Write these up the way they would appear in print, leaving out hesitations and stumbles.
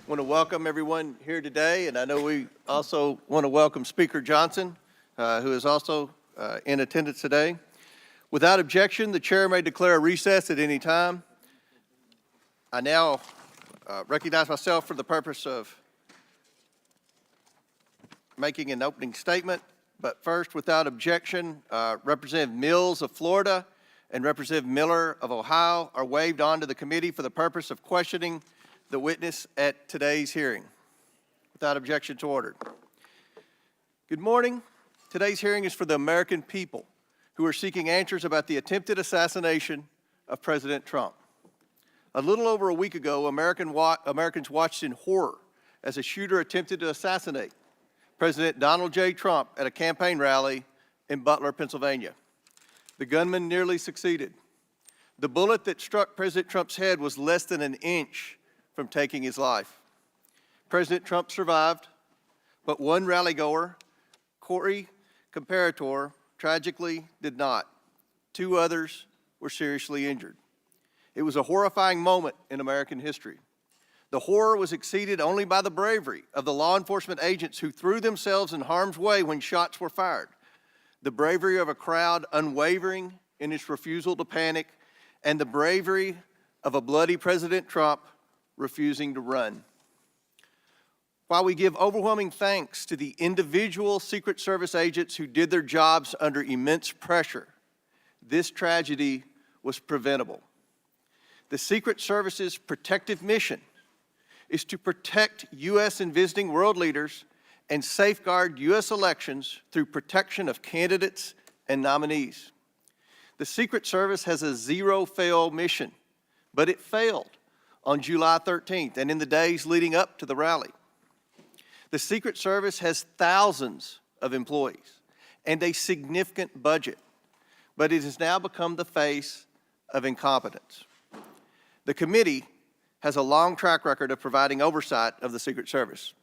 want to welcome everyone here today, and I know we also want to welcome Speaker Johnson, who is also in attendance today. Without objection, the chair may declare a recess at any time. I now recognize myself for the purpose of making an opening statement, but first, without objection, Representative Mills of Florida and Representative Miller of Ohio are waived onto the committee for the purpose of questioning the witness at today's hearing. Without objection, to order. Good morning. Today's hearing is for the American people who are seeking answers about the attempted assassination of President Trump. A little over a week ago, Americans watched in horror as a shooter attempted to assassinate President Donald J. Trump at a campaign rally in Butler, Pennsylvania. The gunman nearly succeeded. The bullet that struck President Trump's head was less than an inch from taking his life. President Trump survived, but one rallygoer, Corey Comparator, tragically did not. Two others were seriously injured. It was a horrifying moment in American history. The horror was exceeded only by the bravery of the law enforcement agents who threw themselves in harm's way when shots were fired. The bravery of a crowd unwavering in its refusal to panic, and the bravery of a bloody President Trump refusing to run. While we give overwhelming thanks to the individual Secret Service agents who did their jobs under immense pressure, this tragedy was preventable. The Secret Service's protective mission is to protect U.S. and visiting world leaders and safeguard U.S. elections through protection of candidates and nominees. The Secret Service has a zero-fail mission, but it failed on July 13th and in the days leading up to the rally. The Secret Service has thousands of employees and a significant budget, but it has now become the face of incompetence. The committee has a long track record of providing oversight of the Secret Service.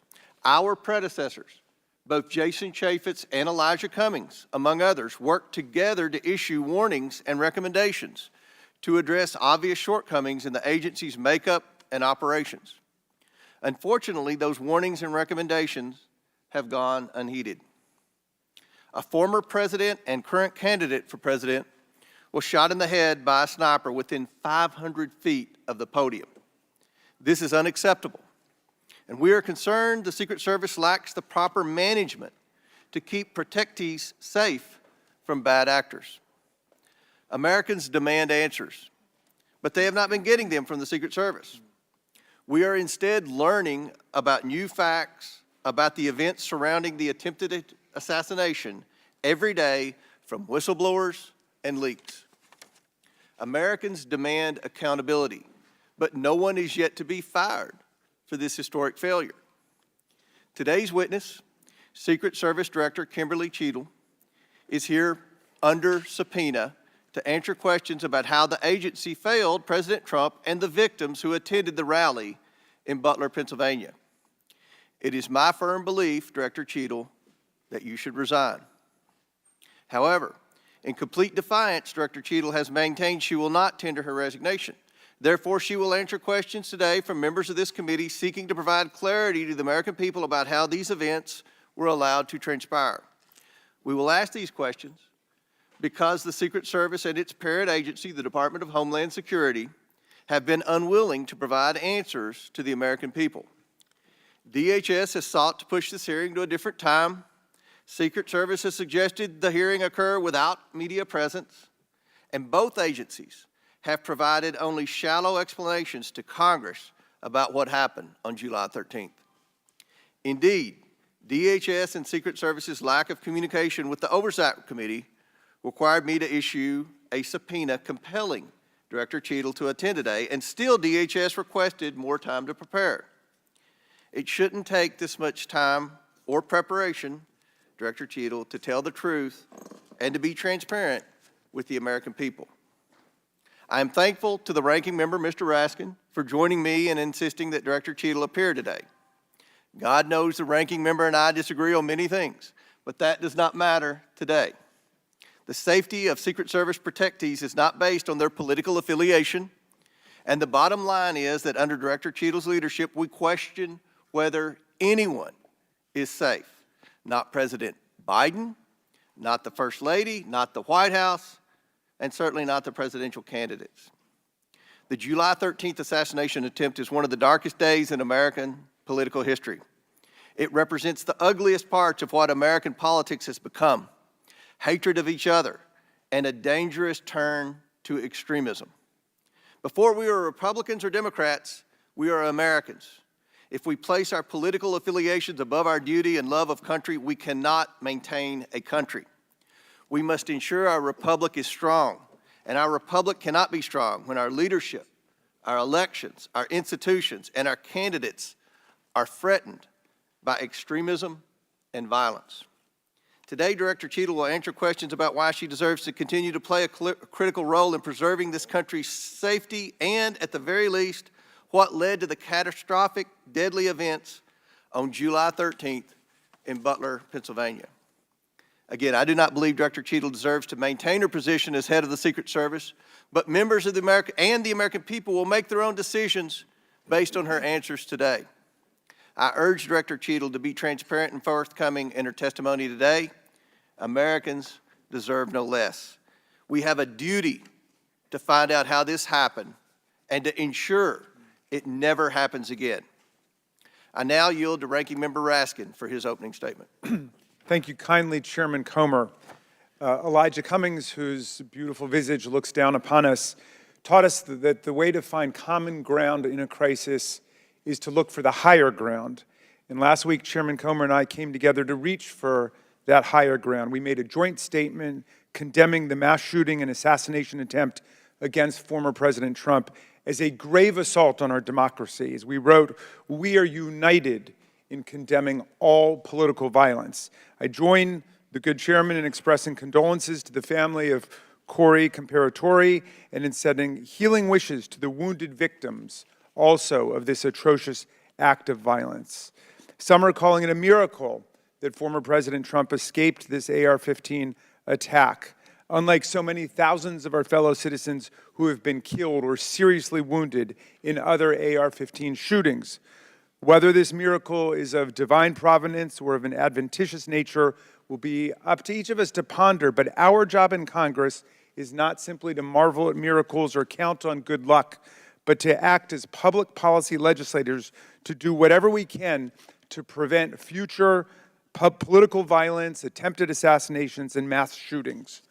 Our predecessors, both Jason Chaffetz and Elijah Cummings, among others, worked together to issue warnings and recommendations to address obvious shortcomings in the agency's makeup and operations. Unfortunately, those warnings and recommendations have gone unheeded. A former president and current candidate for president was shot in the head by a sniper within 500 feet of the podium. This is unacceptable, and we are concerned the Secret Service lacks the proper management to keep protectees safe from bad actors. Americans demand answers, but they have not been getting them from the Secret Service. We are instead learning about new facts about the events surrounding the attempted assassination every day from whistleblowers and leaks. Americans demand accountability, but no one is yet to be fired for this historic failure. Today's witness, Secret Service Director Kimberly Cheatle, is here under subpoena to answer questions about how the agency failed President Trump and the victims who attended the rally in Butler, Pennsylvania. It is my firm belief, Director Cheatle, that you should resign. However, in complete defiance, Director Cheatle has maintained she will not tender her resignation. Therefore, she will answer questions today from members of this committee seeking to provide clarity to the American people about how these events were allowed to transpire. We will ask these questions because the Secret Service and its parent agency, the Department of Homeland Security, have been unwilling to provide answers to the American people. DHS has sought to push this hearing to a different time. Secret Service has suggested the hearing occur without media presence, and both agencies have provided only shallow explanations to Congress about what happened on July 13th. Indeed, DHS and Secret Service's lack of communication with the Oversight Committee required me to issue a subpoena compelling Director Cheatle to attend today, and still DHS requested more time to prepare. It shouldn't take this much time or preparation, Director Cheatle, to tell the truth and to be transparent with the American people. I am thankful to the ranking member, Mr. Raskin, for joining me and insisting that Director Cheatle appear today. God knows the ranking member and I disagree on many things, but that does not matter today. The safety of Secret Service protectees is not based on their political affiliation, And the bottom line is that under Director Cheatle's leadership, we question whether anyone is safe. Not President Biden, not the First Lady, not the White House, and certainly not the presidential candidates. The July 13th assassination attempt is one of the darkest days in American political history. It represents the ugliest parts of what American politics has become: hatred of each other and a dangerous turn to extremism. Before we are Republicans or Democrats, we are Americans. If we place our political affiliations above our duty and love of country, we cannot maintain a country. We must ensure our republic is strong, and our republic cannot be strong when our leadership, our elections, our institutions, and our candidates are threatened by extremism and violence. Today, Director Cheatle will answer questions about why she deserves to continue to play a critical role in preserving this country's safety and, at the very least, what led to the catastrophic, deadly events on July 13th in Butler, Pennsylvania. Again, I do not believe Director Cheatle deserves to maintain her position as head of the Secret Service, but members of the American people will make their own decisions based on her answers today. I urge Director Cheatle to be transparent and forthcoming in her testimony today. Americans deserve no less. We have a duty to find out how this happened and to ensure it never happens again. I now yield to Ranking Member Raskin for his opening statement. Thank you kindly, Chairman Comer. Elijah Cummings, whose beautiful visage looks down upon us, taught us that the way to find common ground in a crisis is to look for the higher ground. And last week, Chairman Comer and I came together to reach for that higher ground. We made a joint statement condemning the mass shooting and assassination attempt against former President Trump as a grave assault on our democracy. As we wrote, "We are united in condemning all political violence." I join the good chairman in expressing condolences to the family of Corey Comparatori and in sending healing wishes to the wounded victims also of this atrocious act of violence. Some are calling it a miracle that former President Trump escaped this AR-15 attack, unlike so many thousands of our fellow citizens who have been killed or seriously wounded in other AR-15 shootings. Whether this miracle is of divine providence or of an adventitious nature will be up to each of us to ponder, but our job in Congress is not simply to marvel at miracles or count on good luck, but to act as public policy legislators to do whatever we can to prevent future political violence, attempted assassinations, and mass shootings.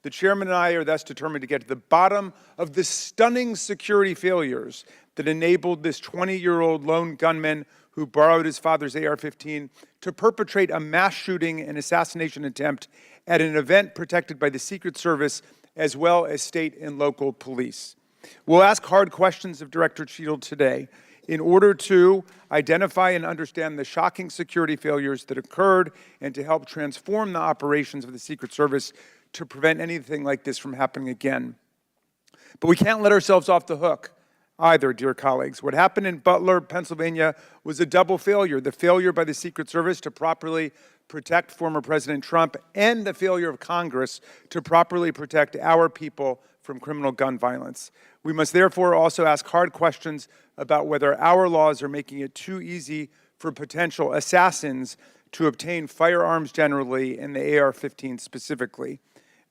The chairman and I are thus determined to get to the bottom of the stunning security failures that enabled this 20-year-old lone gunman who borrowed his father's AR-15 to perpetrate a mass shooting and assassination attempt at an event protected by the Secret Service as well as state and local police. We'll ask hard questions of Director Cheatle today in order to identify and understand the shocking security failures that occurred and to help transform the operations of the Secret Service to prevent anything like this from happening again. But we can't let ourselves off the hook either, dear colleagues. What happened in Butler, Pennsylvania was a double failure: the failure by the Secret Service to properly protect former President Trump and the failure of Congress to properly protect our people from criminal gun violence. We must therefore also ask hard questions about whether our laws are making it too easy for potential assassins to obtain firearms generally and the AR-15 specifically.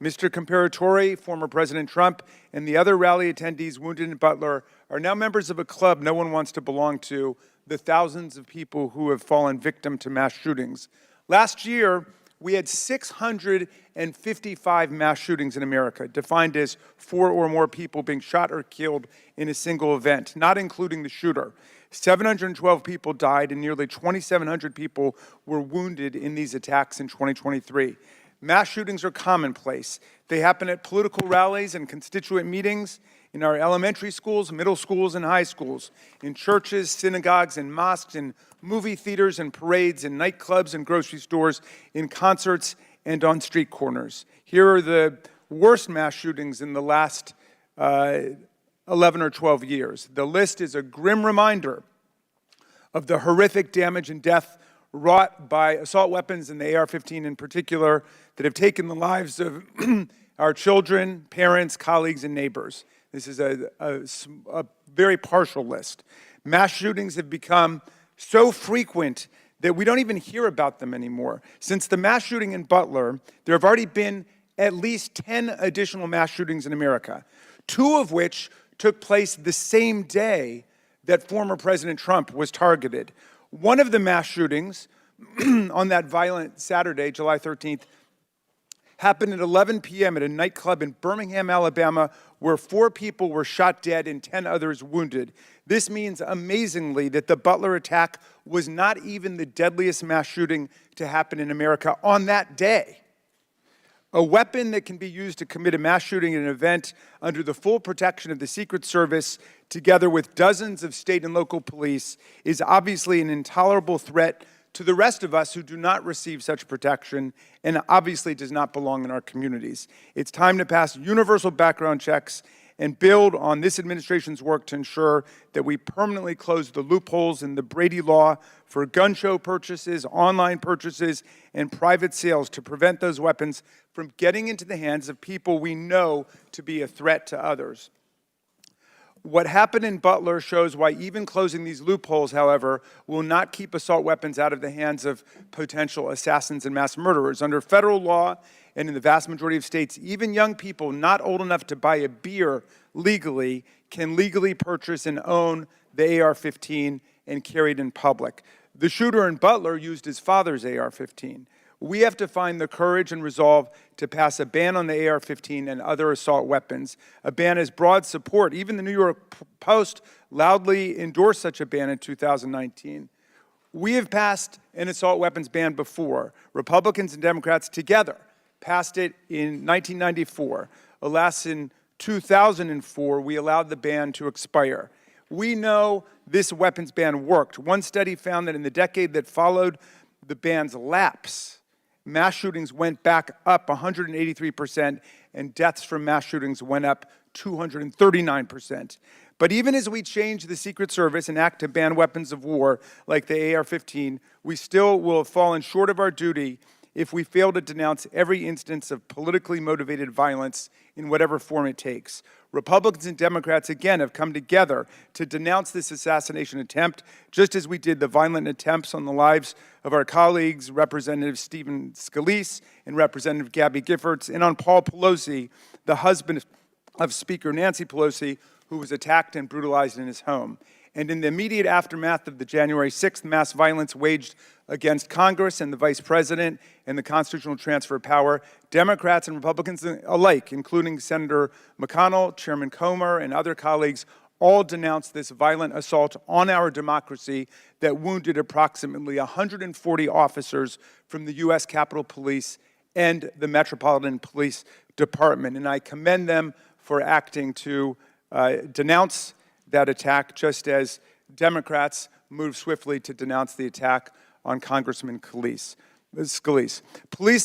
Mr. Comparatori, former President Trump, and the other rally attendees wounded in Butler are now members of a club no one wants to belong to, the thousands of people who have fallen victim to mass shootings. Last year, we had 655 mass shootings in America, defined as 4 or more people being shot or killed in a single event, not including the shooter. 712 people died and nearly 2,700 people were wounded in these attacks in 2023. Mass shootings are commonplace. They happen at political rallies and constituent meetings, in our elementary schools, middle schools, and high schools, in churches, synagogues, and mosques, in movie theaters and parades, in nightclubs and grocery stores, in concerts, and on street corners. Here are the worst mass shootings in the last 11 or 12 years. The list is a grim reminder of the horrific damage and death wrought by assault weapons and the AR-15 in particular that have taken the lives of our children, parents, colleagues, and neighbors. This is a very partial list. Mass shootings have become so frequent that we don't even hear about them anymore. Since the mass shooting in Butler, there have already been at least 10 additional mass shootings in America, 2 of which took place the same day that former President Trump was targeted. One of the mass shootings on that violent Saturday, July 13th, happened at 11 p.m. at a nightclub in Birmingham, Alabama, where 4 people were shot dead and 10 others wounded. This means, amazingly, that the Butler attack was not even the deadliest mass shooting to happen in America on that day. A weapon that can be used to commit a mass shooting at an event under the full protection of the Secret Service, together with dozens of state and local police, is obviously an intolerable threat to the rest of us who do not receive such protection and obviously does not belong in our communities. It's time to pass universal background checks and build on this administration's work to ensure that we permanently close the loopholes in the Brady law for gun show purchases, online purchases, and private sales to prevent those weapons from getting into the hands of people we know to be a threat to others. What happened in Butler shows why even closing these loopholes, however, will not keep assault weapons out of the hands of potential assassins and mass murderers. Under federal law and in the vast majority of states, even young people not old enough to buy a beer legally can legally purchase and own the AR-15 and carry it in public. The shooter in Butler used his father's AR-15. We have to find the courage and resolve to pass a ban on the AR-15 and other assault weapons. A ban has broad support. Even the New York Post loudly endorsed such a ban in 2019. We have passed an assault weapons ban before. Republicans and Democrats together passed it in 1994. Alas, in 2004, we allowed the ban to expire. We know this weapons ban worked. One study found that in the decade that followed the ban's lapse, mass shootings went back up 183%, and deaths from mass shootings went up 239%. But even as we change the Secret Service and act to ban weapons of war like the AR-15, we still will have fallen short of our duty if we fail to denounce every instance of politically motivated violence in whatever form it takes. Republicans and Democrats, again, have come together to denounce this assassination attempt, just as we did the violent attempts on the lives of our colleagues, Representative Stephen Scalise and Representative Gabby Giffords, and on Paul Pelosi, the husband of Speaker Nancy Pelosi, who was attacked and brutalized in his home. And in the immediate aftermath of the January 6th mass violence waged against Congress and the Vice President and the constitutional transfer of power, Democrats and Republicans alike, including Senator McConnell, Chairman Comer, and other colleagues, all denounced this violent assault on our democracy that wounded approximately 140 officers from the U.S. Capitol Police and the Metropolitan Police Department. And I commend them for acting to denounce that attack, just as Democrats moved swiftly to denounce the attack on Congressman Scalise. Political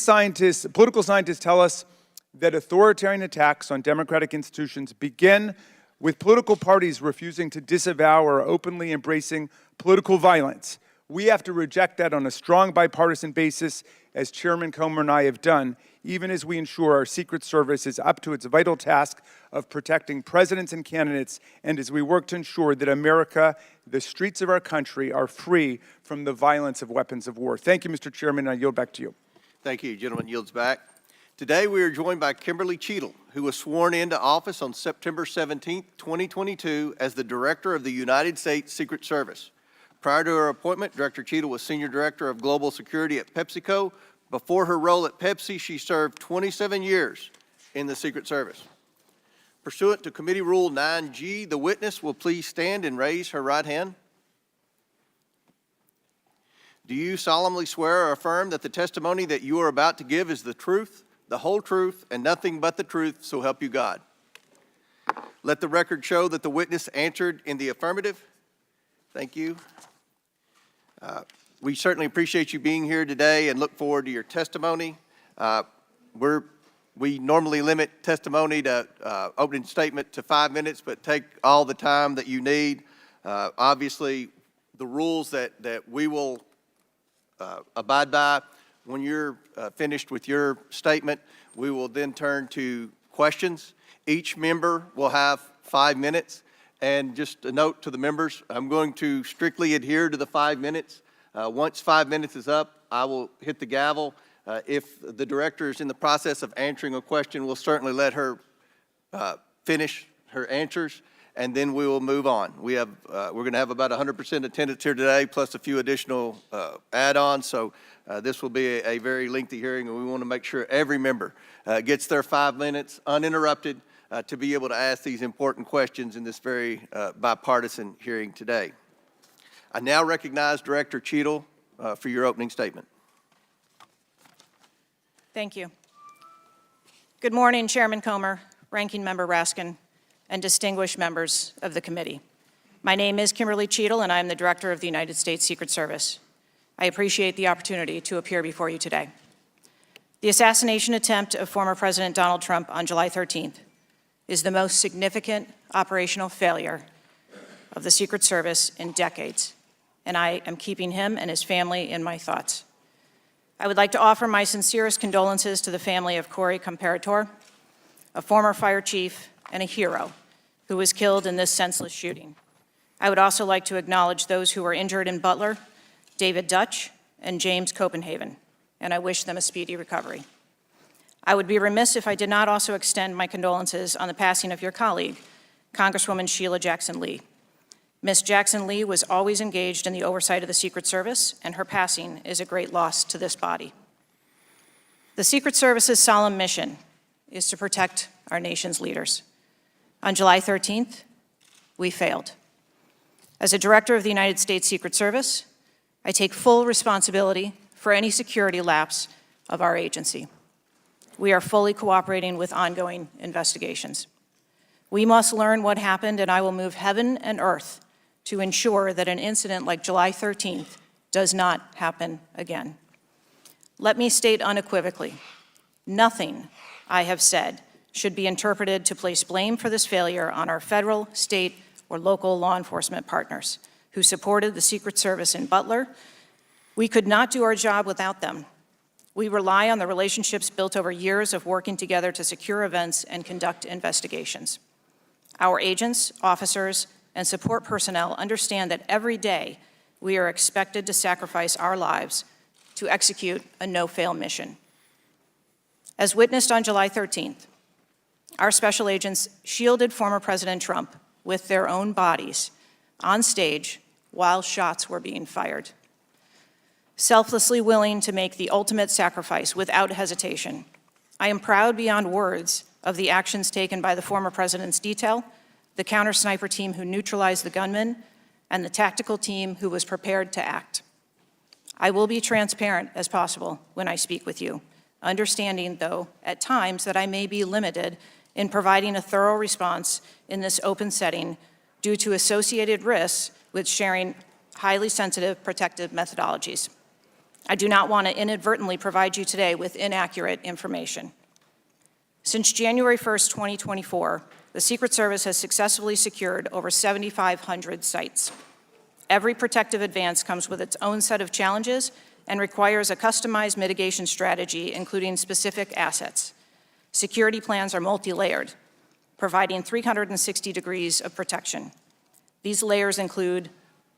scientists tell us that authoritarian attacks on democratic institutions begin with political parties refusing to disavow or openly embracing political violence. We have to reject that on a strong bipartisan basis, as Chairman Comer and I have done, even as we ensure our Secret Service is up to its vital task of protecting presidents and candidates, and as we work to ensure that America, the streets of our country, are free from the violence of weapons of war. Thank you, Mr. Chairman, and I yield back to you. Thank you. Gentleman yields back. Today we are joined by Kimberly Cheatle, who was sworn into office on September 17, 2022 as the Director of the United States Secret Service. Prior to her appointment, Director Cheatle was Senior Director of Global Security at PepsiCo. Before her role at Pepsi, she served 27 years in the Secret Service. Pursuant to Committee Rule 9G, the witness will please stand and raise her right hand. Do you solemnly swear or affirm that the testimony that you are about to give is the truth, the whole truth, and nothing but the truth, so help you God? Let the record show that the witness answered in the affirmative. Thank you. We certainly appreciate you being here today and look forward to your testimony. We normally limit testimony to opening statement to 5 minutes, but take all the time that you need. Obviously, the rules that we will abide by, when you're finished with your statement, we will then turn to questions. Each member will have 5 minutes. And just a note to the members, I'm going to strictly adhere to the 5 minutes. Once 5 minutes is up, I will hit the gavel. If the director is in the process of answering a question, we'll certainly let her finish her answers, and then we will move on. We're going to have about 100% attendance here today, plus a few additional add-ons, so this will be a very lengthy hearing, and we want to make sure every member gets their 5 minutes uninterrupted to be able to ask these important questions in this very bipartisan hearing today. I now recognize Director Cheatle for your opening statement. Thank you. Good morning, Chairman Comer, Ranking Member Raskin, and distinguished members of the committee. My name is Kimberly Cheatle, and I am the Director of the United States Secret Service. I appreciate the opportunity to appear before you today. The assassination attempt of former President Donald Trump on July 13th is the most significant operational failure of the Secret Service in decades, and I am keeping him and his family in my thoughts. I would like to offer my sincerest condolences to the family of Corey Comparator, a former fire chief and a hero who was killed in this senseless shooting. I would also like to acknowledge those who were injured in Butler, David Dutch and James Copenhagen, and I wish them a speedy recovery. I would be remiss if I did not also extend my condolences on the passing of your colleague, Congresswoman Sheila Jackson Lee. Ms. Jackson Lee was always engaged in the oversight of the Secret Service, and her passing is a great loss to this body. The Secret Service's solemn mission is to protect our nation's leaders. On July 13th, we failed. As a director of the United States Secret Service, I take full responsibility for any security lapse of our agency. We are fully cooperating with ongoing investigations. We must learn what happened, and I will move heaven and earth to ensure that an incident like July 13th does not happen again. Let me state unequivocally, nothing I have said should be interpreted to place blame for this failure on our federal, state, or local law enforcement partners who supported the Secret Service in Butler. We could not do our job without them. We rely on the relationships built over years of working together to secure events and conduct investigations. Our agents, officers, and support personnel understand that every day we are expected to sacrifice our lives to execute a no-fail mission. As witnessed on July 13th, our special agents shielded former President Trump with their own bodies on stage while shots were being fired. Selflessly willing to make the ultimate sacrifice without hesitation, I am proud beyond words of the actions taken by the former president's detail, the counter-sniper team who neutralized the gunman, and the tactical team who was prepared to act. I will be transparent as possible when I speak with you, understanding, though, at times that I may be limited in providing a thorough response in this open setting due to associated risks with sharing highly sensitive protective methodologies. I do not want to inadvertently provide you today with inaccurate information. Since January 1st, 2024, the Secret Service has successfully secured over 7,500 sites. Every protective advance comes with its own set of challenges and requires a customized mitigation strategy, including specific assets. Security plans are multi-layered, providing 360 degrees of protection. These layers include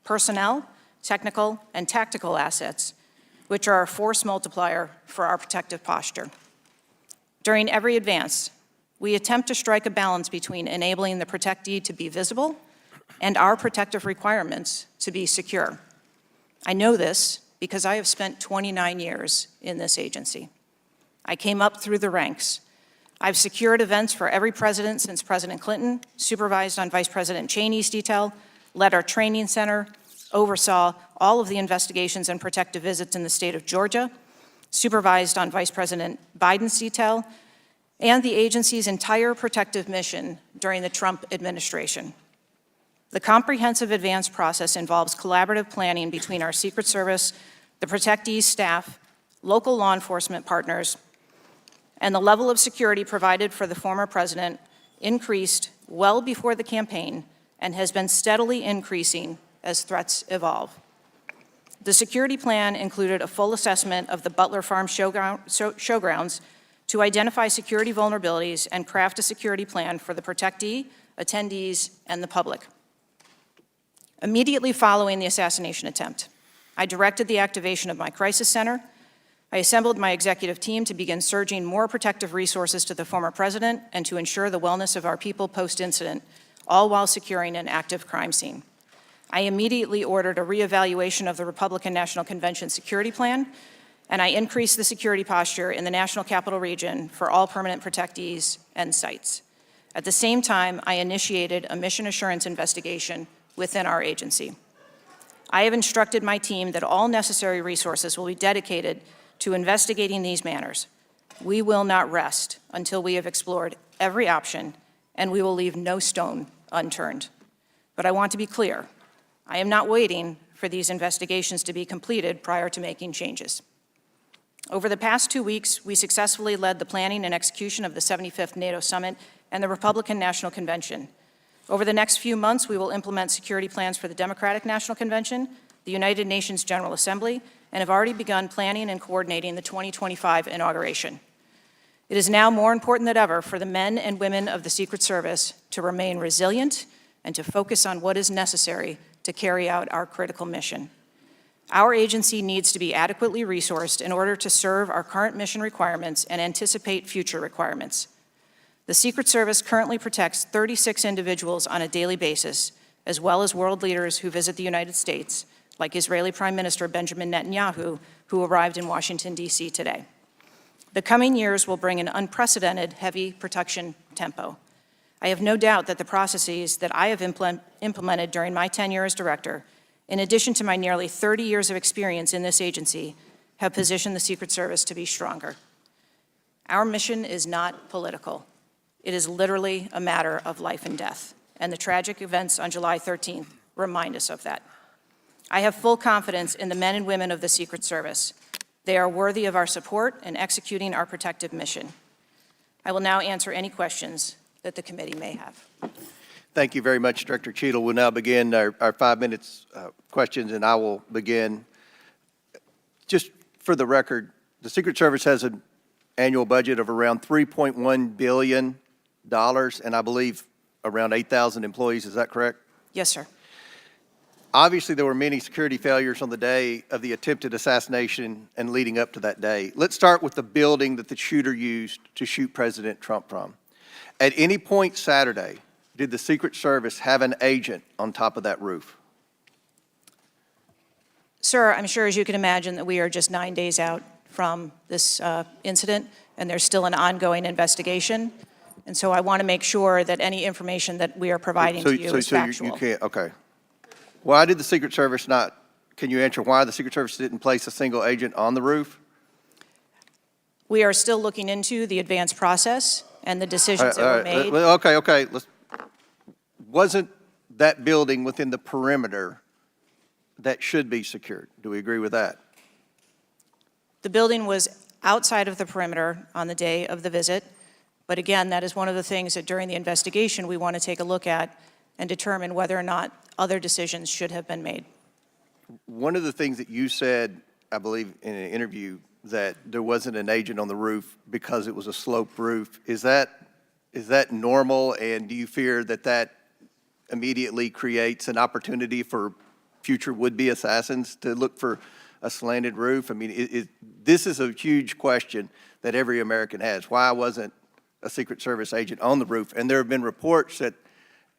personnel, technical, and tactical assets, which are a force multiplier for our protective posture. During every advance, we attempt to strike a balance between enabling the protectee to be visible and our protective requirements to be secure. I know this because I have spent 29 years in this agency. I came up through the ranks. I've secured events for every president since President Clinton, supervised on Vice President Cheney's detail, led our training center, oversaw all of the investigations and protective visits in the state of Georgia, supervised on Vice President Biden's detail, and the agency's entire protective mission during the Trump administration. The comprehensive advance process involves collaborative planning between our Secret Service, the protectee's staff, local law enforcement partners, and the level of security provided for the former president increased well before the campaign and has been steadily increasing as threats evolve. The security plan included a full assessment of the Butler Farm showgrounds to identify security vulnerabilities and craft a security plan for the protectee, attendees, and the public. Immediately following the assassination attempt, I directed the activation of my crisis center. I assembled my executive team to begin surging more protective resources to the former president and to ensure the wellness of our people post-incident, all while securing an active crime scene. I immediately ordered a reevaluation of the Republican National Convention security plan, and I increased the security posture in the National Capital Region for all permanent protectees and sites. At the same time, I initiated a mission assurance investigation within our agency. I have instructed my team that all necessary resources will be dedicated to investigating these matters. We will not rest until we have explored every option, and we will leave no stone unturned. But I want to be clear, I am not waiting for these investigations to be completed prior to making changes. Over the past 2 weeks, we successfully led the planning and execution of the 75th NATO Summit and the Republican National Convention. Over the next few months, we will implement security plans for the Democratic National Convention, the United Nations General Assembly, and have already begun planning and coordinating the 2025 inauguration. It is now more important than ever for the men and women of the Secret Service to remain resilient and to focus on what is necessary to carry out our critical mission. Our agency needs to be adequately resourced in order to serve our current mission requirements and anticipate future requirements. The Secret Service currently protects 36 individuals on a daily basis, as well as world leaders who visit the United States, like Israeli Prime Minister Benjamin Netanyahu, who arrived in Washington, D.C. today. The coming years will bring an unprecedented heavy protection tempo. I have no doubt that the processes that I have implemented during my tenure as director, in addition to my nearly 30 years of experience in this agency, have positioned the Secret Service to be stronger. Our mission is not political. It is literally a matter of life and death, and the tragic events on July 13th remind us of that. I have full confidence in the men and women of the Secret Service. They are worthy of our support in executing our protective mission. I will now answer any questions that the committee may have. Thank you very much, Director Cheatle. We'll now begin our 5 minutes questions, and I will begin. Just for the record, the Secret Service has an annual budget of around $3.1 billion, and I believe around 8,000 employees. Is that correct? Yes, sir. Obviously, there were many security failures on the day of the attempted assassination and leading up to that day. Let's start with the building that the shooter used to shoot President Trump from. At any point Saturday, did the Secret Service have an agent on top of that roof? Sir, I'm sure, as you can imagine, that we are just 9 days out from this incident, and there's still an ongoing investigation. And so I want to make sure that any information that we are providing to you is factual. You can't, okay. Why did the Secret Service not, can you answer why the Secret Service didn't place a single agent on the roof? We are still looking into the advanced process and the decisions that were made. Okay. Wasn't that building within the perimeter that should be secured? Do we agree with that? The building was outside of the perimeter on the day of the visit. But again, that is one of the things that during the investigation we want to take a look at and determine whether or not other decisions should have been made. One of the things that you said, I believe in an interview, that there wasn't an agent on the roof because it was a sloped roof. Is that normal, and do you fear that that immediately creates an opportunity for future would-be assassins to look for a slanted roof? I mean, this is a huge question that every American has. Why wasn't a Secret Service agent on the roof? And there have been reports that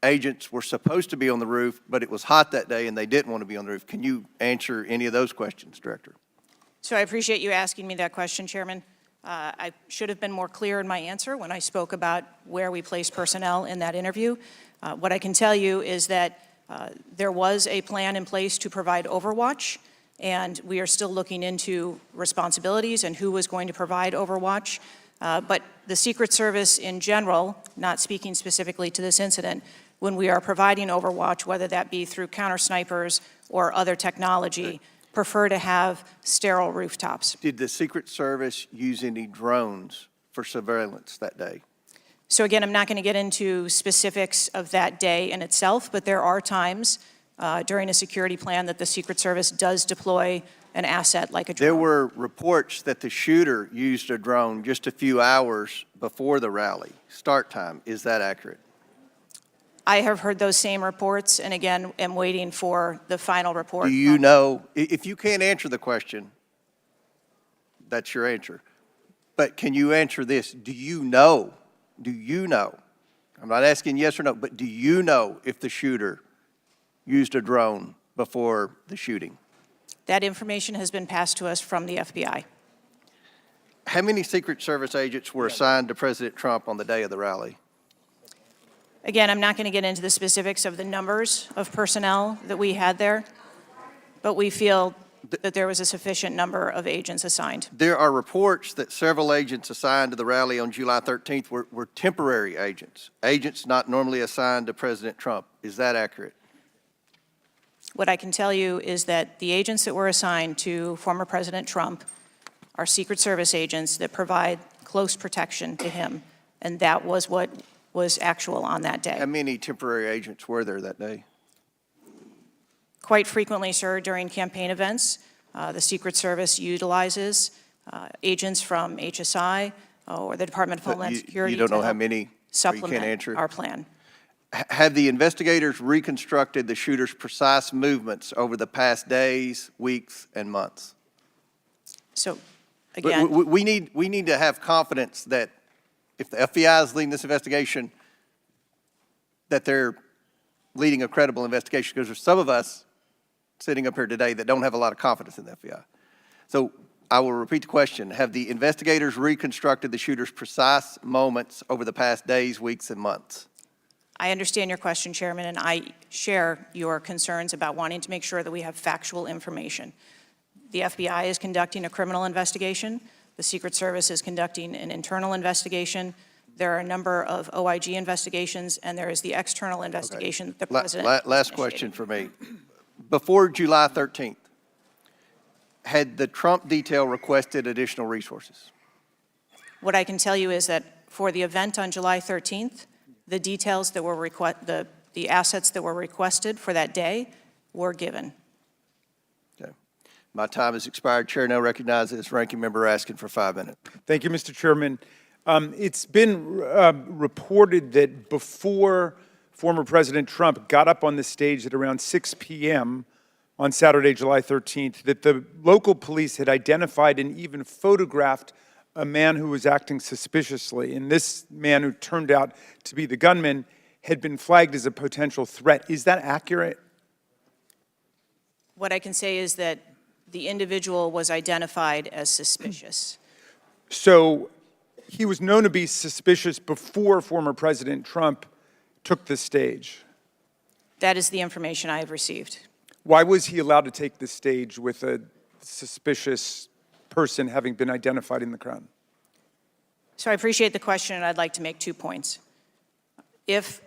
agents were supposed to be on the roof, but it was hot that day and they didn't want to be on the roof. Can you answer any of those questions, Director? So I appreciate you asking me that question, Chairman. I should have been more clear in my answer when I spoke about where we place personnel in that interview. What I can tell you is that there was a plan in place to provide overwatch, and we are still looking into responsibilities and who was going to provide overwatch. But the Secret Service in general, not speaking specifically to this incident, when we are providing overwatch, whether that be through counter snipers or other technology, prefer to have sterile rooftops. Did the Secret Service use any drones for surveillance that day? So again, I'm not going to get into specifics of that day in itself, but there are times during a security plan that the Secret Service does deploy an asset like a drone. There were reports that the shooter used a drone just a few hours before the rally start time. Is that accurate? I have heard those same reports, and again, am waiting for the final report. Do you know, if you can't answer the question, that's your answer. But can you answer this? Do you know, I'm not asking yes or no, but do you know if the shooter used a drone before the shooting? That information has been passed to us from the FBI. How many Secret Service agents were assigned to President Trump on the day of the rally? Again, I'm not going to get into the specifics of the numbers of personnel that we had there, but we feel that there was a sufficient number of agents assigned. There are reports that several agents assigned to the rally on July 13th were temporary agents not normally assigned to President Trump. Is that accurate? What I can tell you is that the agents that were assigned to former President Trump are Secret Service agents that provide close protection to him, and that was what was actual on that day. How many temporary agents were there that day? Quite frequently, sir, during campaign events, the Secret Service utilizes agents from HSI or the Department of Homeland Security. You don't to know how help many, or you supplement can't answer? our plan. Have the investigators reconstructed the shooter's precise movements over the past days, weeks, and months? So, again, We need to have confidence that if the FBI is leading this investigation, that they're leading a credible investigation, because there's some of us sitting up here today that don't have a lot of confidence in the FBI. So I will repeat the question. Have the investigators reconstructed the shooter's precise moments over the past days, weeks, and months? I understand your question, Chairman, and I share your concerns about wanting to make sure that we have factual information. The FBI is conducting a criminal investigation. The Secret Service is conducting an internal investigation. There are a number of OIG investigations, and there is the external investigation that the President Last question for me. Before July 13th, had the Trump detail requested additional resources? What I can tell you is that for the event on July 13th, the details that were the assets that were requested for that day were given. Okay. My time has expired. Chair now recognizes Ranking Member Raskin for 5 minutes. Thank you, Mr. Chairman. It's been reported that before former President Trump got up on the stage at around 6 p.m. on Saturday, July 13th, that the local police had identified and even photographed a man who was acting suspiciously. And this man, who turned out to be the gunman, had been flagged as a potential threat. Is that accurate? What I can say is that the individual was identified as suspicious. So he was known to be suspicious before former President Trump took the stage. That is the information I have received. Why was he allowed to take the stage with a suspicious person having been identified in the crowd? So I appreciate the question, and I'd like to make 2 points. If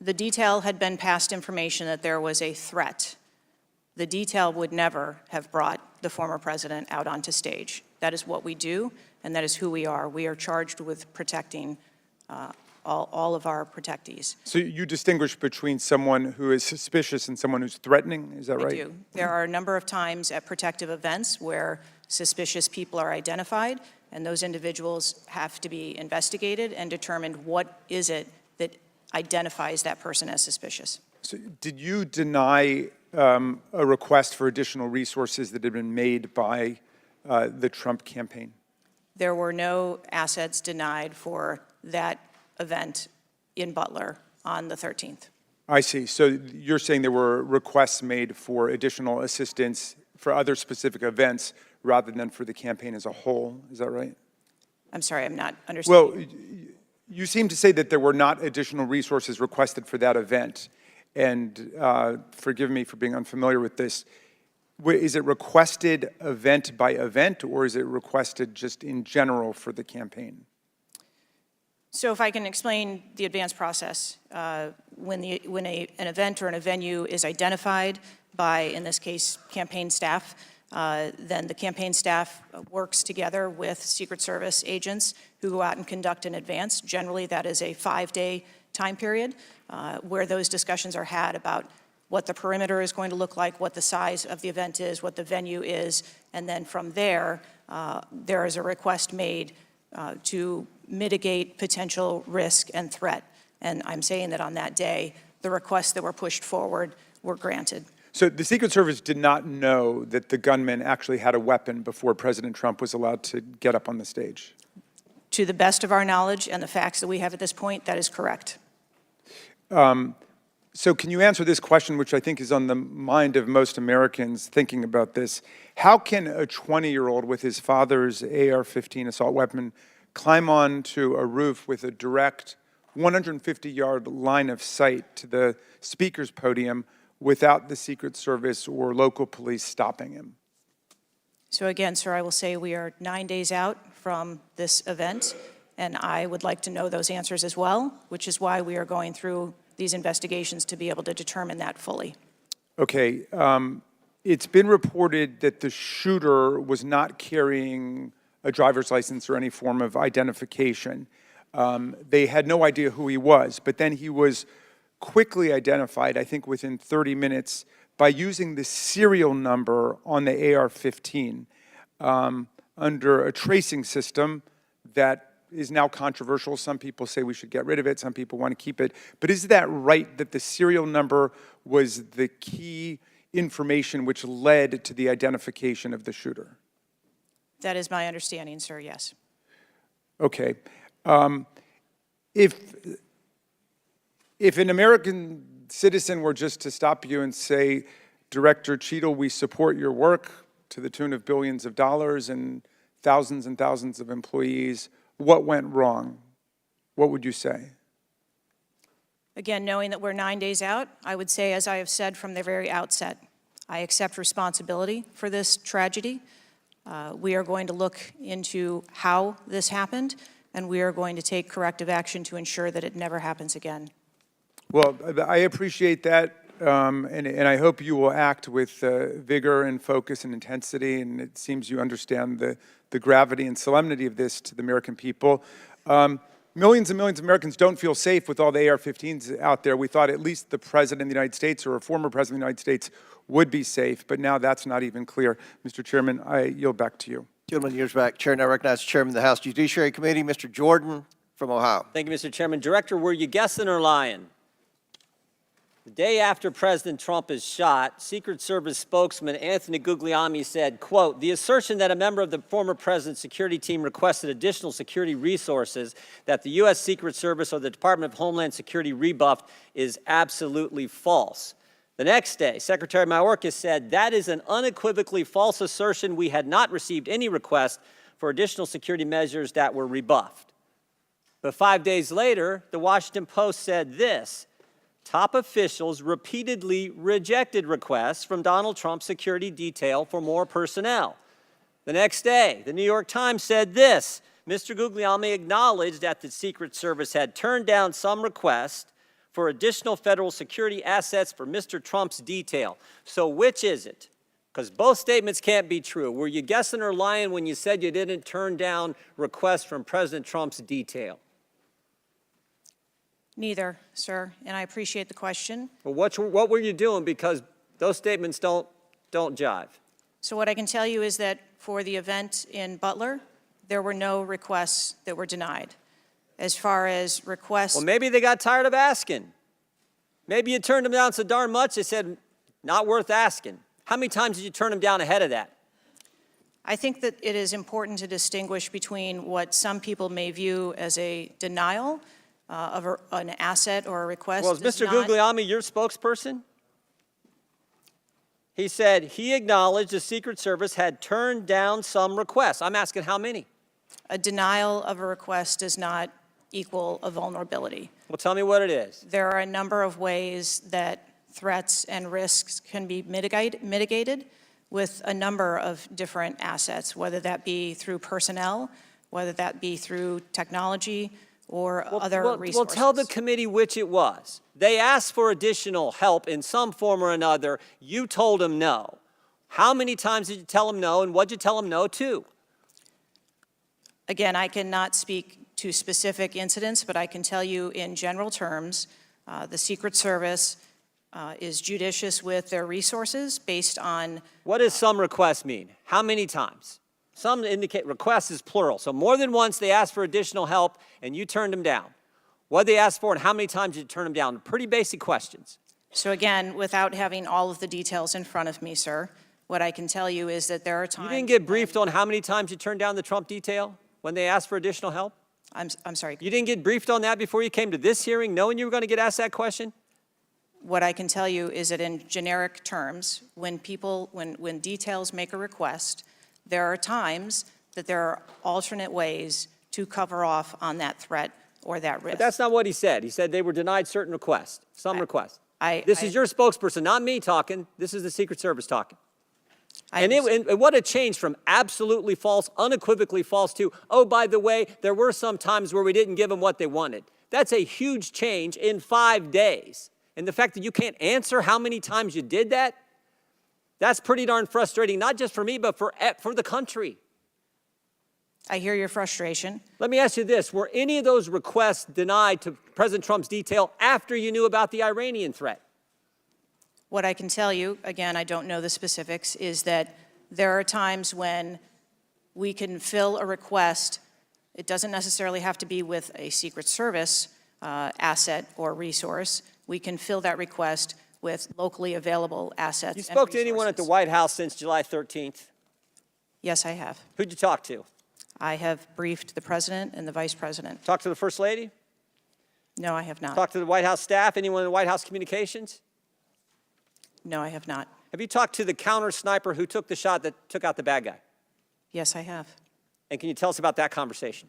the detail had been passed information that there was a threat, the detail would never have brought the former president out onto stage. That is what we do, and that is who we are. We are charged with protecting all of our protectees. So you distinguish between someone who is suspicious and someone who's threatening, is that right? I do. There are a number of times at protective events where suspicious people are identified, and those individuals have to be investigated and determined what is it that identifies that person as suspicious. So did you deny a request for additional resources that had been made by the Trump campaign? There were no assets denied for that event in Butler on the 13th. I see. So you're saying there were requests made for additional assistance for other specific events rather than for the campaign as a whole. Is that right? I'm sorry, I'm not understanding. Well, you seem to say that there were not additional resources requested for that event. And forgive me for being unfamiliar with this. Is it requested event by event, or is it requested just in general for the campaign? So if I can explain the advance process, when an event or a venue is identified by, in this case, campaign staff, then the campaign staff works together with Secret Service agents who go out and conduct an advance. Generally, that is a 5-day time period where those discussions are had about what the perimeter is going to look like, what the size of the event is, what the venue is, and then from there, there is a request made to mitigate potential risk and threat. And I'm saying that on that day, the requests that were pushed forward were granted. So the Secret Service did not know that the gunman actually had a weapon before President Trump was allowed to get up on the stage? To the best of our knowledge and the facts that we have at this point, that is correct. So can you answer this question, which I think is on the mind of most Americans thinking about this? How can a 20-year-old with his father's AR-15 assault weapon climb onto a roof with a direct 150-yard line of sight to the speaker's podium without the Secret Service or local police stopping him? So again, sir, I will say we are 9 days out from this event, and I would like to know those answers as well, which is why we are going through these investigations to be able to determine that fully. Okay. It's been reported that the shooter was not carrying a driver's license or any form of identification. They had no idea who he was, but then he was quickly identified, I think within 30 minutes, by using the serial number on the AR-15 under a tracing system that is now controversial. Some people say we should get rid of it. Some people want to keep it. But is that right, that the serial number was the key information which led to the identification of the shooter? That is my understanding, sir, yes. Okay. If an American citizen were just to stop you and say, Director Cheatle, we support your work to the tune of billions of dollars and thousands of employees, what went wrong? What would you say? Again, knowing that we're 9 days out, I would say, as I have said from the very outset, I accept responsibility for this tragedy. We are going to look into how this happened, and we are going to take corrective action to ensure that it never happens again. Well, I appreciate that, and I hope you will act with vigor and focus and intensity, and it seems you understand the gravity and solemnity of this to the American people. Millions and millions of Americans don't feel safe with all the AR-15s out there. We thought at least the President of the United States or a former President of the United States would be safe, but now that's not even clear. Mr. Chairman, I yield back to you. Gentleman yields back. Chair now recognizes Chairman of the House Judiciary Committee, Mr. Jordan from Ohio. Thank you, Mr. Chairman. Director, were you guessing or lying? The day after President Trump is shot, Secret Service spokesman Anthony Guglielmi said, quote, "The assertion that a member of the former president's security team requested additional security resources that the U.S. Secret Service or the Department of Homeland Security rebuffed is absolutely false." The next day, Secretary Mayorkas said, "That is an unequivocally false assertion. We had not received any request for additional security measures that were rebuffed." But 5 days later, the Washington Post said this: "Top officials repeatedly rejected requests from Donald Trump's security detail for more personnel." The next day, the New York Times said this: "Mr. Guglielmi acknowledged that the Secret Service had turned down some requests for additional federal security assets for Mr. Trump's detail." So which is it? Because both statements can't be true. Were you guessing or lying when you said you didn't turn down requests from President Trump's detail? Neither, sir, and I appreciate the question. Well, what were you doing? Because those statements don't jive. So what I can tell you is that for the event in Butler, there were no requests that were denied. As far as requests... Well, maybe they got tired of asking. Maybe you turned them down so darn much, they said, not worth asking. How many times did you turn them down ahead of that? I think that it is important to distinguish between what some people may view as a denial of an asset or a request. Well, is Mr. Guglielmi your spokesperson? He said he acknowledged the Secret Service had turned down some requests. I'm asking how many? A denial of a request does not equal a vulnerability. Well, tell me what it is. There are a number of ways that threats and risks can be mitigated with a number of different assets, whether that be through personnel, whether that be through technology, or other resources. Well, tell the committee which it was. They asked for additional help in some form or another. You told them no. How many times did you tell them no, and what did you tell them no to? Again, I cannot speak to specific incidents, but I can tell you in general terms, the Secret Service is judicious with their resources based on... What does some requests mean? How many times? Some indicate requests is plural. So more than once they asked for additional help and you turned them down. What did they ask for and how many times did you turn them down? Pretty basic questions. So again, without having all of the details in front of me, sir, what I can tell you is that there are times— You didn't get briefed on how many times you turned down the Trump detail when they asked for additional help? I'm sorry. You didn't get briefed on that before you came to this hearing, knowing you were going to get asked that question? What I can tell you is that in generic terms, when details make a request, there are times that there are alternate ways to cover off on that threat or that risk. But that's not what he said. He said they were denied certain requests, some requests. This is I- your spokesperson, not me talking. This is the Secret Service talking. I And what a change from absolutely false, unequivocally false to, oh, by the way, there were some times where we didn't give them what they wanted. That's a huge change in 5 days. And the fact that you can't answer how many times you did that, that's pretty darn frustrating, not just for me, but for the country. I hear your frustration. Let me ask you this. Were any of those requests denied to President Trump's detail after you knew about the Iranian threat? What I can tell you, again, I don't know the specifics, is that there are times when we can fill a request. It doesn't necessarily have to be with a Secret Service asset or resource. We can fill that request with locally available assets. You spoke to anyone at the White House since July 13th? Yes, I have. Who'd you talk to? I have briefed the President and the Vice President. Talk to the First Lady? No, I have not. Talk to the White House staff? Anyone in the White House communications? No, I have not. Have you talked to the counter sniper who took the shot that took out the bad guy? Yes, I have. And can you tell us about that conversation?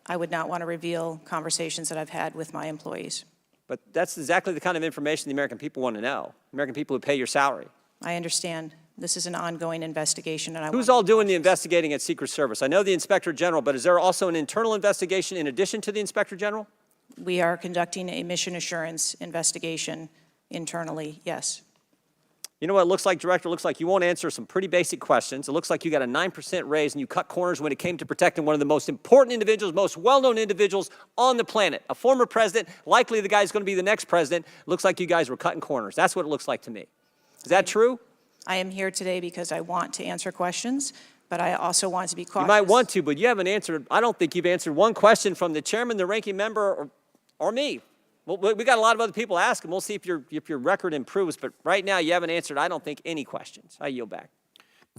I would not want to reveal conversations that I've had with my employees. But that's exactly the kind of information the American people want to know. American people who pay your salary. I understand this is an ongoing investigation, and Who's all doing the investigating at Secret Service? I know the Inspector General, but is there also an internal investigation in addition to the Inspector General? We are conducting a mission assurance investigation internally, yes. You know what it looks like, Director? It looks like you won't answer some pretty basic questions. It looks like you got a 9% raise and you cut corners when it came to protecting one of the most important individuals, most well-known individuals on the planet. A former president, likely the guy who's going to be the next president. It looks like you guys were cutting corners. That's what it looks like to me. Is that true? I am here today because I want to answer questions, but I also want to be cautious. You might want to, but you haven't answered. I don't think you've answered one question from the chairman, the ranking member, or me. Well, we got a lot of other people asking. We'll see if your record improves. But right now, you haven't answered, I don't think, any questions. I yield back.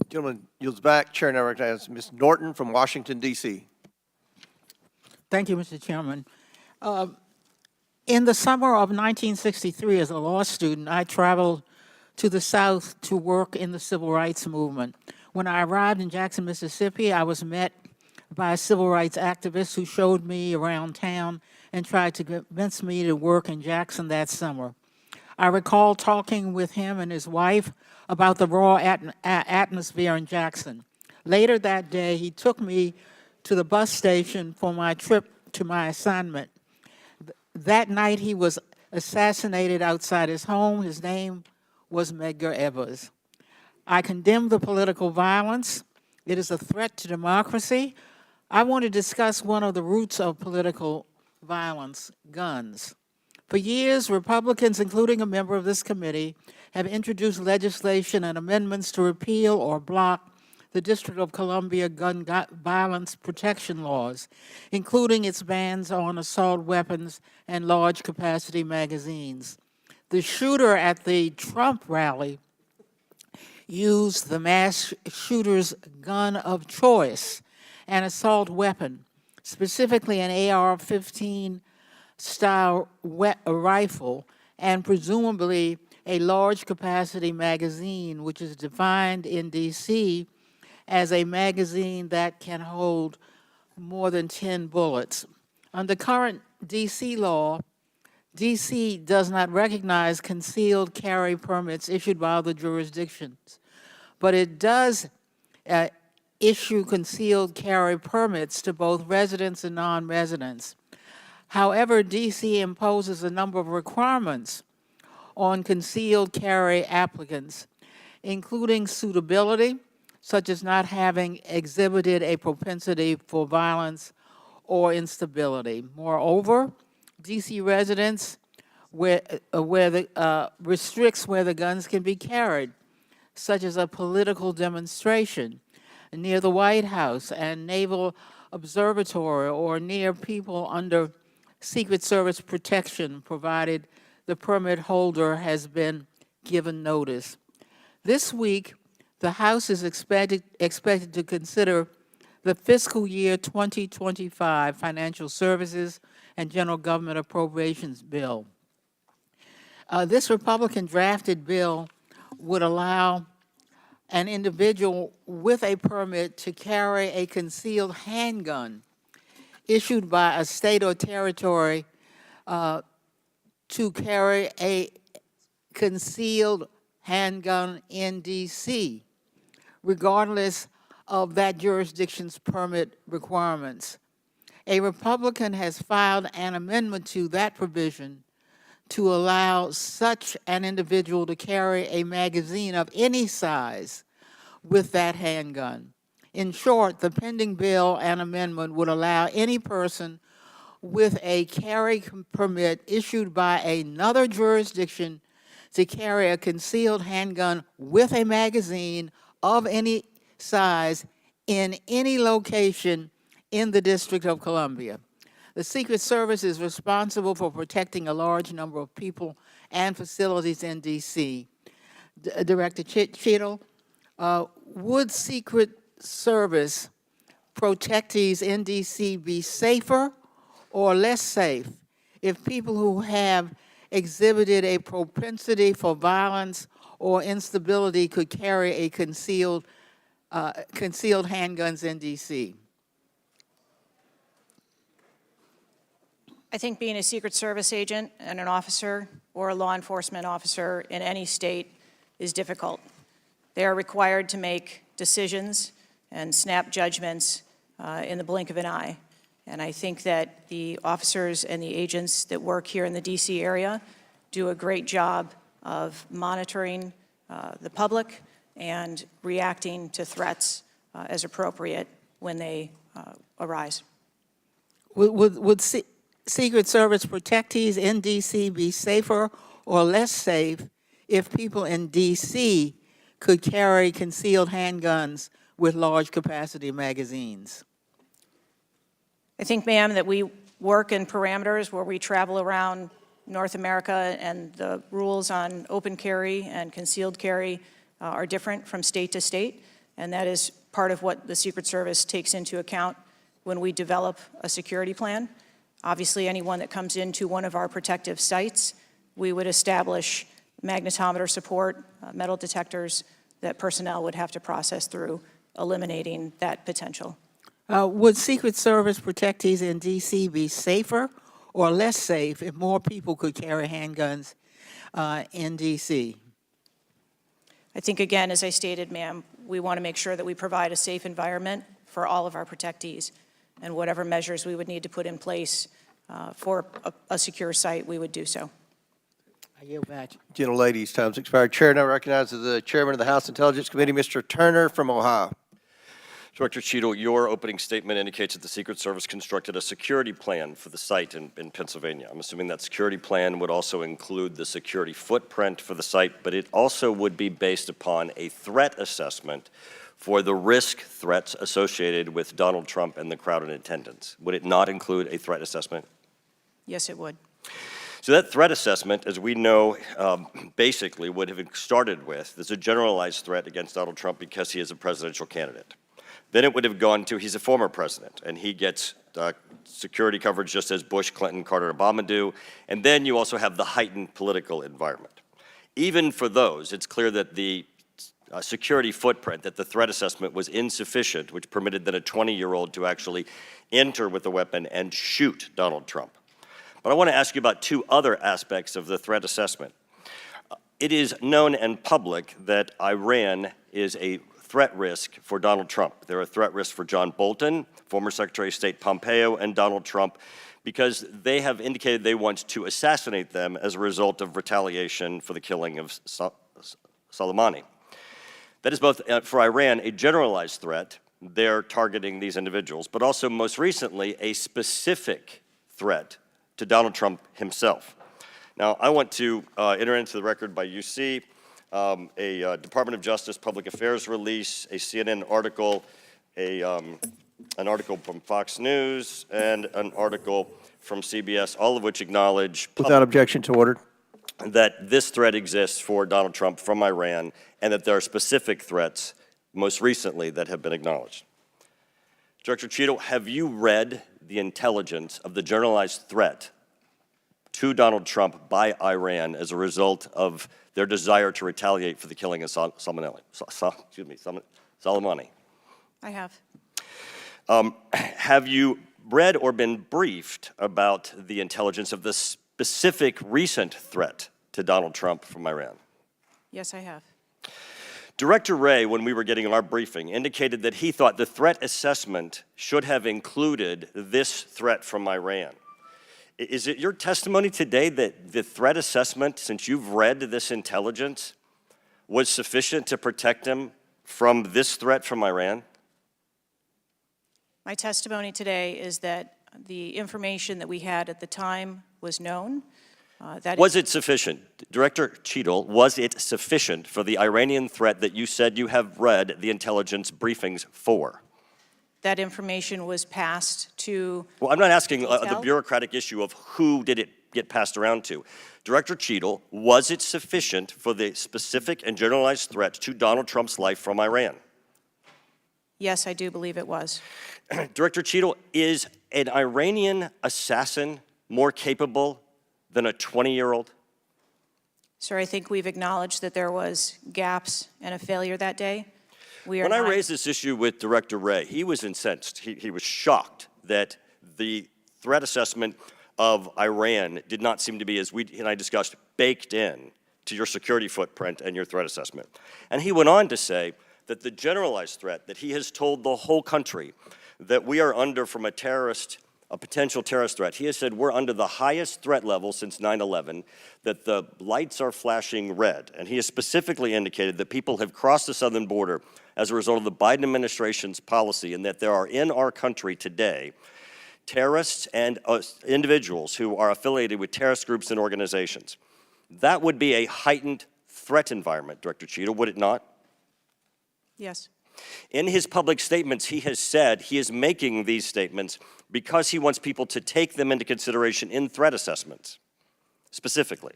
Gentleman yields back. Chair now recognizes Ms. Norton from Washington, D.C. Thank you, Mr. Chairman. In the summer of 1963, as a law student, I traveled to the South to work in the civil rights movement. When I arrived in Jackson, Mississippi, I was met by a civil rights activist who showed me around town and tried to convince me to work in Jackson that summer. I recall talking with him and his wife about the raw atmosphere in Jackson. Later that day, he took me to the bus station for my trip to my assignment. That night, he was assassinated outside his home. His name was Medgar Evers. I condemn the political violence. It is a threat to democracy. I want to discuss one of the roots of political violence, guns. For years, Republicans, including a member of this committee, have introduced legislation and amendments to repeal or block the District of Columbia gun violence protection laws, including its bans on assault weapons and large capacity magazines. The shooter at the Trump rally used the mass shooter's gun of choice, an assault weapon, specifically an AR-15 style rifle, and presumably a large capacity magazine, which is defined in D.C. as a magazine that can hold more than 10 bullets. Under current D.C. law, D.C. does not recognize concealed carry permits issued by other jurisdictions, but it does issue concealed carry permits to both residents and non-residents. However, D.C. imposes a number of requirements on concealed carry applicants, including suitability, such as not having exhibited a propensity for violence or instability. Moreover, D.C. residents restricts where the guns can be carried, such as a political demonstration near the White House and Naval Observatory or near people under Secret Service protection provided the permit holder has been given notice. This week, the House is expected to consider the fiscal year 2025 Financial Services and General Government Appropriations Bill. This Republican drafted bill would allow an individual with a permit to carry a concealed handgun issued by a state or territory to carry a concealed handgun in D.C., regardless of that jurisdiction's permit requirements. A Republican has filed an amendment to that provision to allow such an individual to carry a magazine of any size with that handgun. In short, the pending bill and amendment would allow any person with a carry permit issued by another jurisdiction to carry a concealed handgun with a magazine of any size in any location in the District of Columbia. The Secret Service is responsible for protecting a large number of people and facilities in D.C. Director Cheatle, would Secret Service protectees in D.C. be safer or less safe if people who have exhibited a propensity for violence or instability could carry a concealed handguns in D.C.? I think being a Secret Service agent and an officer or a law enforcement officer in any state is difficult. They are required to make decisions and snap judgments in the blink of an eye. And I think that the officers and the agents that work here in the D.C. area do a great job of monitoring the public and reacting to threats as appropriate when they arise. Would Secret Service protectees in D.C. be safer or less safe if people in D.C. could carry concealed handguns with large capacity magazines? I think, ma'am, that we work in parameters where we travel around North America, and the rules on open carry and concealed carry are different from state to state, and that is part of what the Secret Service takes into account when we develop a security plan. Obviously, anyone that comes into one of our protective sites, we would establish magnetometer support, metal detectors that personnel would have to process through, eliminating that potential. Would Secret Service protectees in D.C. be safer or less safe if more people could carry handguns in D.C.? I think, again, as I stated, ma'am, we want to make sure that we provide a safe environment for all of our protectees, and whatever measures we would need to put in place for a secure site, we would do so. I yield back. Gentlelady's time's expired. Chair now recognizes the Chairman of the House Intelligence Committee, Mr. Turner from Ohio. Director Cheatle, your opening statement indicates that the Secret Service constructed a security plan for the site in Pennsylvania. I'm assuming that security plan would also include the security footprint for the site, but it also would be based upon a threat assessment for the risk threats associated with Donald Trump and the crowd in attendance. Would it not include a threat assessment? Yes, it would. So that threat assessment, as we know, basically would have started with, there's a generalized threat against Donald Trump because he is a presidential candidate. Then it would have gone to, he's a former president, and he gets security coverage just as Bush, Clinton, Carter, and Obama do. And then you also have the heightened political environment. Even for those, it's clear that the security footprint, that the threat assessment was insufficient, which permitted then a 20-year-old to actually enter with a weapon and shoot Donald Trump. But I want to ask you about two other aspects of the threat assessment. It is known and public that Iran is a threat risk for Donald Trump. They're a threat risk for John Bolton, former Secretary of State Pompeo, and Donald Trump, because they have indicated they want to assassinate them as a result of retaliation for the killing of Soleimani. That is both, for Iran, a generalized threat. They're targeting these individuals, but also most recently, a specific threat to Donald Trump himself. Now, I want to enter into the record by UC a Department of Justice Public Affairs release, a CNN article, an article from Fox News, and an article from CBS, all of which acknowledge Without objection to order. that this threat exists for Donald Trump from Iran, and that there are specific threats, most recently, that have been acknowledged. Director Cheatle, have you read the intelligence of the generalized threat to Donald Trump by Iran as a result of their desire to retaliate for the killing of Soleimani? I have. Have you read or been briefed about the intelligence of the specific recent threat to Donald Trump from Iran? Yes, I have. Director Wray, when we were getting our briefing, indicated that he thought the threat assessment should have included this threat from Iran. Is it your testimony today that the threat assessment, since you've read this intelligence, was sufficient to protect him from this threat from Iran? My testimony today is that the information that we had at the time was known. Was it sufficient? Director Cheatle, was it sufficient for the Iranian threat that you said you have read the intelligence briefings for? That information was passed to. Well, I'm not asking the Hotel? bureaucratic issue of who did it get passed around to. Director Cheatle, was it sufficient for the specific and generalized threat to Donald Trump's life from Iran? Yes, I do believe it was. Director Cheatle, is an Iranian assassin more capable than a 20-year-old? Sir, I think we've acknowledged that there was gaps and a failure that day. When I raised this issue with Director Wray, he was incensed. He was shocked that the threat assessment of Iran did not seem to be, as we and I discussed, baked in to your security footprint and your threat assessment. And he went on to say that the generalized threat that he has told the whole country that we are under from a potential terrorist threat. He has said we're under the highest threat level since 9/11, that the lights are flashing red. And he has specifically indicated that people have crossed the southern border as a result of the Biden administration's policy, and that there are in our country today terrorists and individuals who are affiliated with terrorist groups and organizations. That would be a heightened threat environment, Director Cheatle, would it not? Yes. In his public statements, he has said he is making these statements because he wants people to take them into consideration in threat assessments, specifically.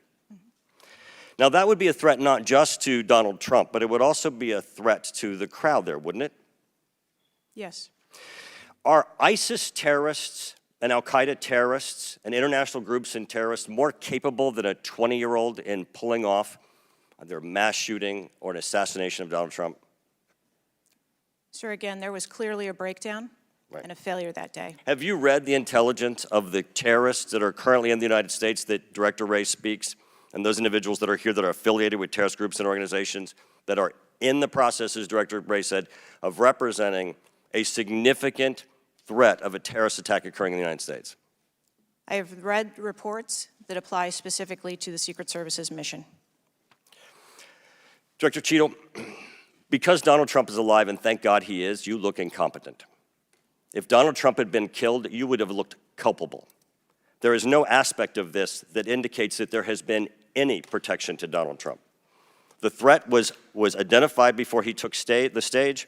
Now, that would be a threat not just to Donald Trump, but it would also be a threat to the crowd there, wouldn't it? Yes. Are ISIS terrorists and al-Qaeda terrorists and international groups and terrorists more capable than a 20-year-old in pulling off either a mass shooting or an assassination of Donald Trump? Sir, again, there was clearly a breakdown and a failure that day. Have you read the intelligence of the terrorists that are currently in the United States that Director Wray speaks, and those individuals that are here that are affiliated with terrorist groups and organizations that are in the process, as Director Wray said, of representing a significant threat of a terrorist attack occurring in the United States? I have read reports that apply specifically to the Secret Service's mission. Director Cheatle, because Donald Trump is alive, and thank God he is, you look incompetent. If Donald Trump had been killed, you would have looked culpable. There is no aspect of this that indicates that there has been any protection to Donald Trump. The threat was identified before he took the stage,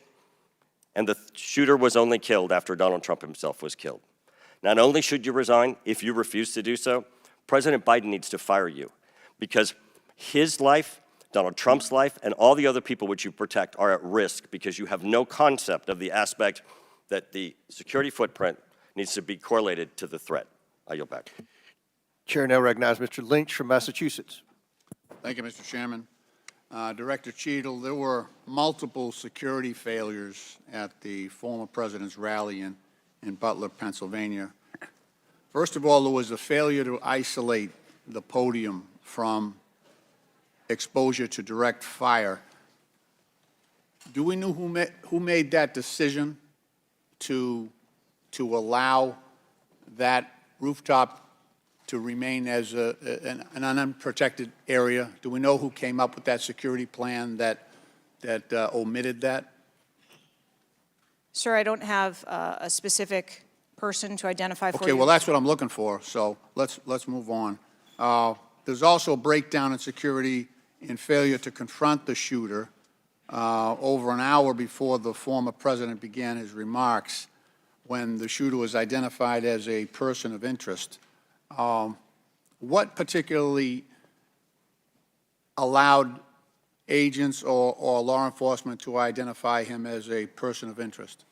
and the shooter was only killed after Donald Trump himself was killed. Not only should you resign, if you refuse to do so, President Biden needs to fire you, because his life, Donald Trump's life, and all the other people which you protect are at risk because you have no concept of the aspect that the security footprint needs to be correlated to the threat. I yield back. Chair now recognizes Mr. Lynch from Massachusetts. Thank you, Mr. Chairman. Director Cheatle, there were multiple security failures at the former president's rally in Butler, Pennsylvania. First of all, there was a failure to isolate the podium from exposure to direct fire. Do we know who made that decision to allow that rooftop to remain as an unprotected area? Do we know who came up with that security plan that omitted that? Sir, I don't have a specific person to identify for you. Okay, well, that's what I'm looking for, so let's move on. There's also a breakdown in security and failure to confront the shooter over an hour before the former president began his remarks. when the shooter was identified as a person of interest. What particularly allowed agents or law enforcement to identify him as a person of interest?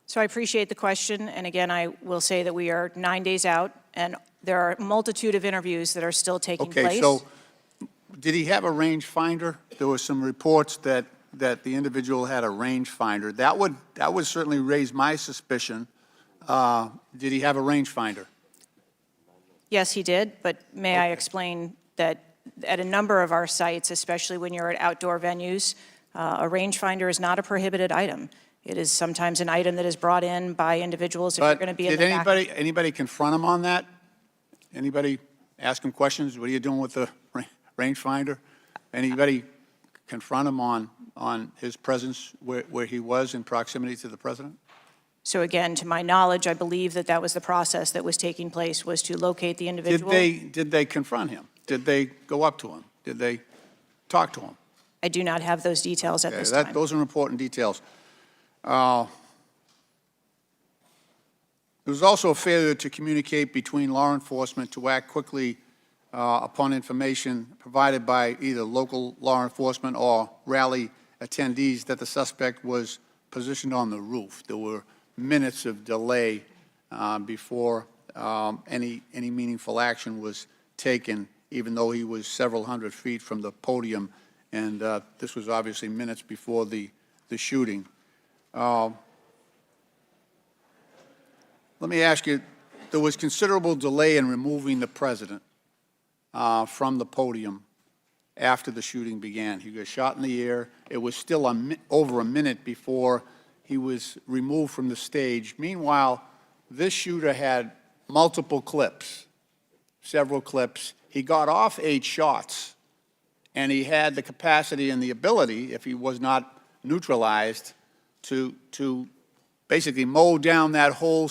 So I appreciate the question, and again, I will say that we are 9 days out, and there are a multitude of interviews that are still taking place. Okay, so did he have a rangefinder? There were some reports that the individual had a rangefinder. That would certainly raise my suspicion. Did he have a rangefinder? Yes, he did, but may I explain that at a number of our sites, especially when you're at outdoor venues, a rangefinder is not a prohibited item. It is sometimes an item that is brought in by individuals if you're going to be in the back. Did anybody confront him on that? Anybody ask him questions? What are you doing with the rangefinder? Anybody confront him on his presence where he was in proximity to the president? So again, to my knowledge, I believe that that was the process that was taking place, was to locate the individual. Did they confront him? Did they go up to him? Did they talk to him? I do not have those details at Okay, this time. those are important details. There was also a failure to communicate between law enforcement to act quickly upon information provided by either local law enforcement or rally attendees that the suspect was positioned on the roof. There were minutes of delay before any meaningful action was taken, even though he was several hundred feet from the podium, and this was obviously minutes before the shooting. Let me ask you, there was considerable delay in removing the president from the podium after the shooting began. He got shot in the air. It was still over a minute before he was removed from the stage. Meanwhile, this shooter had multiple clips, several clips. He got off 8 shots, and he had the capacity and the ability, if he was not neutralized, to basically mow down that whole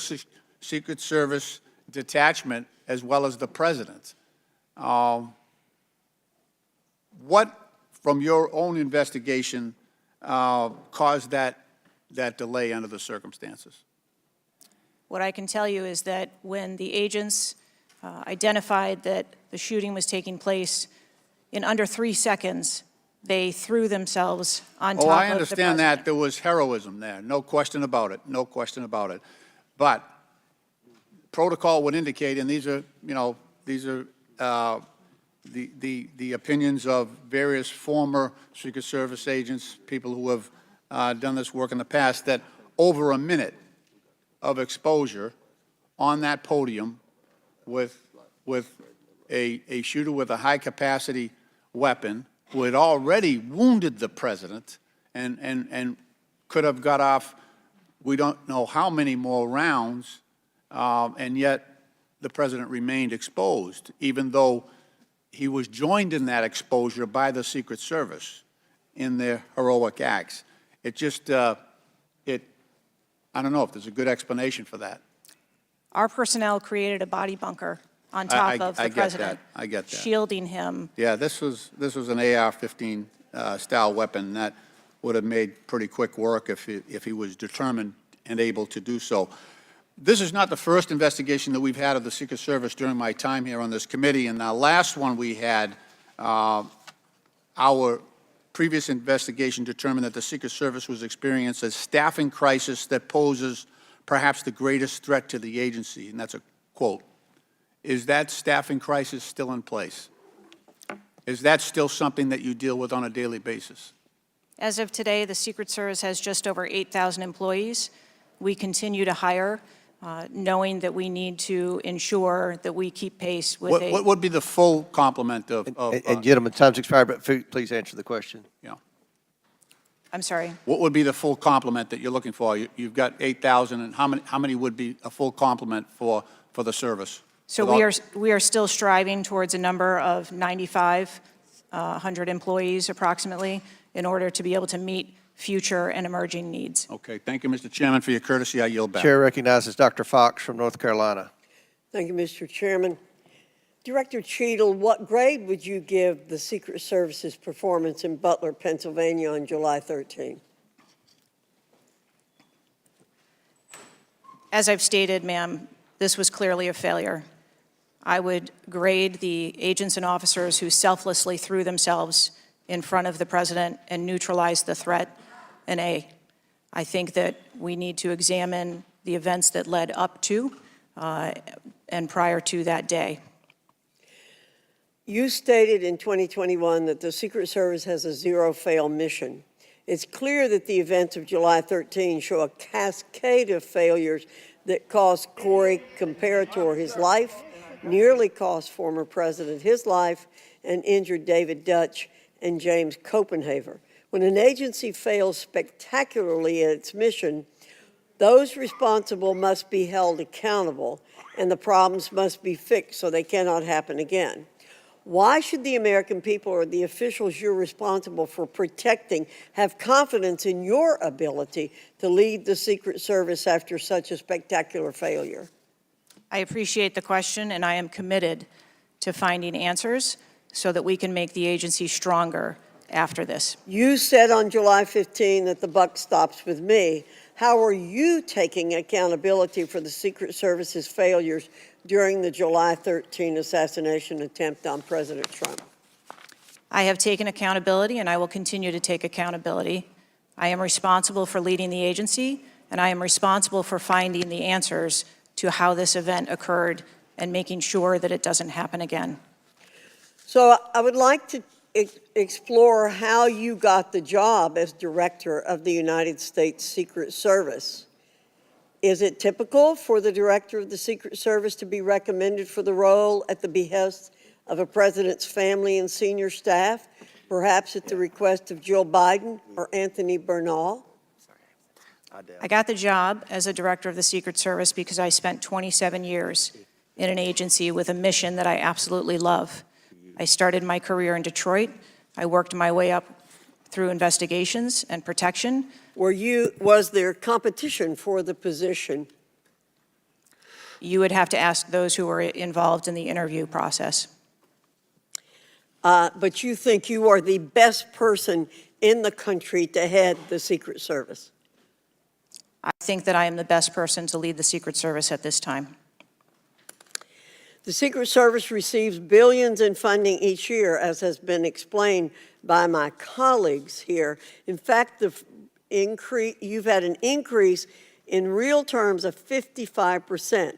Secret Service detachment as well as the president. What, from your own investigation, caused that delay under the circumstances? What I can tell you is that when the agents identified that the shooting was taking place, in under 3 seconds, they threw themselves on top of the president. I understand that. There was heroism there. No question about it. No question about it. But protocol would indicate, and these are, the opinions of various former Secret Service agents, people who have done this work in the past, that over a minute of exposure on that podium with a shooter with a high-capacity weapon who had already wounded the president and could have got off, we don't know how many more rounds, and yet the president remained exposed, even though he was joined in that exposure by the Secret Service in their heroic acts. It just, I don't know if there's a good explanation for that. Our personnel created a body bunker on top of the president. I get that. Shielding him. Yeah, this was an AR-15 style weapon that would have made pretty quick work if he was determined and able to do so. This is not the first investigation that we've had of the Secret Service during my time here on this committee, and the last one we had, our previous investigation determined that the Secret Service was experiencing a staffing crisis that poses perhaps the greatest threat to the agency, and that's a quote. Is that staffing crisis still in place? Is that still something that you deal with on a daily basis? As of today, the Secret Service has just over 8,000 employees. We continue to hire, knowing that we need to ensure that we keep pace with What would be the full complement of And gentlemen, time's expired, but please answer the question. yeah. I'm sorry. What would be the full complement that you're looking for? You've got 8,000, and how many would be a full complement for the service? So we are still striving towards a number of 9,500 employees approximately in order to be able to meet future and emerging needs. Okay, thank you, Mr. Chairman, for your courtesy. I yield back. Chair recognizes Dr. Fox from North Carolina. Thank you, Mr. Chairman. Director Cheatle, what grade would you give the Secret Service's performance in Butler, Pennsylvania on July 13? As I've stated, ma'am, this was clearly a failure. I would grade the agents and officers who selflessly threw themselves in front of the president and neutralized the threat an A. I think that we need to examine the events that led up to and prior to that day. You stated in 2021 that the Secret Service has a zero-fail mission. It's clear that the events of July 13 show a cascade of failures that cost Corey Comparator his life, nearly cost former president his life, and injured David Dutch and James Copenhaver. When an agency fails spectacularly at its mission, those responsible must be held accountable, and the problems must be fixed so they cannot happen again. Why should the American people or the officials you're responsible for protecting have confidence in your ability to lead the Secret Service after such a spectacular failure? I appreciate the question, and I am committed to finding answers so that we can make the agency stronger after this. You said on July 15 that the buck stops with me. How are you taking accountability for the Secret Service's failures during the July 13 assassination attempt on President Trump? I have taken accountability, and I will continue to take accountability. I am responsible for leading the agency, and I am responsible for finding the answers to how this event occurred and making sure that it doesn't happen again. So I would like to explore how you got the job as director of the United States Secret Service. Is it typical for the director of the Secret Service to be recommended for the role at the behest of a president's family and senior staff, perhaps at the request of Jill Biden or Anthony Bernal? I got the job as a director of the Secret Service because I spent 27 years in an agency with a mission that I absolutely love. I started my career in Detroit. I worked my way up through investigations and protection. Was there competition for the position? You would have to ask those who were involved in the interview process. But you think you are the best person in the country to head the Secret Service? I think that I am the best person to lead the Secret Service at this time. The Secret Service receives billions in funding each year, as has been explained by my colleagues here. In fact, you've had an increase in real terms of 55%.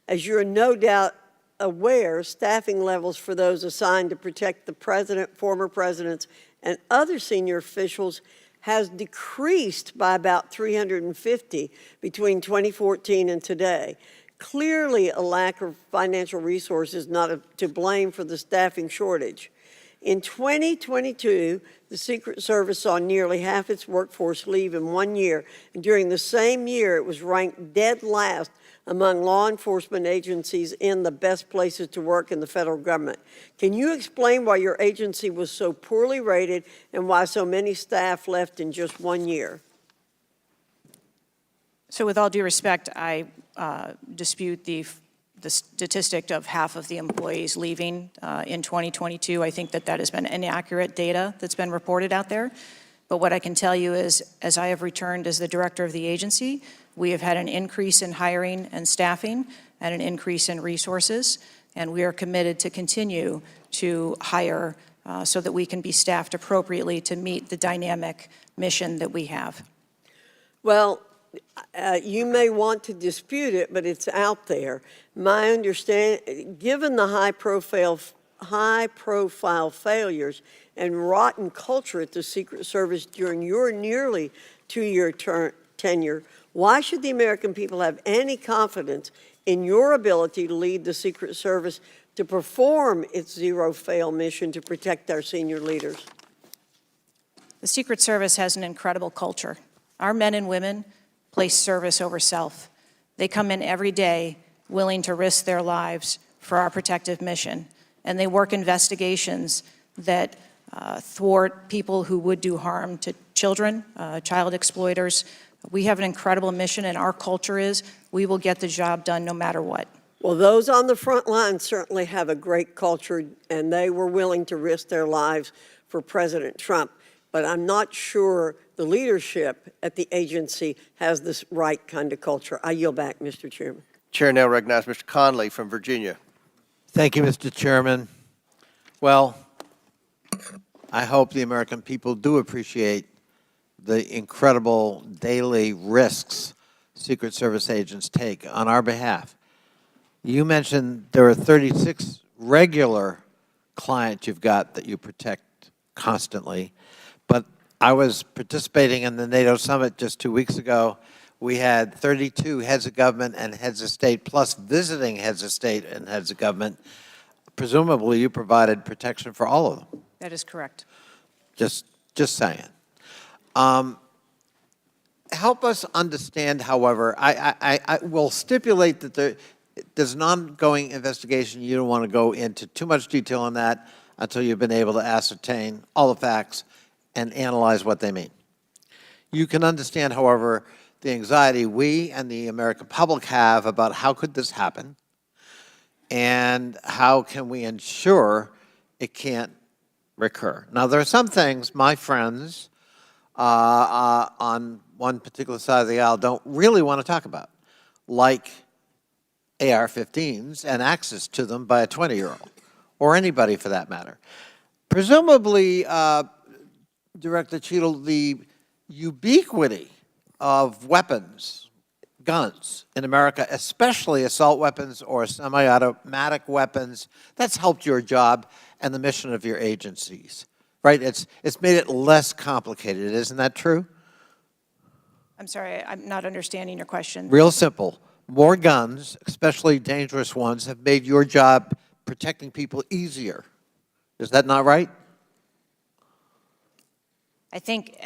As you're no doubt aware, staffing levels for those assigned to protect the president, former presidents, and other senior officials has decreased by about 350 between 2014 and today. Clearly, a lack of financial resources not to blame for the staffing shortage. In 2022, the Secret Service saw nearly half its workforce leave in 1 year, and during the same year, it was ranked dead last among law enforcement agencies in the best places to work in the federal government. Can you explain why your agency was so poorly rated and why so many staff left in just 1 year? So with all due respect, I dispute the statistic of half of the employees leaving in 2022. I think that has been inaccurate data that's been reported out there. But what I can tell you is, as I have returned as the director of the agency, we have had an increase in hiring and staffing and an increase in resources, and we are committed to continue to hire so that we can be staffed appropriately to meet the dynamic mission that we have. Well, you may want to dispute it, but it's out there. My understanding, given the high-profile failures and rotten culture at the Secret Service during your nearly two-year tenure, why should the American people have any confidence in your ability to lead the Secret Service to perform its zero-fail mission to protect our senior leaders? The Secret Service has an incredible culture. Our men and women place service over self. They come in every day willing to risk their lives for our protective mission, and they work investigations that thwart people who would do harm to children, child exploiters. We have an incredible mission, and our culture is we will get the job done no matter what. Well, those on the front line certainly have a great culture, and they were willing to risk their lives for President Trump. but I'm not sure the leadership at the agency has this right kind of culture. I yield back, Mr. Chairman. Chair now recognizes Mr. Conley from Virginia. Thank you, Mr. Chairman. Well, I hope the American people do appreciate the incredible daily risks Secret Service agents take on our behalf. You mentioned there are 36 regular clients you've got that you protect constantly, but I was participating in the NATO summit just 2 weeks ago. We had 32 heads of government and heads of state, plus visiting heads of state and heads of government. Presumably, you provided protection for all of them. That is correct. Just saying. Help us understand, however, I will stipulate that there's an ongoing investigation. You don't want to go into too much detail on that until you've been able to ascertain all the facts and analyze what they mean. You can understand, however, the anxiety we and the American public have about how could this happen and how can we ensure it can't recur. Now, there are some things my friends on one particular side of the aisle don't really want to talk about, like AR-15s and access to them by a 20-year-old, or anybody for that matter. Presumably, Director Cheatle, the ubiquity of weapons, guns in America, especially assault weapons or semi-automatic weapons, that's helped your job and the mission of your agencies, right? It's made it less complicated, isn't that true? I'm sorry, I'm not understanding your question. Real simple. More guns, especially dangerous ones, have made your job protecting people easier. Is that not right? I think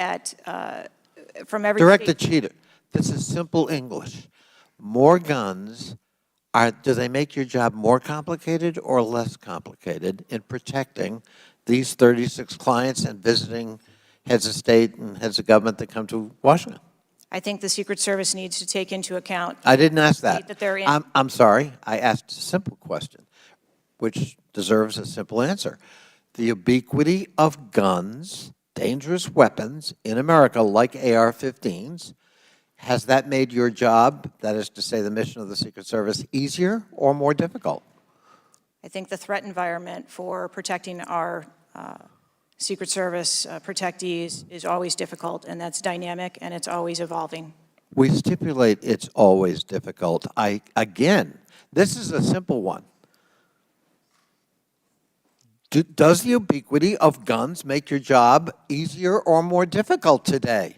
from every Director state- Cheatle, this is simple English. More guns, do they make your job more complicated or less complicated in protecting these 36 clients and visiting heads of state and heads of government that come to Washington? I think the Secret Service needs to take into account. I didn't ask that. That they're in. I'm sorry. I asked a simple question, which deserves a simple answer. The ubiquity of guns, dangerous weapons in America, like AR-15s, has that made your job, that is to say the mission of the Secret Service, easier or more difficult? I think the threat environment for protecting our Secret Service protectees is always difficult, and that's dynamic, and it's always evolving. We stipulate it's always difficult. Again, this is a simple one. Does the ubiquity of guns make your job easier or more difficult today?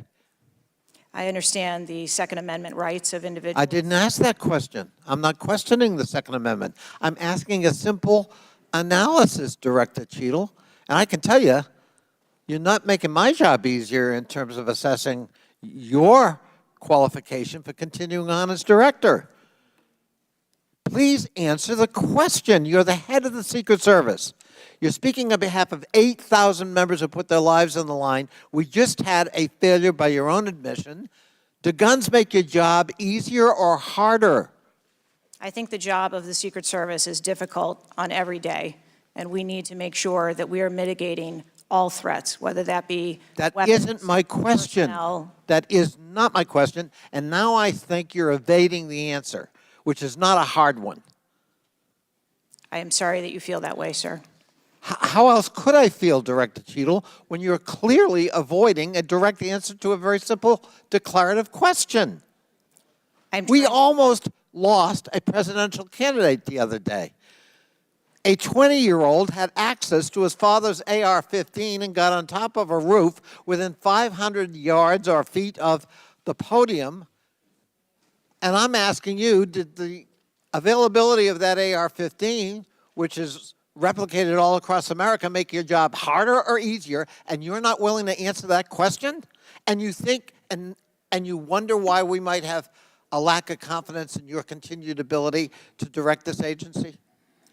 I understand the Second Amendment rights of individuals. I didn't ask that question. I'm not questioning the Second Amendment. I'm asking a simple analysis, Director Cheatle. And I can tell you, you're not making my job easier in terms of assessing your qualification for continuing on as director. Please answer the question. You're the head of the Secret Service. You're speaking on behalf of 8,000 members who put their lives on the line. We just had a failure by your own admission. Do guns make your job easier or harder? I think the job of the Secret Service is difficult on every day, and we need to make sure that we are mitigating all threats, whether that be That weapons, isn't my question. personnel. That is not my question. And now I think you're evading the answer, which is not a hard one. I am sorry that you feel that way, sir. How else could I feel, Director Cheatle, when you're clearly avoiding a direct answer to a very simple declarative question? We almost lost a presidential candidate the other day. A 20-year-old had access to his father's AR-15 and got on top of a roof within 500 yards or feet of the podium. And I'm asking you, did the availability of that AR-15, which is replicated all across America, make your job harder or easier? And you're not willing to answer that question? And you think and you wonder why we might have a lack of confidence in your continued ability to direct this agency?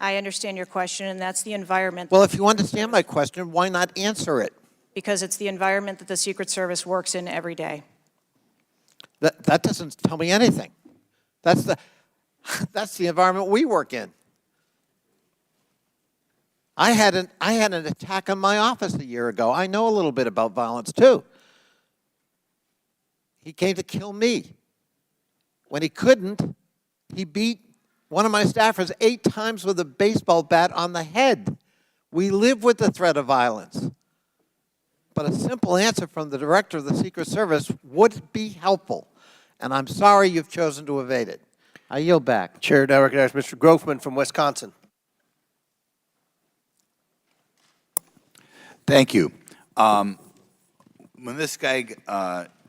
I understand your question, and that's the environment. Well, if you understand my question, why not answer it? Because it's the environment that the Secret Service works in every day. That doesn't tell me anything. That's the environment we work in. I had an attack on my office a year ago. I know a little bit about violence too. He came to kill me. When he couldn't, he beat one of my staffers 8 times with a baseball bat on the head. We live with the threat of violence. But a simple answer from the director of the Secret Service would be helpful. And I'm sorry you've chosen to evade it. I yield back. Chair now recognizes Mr. Grofman from Wisconsin. Thank you. When this guy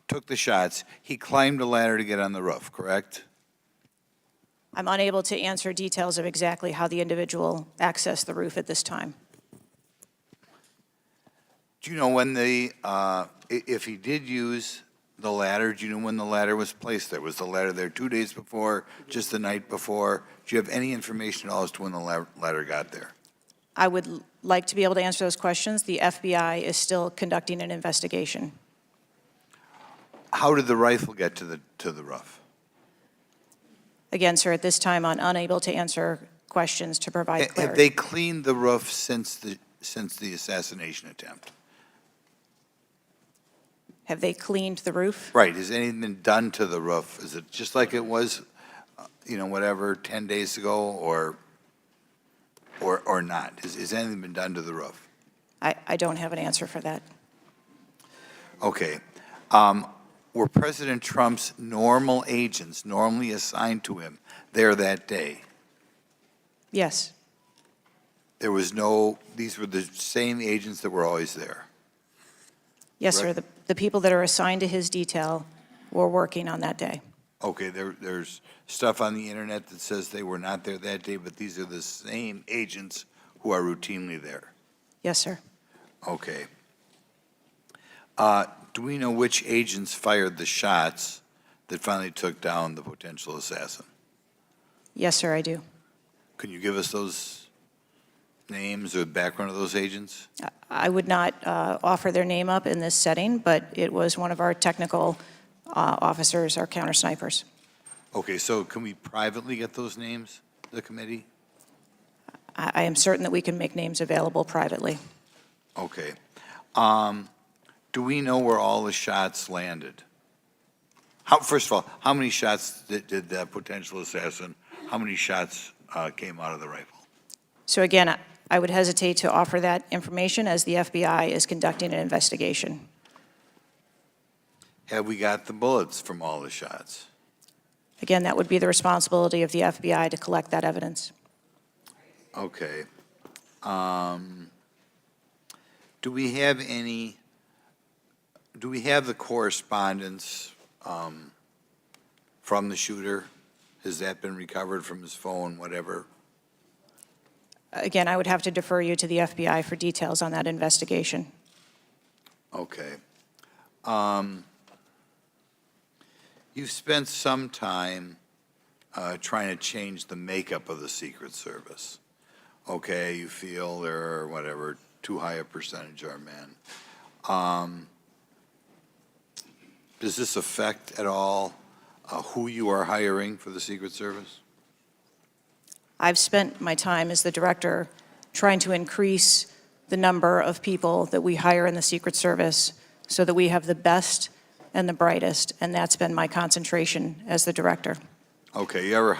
took the shots, he climbed a ladder to get on the roof, correct? I'm unable to answer details of exactly how the individual accessed the roof at this time. Do you know when if he did use the ladder, do you know when the ladder was placed there? Was the ladder there 2 days before, just the night before? Do you have any information at all as to when the ladder got there? I would like to be able to answer those questions. The FBI is still conducting an investigation. How did the rifle get to the roof? Again, sir, at this time, I'm unable to answer questions to provide Have clarity. they cleaned the roof since the assassination attempt? Have they cleaned the roof? Right. Has anything been done to the roof? Is it just like it was, whatever, 10 days ago, or not? Has anything been done to the roof? I don't have an answer for that. Okay. Were President Trump's normal agents normally assigned to him there that day? Yes. These were the same agents that were always there? Yes, sir. Correct. The people that are assigned to his detail were working on that day. Okay, there's stuff on the internet that says they were not there that day, but these are the same agents who are routinely there? Yes, sir. Okay. Do we know which agents fired the shots that finally took down the potential assassin? Yes, sir, I do. Can you give us those names or background of those agents? I would not offer their name up in this setting, but it was one of our technical officers, our counter snipers. Okay, so can we privately get those names, the committee? I am certain that we can make names available privately. Okay. Do we know where all the shots landed? First of all, how many shots did that potential assassin, how many shots came out of the rifle? So again, I would hesitate to offer that information as the FBI is conducting an investigation. Have we got the bullets from all the shots? Again, that would be the responsibility of the FBI to collect that evidence. Okay. Do we have the correspondence from the shooter? Has that been recovered from his phone, whatever? Again, I would have to defer you to the FBI for details on that investigation. Okay. You've spent some time trying to change the makeup of the Secret Service. Okay, you feel there are, whatever, too high a percentage are men. Does this affect at all who you are hiring for the Secret Service? I've spent my time as the director trying to increase the number of people that we hire in the Secret Service so that we have the best and the brightest, and that's been my concentration as the director. Okay, you ever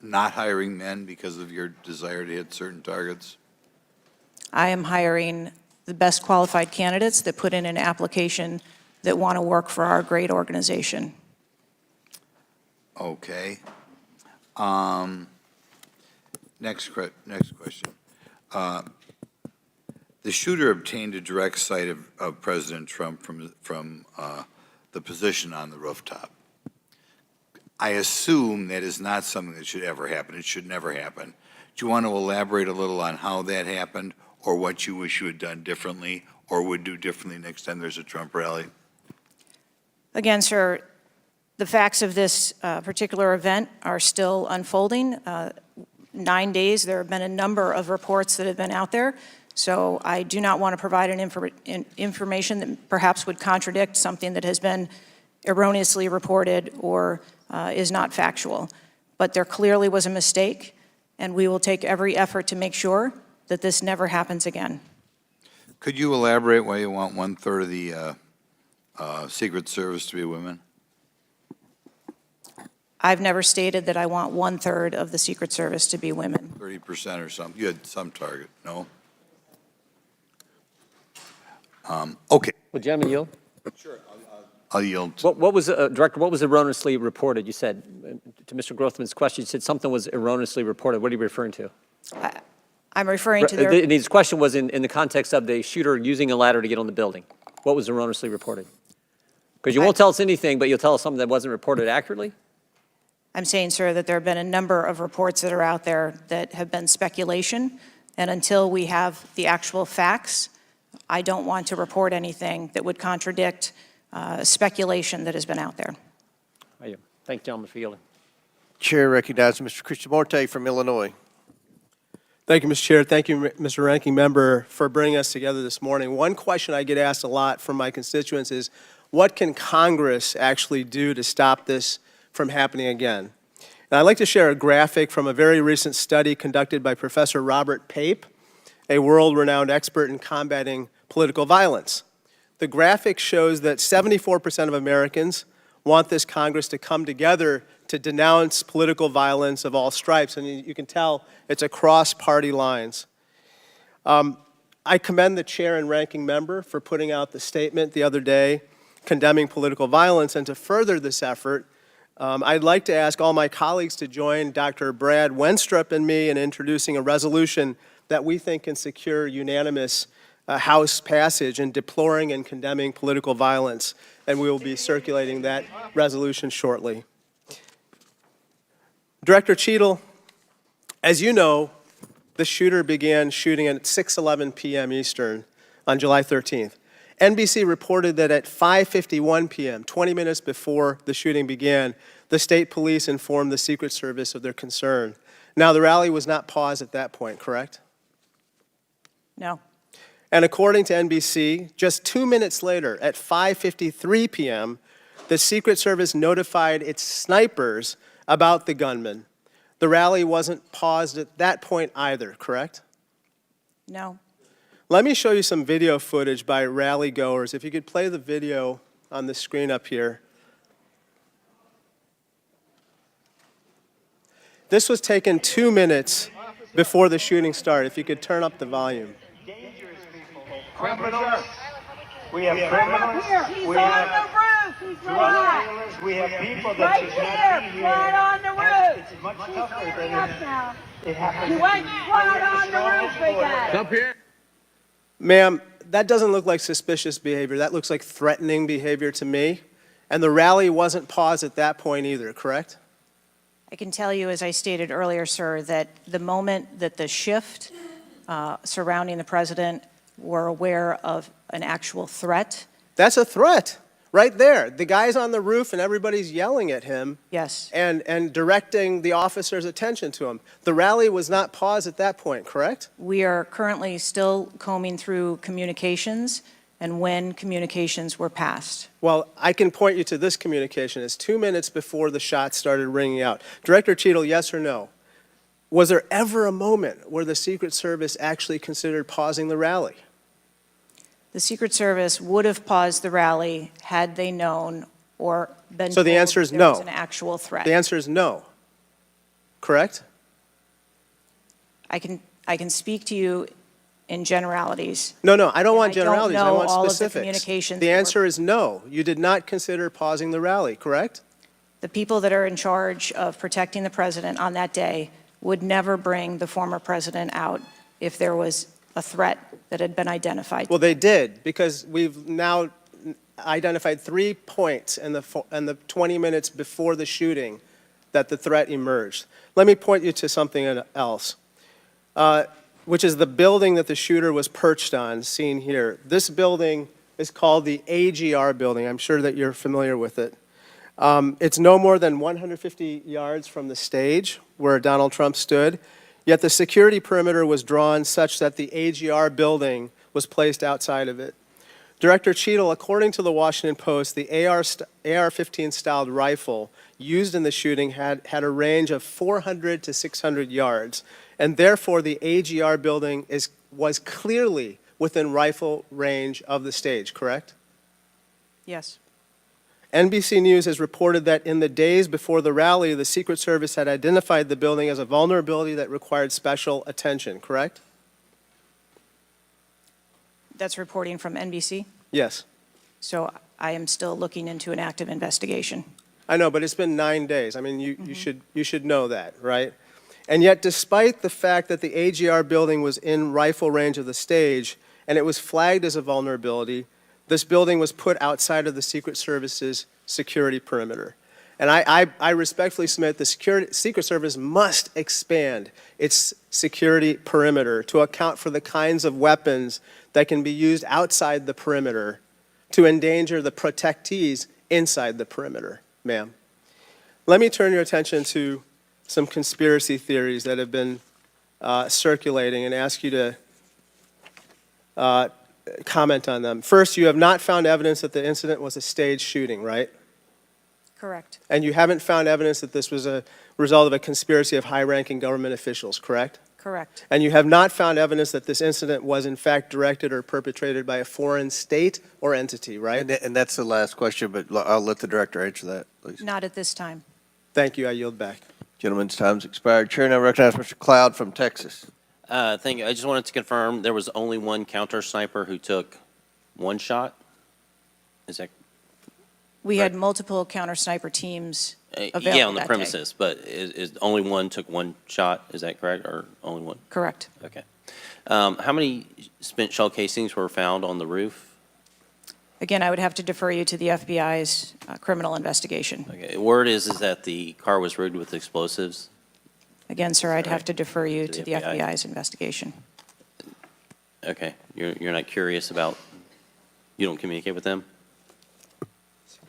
not hiring men because of your desire to hit certain targets? I am hiring the best qualified candidates that put in an application that want to work for our great organization. Okay. Next question. The shooter obtained a direct sight of President Trump from the position on the rooftop. I assume that is not something that should ever happen. It should never happen. Do you want to elaborate a little on how that happened, or what you wish you had done differently, or would do differently next time there's a Trump rally? Again, sir, the facts of this particular event are still unfolding. 9 days, there have been a number of reports that have been out there, so I do not want to provide information that perhaps would contradict something that has been erroneously reported or is not factual. But there clearly was a mistake, and we will take every effort to make sure that this never happens again. Could you elaborate why you want 1/3 of the Secret Service to be women? I've never stated that I want 1/3 of the Secret Service to be women. 30% or something? You had some target, no? Okay, Would gentleman yield? I'll yield. What was, Director, what was erroneously reported? You said, to Mr. Grothman's question, you said something was erroneously reported. What are you referring to? I'm referring to their, And his question was in the context of the shooter using a ladder to get on the building. What was erroneously reported? Because you won't tell us anything, but you'll tell us something that wasn't reported accurately? I'm saying, sir, that there have been a number of reports that are out there that have been speculation, and until we have the actual facts, I don't want to report anything that would contradict speculation that has been out there. Thank you, gentleman, for yielding. Chair recognizes Mr. Krishnamurti from Illinois. Thank you, Mr. Chair. Thank you, Mr. Ranking Member, for bringing us together this morning. One question I get asked a lot from my constituents is, what can Congress actually do to stop this from happening again? And I'd like to share a graphic from a very recent study conducted by Professor Robert Pape, a world-renowned expert in combating political violence. The graphic shows that 74% of Americans want this Congress to come together to denounce political violence of all stripes, and you can tell it's across party lines. I commend the chair and ranking member for putting out the statement the other day condemning political violence, and to further this effort, I'd like to ask all my colleagues to join Dr. Brad Wenstrup and me in introducing a resolution that we think can secure unanimous House passage in deploring and condemning political violence, and we will be circulating that resolution shortly. Director Cheatle, as you know, the shooter began shooting at 6:11 p.m. Eastern on July 13th. NBC reported that at 5:51 p.m., 20 minutes before the shooting began, the state police informed the Secret Service of their concern. Now, the rally was not paused at that point, correct? No. And according to NBC, just 2 minutes later, at 5:53 p.m., the Secret Service notified its snipers about the gunman. The rally wasn't paused at that point either, correct? No. Let me show you some video footage by rally goers. If you could play the video on the screen up here. This was taken 2 minutes before the shooting started. If you could turn up the volume. Criminals. We have criminals. He's on the roof. He's right. We have people that should not be here. Right on the roof. It's much tougher He's than up now. it happens. You went right on the roof, big guy. Up here. Ma'am, that doesn't look like suspicious behavior. That looks like threatening behavior to me. And the rally wasn't paused at that point either, correct? I can tell you, as I stated earlier, sir, that the moment that the shift surrounding the president were aware of an actual threat. That's a threat right there. The guy's on the roof and everybody's yelling at him. Yes. And directing the officer's attention to him. The rally was not paused at that point, correct? We are currently still combing through communications and when communications were passed. Well, I can point you to this communication. It's 2 minutes before the shots started ringing out. Director Cheatle, yes or no? Was there ever a moment where the Secret Service actually considered pausing the rally? The Secret Service would have paused the rally had they known or been So the told answer is there no. was an actual threat. The answer is no, correct? I can speak to you in generalities. No, I don't And want I don't generalities. I know want all of the specifics. communications The that were- answer is no. You did not consider pausing the rally, correct? The people that are in charge of protecting the president on that day would never bring the former president out if there was a threat that had been identified. Well, they did, because we've now identified 3 points in the 20 minutes before the shooting that the threat emerged. Let me point you to something else, which is the building that the shooter was perched on, seen here. This building is called the AGR building. I'm sure that you're familiar with it. It's no more than 150 yards from the stage where Donald Trump stood, yet the security perimeter was drawn such that the AGR building was placed outside of it. Director Cheatle, according to the Washington Post, the AR-15 styled rifle used in the shooting had a range of 400 to 600 yards, and therefore the AGR building was clearly within rifle range of the stage, correct? Yes. NBC News has reported that in the days before the rally, the Secret Service had identified the building as a vulnerability that required special attention, correct? That's reporting from NBC. Yes. So I am still looking into an active investigation. I know, but it's been 9 days. I mean, you should know that, right? And yet, despite the fact that the AGR building was in rifle range of the stage and it was flagged as a vulnerability, this building was put outside of the Secret Service's security perimeter. And I respectfully submit the Secret Service must expand its security perimeter to account for the kinds of weapons that can be used outside the perimeter to endanger the protectees inside the perimeter, ma'am. Let me turn your attention to some conspiracy theories that have been circulating and ask you to comment on them. First, you have not found evidence that the incident was a staged shooting, right? Correct. And you haven't found evidence that this was a result of a conspiracy of high-ranking government officials, correct? Correct. And you have not found evidence that this incident was in fact directed or perpetrated by a foreign state or entity, right? And that's the last question, but I'll let the director answer that, please. Not at this time. Thank you. I yield back. Gentleman's time's expired. Chair now recognize Mr. Cloud from Texas. Thank you. I just wanted to confirm there was only one counter sniper who took one shot? Is that We had multiple counter sniper teams available yeah, on the that day. premises, but is only one took one shot? Is that correct, or only one? Correct. Okay. How many spent shell casings were found on the roof? Again, I would have to defer you to the FBI's criminal investigation. Okay. Word is that the car was rigged with explosives. Again, sir, I'd have to defer you To to the the FBI. FBI's investigation. Okay. You're not curious about? You don't communicate with them?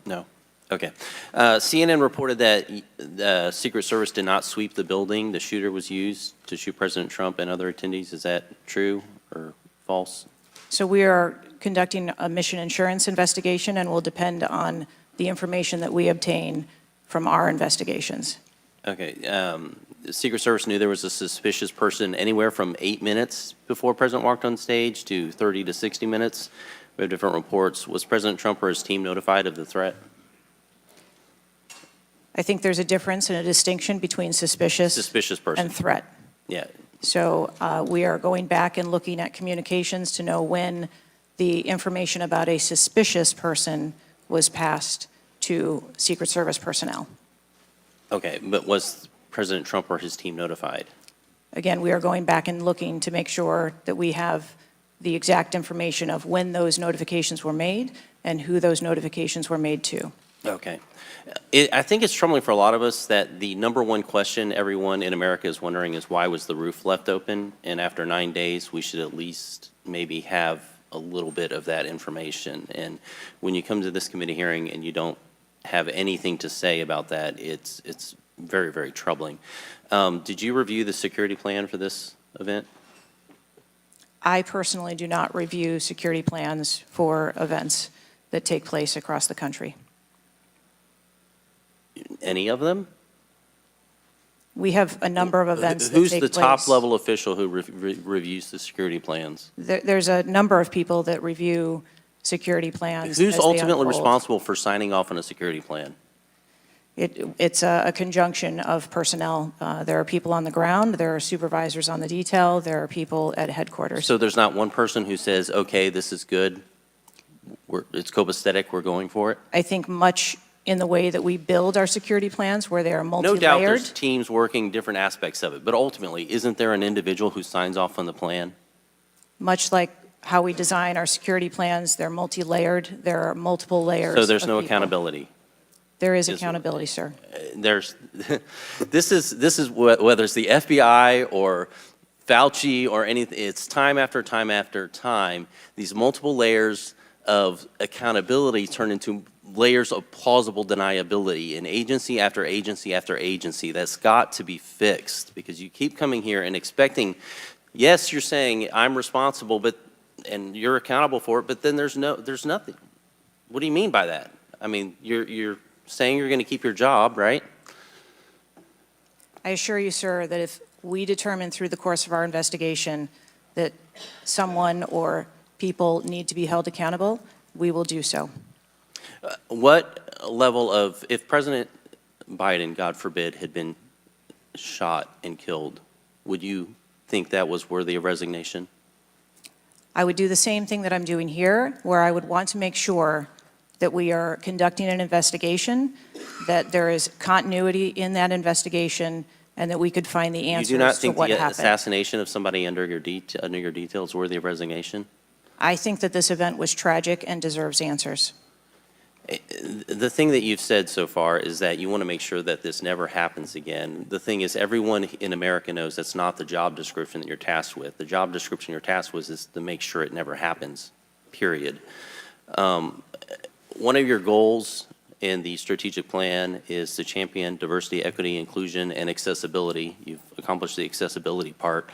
No. Okay. CNN reported that the Secret Service did not sweep the building the shooter was used to shoot President Trump and other attendees. Is that true or false? So we are conducting a mission insurance investigation and will depend on the information that we obtain from our investigations. Okay. The Secret Service knew there was a suspicious person anywhere from 8 minutes before President walked on stage to 30 to 60 minutes. We have different reports. Was President Trump or his team notified of the threat? I think there's a difference and a distinction between suspicious person. and threat. Yeah. So we are going back and looking at communications to know when the information about a suspicious person was passed to Secret Service personnel. Okay, but was President Trump or his team notified? Again, we are going back and looking to make sure that we have the exact information of when those notifications were made and who those notifications were made to. Okay. I think it's troubling for a lot of us that the number one question everyone in America is wondering is why was the roof left open? And after 9 days, we should at least maybe have a little bit of that information. And when you come to this committee hearing and you don't have anything to say about that, it's very, very troubling. Did you review the security plan for this event? I personally do not review security plans for events that take place across the country. Any of them? We have a number of events that Who's take the place. top level official who reviews the security plans? There's a number of people that review security plans. Who's as they ultimately unfold. responsible for signing off on a security plan? It's a conjunction of personnel. There are people on the ground, there are supervisors on the detail, there are people at headquarters. So there's not one person who says, okay, this is good, it's copacetic, we're going for it? I think much in the way that we build our security plans, where they are No multi-layered. doubt there's teams working different aspects of it, but ultimately, isn't there an individual who signs off on the plan? Much like how we design our security plans, they're multi-layered, there are multiple layers. So there's of no people. accountability? There is accountability, sir. There's, this is whether it's the FBI or Fauci or anything, it's time after time after time, these multiple layers of accountability turn into layers of plausible deniability in agency after agency after agency. That's got to be fixed, because you keep coming here and expecting, yes, you're saying I'm responsible, but and you're accountable for it, but then there's nothing. What do you mean by that? I mean, you're saying you're going to keep your job, right? I assure you, sir, that if we determine through the course of our investigation that someone or people need to be held accountable, we will do so. What level of, if President Biden, God forbid, had been shot and killed, would you think that was worthy of resignation? I would do the same thing that I'm doing here, where I would want to make sure that we are conducting an investigation, that there is continuity in that investigation, and that we could find the You answers do not to think what the happened. assassination of somebody under your details is worthy of resignation? I think that this event was tragic and deserves answers. The thing that you've said so far is that you want to make sure that this never happens again. The thing is, everyone in America knows that's not the job description that you're tasked with. The job description you're tasked with is to make sure it never happens, period. One of your goals in the strategic plan is to champion diversity, equity, inclusion, and accessibility. You've accomplished the accessibility part.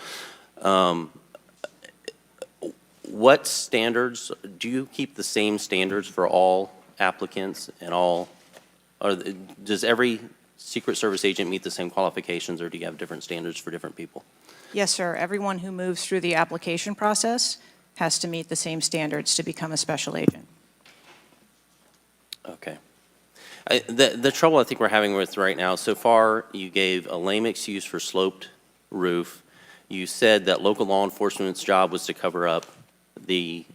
What standards, do you keep the same standards for all applicants and all, or does every Secret Service agent meet the same qualifications, or do you have different standards for different people? Yes, sir. Everyone who moves through the application process has to meet the same standards to become a special agent. Okay. The trouble I think we're having with right now, so far you gave a lame excuse for sloped roof. You said that local law enforcement's job was to cover up the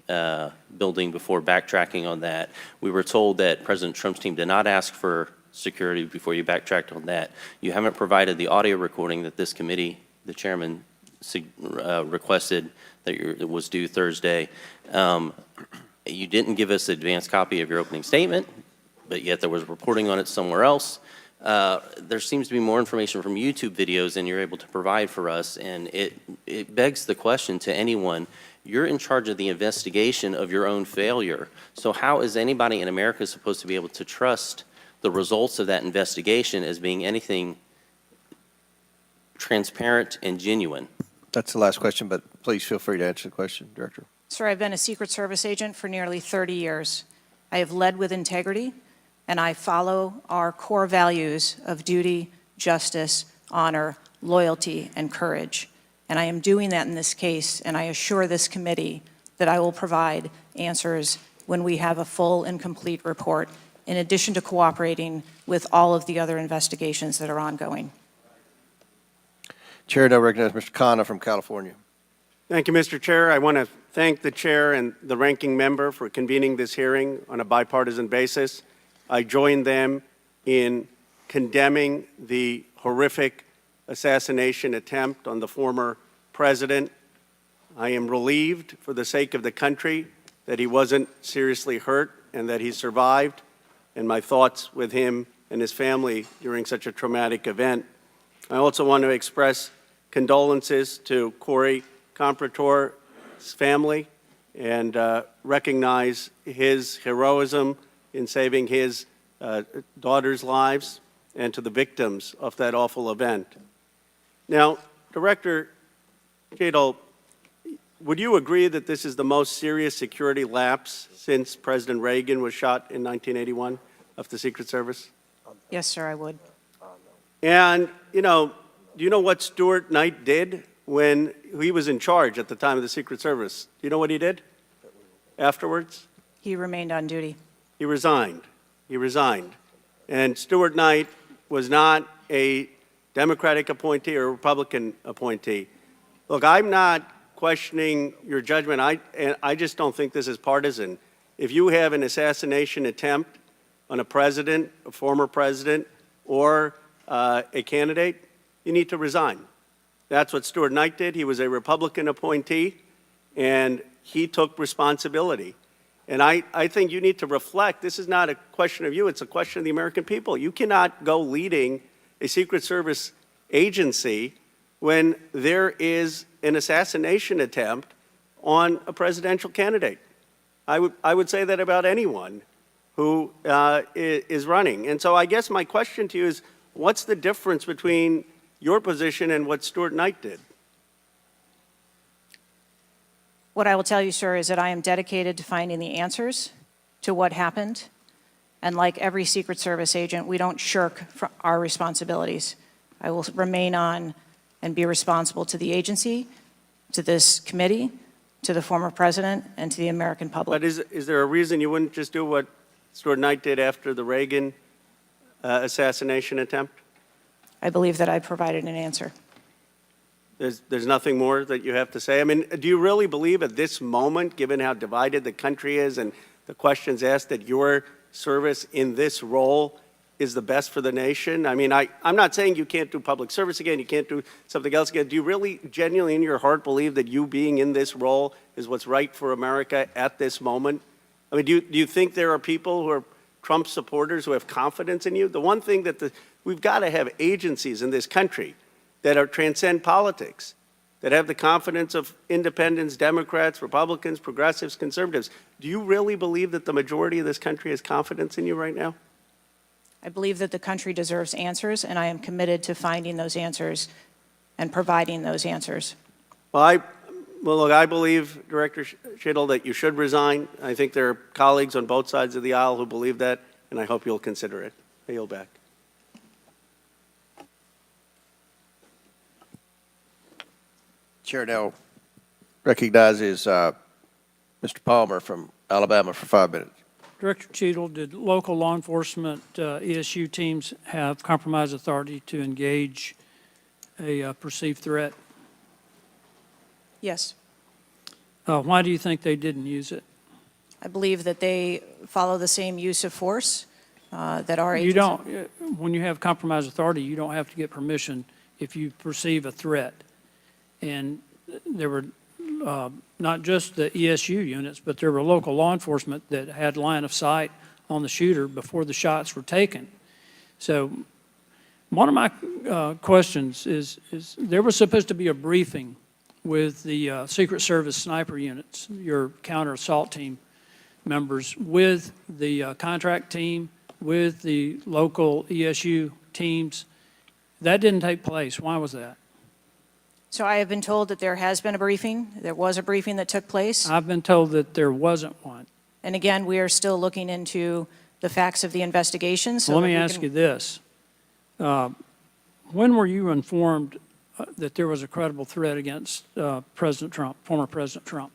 building before backtracking on that. We were told that President Trump's team did not ask for security before you backtracked on that. You haven't provided the audio recording that this committee, the chairman, requested that it was due Thursday. You didn't give us an advanced copy of your opening statement, but yet there was reporting on it somewhere else. There seems to be more information from YouTube videos than you're able to provide for us, and it begs the question to anyone, you're in charge of the investigation of your own failure. So how is anybody in America supposed to be able to trust the results of that investigation as being anything transparent and genuine? That's the last question, but please feel free to answer the question, Director. Sir, I've been a Secret Service agent for nearly 30 years. I have led with integrity, and I follow our core values of duty, justice, honor, loyalty, and courage. And I am doing that in this case, and I assure this committee that I will provide answers when we have a full and complete report, in addition to cooperating with all of the other investigations that are ongoing. Chair now recognizes Mr. Khanna from California. Thank you, Mr. Chair. I want to thank the chair and the ranking member for convening this hearing on a bipartisan basis. I join them in condemning the horrific assassination attempt on the former president. I am relieved for the sake of the country that he wasn't seriously hurt and that he survived, and my thoughts with him and his family during such a traumatic event. I also want to express condolences to Corey Comprator's family and recognize his heroism in saving his daughter's lives, and to the victims of that awful event. Now, Director Cheatle, would you agree that this is the most serious security lapse since President Reagan was shot in 1981 of the Secret Service? Yes, sir, I would. And, do you know what Stuart Knight did when he was in charge at the time of the Secret Service? Do you know what he did afterwards? He remained on duty. He resigned. He resigned. And Stuart Knight was not a Democratic appointee or a Republican appointee. Look, I'm not questioning your judgment. I just don't think this is partisan. If you have an assassination attempt on a president, a former president, or a candidate, you need to resign. That's what Stuart Knight did. He was a Republican appointee, and he took responsibility. And I think you need to reflect. This is not a question of you. It's a question of the American people. You cannot go leading a Secret Service agency when there is an assassination attempt on a presidential candidate. I would say that about anyone who is running. And so I guess my question to you is, what's the difference between your position and what Stuart Knight did? What I will tell you, sir, is that I am dedicated to finding the answers to what happened. And like every Secret Service agent, we don't shirk from our responsibilities. I will remain on and be responsible to the agency, to this committee, to the former president, and to the American public. But is there a reason you wouldn't just do what Stuart Knight did after the Reagan assassination attempt? I believe that I provided an answer. There's nothing more that you have to say? I mean, do you really believe at this moment, given how divided the country is and the questions asked, that your service in this role is the best for the nation? I mean, I'm not saying you can't do public service again, you can't do something else again. Do you really genuinely in your heart believe that you being in this role is what's right for America at this moment? I mean, do you think there are people who are Trump supporters who have confidence in you? The one thing that we've got to have agencies in this country that are transcend politics, that have the confidence of independents, Democrats, Republicans, progressives, conservatives. Do you really believe that the majority of this country has confidence in you right now? I believe that the country deserves answers, and I am committed to finding those answers and providing those answers. Well, look, I believe, Director Cheatle, that you should resign. I think there are colleagues on both sides of the aisle who believe that, and I hope you'll consider it. I yield back. Chair now recognizes Mr. Palmer from Alabama for 5 minutes. Director Cheatle, did local law enforcement ESU teams have compromise authority to engage a perceived threat? Yes. Why do you think they didn't use it? I believe that they follow the same use of force that our agency... You don't, when you have compromise authority, you don't have to get permission if you perceive a threat. And there were not just the ESU units, but there were local law enforcement that had line of sight on the shooter before the shots were taken. So one of my questions is there was supposed to be a briefing with the Secret Service sniper units, your counter-assault team members, with the contract team, with the local ESU teams. That didn't take place. Why was that? So I have been told that there has been a briefing. There was a briefing that took place. I've been told that there wasn't one. And again, we are still looking into the facts of the investigation. So Let me ask you this. When were you informed that there was a credible threat against President Trump, former President Trump?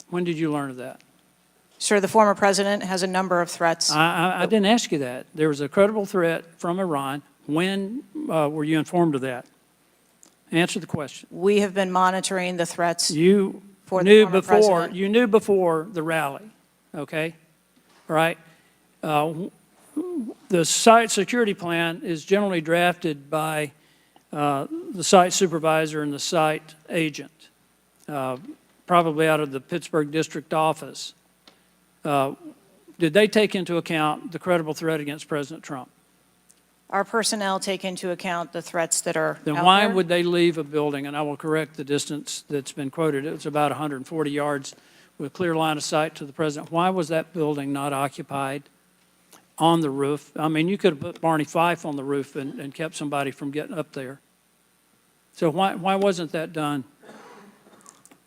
When did you learn of that? Sir, the former president has a number of threats. I didn't ask you that. There was a credible threat from Iran. When were you informed of that? Answer the question. We have been monitoring the threats You for the knew former before. president. You knew before the rally, okay? All right. The site security plan is generally drafted by the site supervisor and the site agent, probably out of the Pittsburgh district office. Did they take into account the credible threat against President Trump? Our personnel take into account the threats that are Then out why there. would they leave a building? And I will correct the distance that's been quoted. It was about 140 yards with clear line of sight to the president. Why was that building not occupied on the roof? I mean, you could have put Barney Fife on the roof and kept somebody from getting up there. So why wasn't that done?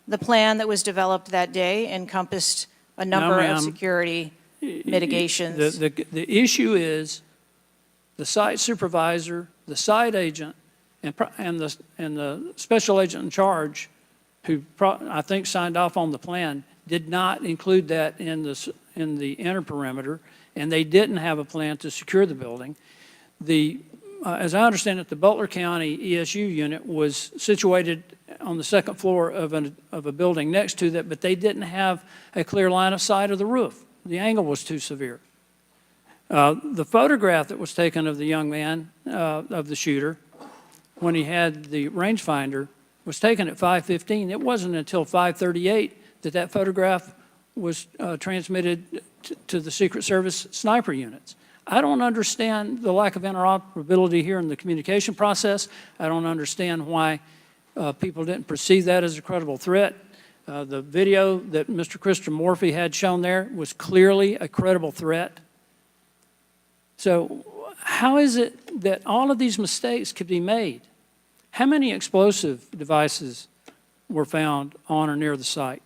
The plan that was developed that day encompassed a number ma'am. of security mitigations. The issue is the site supervisor, the site agent, and the special agent in charge, who I think signed off on the plan, did not include that in the inner perimeter, and they didn't have a plan to secure the building. As I understand it, the Butler County ESU unit was situated on the second floor of a building next to that, but they didn't have a clear line of sight of the roof. The angle was too severe. The photograph that was taken of the young man, of the shooter, when he had the rangefinder, was taken at 5:15. It wasn't until 5:38 that photograph was transmitted to the Secret Service sniper units. I don't understand the lack of interoperability here in the communication process. I don't understand why people didn't perceive that as a credible threat. The video that Mr. Christopher Morphy had shown there was clearly a credible threat. So how is it that all of these mistakes could be made? How many explosive devices were found on or near the site?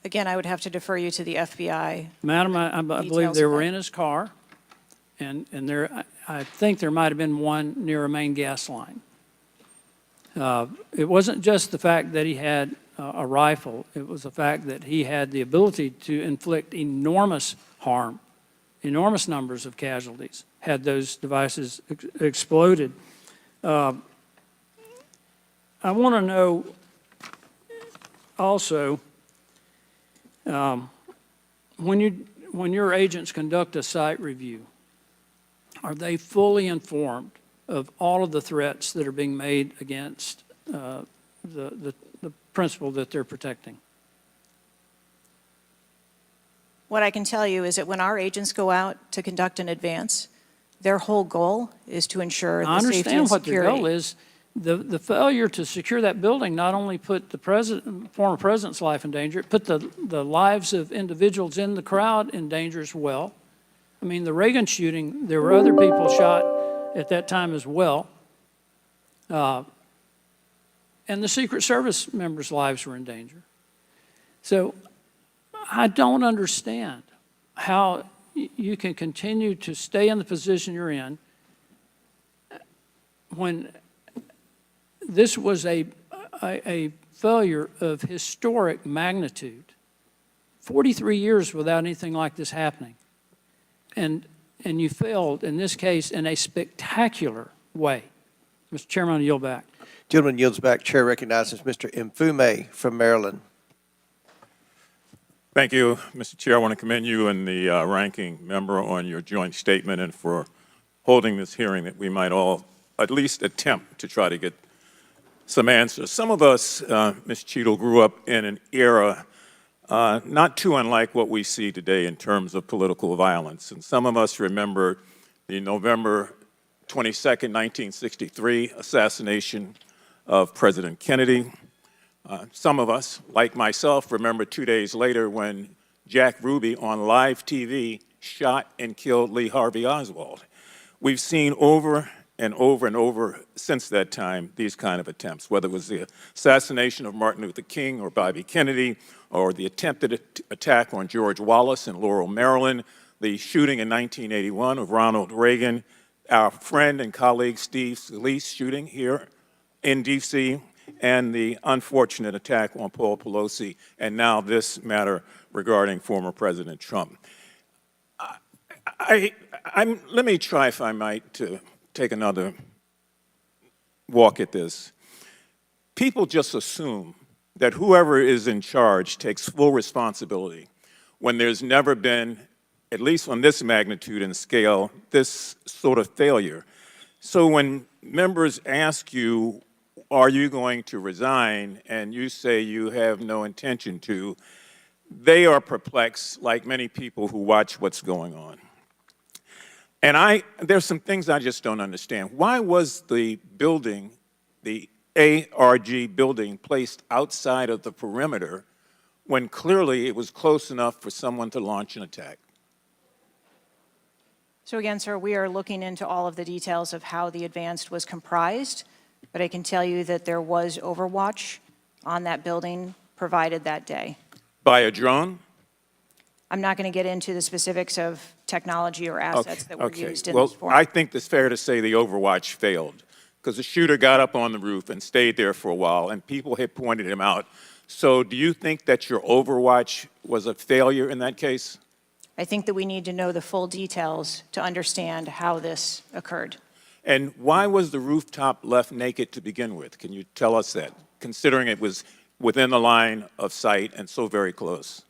Again, I would have to defer you to the FBI. Madam, I believe Details they of were that. in his car, and there, I think there might have been one near a main gas line. It wasn't just the fact that he had a rifle. It was the fact that he had the ability to inflict enormous harm, enormous numbers of casualties, had those devices exploded. I want to know also, when your agents conduct a site review, are they fully informed of all of the threats that are being made against the principle that they're protecting? What I can tell you is that when our agents go out to conduct an advance, their whole goal is to ensure I the safety and understand what their security. goal is. The failure to secure that building not only put the former president's life in danger, it put the lives of individuals in the crowd in danger as well. I mean, the Reagan shooting, there were other people shot at that time as well. And the Secret Service members' lives were in danger. So I don't understand how you can continue to stay in the position you're in when this was a failure of historic magnitude. 43 years without anything like this happening. And you failed, in this case, in a spectacular way. Mr. Chairman, I yield back. Gentleman yields back. Chair recognizes Mr. Mfume from Maryland. Thank you, Mr. Chair. I want to commend you and the ranking member on your joint statement and for holding this hearing that we might all at least attempt to try to get some answers. Some of us, Ms. Cheatle, grew up in an era not too unlike what we see today in terms of political violence. And some of us remember the November 22nd, 1963 assassination of President Kennedy. Some of us, like myself, remember 2 days later when Jack Ruby on live TV shot and killed Lee Harvey Oswald. We've seen over and over and over since that time these kind of attempts, whether it was the assassination of Martin Luther King or Bobby Kennedy, or the attempted attack on George Wallace in Laurel, Maryland, the shooting in 1981 of Ronald Reagan, our friend and colleague Steve Scalise shooting here in D.C., and the unfortunate attack on Paul Pelosi, and now this matter regarding former President Trump. Let me try, if I might, to take another walk at this. People just assume that whoever is in charge takes full responsibility when there's never been, at least on this magnitude and scale, this sort of failure. So when members ask you, are you going to resign, and you say you have no intention to, they are perplexed, like many people who watch what's going on. And there's some things I just don't understand. Why was the building, the ARG building, placed outside of the perimeter when clearly it was close enough for someone to launch an attack? So again, sir, we are looking into all of the details of how the advance was comprised, but I can tell you that there was overwatch on that building provided that day. By a drone? I'm not going to get into the specifics of technology or assets that were used in well, this forum. I think it's fair to say the overwatch failed because the shooter got up on the roof and stayed there for a while, and people had pointed him out. So do you think that your overwatch was a failure in that case? I think that we need to know the full details to understand how this occurred. And why was the rooftop left naked to begin with? Can you tell us that, considering it was within the line of sight and so very close?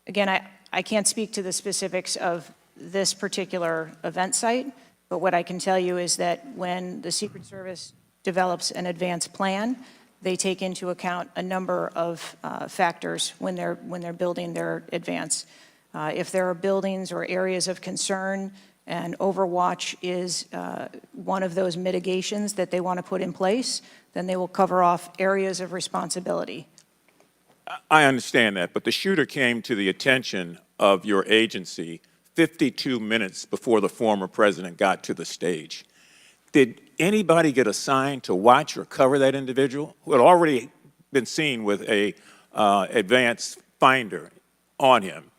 Again, I can't speak to the specifics of this particular event site, but what I can tell you is that when the Secret Service develops an advance plan, they take into account a number of factors when they're building their advance. If there are buildings or areas of concern, and overwatch is one of those mitigations that they want to put in place, then they will cover off areas of responsibility. I understand that, but the shooter came to the attention of your agency 52 minutes before the former president got to the stage. Did anybody get assigned to watch or cover that individual who had already been seen with a advanced finder on him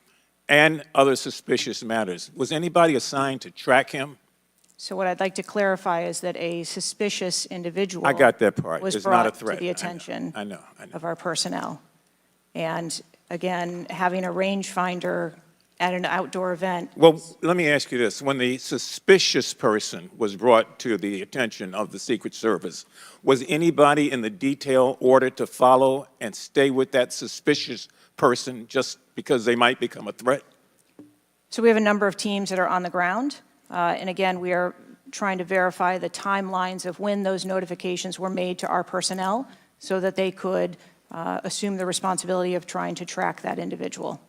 and other suspicious matters? Was anybody assigned to track him? So what I'd like to clarify is that a suspicious individual I got that part. was It's not a brought threat. to the attention I know. of our personnel. And again, having a rangefinder at an outdoor event. Well, let me ask you this. When the suspicious person was brought to the attention of the Secret Service, was anybody in the detail ordered to follow and stay with that suspicious person just because they might become a threat? So we have a number of teams that are on the ground. And again, we are trying to verify the timelines of when those notifications were made to our personnel so that they could assume the responsibility of trying to track that individual.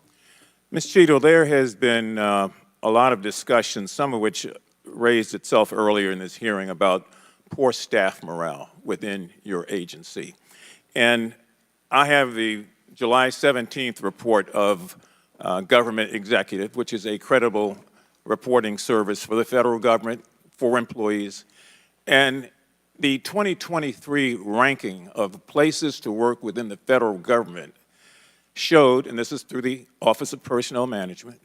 Ms. Cheatle, there has been a lot of discussion, some of which raised itself earlier in this hearing, about poor staff morale within your agency. And I have the July 17th report of Government Executive, which is a credible reporting service for the federal government, for employees. And the 2023 ranking of places to work within the federal government showed, and this is through the Office of Personnel Management,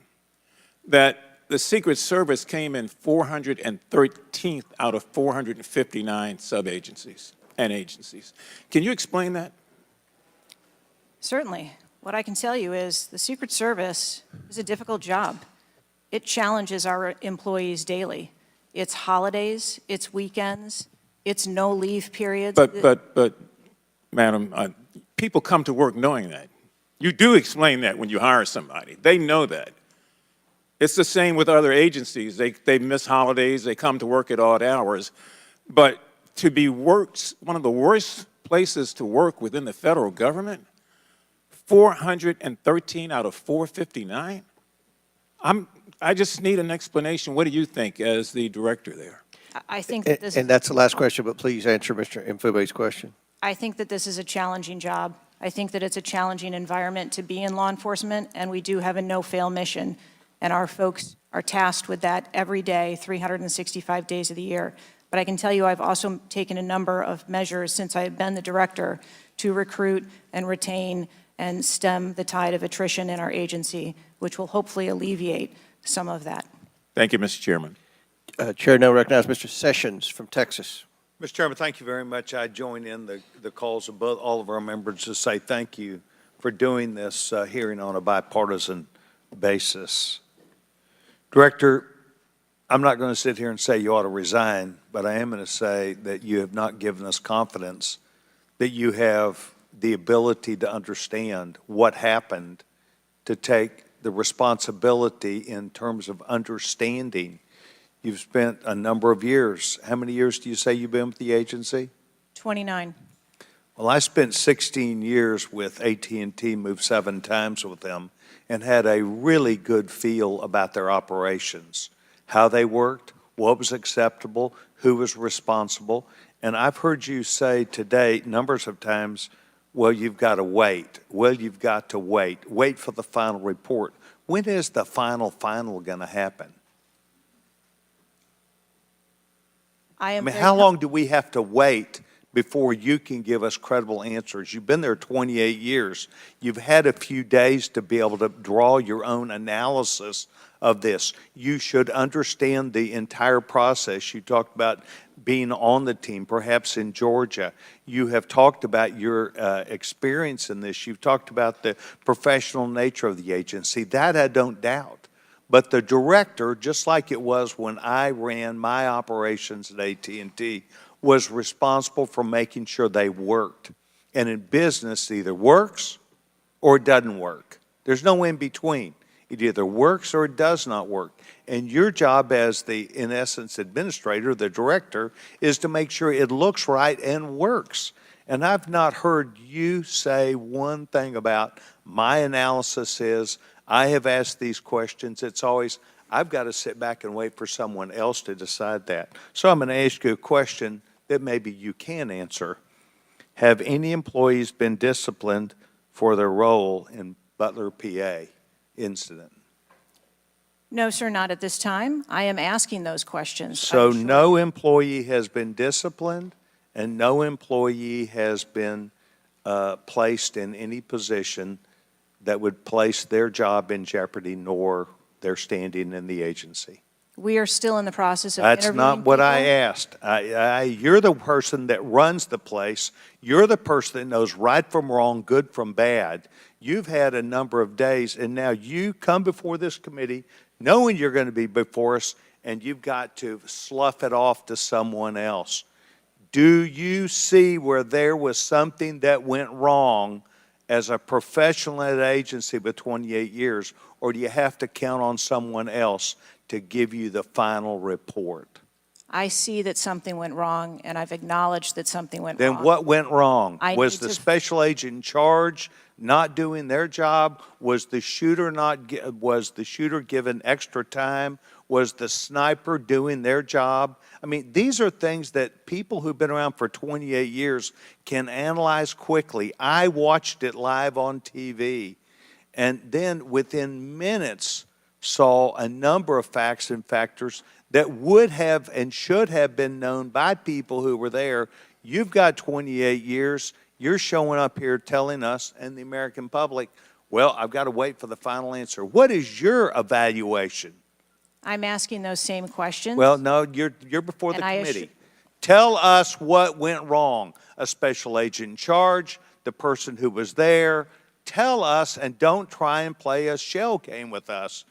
that the Secret Service came in 413th out of 459 sub-agencies and agencies. Can you explain that? Certainly. What I can tell you is the Secret Service is a difficult job. It challenges our employees daily. It's holidays, it's weekends, it's no leave periods. But, Madam, people come to work knowing that. You do explain that when you hire somebody. They know that. It's the same with other agencies. They miss holidays, they come to work at odd hours. But to be one of the worst places to work within the federal government, 413 out of 459? I just need an explanation. What do you think as the director there? I think that this And that's the last question, but please answer Mr. Mfube's question. I think that this is a challenging job. I think that it's a challenging environment to be in law enforcement, and we do have a no-fail mission. And our folks are tasked with that every day, 365 days of the year. But I can tell you I've also taken a number of measures since I have been the director to recruit and retain and stem the tide of attrition in our agency, which will hopefully alleviate some of that. Thank you, Mr. Chairman. Chair now recognizes Mr. Sessions from Texas. Mr. Chairman, thank you very much. I join in the calls of all of our members to say thank you for doing this hearing on a bipartisan basis. Director, I'm not going to sit here and say you ought to resign, but I am going to say that you have not given us confidence that you have the ability to understand what happened, to take the responsibility in terms of understanding. You've spent a number of years. How many years do you say you've been with the agency? 29. Well, I spent 16 years with AT&T, moved 7 times with them, and had a really good feel about their operations, how they worked, what was acceptable, who was responsible. And I've heard you say today numbers of times, well, you've got to wait. Well, you've got to wait. Wait for the final report. When is the final going to happen? I mean, how long do we have to wait before you can give us credible answers? You've been there 28 years. You've had a few days to be able to draw your own analysis of this. You should understand the entire process. You talked about being on the team, perhaps in Georgia. You have talked about your experience in this. You've talked about the professional nature of the agency. That I don't doubt. But the director, just like it was when I ran my operations at AT&T, was responsible for making sure they worked. And in business, it either works or it doesn't work. There's no in between. It either works or it does not work. And your job as the, in essence, administrator, the director, is to make sure it looks right and works. And I've not heard you say one thing about my analysis is, I have asked these questions. It's always, I've got to sit back and wait for someone else to decide that. So I'm going to ask you a question that maybe you can answer. Have any employees been disciplined for their role in Butler, PA incident? No, sir, not at this time. I am asking those questions. So I'm sure. no employee has been disciplined, and no employee has been placed in any position that would place their job in jeopardy, nor their standing in the agency. We are still in the process of That's interviewing not what I people. asked. You're the person that runs the place. You're the person that knows right from wrong, good from bad. You've had a number of days, and now you come before this committee knowing you're going to be before us, and you've got to slough it off to someone else. Do you see where there was something that went wrong as a professional at an agency with 28 years, or do you have to count on someone else to give you the final report? I see that something went wrong, and I've acknowledged that something went wrong. Then what went wrong? I Was need the to- special agent in charge not doing their job? Was the shooter given extra time? Was the sniper doing their job? I mean, these are things that people who've been around for 28 years can analyze quickly. I watched it live on TV, and then within minutes saw a number of facts and factors that would have and should have been known by people who were there. You've got 28 years. You're showing up here telling us and the American public, well, I've got to wait for the final answer. What is your evaluation? I'm asking those same questions. Well, no, you're before the And I committee. Tell us what went wrong. A special agent in charge, the person who was there. Tell us, and don't try and play a shell game with us.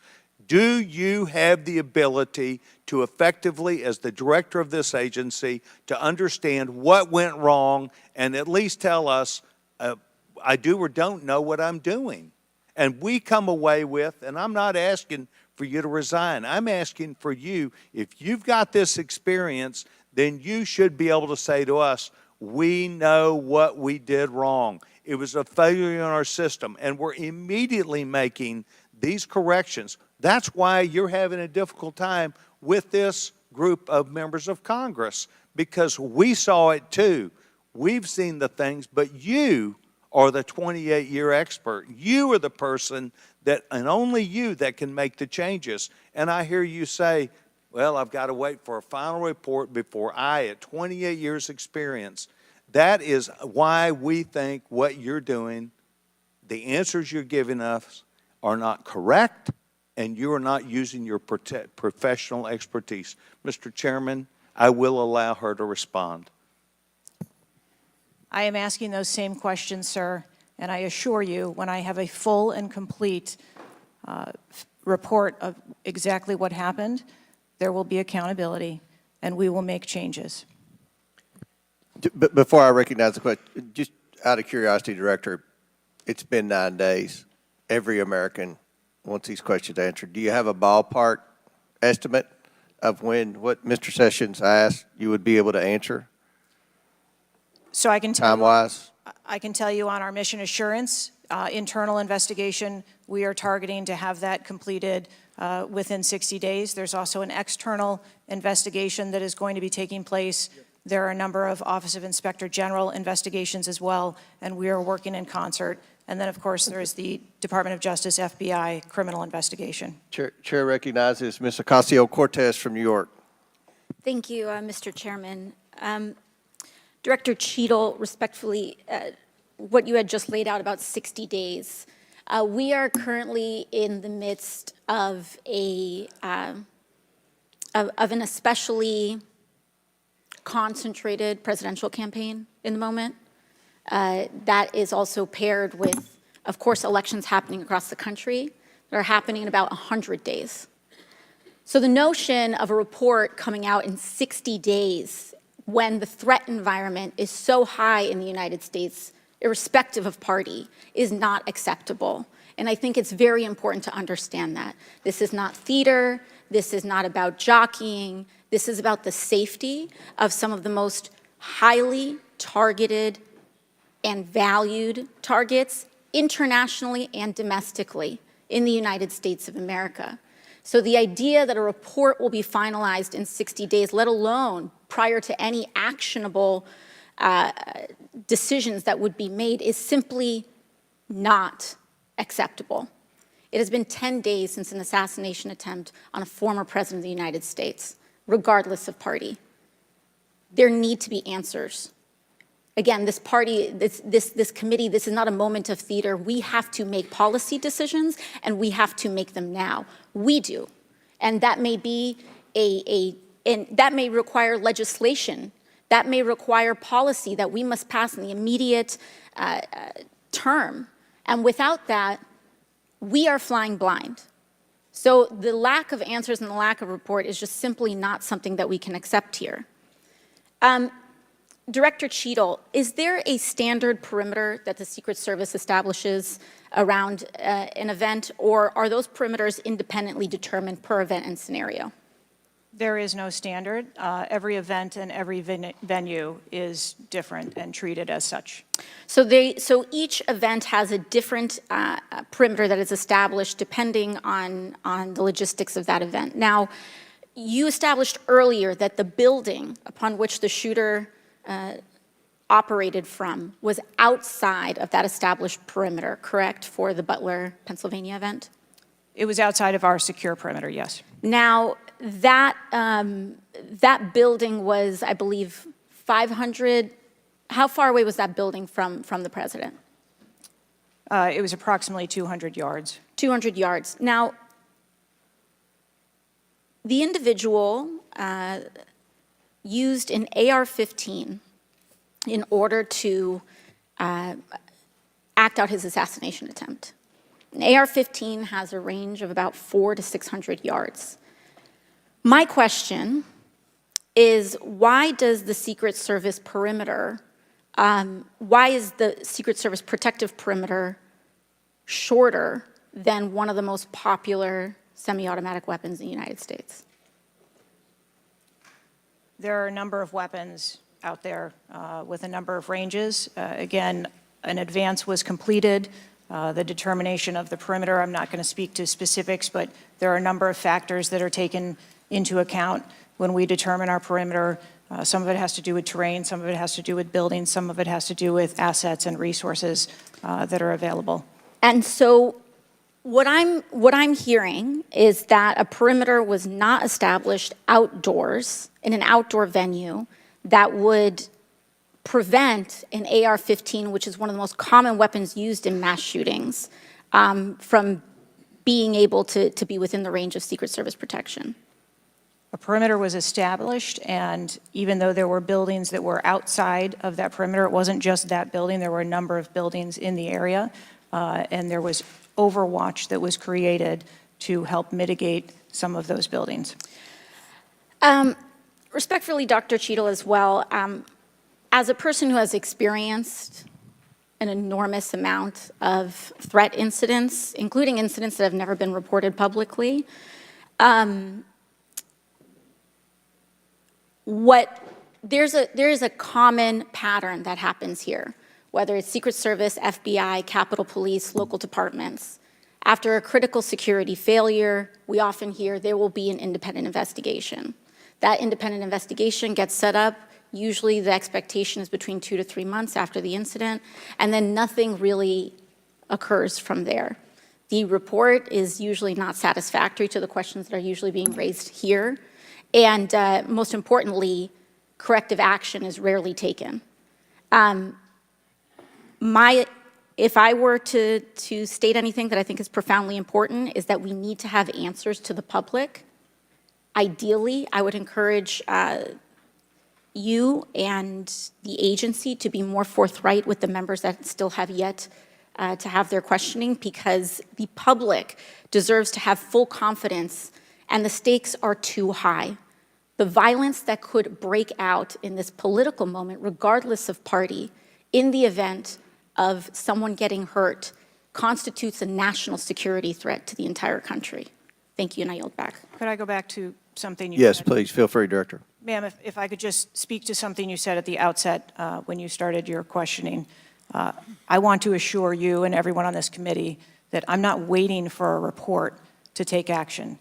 Do you have the ability to effectively, as the director of this agency, to understand what went wrong and at least tell us, I do or don't know what I'm doing? And we come away with, and I'm not asking for you to resign. I'm asking for you, if you've got this experience, then you should be able to say to us, we know what we did wrong. It was a failure in our system, and we're immediately making these corrections. That's why you're having a difficult time with this group of members of Congress, because we saw it too. We've seen the things, but you are the 28-year expert. You are the person that, and only you, that can make the changes. And I hear you say, well, I've got to wait for a final report before I, at 28 years experience. That is why we think what you're doing, the answers you're giving us are not correct, and you are not using your professional expertise. Mr. Chairman, I will allow her to respond. I am asking those same questions, sir, and I assure you, when I have a full and complete report of exactly what happened, there will be accountability, and we will make changes. Before I recognize the question, just out of curiosity, Director, it's been 9 days. Every American wants these questions answered. Do you have a ballpark estimate of when what Mr. Sessions asked you would be able to answer, So I can tell you, time-wise? I can tell you on our mission assurance, internal investigation, we are targeting to have that completed within 60 days. There's also an external investigation that is going to be taking place. There are a number of Office of Inspector General investigations as well, and we are working in concert. And then, of course, there is the Department of Justice, FBI, criminal investigation. Chair recognizes Ms. Ocasio-Cortez from New York. Thank you, Mr. Chairman. Director Cheatle, respectfully, what you had just laid out about 60 days. We are currently in the midst of an especially concentrated presidential campaign in the moment. That is also paired with, of course, elections happening across the country that are happening in about 100 days. So the notion of a report coming out in 60 days when the threat environment is so high in the United States, irrespective of party, is not acceptable. And I think it's very important to understand that. This is not theater. This is not about jockeying. This is about the safety of some of the most highly targeted and valued targets internationally and domestically in the United States of America. So the idea that a report will be finalized in 60 days, let alone prior to any actionable decisions that would be made, is simply not acceptable. It has been 10 days since an assassination attempt on a former president of the United States, regardless of party. There need to be answers. Again, this committee, this is not a moment of theater. We have to make policy decisions, and we have to make them now. We do. And that may be and that may require legislation. That may require policy that we must pass in the immediate term. And without that, we are flying blind. So the lack of answers and the lack of report is just simply not something that we can accept here. Director Cheatle, is there a standard perimeter that the Secret Service establishes around an event, or are those perimeters independently determined per event and scenario? There is no standard. Every event and every venue is different and treated as such. So each event has a different perimeter that is established depending on the logistics of that event. Now, you established earlier that the building upon which the shooter operated from was outside of that established perimeter, correct, for the Butler, Pennsylvania event? It was outside of our secure perimeter, yes. Now, that building was, I believe, 500. How far away was that building from the president? It was approximately 200 yards. 200 yards. Now, the individual used an AR-15 in order to act out his assassination attempt. An AR-15 has a range of about 400 to 600 yards. My question is, why does the Secret Service perimeter, why is the Secret Service protective perimeter shorter than one of the most popular semi-automatic weapons in the United States? There are a number of weapons out there with a number of ranges. Again, an advance was completed. The determination of the perimeter, I'm not going to speak to specifics, but there are a number of factors that are taken into account when we determine our perimeter. Some of it has to do with terrain, some of it has to do with buildings, some of it has to do with assets and resources that are available. And so what I'm hearing is that a perimeter was not established outdoors in an outdoor venue that would prevent an AR-15, which is one of the most common weapons used in mass shootings, from being able to be within the range of Secret Service protection. A perimeter was established, and even though there were buildings that were outside of that perimeter, it wasn't just that building, there were a number of buildings in the area, and there was overwatch that was created to help mitigate some of those buildings. Respectfully, Dr. Cheatle, as well, as a person who has experienced an enormous amount of threat incidents, including incidents that have never been reported publicly, there is a common pattern that happens here, whether it's Secret Service, FBI, Capitol Police, local departments. After a critical security failure, we often hear there will be an independent investigation. That independent investigation gets set up. Usually the expectation is between 2 to 3 months after the incident, and then nothing really occurs from there. The report is usually not satisfactory to the questions that are usually being raised here, and most importantly, corrective action is rarely taken. If I were to state anything that I think is profoundly important, is that we need to have answers to the public. Ideally, I would encourage you and the agency to be more forthright with the members that still have yet to have their questioning, because the public deserves to have full confidence, and the stakes are too high. The violence that could break out in this political moment, regardless of party, in the event of someone getting hurt, constitutes a national security threat to the entire country. Thank you, and I yield back. Could I go back to something you Yes, said? please, feel free, Director. Ma'am, if I could just speak to something you said at the outset when you started your questioning. I want to assure you and everyone on this committee that I'm not waiting for a report to take action.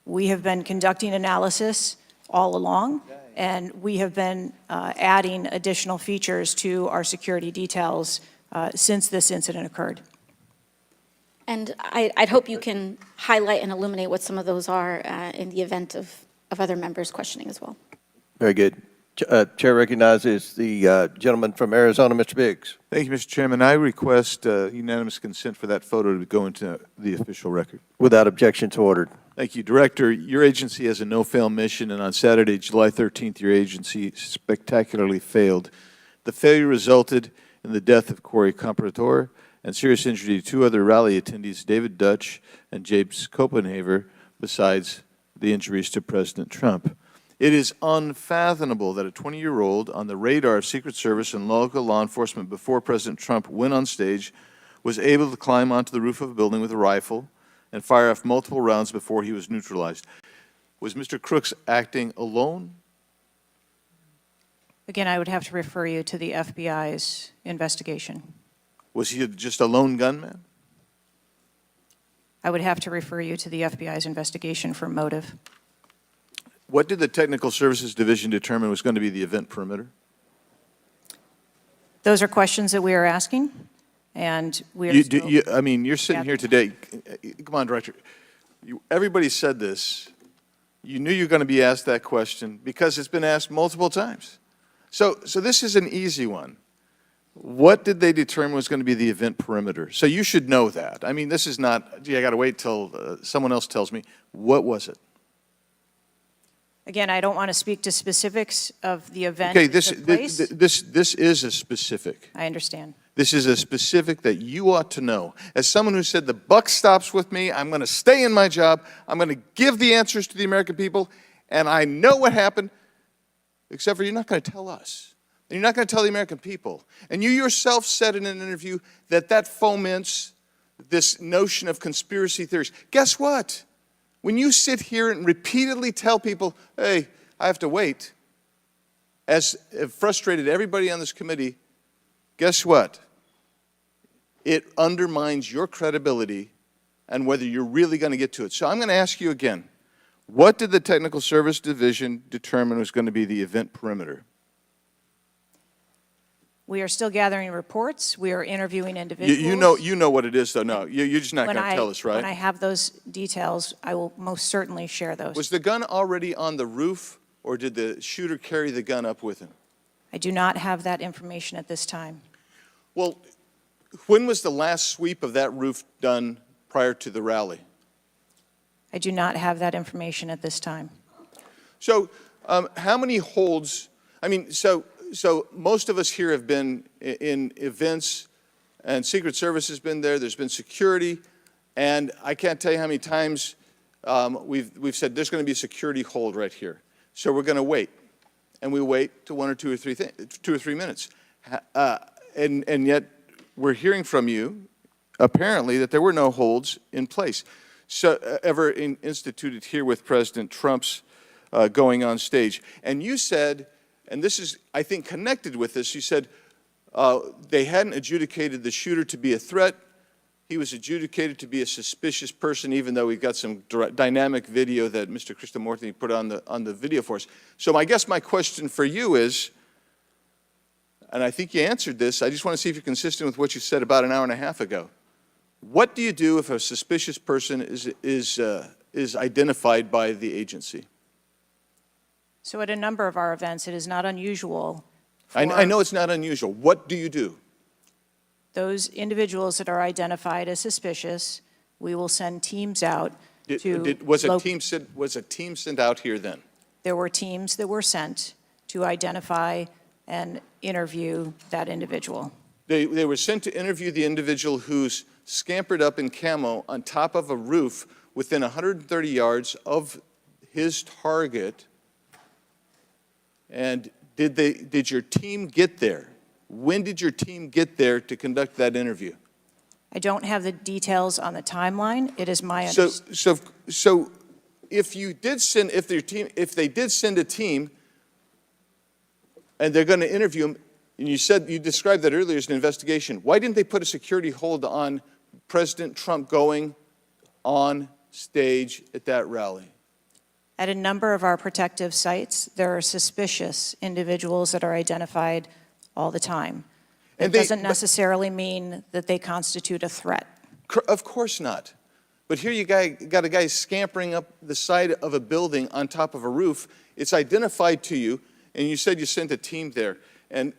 We have been conducting analysis all along, and we have been adding additional features to our security details since this incident occurred. And I'd hope you can highlight and illuminate what some of those are in the event of other members questioning as well. Very good. Chair recognizes the gentleman from Arizona, Mr. Biggs. Thank you, Mr. Chairman. I request unanimous consent for that photo to go into the official record. Without objection, to ordered. Thank you. Director, your agency has a no-fail mission, and on Saturday, July 13th, your agency spectacularly failed. The failure resulted in the death of Corey Comparator and serious injury to two other rally attendees, David Dutch and James Copenhaver, besides the injuries to President Trump. It is unfathomable that a 20-year-old on the radar of Secret Service and local law enforcement before President Trump went on stage was able to climb onto the roof of a building with a rifle and fire off multiple rounds before he was neutralized. Was Mr. Crooks acting alone? Again, I would have to refer you to the FBI's investigation. Was he just a lone gunman? I would have to refer you to the FBI's investigation for motive. What did the Technical Services Division determine was going to be the event perimeter? Those are questions that we are asking, and we are I mean, you're sitting here today. Come on, Director. Everybody said this. You knew you were going to be asked that question because it's been asked multiple times. So this is an easy one. What did they determine was going to be the event perimeter? So you should know that. I mean, this is not, gee, I got to wait till someone else tells me. What was it? Again, I don't want to speak to specifics of the event. Okay, that took place. this is a specific. I understand. This is a specific that you ought to know. As someone who said the buck stops with me, I'm going to stay in my job, I'm going to give the answers to the American people, and I know what happened, except for you're not going to tell us. And you're not going to tell the American people. And you yourself said in an interview that foments this notion of conspiracy theories. Guess what? When you sit here and repeatedly tell people, hey, I have to wait, as it frustrated everybody on this committee, guess what? It undermines your credibility and whether you're really going to get to it. So I'm going to ask you again, what did the Technical Service Division determine was going to be the event perimeter? We are still gathering reports. We are interviewing individuals. You know what it is, though. No, you're just not going to tell us, right? When I have those details, I will most certainly share those. Was the gun already on the roof, or did the shooter carry the gun up with him? I do not have that information at this time. Well, when was the last sweep of that roof done prior to the rally? I do not have that information at this time. So how many holds, I mean, so most of us here have been in events, and Secret Service has been there, there's been security, and I can't tell you how many times we've said there's going to be a security hold right here. So we're going to wait, and we wait to 1 or 2 or 3 minutes. And yet we're hearing from you, apparently, that there were no holds in place. So ever instituted here with President Trump's going on stage. And you said, and this is, I think, connected with this, you said they hadn't adjudicated the shooter to be a threat. He was adjudicated to be a suspicious person, even though we've got some dynamic video that Mr. Krishnamurthy put on the video for us. So I guess my question for you is, and I think you answered this, I just want to see if you're consistent with what you said about an hour and a half ago. What do you do if a suspicious person is identified by the agency? So at a number of our events, it is not unusual. I know it's not unusual. What do you do? Those individuals that are identified as suspicious, we will send teams out Was a team sent out here then? There were teams that were sent to identify and interview that individual. They were sent to interview the individual who's scampered up in camo on top of a roof within 130 yards of his target. And did your team get there? When did your team get there to conduct that interview? I don't have the details on the timeline. It is my understanding. So if you did send, if they did send a team and they're going to interview him, and you described that earlier as an investigation, why didn't they put a security hold on President Trump going on stage at that rally? At a number of our protective sites, there are suspicious individuals that are identified all the time. It doesn't necessarily mean that they constitute a threat. Of course not. But here you got a guy scampering up the side of a building on top of a roof. It's identified to you, and you said you sent a team there. And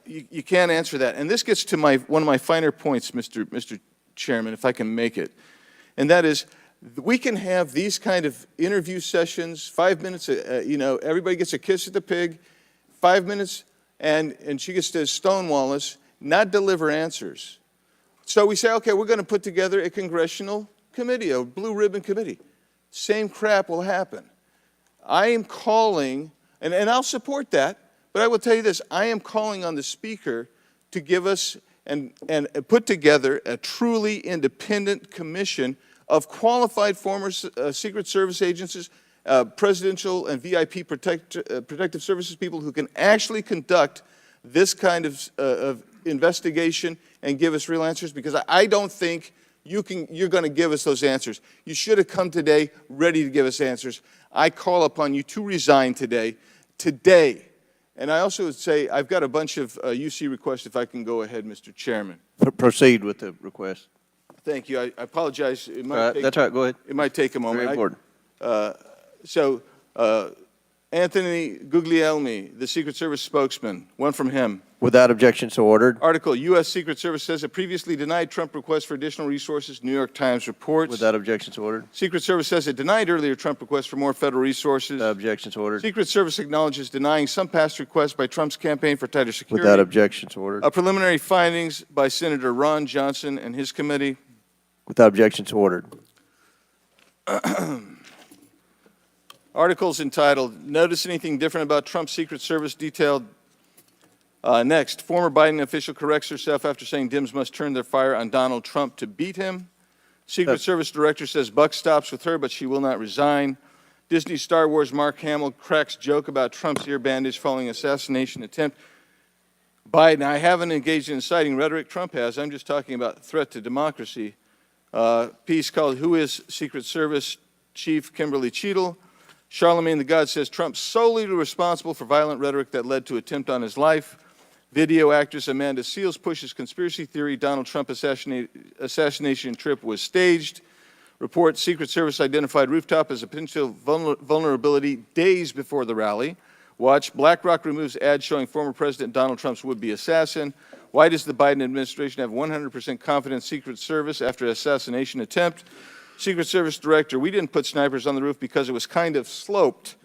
you can't answer that. And this gets to one of my finer points, Mr. Chairman, if I can make it. And that is, we can have these kind of interview sessions, 5 minutes, everybody gets a kiss at the pig, 5 minutes, and she gets to stonewall us, not deliver answers. So we say, okay, we're going to put together a congressional committee, a blue ribbon committee. Same crap will happen. I am calling, and I'll support that, but I will tell you this, I am calling on the Speaker to give us and put together a truly independent commission of qualified former Secret Service agents, presidential and VIP protective services people who can actually conduct this kind of investigation and give us real answers, because I don't think you're going to give us those answers. You should have come today ready to give us answers. I call upon you to resign today. And I also would say I've got a bunch of UC requests, if I can go ahead, Mr. Chairman. Proceed with the request. Thank you. I apologize. It might take, that's all right. Go ahead. It might take a moment. Very important. Anthony Guglielmi, the Secret Service spokesman, one from him. Without objection, so ordered. Article, U.S. Secret Service says it previously denied Trump requests for additional resources, New York Times reports. Without objection, so ordered. Secret Service says it denied earlier Trump requests for more federal resources. Without objection, so ordered. Secret Service acknowledges denying some past requests by Trump's campaign for tighter security. Without objection, so ordered. Preliminary findings by Senator Ron Johnson and his committee. Without objection, so ordered. Articles entitled, Notice Anything Different About Trump's Secret Service detailed. Next, former Biden official corrects herself after saying Dems must turn their fire on Donald Trump to beat him. Secret Service director says buck stops with her, but she will not resign. Disney Star Wars Mark Hamill cracks joke about Trump's ear bandage following assassination attempt. Biden, I haven't engaged in inciting rhetoric. Trump has. I'm just talking about threat to democracy. Piece called Who is Secret Service Chief Kimberly Cheatle? Charlemagne the God says Trump solely responsible for violent rhetoric that led to attempt on his life. Video actress Amanda Seales pushes conspiracy theory Donald Trump assassination trip was staged. Report, Secret Service identified rooftop as a potential vulnerability days before the rally. Watch, BlackRock removes ad showing former President Donald Trump's would-be assassin. Why does the Biden administration have 100% confidence Secret Service after assassination attempt? Secret Service director, we didn't put snipers on the roof because it was kind of sloped.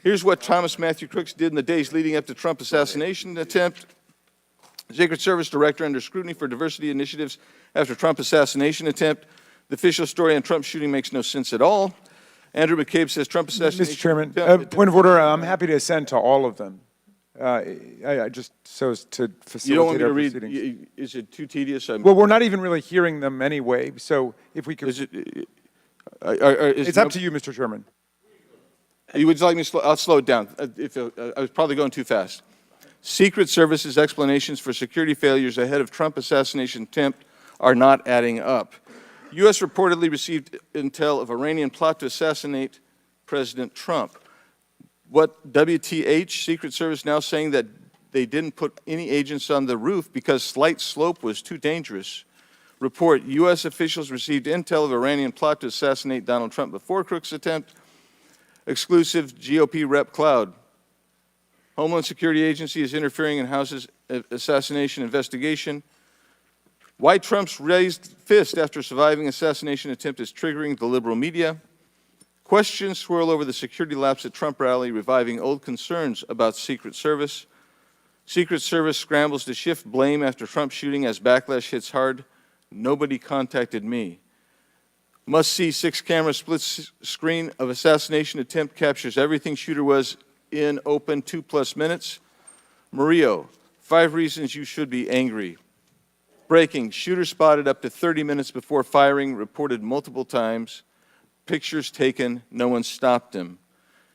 Here's what Thomas Matthew Crooks did in the days leading up to Trump assassination attempt. Secret Service director under scrutiny for diversity initiatives after Trump assassination attempt. The official story on Trump's shooting makes no sense at all. Andrew McCabe says Trump assassination. Mr. Chairman, point of order. I'm happy to assent to all of them. I just so as to facilitate you don't want me our to read, proceedings. Is it too tedious? Well, we're not even really hearing them anyway, so if we could. It's up to you, Mr. Chairman. You would like me to slow? I'll slow it down. I was probably going too fast. Secret Service's explanations for security failures ahead of Trump assassination attempt are not adding up. U.S. reportedly received intel of Iranian plot to assassinate President Trump. What WTH, Secret Service now saying that they didn't put any agents on the roof because slight slope was too dangerous. Report, U.S. officials received intel of Iranian plot to assassinate Donald Trump before Crooks' attempt. Exclusive GOP rep Cloud. Homeland Security Agency is interfering in House's assassination investigation. Why Trump's raised fist after surviving assassination attempt is triggering the liberal media. Questions swirl over the security lapse at Trump rally, reviving old concerns about Secret Service. Secret Service scrambles to shift blame after Trump shooting as backlash hits hard. Nobody contacted me. Must-see 6-camera split screen of assassination attempt captures everything shooter was in open 2+ minutes. Murillo, 5 reasons you should be angry. Breaking, shooter spotted up to 30 minutes before firing, reported multiple times. Pictures taken, no one stopped him.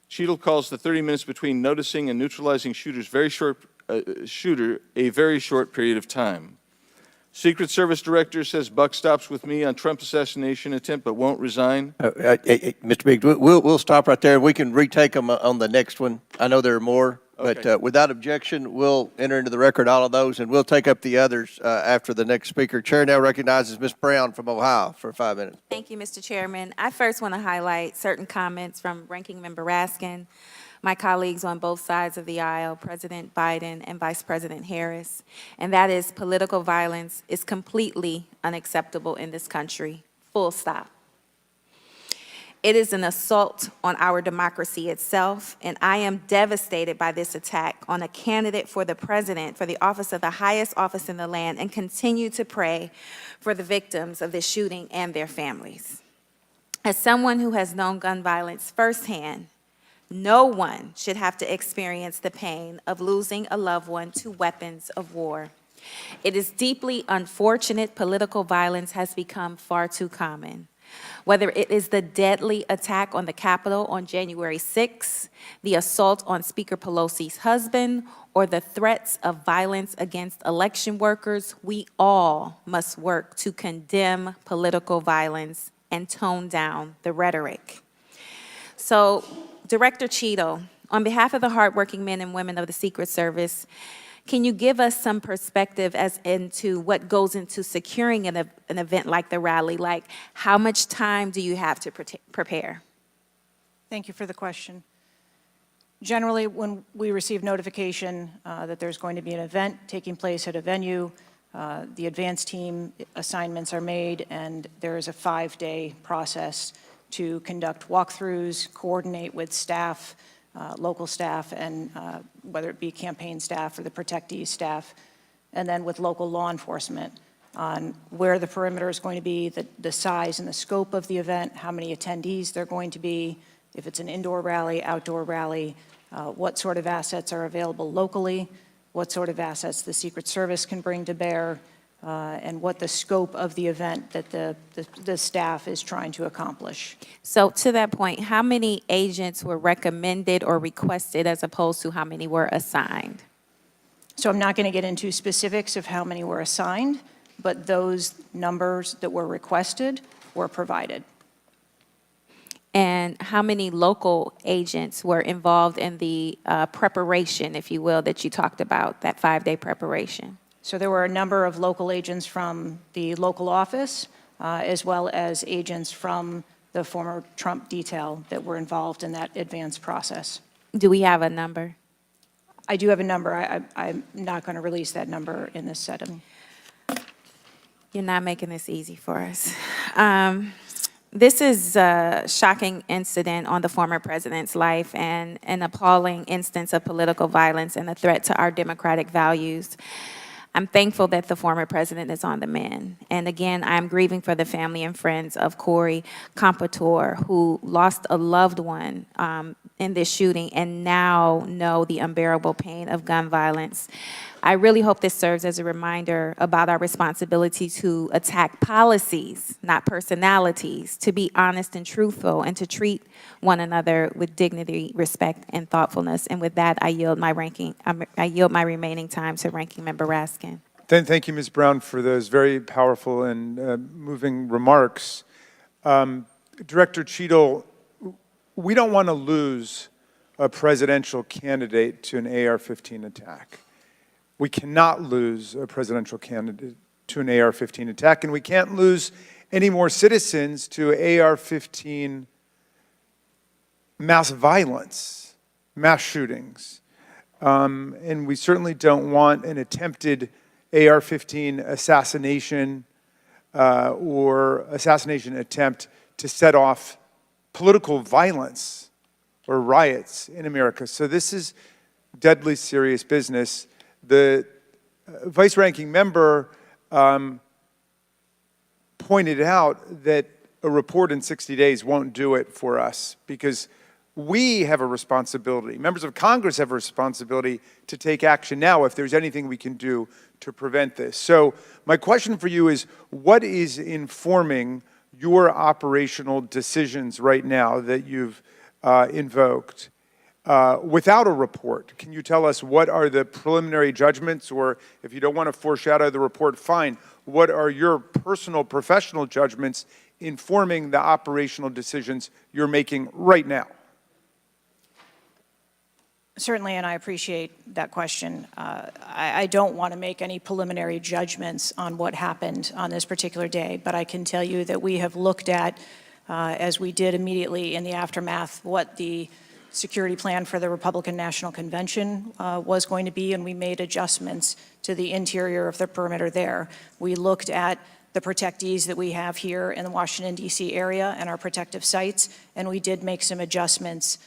Cheatle calls the 30 minutes between noticing and neutralizing shooter a very short period of time. Secret Service director says buck stops with me on Trump assassination attempt but won't resign. Mr. Biggs, we'll stop right there. We can retake them on the next one. I know there are more. But Okay. without objection, we'll enter into the record all of those, and we'll take up the others after the next speaker. Chair now recognizes Ms. Brown from Ohio for 5 minutes. Thank you, Mr. Chairman. I first want to highlight certain comments from Ranking Member Raskin, my colleagues on both sides of the aisle, President Biden and Vice President Harris, and that is political violence is completely unacceptable in this country, full stop. It is an assault on our democracy itself, and I am devastated by this attack on a candidate for the president, for the office of the highest office in the land, and continue to pray for the victims of this shooting and their families. As someone who has known gun violence firsthand, no one should have to experience the pain of losing a loved one to weapons of war. It is deeply unfortunate political violence has become far too common. Whether it is the deadly attack on the Capitol on January 6th, the assault on Speaker Pelosi's husband, or the threats of violence against election workers, we all must work to condemn political violence and tone down the rhetoric. So, Director Cheatle, on behalf of the hardworking men and women of the Secret Service, can you give us some perspective as into what goes into securing an event like the rally? Like, how much time do you have to prepare? Thank you for the question. Generally, when we receive notification that there's going to be an event taking place at a venue, the advance team assignments are made, and there is a 5-day process to conduct walkthroughs, coordinate with staff, local staff, and whether it be campaign staff or the protectee staff, and then with local law enforcement on where the perimeter is going to be, the size and the scope of the event, how many attendees there are going to be, if it's an indoor rally, outdoor rally, what sort of assets are available locally, what sort of assets the Secret Service can bring to bear, and what the scope of the event that the staff is trying to accomplish. So to that point, how many agents were recommended or requested as opposed to how many were assigned? So I'm not going to get into specifics of how many were assigned, but those numbers that were requested were provided. And how many local agents were involved in the preparation, if you will, that you talked about, that 5-day preparation? So there were a number of local agents from the local office, as well as agents from the former Trump detail that were involved in that advance process. Do we have a number? I do have a number. I'm not going to release that number in this setting. You're not making this easy for us. This is a shocking incident on the former president's life and an appalling instance of political violence and a threat to our democratic values. I'm thankful that the former president is on the mend. And again, I'm grieving for the family and friends of Corey Compatore, who lost a loved one in this shooting and now know the unbearable pain of gun violence. I really hope this serves as a reminder about our responsibility to attack policies, not personalities, to be honest and truthful, and to treat one another with dignity, respect, and thoughtfulness. And with that, I yield my remaining time to Ranking Member Raskin. Thank you, Ms. Brown, for those very powerful and moving remarks. Director Cheatle, we don't want to lose a presidential candidate to an AR-15 attack. We cannot lose a presidential candidate to an AR-15 attack, and we can't lose any more citizens to AR-15 mass violence, mass shootings. And we certainly don't want an attempted AR-15 assassination or assassination attempt to set off political violence or riots in America. So this is deadly serious business. The vice-ranking member pointed out that a report in 60 days won't do it for us because we have a responsibility. Members of Congress have a responsibility to take action now if there's anything we can do to prevent this. So my question for you is, what is informing your operational decisions right now that you've invoked? Without a report, can you tell us what are the preliminary judgments, or if you don't want to foreshadow the report, fine. What are your personal, professional judgments informing the operational decisions you're making right now? Certainly, and I appreciate that question. I don't want to make any preliminary judgments on what happened on this particular day, but I can tell you that we have looked at, as we did immediately in the aftermath, what the security plan for the Republican National Convention was going to be, and we made adjustments to the interior of the perimeter there. We looked at the protectees that we have here in the Washington, D.C. area and our protective sites, and we did make some adjustments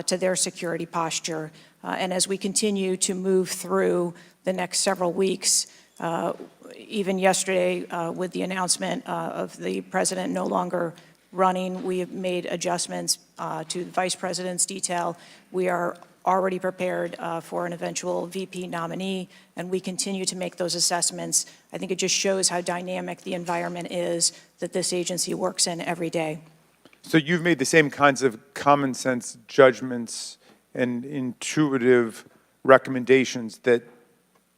to their security posture. And as we continue to move through the next several weeks, even yesterday with the announcement of the president no longer running, we have made adjustments to the vice president's detail. We are already prepared for an eventual VP nominee, and we continue to make those assessments. I think it just shows how dynamic the environment is that this agency works in every day. So you've made the same kinds of common sense judgments and intuitive recommendations that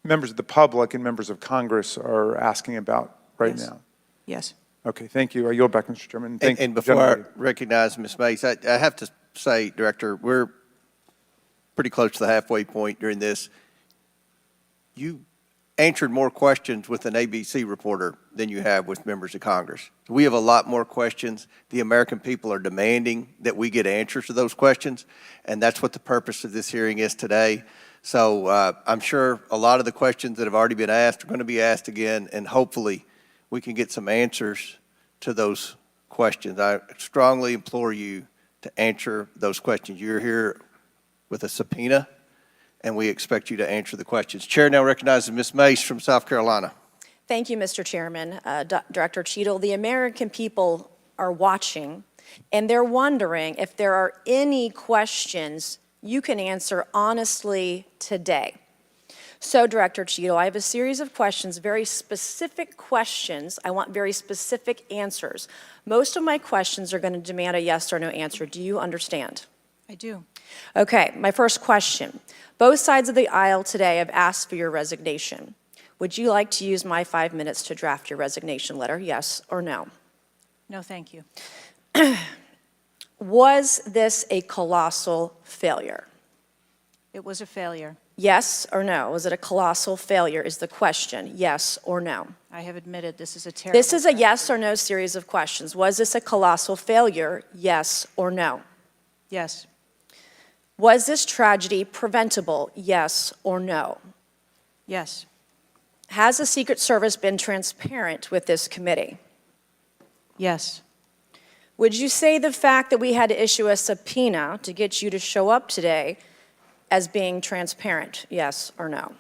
members of the public and members of Congress are asking about right now? Yes. Okay, thank you. I yield back, Mr. Chairman. Thank And you, before I gentlemen. recognize Ms. Mace, I have to say, Director, we're pretty close to the halfway point during this. You answered more questions with an ABC reporter than you have with members of Congress. We have a lot more questions. The American people are demanding that we get answers to those questions, and that's what the purpose of this hearing is today. So I'm sure a lot of the questions that have already been asked are going to be asked again, and hopefully we can get some answers to those questions. I strongly implore you to answer those questions. You're here with a subpoena, and we expect you to answer the questions. Chair now recognizes Ms. Mace from South Carolina. Thank you, Mr. Chairman. Director Cheatle, the American people are watching, and they're wondering if there are any questions you can answer honestly today. So, Director Cheatle, I have a series of questions, very specific questions. I want very specific answers. Most of my questions are going to demand a yes or no answer. Do you understand? I do. Okay, my first question. Both sides of the aisle today have asked for your resignation. Would you like to use my 5 minutes to draft your resignation letter, yes or no? No, thank you. Was this a colossal failure? It was a failure. Yes or no? Was it a colossal failure is the question, yes or no? I have admitted this is a terrible. This is a yes or no series of questions. Was this a colossal failure, yes or no? Yes. Was this tragedy preventable, yes or no? Yes. Has the Secret Service been transparent with this committee? Yes. Would you say the fact that we had to issue a subpoena to get you to show up today as being transparent, yes or no?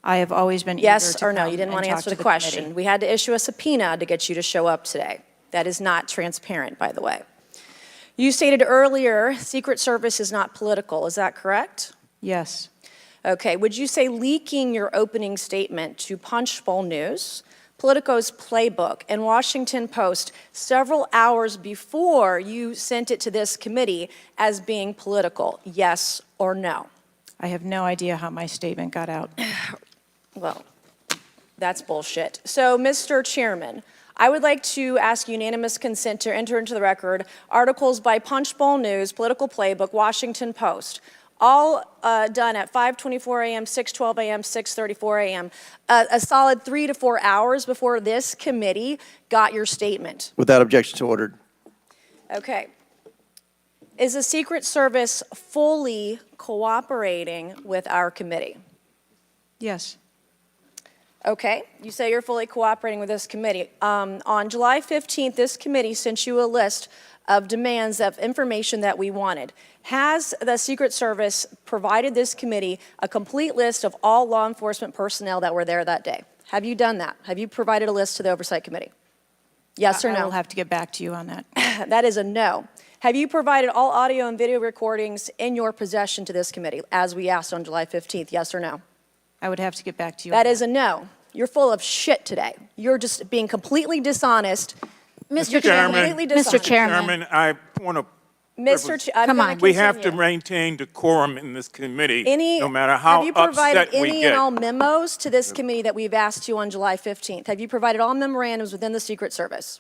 I have always been eager Yes to or no? come You didn't and want to talk answer to the question. committee. We had to issue a subpoena to get you to show up today. That is not transparent, by the way. You stated earlier, Secret Service is not political. Is that correct? Yes. Okay. Would you say leaking your opening statement to Punchbowl News, Politico's Playbook, and Washington Post several hours before you sent it to this committee as being political, yes or no? I have no idea how my statement got out. Well, that's bullshit. So, Mr. Chairman, I would like to ask unanimous consent to enter into the record articles by Punchbowl News, Political Playbook, Washington Post, all done at 5:24 a.m., 6:12 a.m., 6:34 a.m., a solid 3 to 4 hours before this committee got your statement. Without objection, so ordered. Okay. Is the Secret Service fully cooperating with our committee? Yes. Okay, you say you're fully cooperating with this committee. On July 15th, this committee sent you a list of demands of information that we wanted. Has the Secret Service provided this committee a complete list of all law enforcement personnel that were there that day? Have you done that? Have you provided a list to the Oversight Committee? Yes or no? I will have to get back to you on that. That is a no. Have you provided all audio and video recordings in your possession to this committee, as we asked on July 15th, yes or no? I would have to get back to you. That is a no. You're full of shit today. You're just being completely dishonest. Mr. Chairman, Completely dishonest. Mr. Chairman. Chairman, I want to. I'm gonna We have to continue. maintain decorum in this committee, no matter Have how you provided upset we any get. and all memos to this committee that we've asked you on July 15th? Have you provided all memorandums within the Secret Service?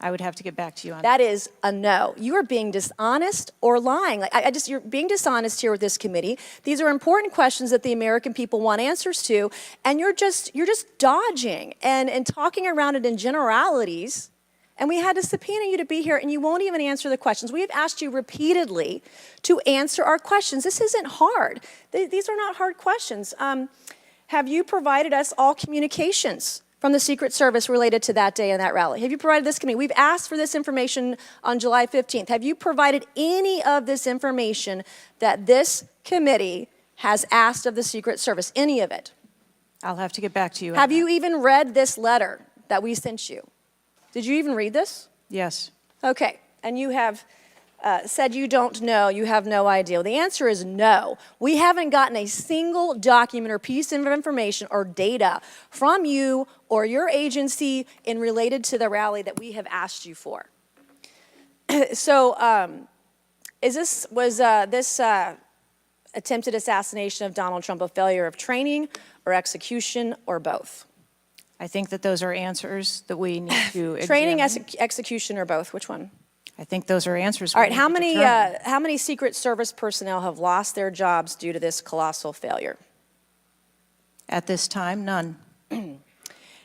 I would have to get back to you on That is a no. You are being dishonest or lying. Like you're being dishonest here with this committee. These are important questions that the American people want answers to, and you're just dodging and talking around it in generalities. And we had to subpoena you to be here, and you won't even answer the questions. We have asked you repeatedly to answer our questions. This isn't hard. These are not hard questions. Have you provided us all communications from the Secret Service related to that day and that rally? Have you provided this committee? We've asked for this information on July 15th. Have you provided any of this information that this committee has asked of the Secret Service? Any of it? I'll have to get back to you. Have you even read this letter that we sent you? Did you even read this? Yes. Okay, and you have said you don't know, you have no idea. Well, the answer is no. We haven't gotten a single document or piece of information or data from you or your agency in related to the rally that we have asked you for. So, was this attempted assassination of Donald Trump a failure of training or execution or both? I think that those are answers that we need to examine. Training, execution, or both? Which one? I think those are answers. All right, how many Secret Service personnel have lost their jobs due to this colossal failure? At this time, none.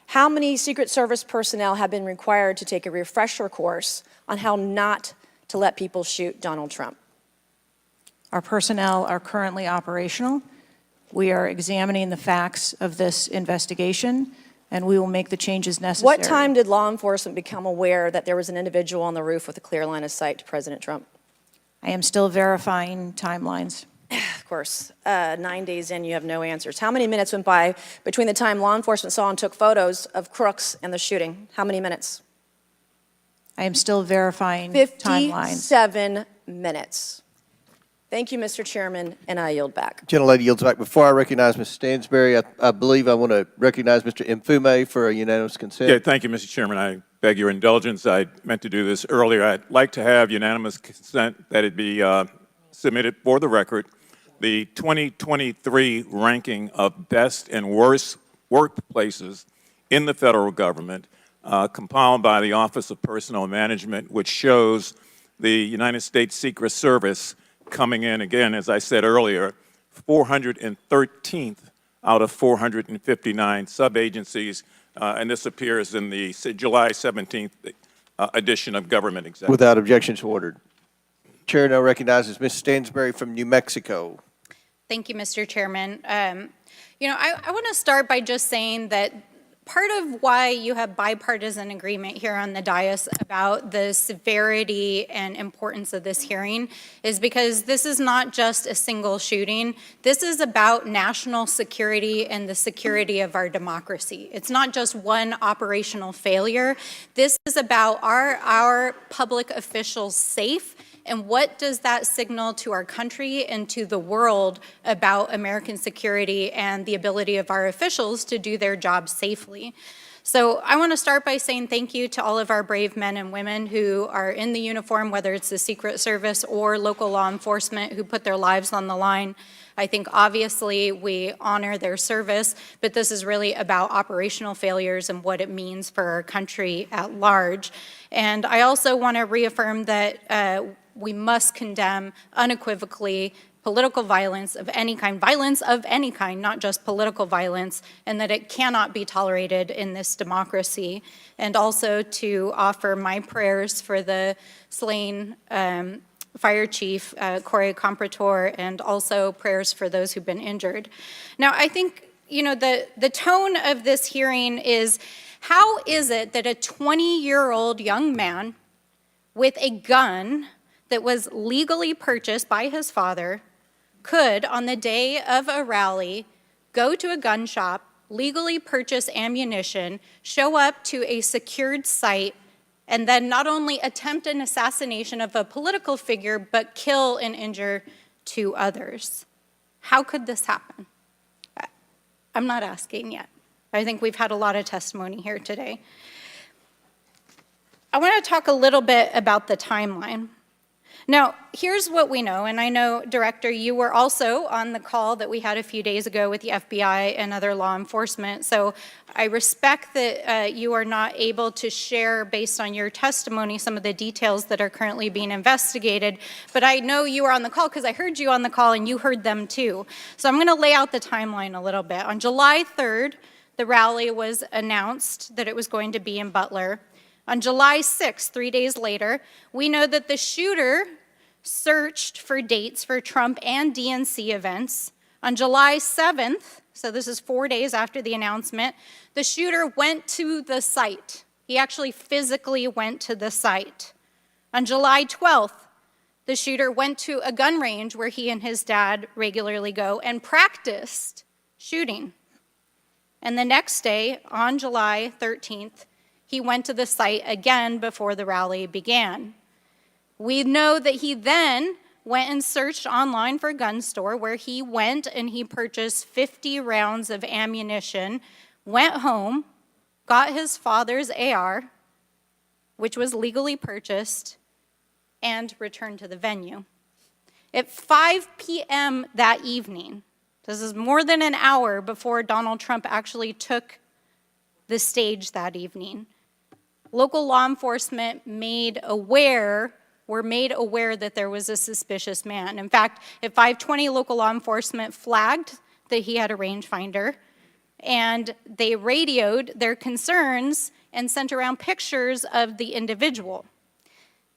How many Secret Service personnel have been required to take a refresher course on how not to let people shoot Donald Trump? Our personnel are currently operational. We are examining the facts of this investigation, and we will make the changes necessary. What time did law enforcement become aware that there was an individual on the roof with a clear line of sight to President Trump? I am still verifying timelines. Of course, 9 days in, you have no answers. How many minutes went by between the time law enforcement saw and took photos of crooks and the shooting? How many minutes? I am still verifying timelines. 57 minutes. Thank you, Mr. Chairman, and I yield back. Gentlelady yields back. Before I recognize Ms. Stansberry, I believe I want to recognize Mr. Mfume for a unanimous consent. Yeah, thank you, Mr. Chairman. I beg your indulgence. I meant to do this earlier. I'd like to have unanimous consent that it be submitted for the record. The 2023 ranking of best and worst workplaces in the federal government, compiled by the Office of Personnel Management, which shows the United States Secret Service coming in, again, as I said earlier, 413th out of 459 sub-agencies, and this appears in the July 17th edition of Government Executive. Without objection, so ordered. Chair now recognizes Ms. Stansberry from New Mexico. Thank you, Mr. Chairman. I want to start by just saying that part of why you have bipartisan agreement here on the dais about the severity and importance of this hearing is because this is not just a single shooting. This is about national security and the security of our democracy. It's not just one operational failure. This is about our public officials safe. And what does that signal to our country and to the world about American security and the ability of our officials to do their job safely? So I want to start by saying thank you to all of our brave men and women who are in the uniform, whether it's the Secret Service or local law enforcement, who put their lives on the line. I think obviously we honor their service, but this is really about operational failures and what it means for our country at large. And I also want to reaffirm that we must condemn unequivocally political violence of any kind, not just political violence, and that it cannot be tolerated in this democracy. And also to offer my prayers for the slain Fire Chief Corey Comprator, and also prayers for those who've been injured. Now, I think, the tone of this hearing is, how is it that a 20-year-old young man with a gun that was legally purchased by his father could, on the day of a rally, go to a gun shop, legally purchase ammunition, show up to a secured site, and then not only attempt an assassination of a political figure, but kill and injure 2 others? How could this happen? I'm not asking yet. I think we've had a lot of testimony here today. I want to talk a little bit about the timeline. Now, here's what we know, and I know, Director, you were also on the call that we had a few days ago with the FBI and other law enforcement, so I respect that you are not able to share, based on your testimony, some of the details that are currently being investigated, but I know you were on the call because I heard you on the call and you heard them too. So I'm going to lay out the timeline a little bit. On July 3rd, the rally was announced that it was going to be in Butler. On July 6th, 3 days later, we know that the shooter searched for dates for Trump and DNC events. On July 7th, so this is 4 days after the announcement, the shooter went to the site. He actually physically went to the site. On July 12th, the shooter went to a gun range where he and his dad regularly go and practiced shooting. And the next day, on July 13th, he went to the site again before the rally began. We know that he then went and searched online for a gun store where he went and he purchased 50 rounds of ammunition, went home, got his father's AR, which was legally purchased, and returned to the venue. At 5 p.m. that evening, this is more than an hour before Donald Trump actually took the stage that evening, local law enforcement were made aware that there was a suspicious man. In fact, at 5:20, local law enforcement flagged that he had a rangefinder, and they radioed their concerns and sent around pictures of the individual.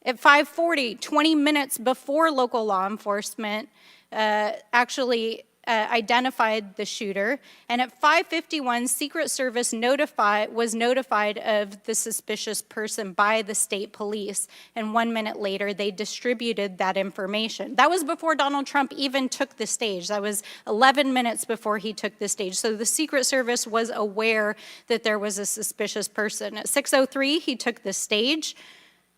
At 5:40, 20 minutes before local law enforcement actually identified the shooter, and at 5:51, Secret Service was notified of the suspicious person by the state police, and 1 minute later, they distributed that information. That was before Donald Trump even took the stage. That was 11 minutes before he took the stage. So the Secret Service was aware that there was a suspicious person. At 6:03, he took the stage.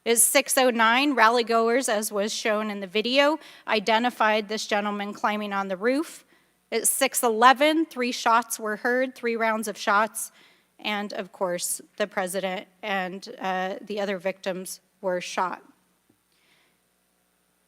At 6:09, rallygoers, as was shown in the video, identified this gentleman climbing on the roof. At 6:11, 3 shots were heard, 3 rounds of shots, and of course, the president and the other victims were shot.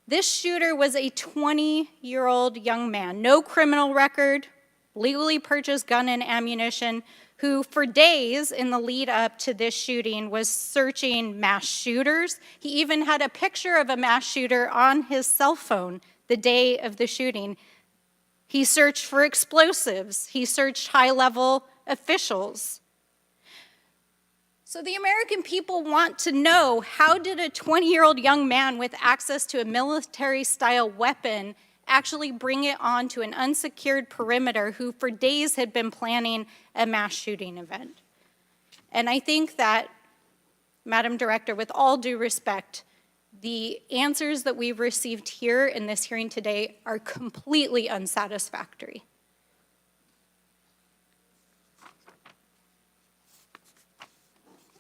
This shooter was a 20-year-old young man, no criminal record, legally purchased gun and ammunition, who for days in the lead up to this shooting was searching mass shooters. He even had a picture of a mass shooter on his cell phone the day of the shooting. He searched for explosives. He searched high-level officials. So the American people want to know, how did a 20-year-old young man with access to a military-style weapon actually bring it onto an unsecured perimeter who for days had been planning a mass shooting event? And I think that, Madam Director, with all due respect, the answers that we've received here in this hearing today are completely unsatisfactory.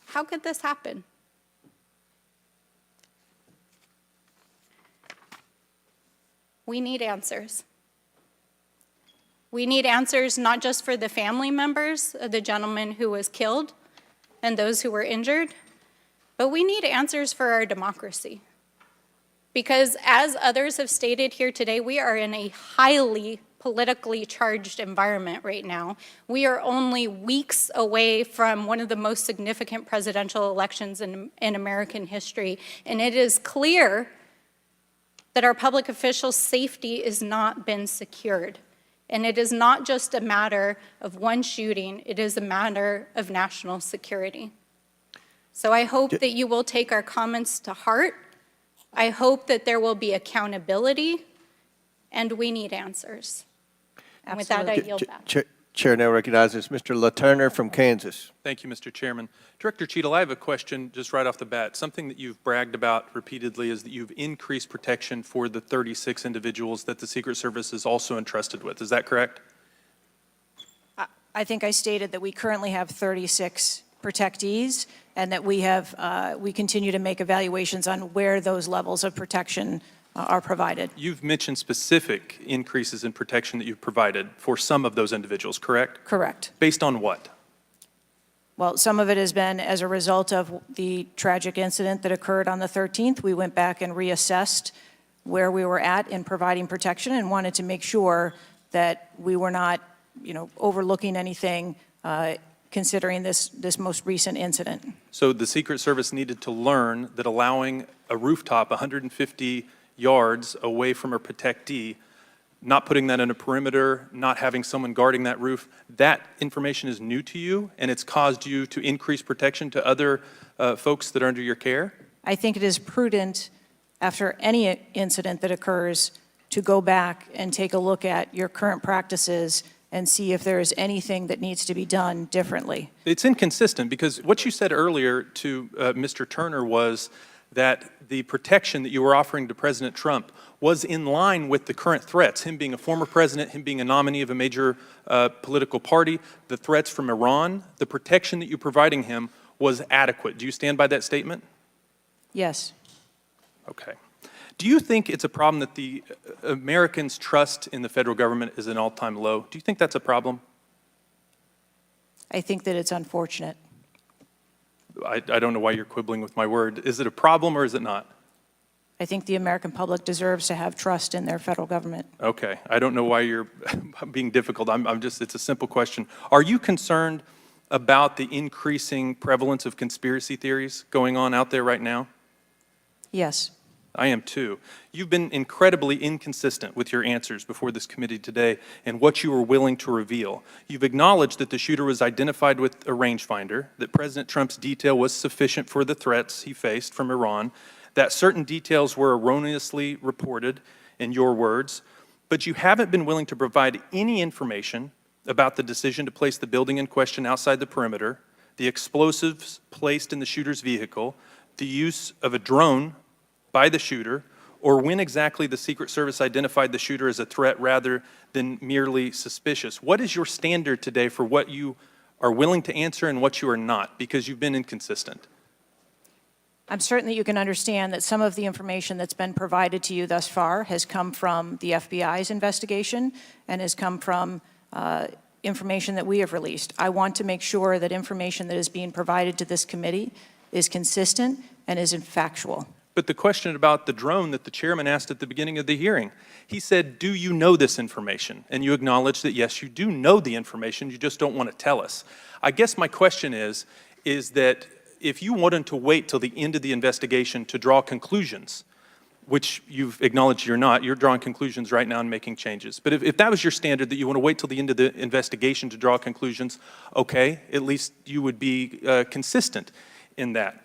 How could this happen? We need answers. We need answers not just for the family members of the gentleman who was killed and those who were injured, but we need answers for our democracy. Because as others have stated here today, we are in a highly politically charged environment right now. We are only weeks away from one of the most significant presidential elections in American history, and it is clear that our public officials' safety has not been secured. And it is not just a matter of one shooting, it is a matter of national security. So I hope that you will take our comments to heart. I hope that there will be accountability, and we need answers. And with that, I yield back. Chair now recognizes Mr. LaTurner from Kansas. Thank you, Mr. Chairman. Director Cheatle, I have a question just right off the bat. Something that you've bragged about repeatedly is that you've increased protection for the 36 individuals that the Secret Service is also entrusted with. Is that correct? I think I stated that we currently have 36 protectees, and that we continue to make evaluations on where those levels of protection are provided. You've mentioned specific increases in protection that you've provided for some of those individuals, correct? Correct. Based on what? Well, some of it has been as a result of the tragic incident that occurred on the 13th. We went back and reassessed where we were at in providing protection and wanted to make sure that we were not, overlooking anything considering this most recent incident. So the Secret Service needed to learn that allowing a rooftop 150 yards away from a protectee, not putting that in a perimeter, not having someone guarding that roof, that information is new to you, and it's caused you to increase protection to other folks that are under your care? I think it is prudent, after any incident that occurs, to go back and take a look at your current practices and see if there is anything that needs to be done differently. It's inconsistent because what you said earlier to Mr. Turner was that the protection that you were offering to President Trump was in line with the current threats, him being a former president, him being a nominee of a major political party, the threats from Iran, the protection that you're providing him was adequate. Do you stand by that statement? Yes. Okay. Do you think it's a problem that the Americans' trust in the federal government is an all-time low? Do you think that's a problem? I think that it's unfortunate. I don't know why you're quibbling with my word. Is it a problem or is it not? I think the American public deserves to have trust in their federal government. Okay. I don't know why you're being difficult. It's a simple question. Are you concerned about the increasing prevalence of conspiracy theories going on out there right now? Yes. I am too. You've been incredibly inconsistent with your answers before this committee today and what you were willing to reveal. You've acknowledged that the shooter was identified with a rangefinder, that President Trump's detail was sufficient for the threats he faced from Iran, that certain details were erroneously reported, in your words, but you haven't been willing to provide any information about the decision to place the building in question outside the perimeter, the explosives placed in the shooter's vehicle, the use of a drone by the shooter, or when exactly the Secret Service identified the shooter as a threat rather than merely suspicious. What is your standard today for what you are willing to answer and what you are not, because you've been inconsistent? I'm certain that you can understand that some of the information that's been provided to you thus far has come from the FBI's investigation and has come from information that we have released. I want to make sure that information that is being provided to this committee is consistent and is factual. But the question about the drone that the chairman asked at the beginning of the hearing, he said, do you know this information? And you acknowledged that, yes, you do know the information, you just don't want to tell us. I guess my question is that if you wanted to wait till the end of the investigation to draw conclusions, which you've acknowledged you're not, you're drawing conclusions right now and making changes. But if that was your standard, that you want to wait till the end of the investigation to draw conclusions, okay, at least you would be consistent in that.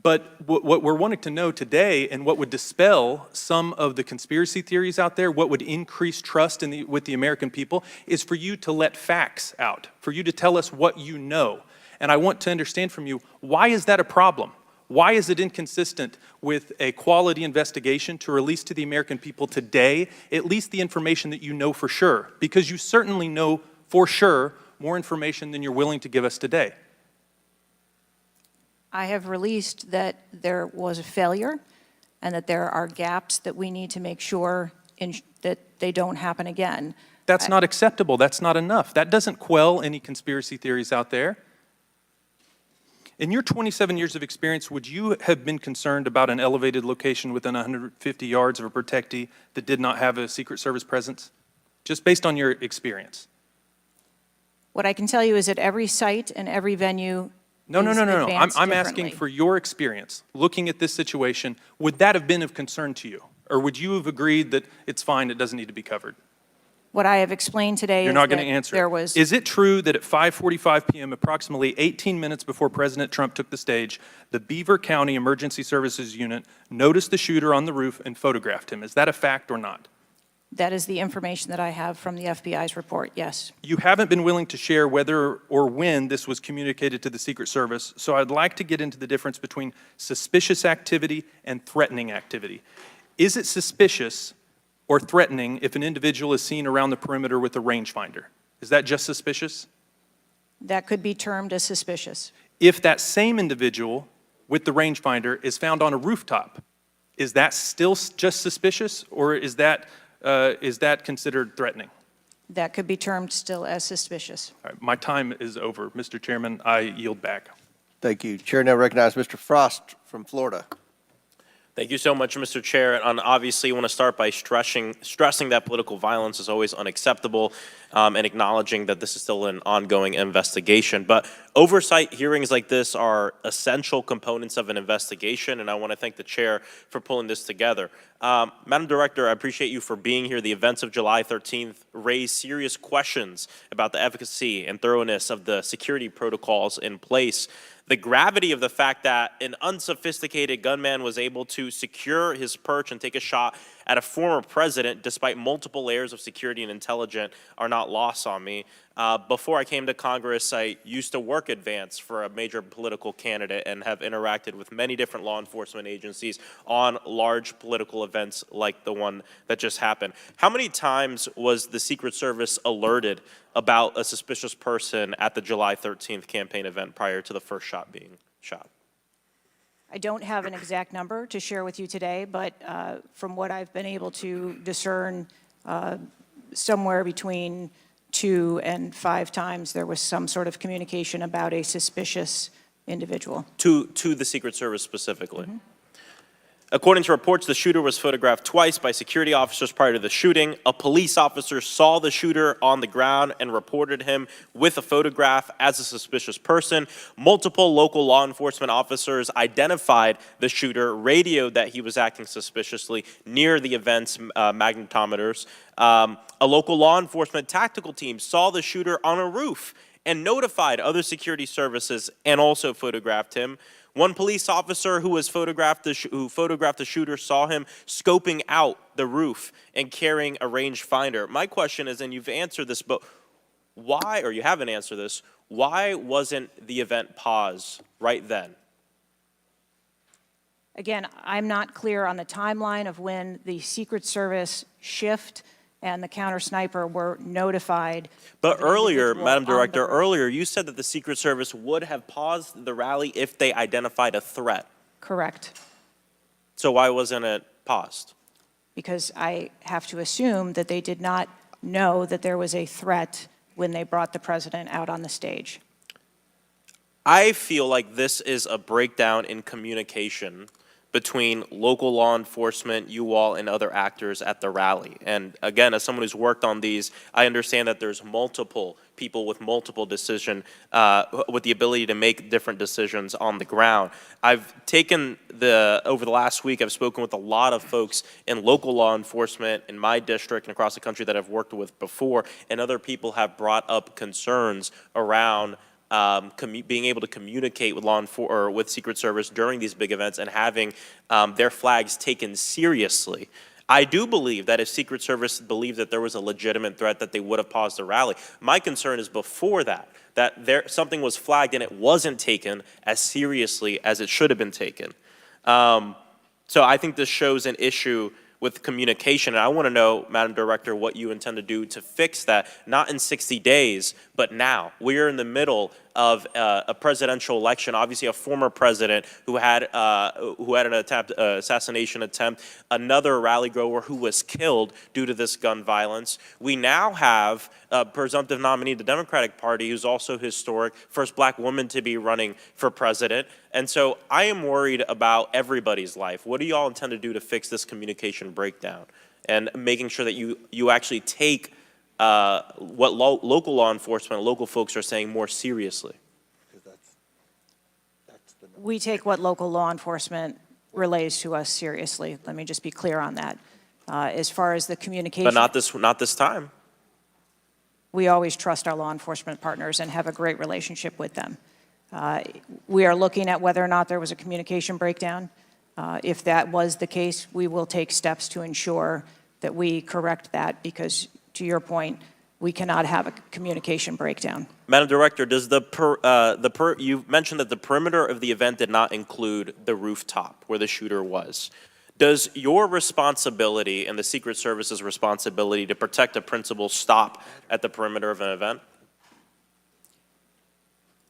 But what we're wanting to know today, and what would dispel some of the conspiracy theories out there, what would increase trust with the American people, is for you to let facts out, for you to tell us what you know. And I want to understand from you, why is that a problem? Why is it inconsistent with a quality investigation to release to the American people today at least the information that you know for sure? Because you certainly know for sure more information than you're willing to give us today. I have released that there was a failure and that there are gaps that we need to make sure that they don't happen again. That's not acceptable. That's not enough. That doesn't quell any conspiracy theories out there. In your 27 years of experience, would you have been concerned about an elevated location within 150 yards of a protectee that did not have a Secret Service presence? Just based on your experience. What I can tell you is that every site and every venue No. I'm asking for your experience. Looking at this situation, would that have been of concern to you? Or would you have agreed that it's fine, it doesn't need to be covered? What I have explained today You're is not that going to answer. there was... Is it true that at 5:45 p.m., approximately 18 minutes before President Trump took the stage, the Beaver County Emergency Services Unit noticed the shooter on the roof and photographed him? Is that a fact or not? That is the information that I have from the FBI's report, yes. You haven't been willing to share whether or when this was communicated to the Secret Service, so I'd like to get into the difference between suspicious activity and threatening activity. Is it suspicious or threatening if an individual is seen around the perimeter with a rangefinder? Is that just suspicious? That could be termed as suspicious. If that same individual with the rangefinder is found on a rooftop, is that still just suspicious, or is that considered threatening? that could be termed still as suspicious. All right, my time is over. Mr. Chairman, I yield back. Thank you. Chair now recognizes Mr. Frost from Florida. Thank you so much, Mr. Chair. And obviously, I want to start by stressing that political violence is always unacceptable and acknowledging that this is still an ongoing investigation. But oversight hearings like this are essential components of an investigation, and I want to thank the chair for pulling this together. Madam Director, I appreciate you for being here. The events of July 13th raised serious questions about the efficacy and thoroughness of the security protocols in place. The gravity of the fact that an unsophisticated gunman was able to secure his perch and take a shot at a former president despite multiple layers of security and intelligence are not lost on me. Before I came to Congress, I used to work advance for a major political candidate and have interacted with many different law enforcement agencies on large political events like the one that just happened. How many times was the Secret Service alerted about a suspicious person at the July 13th campaign event prior to the first shot being shot? I don't have an exact number to share with you today, but from what I've been able to discern, somewhere between 2 and 5 times there was some sort of communication about a suspicious individual. To the Secret Service specifically? Mm-hmm. According to reports, the shooter was photographed twice by security officers prior to the shooting. A police officer saw the shooter on the ground and reported him with a photograph as a suspicious person. Multiple local law enforcement officers identified the shooter, radioed that he was acting suspiciously near the event's magnetometers. A local law enforcement tactical team saw the shooter on a roof and notified other security services and also photographed him. One police officer who photographed the shooter saw him scoping out the roof and carrying a rangefinder. My question is, and you've answered this, but why, or you haven't answered this, why wasn't the event paused right then? Again, I'm not clear on the timeline of when the Secret Service shift and the counter sniper were notified. But earlier, Madam Director, earlier you said that the Secret Service would have paused the rally if they identified a threat. Correct. So why wasn't it paused? Because I have to assume that they did not know that there was a threat when they brought the president out on the stage. I feel like this is a breakdown in communication between local law enforcement, you all, and other actors at the rally. And again, as someone who's worked on these, I understand that there's multiple people with multiple decision, with the ability to make different decisions on the ground. I've taken over the last week, I've spoken with a lot of folks in local law enforcement in my district and across the country that I've worked with before, and other people have brought up concerns around being able to communicate with with Secret Service during these big events and having their flags taken seriously. I do believe that if Secret Service believed that there was a legitimate threat, that they would have paused the rally. My concern is before that something was flagged and it wasn't taken as seriously as it should have been taken. So I think this shows an issue with communication. And I want to know, Madam Director, what you intend to do to fix that, not in 60 days, but now. We are in the middle of a presidential election, obviously a former president who had an assassination attempt, another rally goer who was killed due to this gun violence. We now have a presumptive nominee of the Democratic Party who's also historic, first black woman to be running for president. And so I am worried about everybody's life. What do you all intend to do to fix this communication breakdown and making sure that you actually take what local law enforcement, local folks are saying more seriously? We take what local law enforcement relays to us seriously. Let me just be clear on that. As far as the communication. But not this time. We always trust our law enforcement partners and have a great relationship with them. We are looking at whether or not there was a communication breakdown. If that was the case, we will take steps to ensure that we correct that because, to your point, we cannot have a communication breakdown. Madam Director, does you mentioned that the perimeter of the event did not include the rooftop where the shooter was. Does your responsibility and the Secret Service's responsibility to protect a principal stop at the perimeter of an event?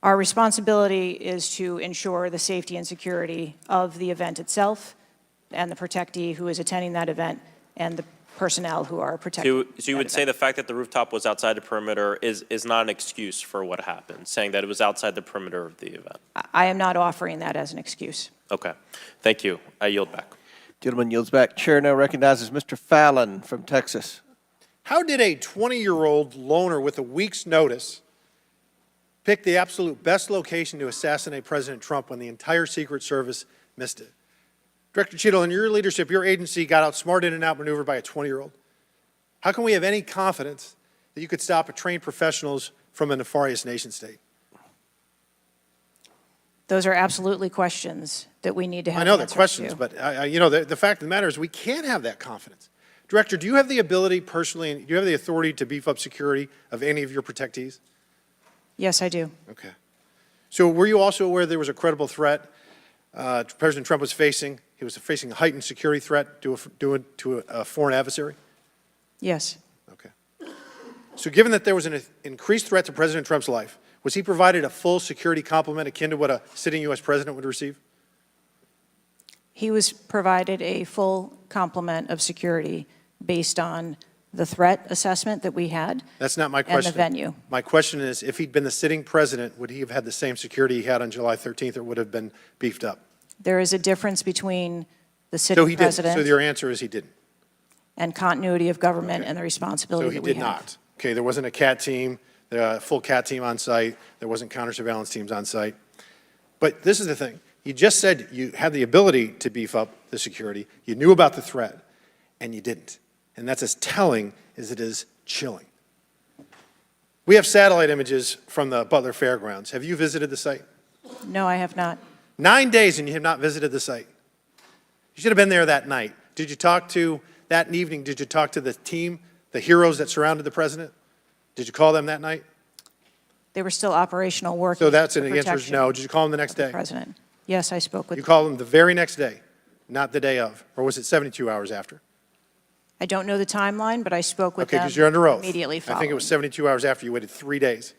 Our responsibility is to ensure the safety and security of the event itself and the protectee who is attending that event and the personnel who are protected. So you would say the fact that the rooftop was outside the perimeter is not an excuse for what happened, saying that it was outside the perimeter of the event? I am not offering that as an excuse. Okay. Thank you. I yield back. Gentleman yields back. Chair now recognizes Mr. Fallon from Texas. How did a 20-year-old loner with a week's notice pick the absolute best location to assassinate President Trump when the entire Secret Service missed it? Director Cheatle, in your leadership, your agency got outsmarted and outmaneuvered by a 20-year-old. How can we have any confidence that you could stop a trained professionals from a nefarious nation state? Those are absolutely questions that we need to have I know they're answers questions, to. but you know, the fact of the matter is we can't have that confidence. Director, do you have the ability personally, and do you have the authority to beef up security of any of your protectees? Yes, I do. Okay. So were you also aware there was a credible threat President Trump was facing? He was facing a heightened security threat to a foreign adversary? Yes. Okay. So given that there was an increased threat to President Trump's life, was he provided a full security complement akin to what a sitting U.S. president would receive? He was provided a full complement of security based on the threat assessment that we had. That's not my question. And the venue. My question is, if he'd been the sitting president, would he have had the same security he had on July 13th, or would have been beefed up? There is a difference between the sitting president So your answer is he didn't? and continuity of government and the So responsibility he that we did have. not. Okay, there wasn't a CAT team, a full CAT team on site. There wasn't counter-surveillance teams on site. But this is the thing. You just said you had the ability to beef up the security. You knew about the threat, and you didn't. And that's as telling as it is chilling. We have satellite images from the Butler Fairgrounds. Have you visited the site? No, I have not. 9 days and you have not visited the site. You should have been there that night. Did you talk to, that evening, did you talk to the team, the heroes that surrounded the president? Did you call them that night? They were still operational work. So that's an answer is no. Did you call them the next day? President. Yes, I spoke with You called them the very next day, not the day of, or was it 72 hours after? I don't know the timeline, but I spoke with Okay, them because you're under oath. immediately following. I think it was 72 hours after. You waited 3 days.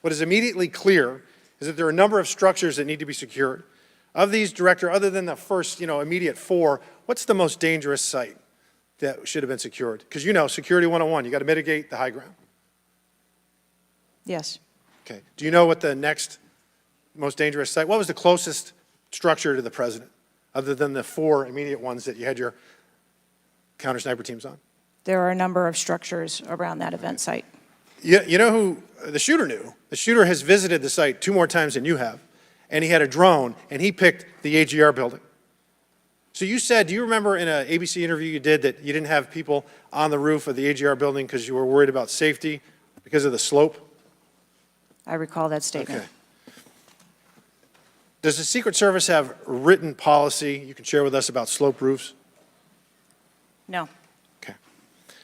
What is immediately clear is that there are a number of structures that need to be secured. Of these, Director, other than the first, immediate 4, what's the most dangerous site that should have been secured? Because Security 101, you got to mitigate the high ground. Yes. Okay. Do you know what the next most dangerous site, what was the closest structure to the president, other than the 4 immediate ones that you had your counter-sniper teams on? There are a number of structures around that event site. You know who the shooter knew? The shooter has visited the site 2 more times than you have, and he had a drone, and he picked the AGR building. So you said, do you remember in an ABC interview you did that you didn't have people on the roof of the AGR building because you were worried about safety because of the slope? I recall that statement. Okay. Does the Secret Service have written policy you can share with us about slope roofs? No. Okay.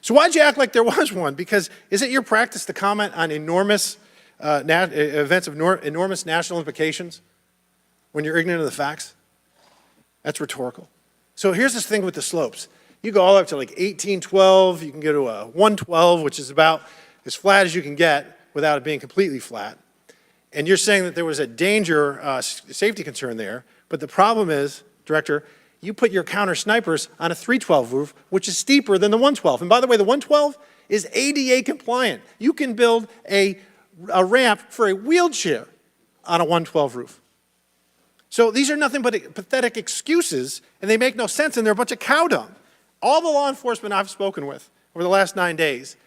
So why'd you act like there was one? Because is it your practice to comment on enormous events of enormous national implications when you're ignorant of the facts? That's rhetorical. So here's this thing with the slopes. You go all up to like 1812, you can go to a 112, which is about as flat as you can get without it being completely flat. And you're saying that there was a danger, safety concern there, but the problem is, Director, you put your counter snipers on a 312 roof, which is steeper than the 112. And by the way, the 112 is ADA compliant. You can build a ramp for a wheelchair on a 112 roof. So these are nothing but pathetic excuses, and they make no sense, and they're a bunch of cow dung. All the law enforcement I've spoken with over the last 9 days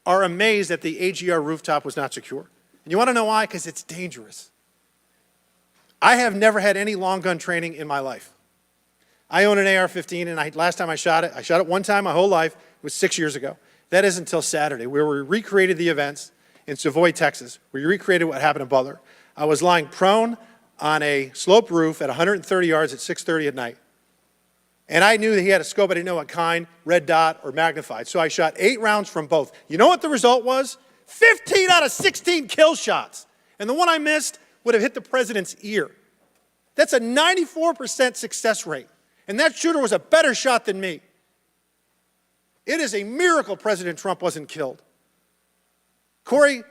are amazed that the AGR rooftop was not secure. And you want to know why? Because it's dangerous. I have never had any long gun training in my life. I own an AR-15, and last time I shot it one time my whole life. It was 6 years ago. That is until Saturday, where we recreated the events in Savoy, Texas. We recreated what happened in Butler. I was lying prone on a sloped roof at 130 yards at 6:30 at night. And I knew that he had a scope. I didn't know what kind, red dot or magnified. So I shot 8 rounds from both. You know what the result was? 15 out of 16 kill shots. And the one I missed would have hit the president's ear. That's a 94% success rate. And that shooter was a better shot than me. It is a miracle President Trump wasn't killed. Corey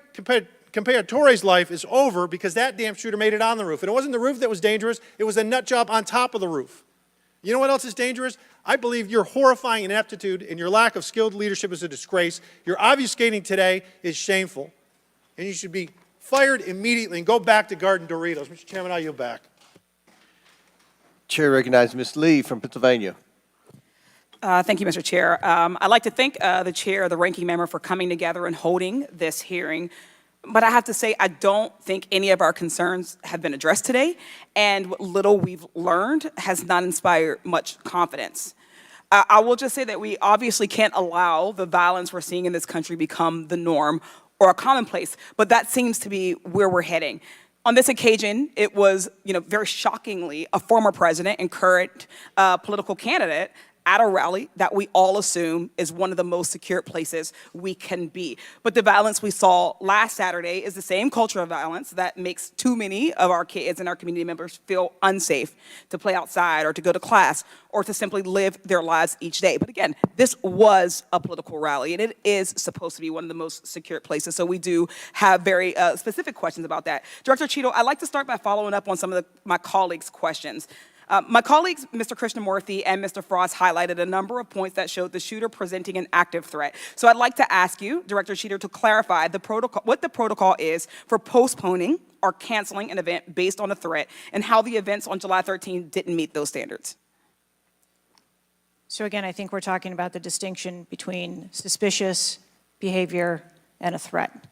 Comparatore's life is over because that damn shooter made it on the roof. And it wasn't the roof that was dangerous. It was the nut job on top of the roof. You know what else is dangerous? I believe your horrifying ineptitude and your lack of skilled leadership is a disgrace. Your obfuscating today is shameful, and you should be fired immediately and go back to Garden Doritos. Mr. Chairman, I yield back. Chair recognizes Ms. Lee from Pennsylvania. Thank you, Mr. Chair. I'd like to thank the chair, the ranking member, for coming together and holding this hearing. But I have to say, I don't think any of our concerns have been addressed today, and what little we've learned has not inspired much confidence. I will just say that we obviously can't allow the violence we're seeing in this country become the norm or a commonplace, but that seems to be where we're heading. On this occasion, it was, very shockingly, a former president and current political candidate at a rally that we all assume is one of the most secure places we can be. But the violence we saw last Saturday is the same culture of violence that makes too many of our kids and our community members feel unsafe to play outside or to go to class or to simply live their lives each day. But again, this was a political rally, and it is supposed to be one of the most secure places. So we do have very specific questions about that. Director Cheatle, I'd like to start by following up on some of my colleagues' questions. My colleagues, Mr. Krishnamurthy and Mr. Frost, highlighted a number of points that showed the shooter presenting an active threat. So I'd like to ask you, Director Cheatle, to clarify what the protocol is for postponing or canceling an event based on a threat, and how the events on July 13 didn't meet those standards. So again, I think we're talking about the distinction between suspicious behavior and a threat.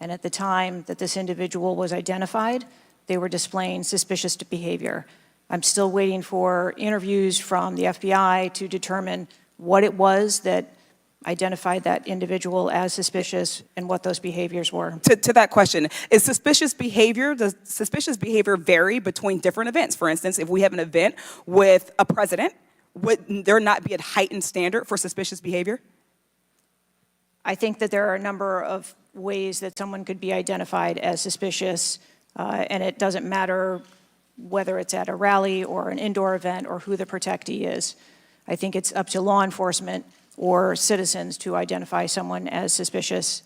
And at the time that this individual was identified, they were displaying suspicious behavior. I'm still waiting for interviews from the FBI to determine what it was that identified that individual as suspicious and what those behaviors were. To that question, does suspicious behavior vary between different events? For instance, if we have an event with a president, would there not be a heightened standard for suspicious behavior? I think that there are a number of ways that someone could be identified as suspicious, and it doesn't matter whether it's at a rally or an indoor event or who the protectee is. I think it's up to law enforcement or citizens to identify someone as suspicious.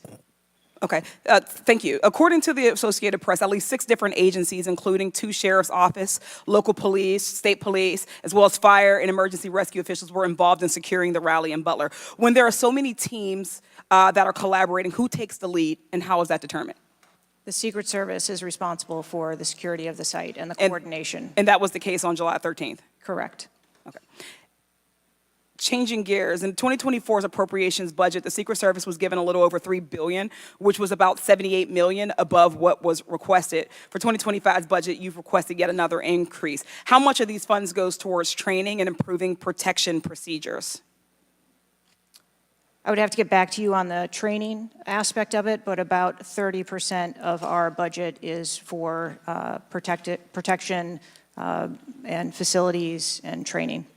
Okay, thank you. According to the Associated Press, at least 6 different agencies, including 2 sheriff's office, local police, state police, as well as fire and emergency rescue officials were involved in securing the rally in Butler. When there are so many teams that are collaborating, who takes the lead and how is that determined? The Secret Service is responsible for the security of the site and the coordination. And that was the case on July 13th? Correct. Okay. Changing gears, in 2024's appropriations budget, the Secret Service was given a little over $3 billion, which was about $78 million above what was requested. For 2025's budget, you've requested yet another increase. How much of these funds goes towards training and improving protection procedures? I would have to get back to you on the training aspect of it, but about 30% of our budget is for protection and facilities and training.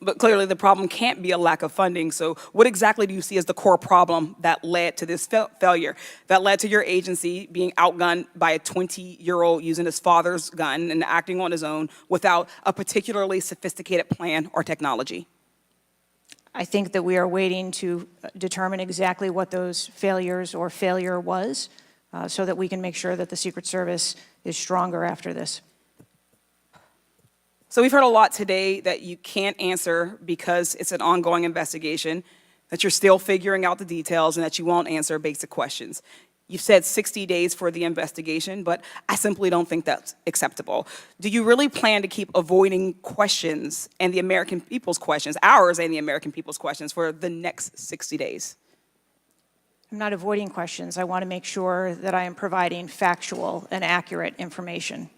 But clearly the problem can't be a lack of funding. So what exactly do you see as the core problem that led to this failure, that led to your agency being outgunned by a 20-year-old using his father's gun and acting on his own without a particularly sophisticated plan or technology? I think that we are waiting to determine exactly what those failures or failure was so that we can make sure that the Secret Service is stronger after this. So we've heard a lot today that you can't answer because it's an ongoing investigation, that you're still figuring out the details, and that you won't answer basic questions. You've said 60 days for the investigation, but I simply don't think that's acceptable. Do you really plan to keep avoiding questions and the American people's questions, ours and the American people's questions, for the next 60 days? I'm not avoiding questions. I want to make sure that I am providing factual and accurate information.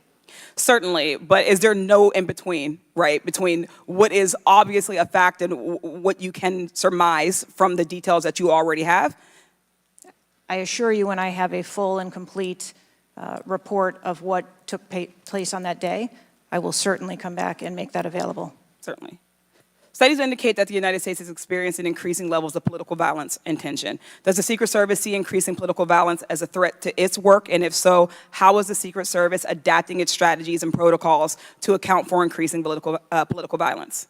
Certainly, but is there no in-between, right, between what is obviously a fact and what you can surmise from the details that you already have? I assure you, when I have a full and complete report of what took place on that day, I will certainly come back and make that available. Certainly. Studies indicate that the United States is experiencing increasing levels of political violence and tension. Does the Secret Service see increasing political violence as a threat to its work? And if so, how is the Secret Service adapting its strategies and protocols to account for increasing political violence?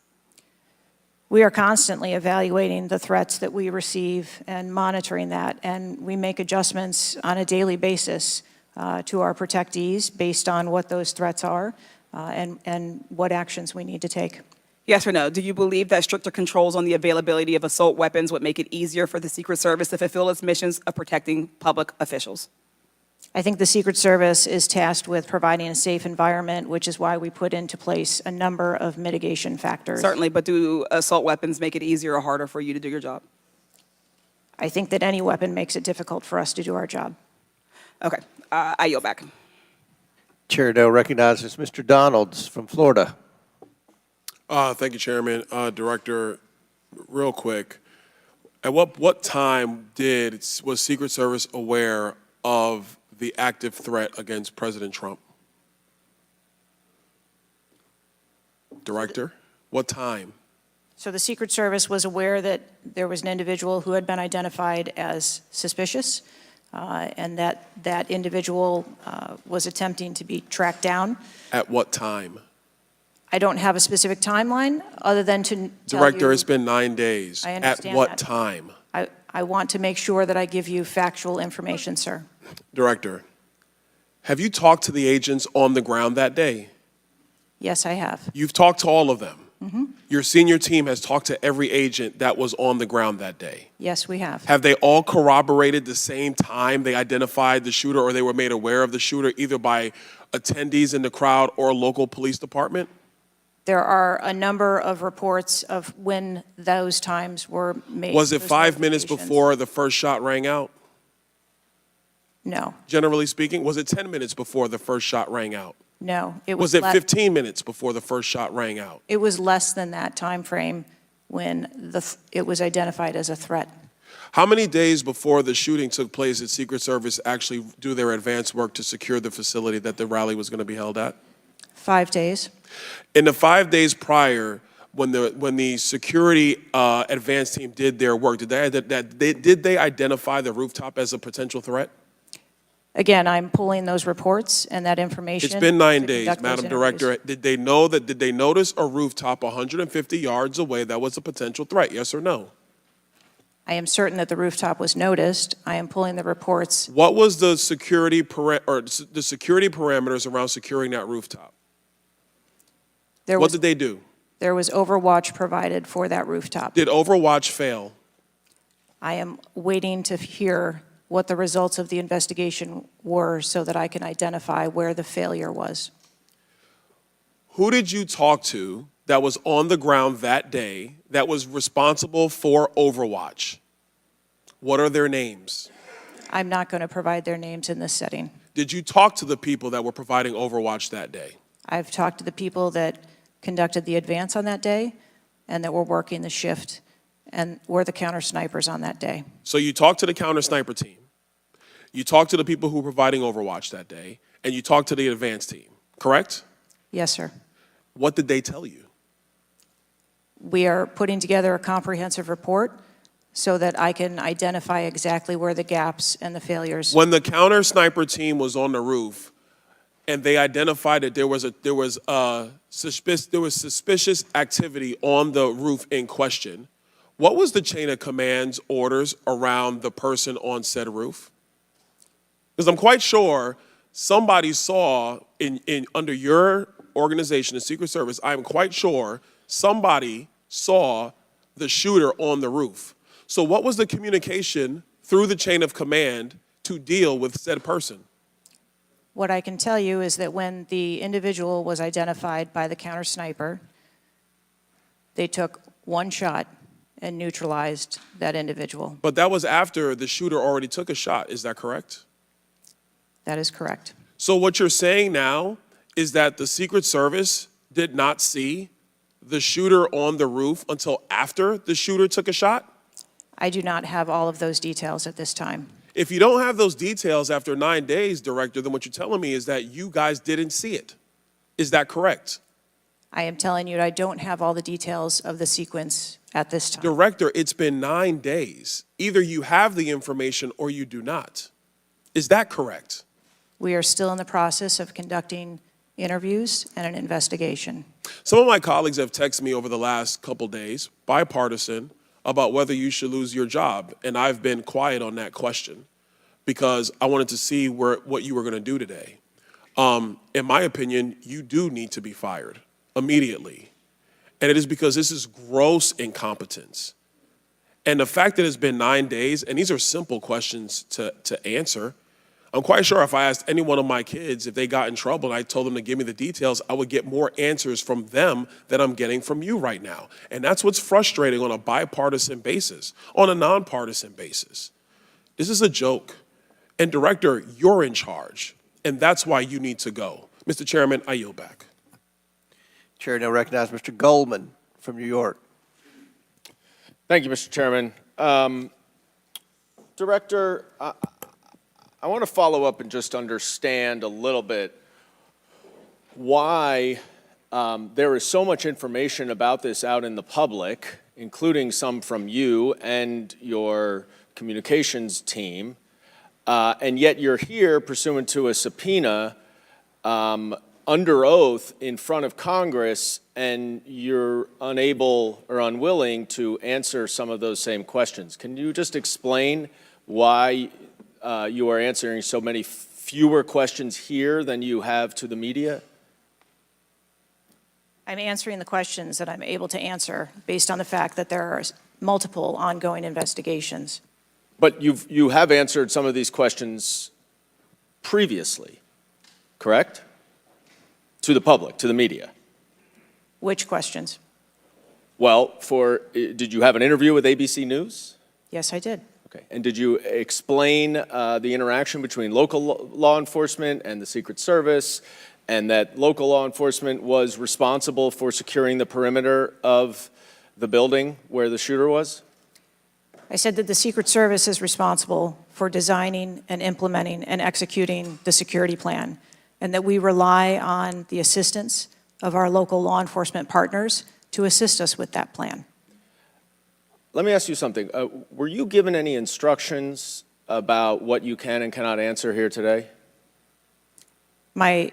We are constantly evaluating the threats that we receive and monitoring that, and we make adjustments on a daily basis to our protectees based on what those threats are and what actions we need to take. Yes or no? Do you believe that stricter controls on the availability of assault weapons would make it easier for the Secret Service to fulfill its missions of protecting public officials? I think the Secret Service is tasked with providing a safe environment, which is why we put into place a number of mitigation factors. Certainly, but do assault weapons make it easier or harder for you to do your job? I think that any weapon makes it difficult for us to do our job. Okay, I yield back. Chair Dale recognizes Mr. Donalds from Florida. Thank you, Chairman. Director, real quick, at what time was Secret Service aware of the active threat against President Trump? Director, what time? So the Secret Service was aware that there was an individual who had been identified as suspicious, and that individual was attempting to be tracked down. At what time? I don't have a specific timeline other than to tell Director, you, it's been 9 days. I understand At what that. time? I want to make sure that I give you factual information, sir. Director, have you talked to the agents on the ground that day? Yes, I have. You've talked to all of them. Mm-hmm. Your senior team has talked to every agent that was on the ground that day. Yes, we have. Have they all corroborated the same time they identified the shooter or they were made aware of the shooter, either by attendees in the crowd or a local police department? There are a number of reports of when those times were made. Was it those 5 minutes notifications. before the first shot rang out? No, Generally speaking, was it 10 minutes before the first shot rang out? no. It Was it 15 minutes before the first shot rang out? It was less than that time frame when it was identified as a threat. How many days before the shooting took place did Secret Service actually do their advance work to secure the facility that the rally was going to be held at? 5 days. In the 5 days prior, when the security advance team did their work, did they identify the rooftop as a potential threat? Again, I'm pulling those reports and that information. It's been 9 to days, conduct those Madam interviews. Director. Did they notice a rooftop 150 yards away that was a potential threat? Yes or no? I am certain that the rooftop was noticed. I am pulling the reports. What was the security parameters around securing that rooftop? What did they do? There was overwatch provided for that rooftop. Did Overwatch fail? I am waiting to hear what the results of the investigation were so that I can identify where the failure was. Who did you talk to that was on the ground that day that was responsible for Overwatch? What are their names? I'm not going to provide their names in this setting. Did you talk to the people that were providing Overwatch that day? I've talked to the people that conducted the advance on that day and that were working the shift and were the counter snipers on that day. So you talked to the counter sniper team. You talked to the people who were providing Overwatch that day, and you talked to the advance team, correct? Yes, sir. What did they tell you? We are putting together a comprehensive report so that I can identify exactly where the gaps and the failures. When the counter sniper team was on the roof and they identified that there was suspicious activity on the roof in question, what was the chain of command's orders around the person on said roof? Because I'm quite sure somebody saw under your organization, the Secret Service, I'm quite sure somebody saw the shooter on the roof. So what was the communication through the chain of command to deal with said person? What I can tell you is that when the individual was identified by the counter sniper, they took one shot and neutralized that individual. But that was after the shooter already took a shot, is that correct? That is correct. So what you're saying now is that the Secret Service did not see the shooter on the roof until after the shooter took a shot? I do not have all of those details at this time. If you don't have those details after 9 days, Director, then what you're telling me is that you guys didn't see it. Is that correct? I am telling you I don't have all the details of the sequence at this time. Director, it's been 9 days. Either you have the information or you do not. Is that correct? We are still in the process of conducting interviews and an investigation. Some of my colleagues have texted me over the last couple days, bipartisan, about whether you should lose your job. And I've been quiet on that question because I wanted to see what you were going to do today. In my opinion, you do need to be fired immediately. And it is because this is gross incompetence. And the fact that it's been 9 days, and these are simple questions to answer, I'm quite sure if I asked any one of my kids if they got in trouble and I told them to give me the details, I would get more answers from them than I'm getting from you right now. And that's what's frustrating on a bipartisan basis, on a nonpartisan basis. This is a joke. And Director, you're in charge, and that's why you need to go. Mr. Chairman, I yield back. Chair now recognizes Mr. Goldman from New York. Thank you, Mr. Chairman. Director, I want to follow up and just understand a little bit why there is so much information about this out in the public, including some from you and your communications team, and yet you're here pursuant to a subpoena under oath in front of Congress, and you're unable or unwilling to answer some of those same questions. Can you just explain why you are answering so many fewer questions here than you have to the media? I'm answering the questions that I'm able to answer based on the fact that there are multiple ongoing investigations. But you have answered some of these questions previously, correct? To the public, to the media. Which questions? Well, did you have an interview with ABC News? Yes, I did. Okay. And did you explain the interaction between local law enforcement and the Secret Service, and that local law enforcement was responsible for securing the perimeter of the building where the shooter was? I said that the Secret Service is responsible for designing and implementing and executing the security plan, and that we rely on the assistance of our local law enforcement partners to assist us with that plan. Let me ask you something. Were you given any instructions about what you can and cannot answer here today? My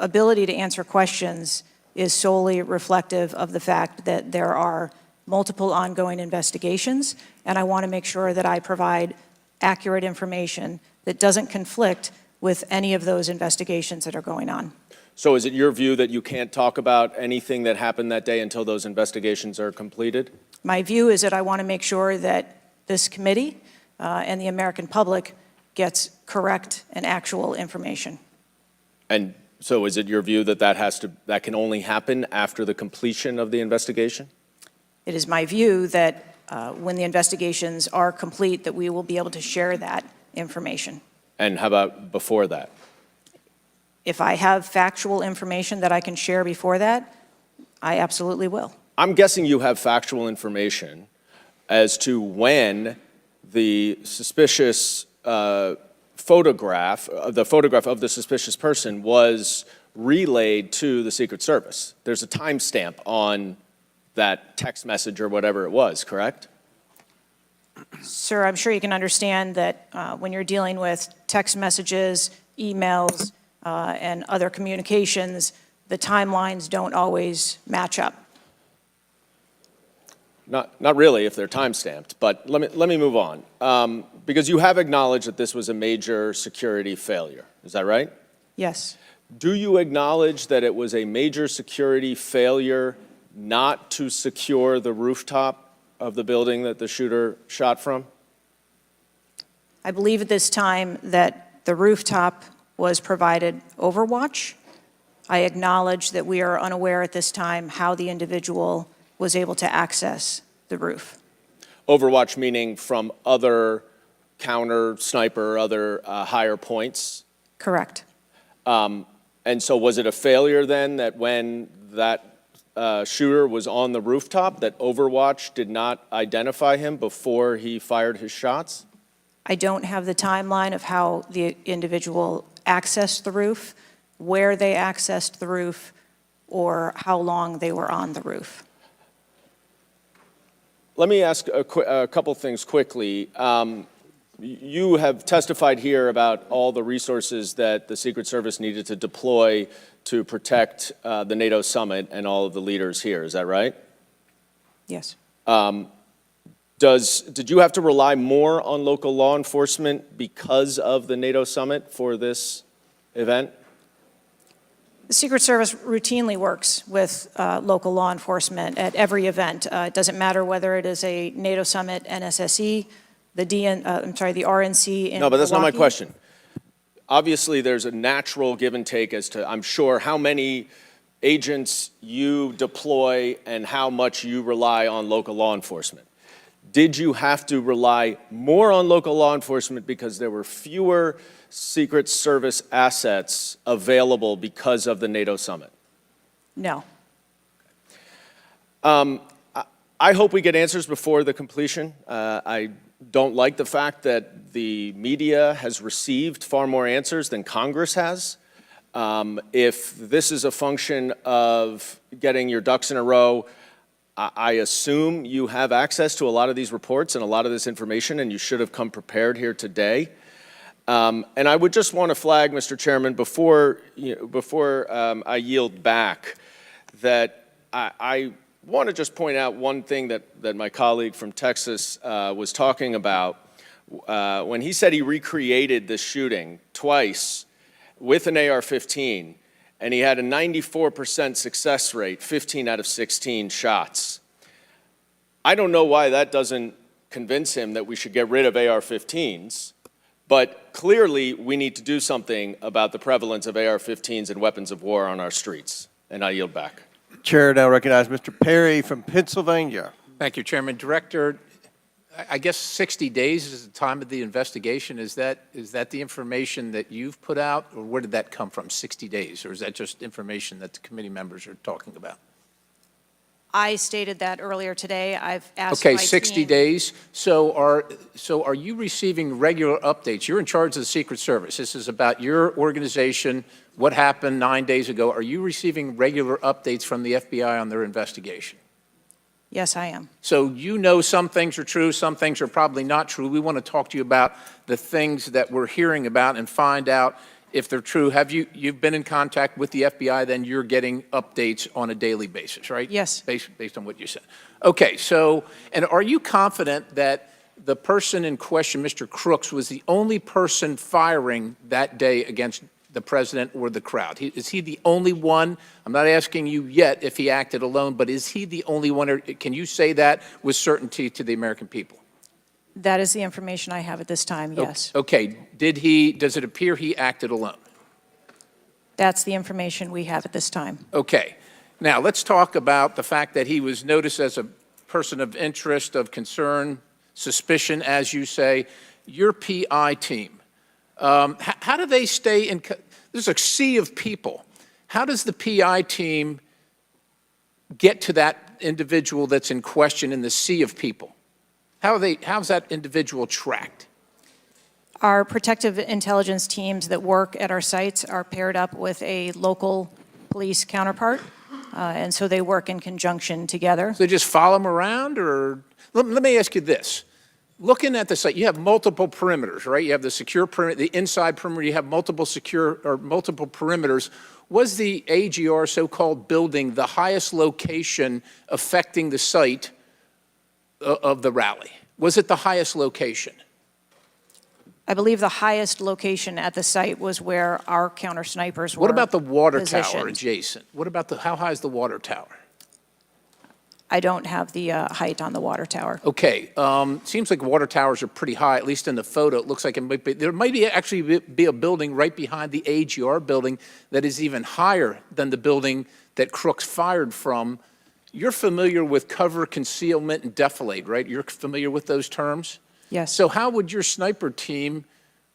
ability to answer questions is solely reflective of the fact that there are multiple ongoing investigations, and I want to make sure that I provide accurate information that doesn't conflict with any of those investigations that are going on. So is it your view that you can't talk about anything that happened that day until those investigations are completed? My view is that I want to make sure that this committee and the American public gets correct and actual information. And so is it your view that that can only happen after the completion of the investigation? It is my view that when the investigations are complete, that we will be able to share that information. And how about before that? If I have factual information that I can share before that, I absolutely will. I'm guessing you have factual information as to when the suspicious photograph of the suspicious person was relayed to the Secret Service. There's a timestamp on that text message or whatever it was, correct? Sir, I'm sure you can understand that when you're dealing with text messages, emails, and other communications, the timelines don't always match up. Not really if they're time-stamped, but let me move on. Because you have acknowledged that this was a major security failure, is that right? Yes. Do you acknowledge that it was a major security failure not to secure the rooftop of the building that the shooter shot from? I believe at this time that the rooftop was provided overwatch. I acknowledge that we are unaware at this time how the individual was able to access the roof. Overwatch meaning from other counter, sniper, other higher points? Correct. And so was it a failure then that when that shooter was on the rooftop, that Overwatch did not identify him before he fired his shots? I don't have the timeline of how the individual accessed the roof, where they accessed the roof, or how long they were on the roof. Let me ask a couple things quickly. You have testified here about all the resources that the Secret Service needed to deploy to protect the NATO summit and all of the leaders here, is that right? Yes. Did you have to rely more on local law enforcement because of the NATO summit for this event? The Secret Service routinely works with local law enforcement at every event. It doesn't matter whether it is a NATO summit, NSSE, the RNC in No, but that's not my Milwaukee. question. Obviously, there's a natural give and take as to, I'm sure, how many agents you deploy and how much you rely on local law enforcement. Did you have to rely more on local law enforcement because there were fewer Secret Service assets available because of the NATO summit? No. I hope we get answers before the completion. I don't like the fact that the media has received far more answers than Congress has. If this is a function of getting your ducks in a row, I assume you have access to a lot of these reports and a lot of this information, and you should have come prepared here today. And I would just want to flag, Mr. Chairman, before I yield back, that I want to just point out one thing that my colleague from Texas was talking about. When he said he recreated this shooting twice with an AR-15, and he had a 94% success rate, 15 out of 16 shots. I don't know why that doesn't convince him that we should get rid of AR-15s, but clearly we need to do something about the prevalence of AR-15s and weapons of war on our streets. And I yield back. Chair now recognize Mr. Perry from Pennsylvania. Thank you, Chairman. Director, I guess 60 days is the time of the investigation. Is that the information that you've put out, or where did that come from, 60 days? Or is that just information that the committee members are talking about? I stated that earlier today. I've asked Okay, my 60 team. days. So are you receiving regular updates? You're in charge of the Secret Service. This is about your organization, what happened 9 days ago. Are you receiving regular updates from the FBI on their investigation? Yes, I am. So you know some things are true, some things are probably not true. We want to talk to you about the things that we're hearing about and find out if they're true. You've been in contact with the FBI, then you're getting updates on a daily basis, right? Yes. Based on what you said. Okay, so, and are you confident that the person in question, Mr. Crooks, was the only person firing that day against the president or the crowd? Is he the only one? I'm not asking you yet if he acted alone, but is he the only one, or can you say that with certainty to the American people? That is the information I have at this time, yes. Okay, does it appear he acted alone? That's the information we have at this time. Okay, now let's talk about the fact that he was noticed as a person of interest, of concern, suspicion, as you say. Your PI team, how do they stay in, there's a sea of people. How does the PI team get to that individual that's in question in the sea of people? How's that individual tracked? Our protective intelligence teams that work at our sites are paired up with a local police counterpart, and so they work in conjunction together. So they just follow them around, or let me ask you this. Looking at the site, you have multiple perimeters, right? You have the secure perimeter, the inside perimeter, you have multiple perimeters. Was the AGR so-called building the highest location affecting the site of the rally? Was it the highest location? I believe the highest location at the site was where our counter snipers were. What about the water tower positioned. adjacent? What about how high is the water tower? I don't have the height on the water tower. Okay, seems like water towers are pretty high, at least in the photo. It looks like it might be, there might be actually be a building right behind the AGR building that is even higher than the building that Crooks fired from. You're familiar with cover, concealment, and defilade, right? You're familiar with those terms? Yes. So how would your sniper team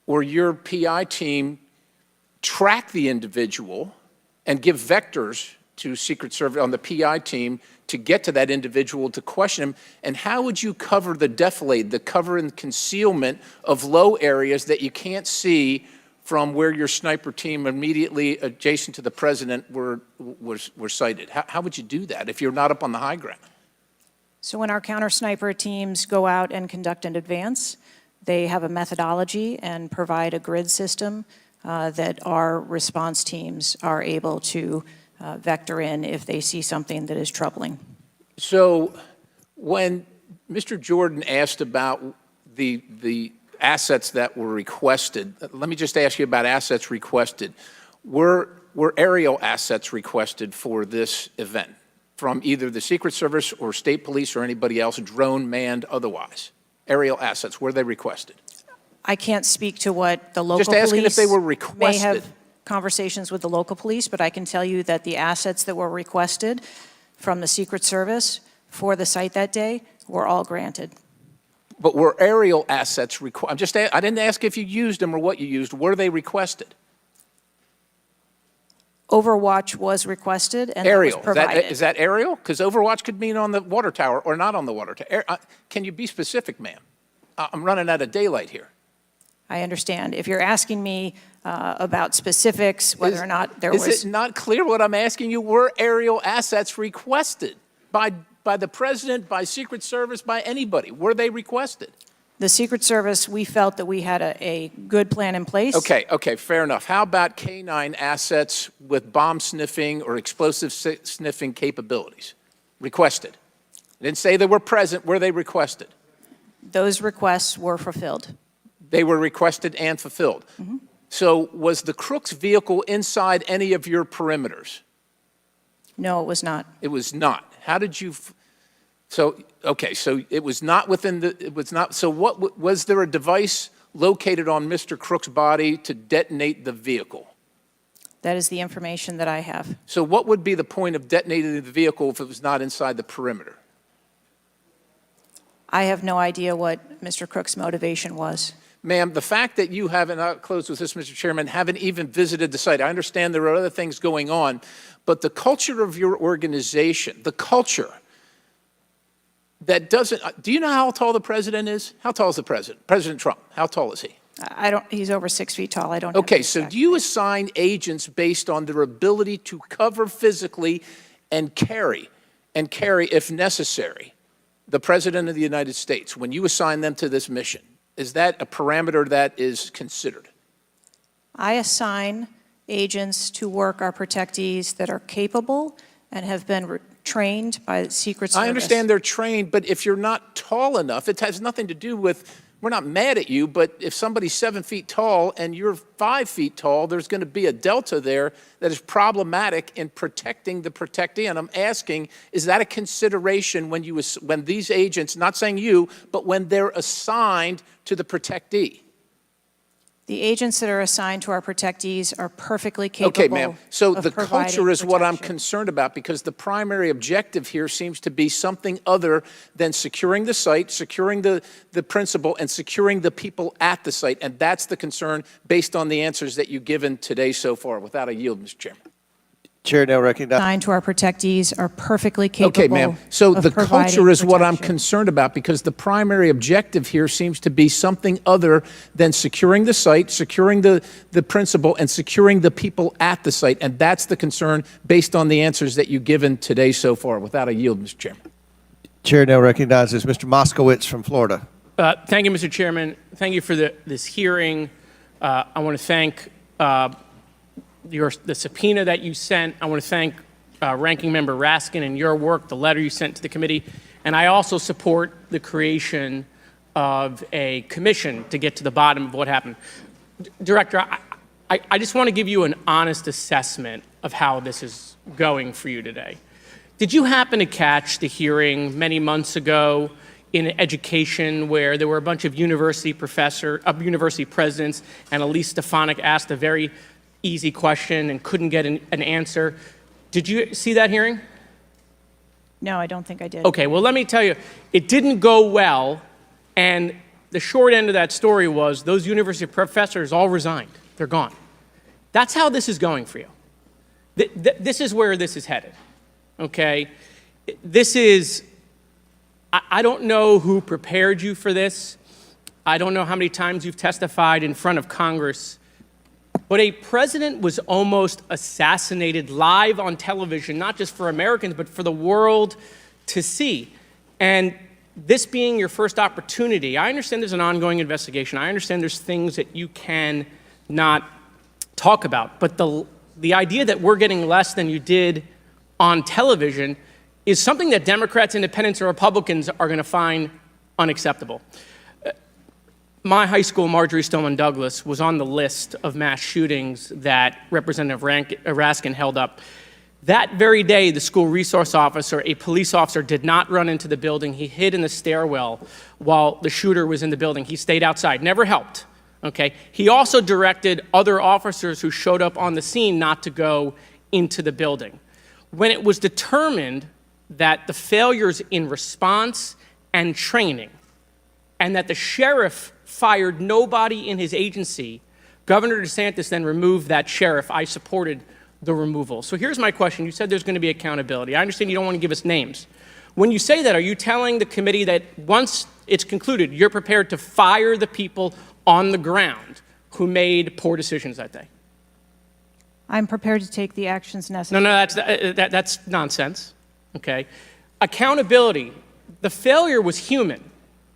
or your PI team track the individual and give vectors to Secret Service on the PI team to get to that individual to question him? And how would you cover the defilade, the cover and concealment of low areas that you can't see from where your sniper team immediately adjacent to the president were sighted? How would you do that if you're not up on the high ground? So when our counter sniper teams go out and conduct an advance, they have a methodology and provide a grid system that our response teams are able to vector in if they see something that is troubling. So when Mr. Jordan asked about the assets that were requested, let me just ask you about assets requested. Were were aerial assets requested for this event from either the Secret Service or state police or anybody else, drone, manned, otherwise? Aerial assets, were they requested? I can't speak to what the local Just asking if police they were may requested. have conversations with the local police, but I can tell you that the assets that were requested from the Secret Service for the site that day were all granted. But were aerial assets required? I didn't ask if you used them or what you used. Were they requested? Overwatch was requested and that was Aerial. provided. Is that aerial? Because Overwatch could mean on the water tower or not on the water tower. Can you be specific, ma'am? I'm running out of daylight here. I understand. If you're asking me about specifics, whether or not there was... Is it not clear what I'm asking you? Were aerial assets requested by the president, by Secret Service, by anybody? Were they requested? The Secret Service, we felt that we had a good plan in place. Okay, fair enough. How about K-9 assets with bomb sniffing or explosive sniffing capabilities? Requested. I didn't say they were present. Were they requested? Those requests were fulfilled. They were requested and fulfilled. Mm-hmm. So was the Crooks vehicle inside any of your perimeters? No, it was not. It was not. How did you... So it was not within so what, was there a device located on Mr. Crook's body to detonate the vehicle? That is the information that I have. So what would be the point of detonating the vehicle if it was not inside the perimeter? I have no idea what Mr. Crook's motivation was. Ma'am, the fact that you haven't, I'll close with this, Mr. Chairman, haven't even visited the site, I understand there are other things going on, but the culture of your organization, the culture that doesn't, do you know how tall the president is? How tall is the president? President Trump, how tall is he? He's over 6 feet tall. I don't have Okay, the so exact- do you assign agents based on their ability to cover physically and carry, if necessary, the President of the United States when you assign them to this mission? Is that a parameter that is considered? I assign agents to work our protectees that are capable and have been trained by the Secret Service. I understand they're trained, but if you're not tall enough, it has nothing to do with, we're not mad at you, but if somebody's 7 feet tall and you're 5 feet tall, there's going to be a delta there that is problematic in protecting the protectee. And I'm asking, is that a consideration when these agents, not saying you, but when they're assigned to the protectee? The agents that are assigned to our protectees are perfectly capable. Okay, ma'am. So of the providing culture is what I'm protection. concerned about, because the primary objective here seems to be something other than securing the site, securing the principal, and securing the people at the site. And that's the concern based on the answers that you've given today so far. Without a yield, Mr. Chairman. Chair now recognizes. Assigned to our protectees are perfectly capable. Okay, ma'am. So of the providing culture is what I'm protection. concerned about, because the primary objective here seems to be something other than securing the site, securing the principal, and securing the people at the site. And that's the concern based on the answers that you've given today so far. Without a yield, Mr. Chairman. Chair now recognizes Mr. Moskowitz from Florida. Thank you, Mr. Chairman. Thank you for this hearing. I want to thank the subpoena that you sent. I want to thank Ranking Member Raskin and your work, the letter you sent to the committee. And I also support the creation of a commission to get to the bottom of what happened. Director, I just want to give you an honest assessment of how this is going for you today. Did you happen to catch the hearing many months ago in education where there were a bunch of university presidents and Elise Stefanik asked a very easy question and couldn't get an answer? Did you see that hearing? No, I don't think I did. Okay, well, let me tell you, it didn't go well, and the short end of that story was those university professors all resigned. They're gone. That's how this is going for you. This is where this is headed, okay? I don't know who prepared you for this. I don't know how many times you've testified in front of Congress, but a president was almost assassinated live on television, not just for Americans, but for the world to see. And this being your first opportunity, I understand there's an ongoing investigation. I understand there's things that you can not talk about. But the idea that we're getting less than you did on television is something that Democrats, Independents, or Republicans are going to find unacceptable. my high school, Marjorie Stoneman Douglas, was on the list of mass shootings that Representative Raskin held up. That very day, the school resource officer, a police officer, did not run into the building. He hid in the stairwell while the shooter was in the building. He stayed outside, never helped, okay? He also directed other officers who showed up on the scene not to go into the building. When it was determined that the failures in response and training, and that the sheriff fired nobody in his agency, Governor DeSantis then removed that sheriff. I supported the removal. So here's my question. You said there's going to be accountability. I understand you don't want to give us names. When you say that, are you telling the committee that once it's concluded, you're prepared to fire the people on the ground who made poor decisions that day? I'm prepared to take the actions necessary. No, that's nonsense, okay? Accountability, the failure was human.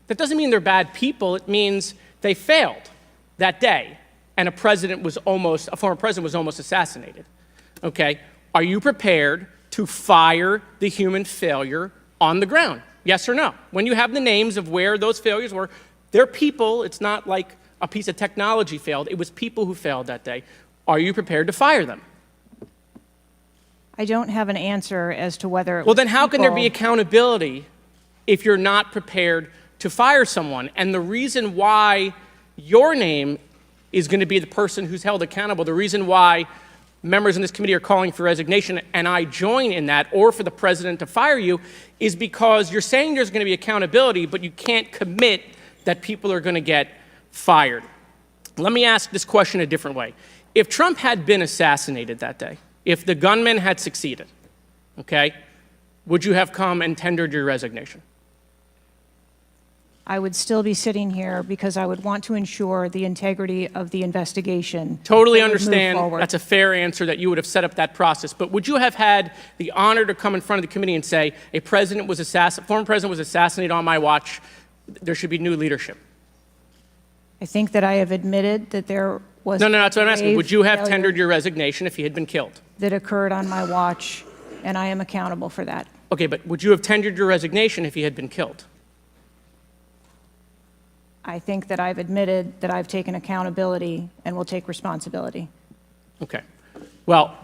That doesn't mean they're bad people. It means they failed that day, and a former president was almost assassinated, okay? Are you prepared to fire the human failure on the ground? Yes or no? When you have the names of where those failures were, they're people. It's not like a piece of technology failed. It was people who failed that day. Are you prepared to fire them? I don't have an answer as to whether. Well, then how can there be accountability if you're not prepared to fire someone? And the reason why your name is going to be the person who's held accountable, the reason why members in this committee are calling for resignation, and I join in that, or for the president to fire you, is because you're saying there's going to be accountability, but you can't commit that people are going to get fired. Let me ask this question a different way. If Trump had been assassinated that day, if the gunman had succeeded, okay, would you have come and tendered your resignation? I would still be sitting here because I would want to ensure the integrity of the investigation. Totally that would move understand. forward. That's a fair answer that you would have set up that process. But would you have had the honor to come in front of the committee and say, former president was assassinated on my watch, there should be new leadership? I think that I have admitted that there was. No, that's what I'm asking. Would you have failure tendered your resignation if he had been killed? that occurred on my watch, and I am accountable for that. Okay, but would you have tendered your resignation if he had been killed? I think that I've admitted that I've taken accountability and will take responsibility. Okay. Well,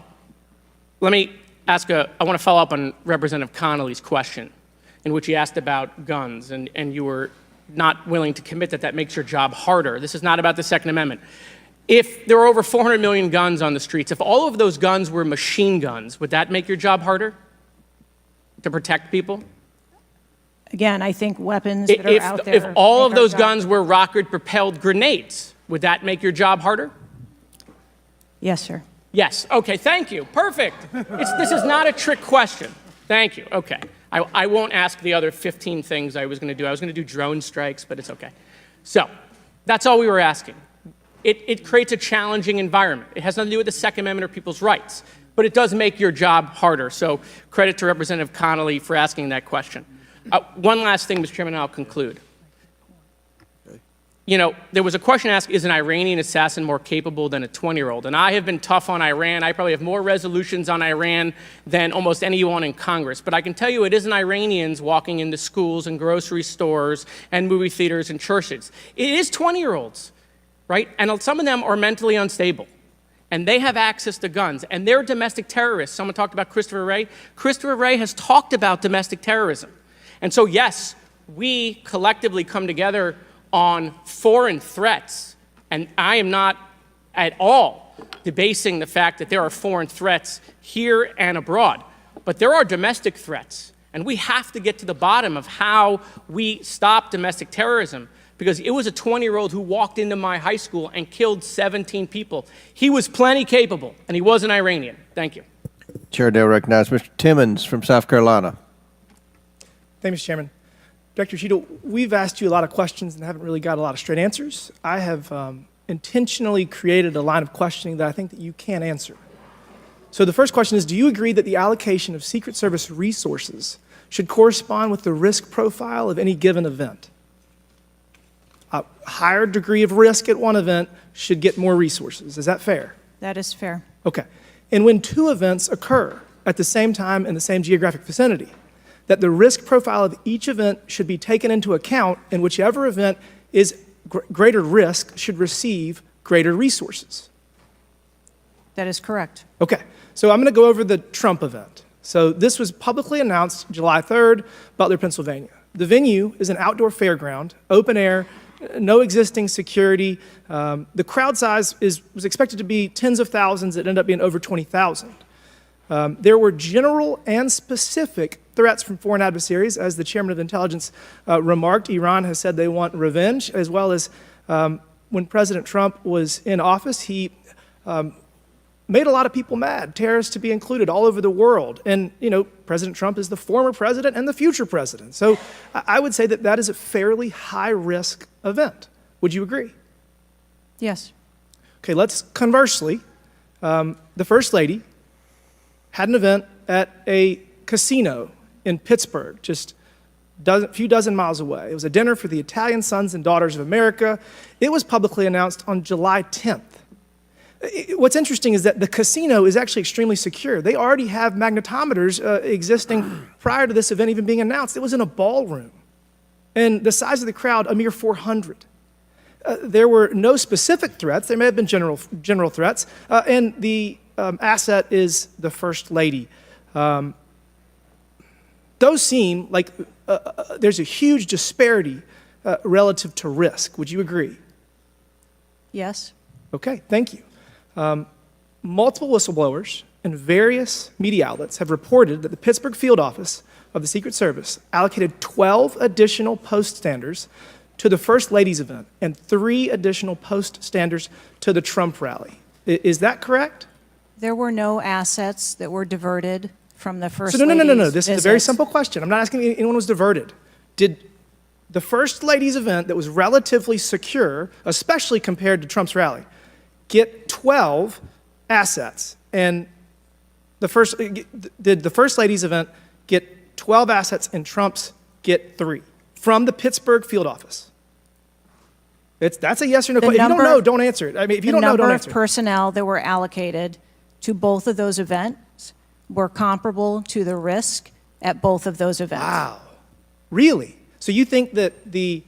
let me ask I want to follow up on Representative Connolly's question, in which he asked about guns, and you were not willing to commit that makes your job harder. This is not about the Second Amendment. If there were over 400 million guns on the streets, if all of those guns were machine guns, would that make your job harder to protect people? Again, I think weapons that are out there. If all of make our those job- guns were rocket-propelled grenades, would that make your job harder? Yes, sir. Yes. Okay, thank you. Perfect. This is not a trick question. Thank you. Okay. I won't ask the other 15 things I was going to do. I was going to do drone strikes, but it's okay. So that's all we were asking. It creates a challenging environment. It has nothing to do with the Second Amendment or people's rights, but it does make your job harder. So credit to Representative Connolly for asking that question. One last thing, Mr. Chairman, and I'll conclude. You know, there was a question asked, is an Iranian assassin more capable than a 20-year-old? And I have been tough on Iran. I probably have more resolutions on Iran than almost anyone in Congress. But I can tell you it isn't Iranians walking into schools and grocery stores and movie theaters and churches. It is 20-year-olds, right? And some of them are mentally unstable. And they have access to guns. And they're domestic terrorists. Someone talked about Christopher Wray. Christopher Wray has talked about domestic terrorism. And so, yes, we collectively come together on foreign threats, and I am not at all debasing the fact that there are foreign threats here and abroad, but there are domestic threats, and we have to get to the bottom of how we stop domestic terrorism, because it was a 20-year-old who walked into my high school and killed 17 people. He was plenty capable, and he was an Iranian. Thank you. Chair now recognizes Mr. Timmons from South Carolina. Thank you, Mr. Chairman. Director Cheatle, we've asked you a lot of questions and haven't really got a lot of straight answers. I have intentionally created a line of questioning that I think that you can answer. So the first question is, do you agree that the allocation of Secret Service resources should correspond with the risk profile of any given event? A higher degree of risk at one event should get more resources. Is that fair? That is fair. Okay. And when two events occur at the same time in the same geographic vicinity, that the risk profile of each event should be taken into account, and whichever event is greater risk should receive greater resources. That is correct. Okay, so I'm going to go over the Trump event. So this was publicly announced July 3rd, Butler, Pennsylvania. The venue is an outdoor fairground, open air, no existing security. The crowd size was expected to be tens of thousands. It ended up being over 20,000. There were general and specific threats from foreign adversaries. As the chairman of intelligence remarked, Iran has said they want revenge, as well as when President Trump was in office, he made a lot of people mad, terrorists to be included all over the world. And, you know, President Trump is the former president and the future president. So I would say that that is a fairly high-risk event. Would you agree? Yes. Okay, let's conversely, the First Lady had an event at a casino in Pittsburgh, just a few dozen miles away. It was a dinner for the Italian Sons and Daughters of America. It was publicly announced on July 10th. What's interesting is that the casino is actually extremely secure. They already have magnetometers existing prior to this event even being announced. It was in a ballroom. And the size of the crowd, a mere 400. There were no specific threats. There may have been general threats. And the asset is the First Lady. Those seem like there's a huge disparity relative to risk. Would you agree? Yes. Okay, thank you. Multiple whistleblowers and various media outlets have reported that the Pittsburgh field office of the Secret Service allocated 12 additional post standers to the First Lady's event and 3 additional post standers to the Trump rally. Is that correct? There were no assets that were diverted from the First No. Lady's This is a visit. very simple question. I'm not asking if anyone was diverted. Did the First Lady's event that was relatively secure, especially compared to Trump's rally, get 12 assets? And did the First Lady's event get 12 assets and Trump's get 3 from the Pittsburgh field office? That's a yes or no question. If you don't know, don't answer it. I mean, if you don't know, don't The number answer of it. personnel that were allocated to both of those events were comparable to the risk at both of those events. Wow. Really? So you think that the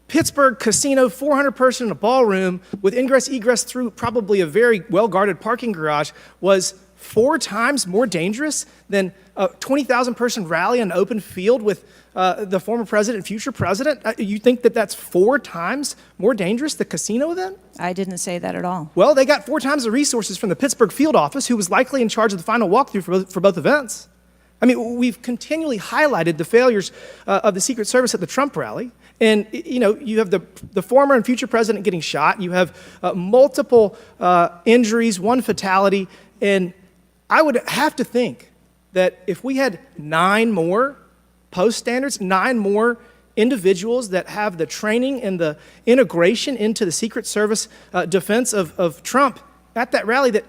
Pittsburgh casino, 400-person in a ballroom with ingress, egress through probably a very well-guarded parking garage was 4 times more dangerous than a 20,000-person rally in an open field with the former president and future president? You think that that's 4 times more dangerous, the casino event? I didn't say that at all. Well, they got 4 times the resources from the Pittsburgh field office, who was likely in charge of the final walkthrough for both events. I mean, we've continually highlighted the failures of the Secret Service at the Trump rally. And, you know, you have the former and future president getting shot. You have multiple injuries, 1 fatality. And I would have to think that if we had 9 more post standards, 9 more individuals that have the training and the integration into the Secret Service defense of Trump at that rally, that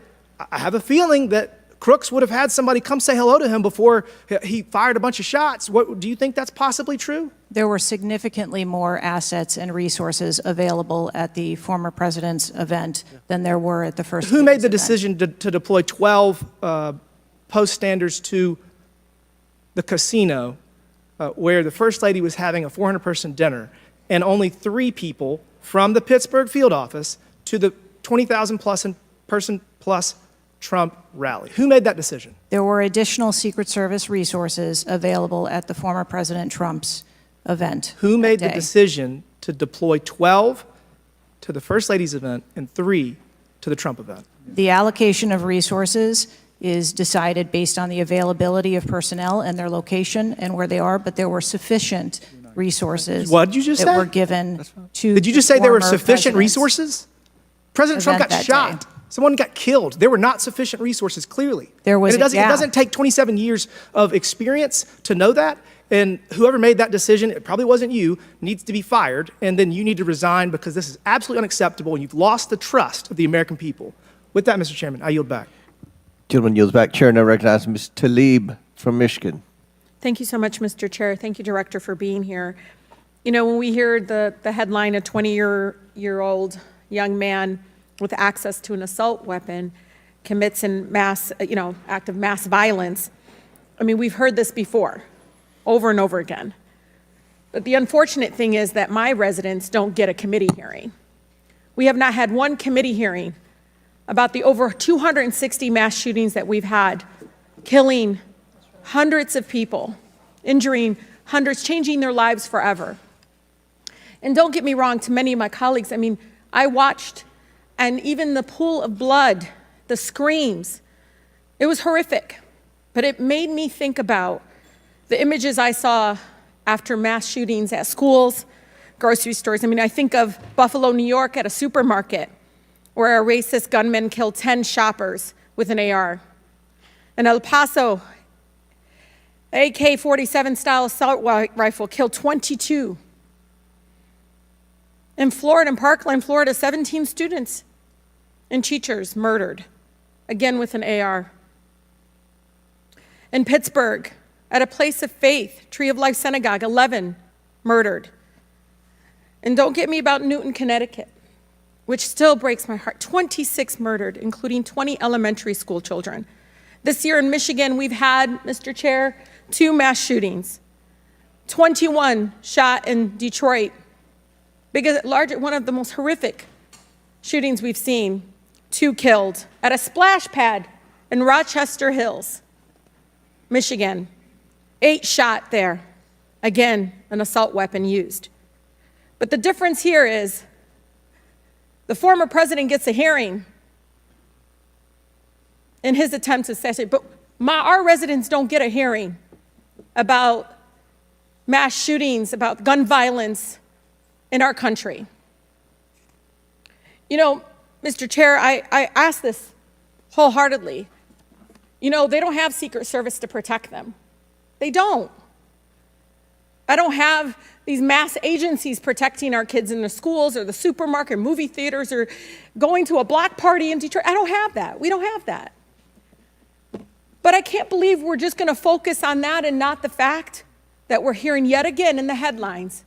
I have a feeling that Crooks would have had somebody come say hello to him before he fired a bunch of shots. Do you think that's possibly true? There were significantly more assets and resources available at the former president's event than there were at the First Who Lady's made the event. decision to deploy 12 post standards to the casino where the First Lady was having a 400-person dinner and only 3 people from the Pittsburgh field office to the 20,000-person plus Trump rally? Who made that decision? There were additional Secret Service resources available at the former President Trump's event. Who made that the day. decision to deploy 12 to the First Lady's event and 3 to the Trump event? The allocation of resources is decided based on the availability of personnel and their location and where they are, but there were sufficient resources What did you just that say? were given to Did you just say there were former sufficient presidents. resources? President Trump got Event that shot. day. Someone got killed. There were not sufficient resources, clearly. There was And a it gap. doesn't take 27 years of experience to know that. And whoever made that decision, it probably wasn't you, needs to be fired. And then you need to resign because this is absolutely unacceptable and you've lost the trust of the American people. With that, Mr. Chairman, I yield back. Gentleman yields back. Chair now recognizes Ms. Tlaib from Michigan. Thank you so much, Mr. Chair. Thank you, Director, for being here. You know, when we hear the headline, a 20-year-old young man with access to an assault weapon commits an act of mass violence, I mean, we've heard this before, over and over again. But the unfortunate thing is that my residents don't get a committee hearing. We have not had one committee hearing about the over 260 mass shootings that we've had, killing hundreds of people, injuring hundreds, changing their lives forever. And don't get me wrong, to many of my colleagues, I mean, I watched, and even the pool of blood, the screams, it was horrific. But it made me think about the images I saw after mass shootings at schools, grocery stores. I mean, I think of Buffalo, New York, at a supermarket where a racist gunman killed 10 shoppers with an AR. In El Paso, AK-47 style assault rifle killed 22. In Florida, in Parkland, Florida, 17 students and teachers murdered, again with an AR. In Pittsburgh, at a place of faith, Tree of Life Synagogue, 11 murdered. And don't get me about Newton, Connecticut, which still breaks my heart. 26 murdered, including 20 elementary school children. This year in Michigan, we've had, Mr. Chair, 2 mass shootings. 21 shot in Detroit. One of the most horrific shootings we've seen. 2 killed at a splash pad in Rochester Hills, Michigan. 8 shot there. Again, an assault weapon used. But the difference here is the former president gets a hearing in his attempt to assassinate, but our residents don't get a hearing about mass shootings, about gun violence in our country. You know, Mr. Chair, I ask this wholeheartedly. You know, they don't have Secret Service to protect them. They don't. I don't have these mass agencies protecting our kids in the schools or the supermarket, movie theaters, or going to a block party in Detroit. I don't have that. We don't have that. But I can't believe we're just going to focus on that and not the fact that we're hearing yet again in the headlines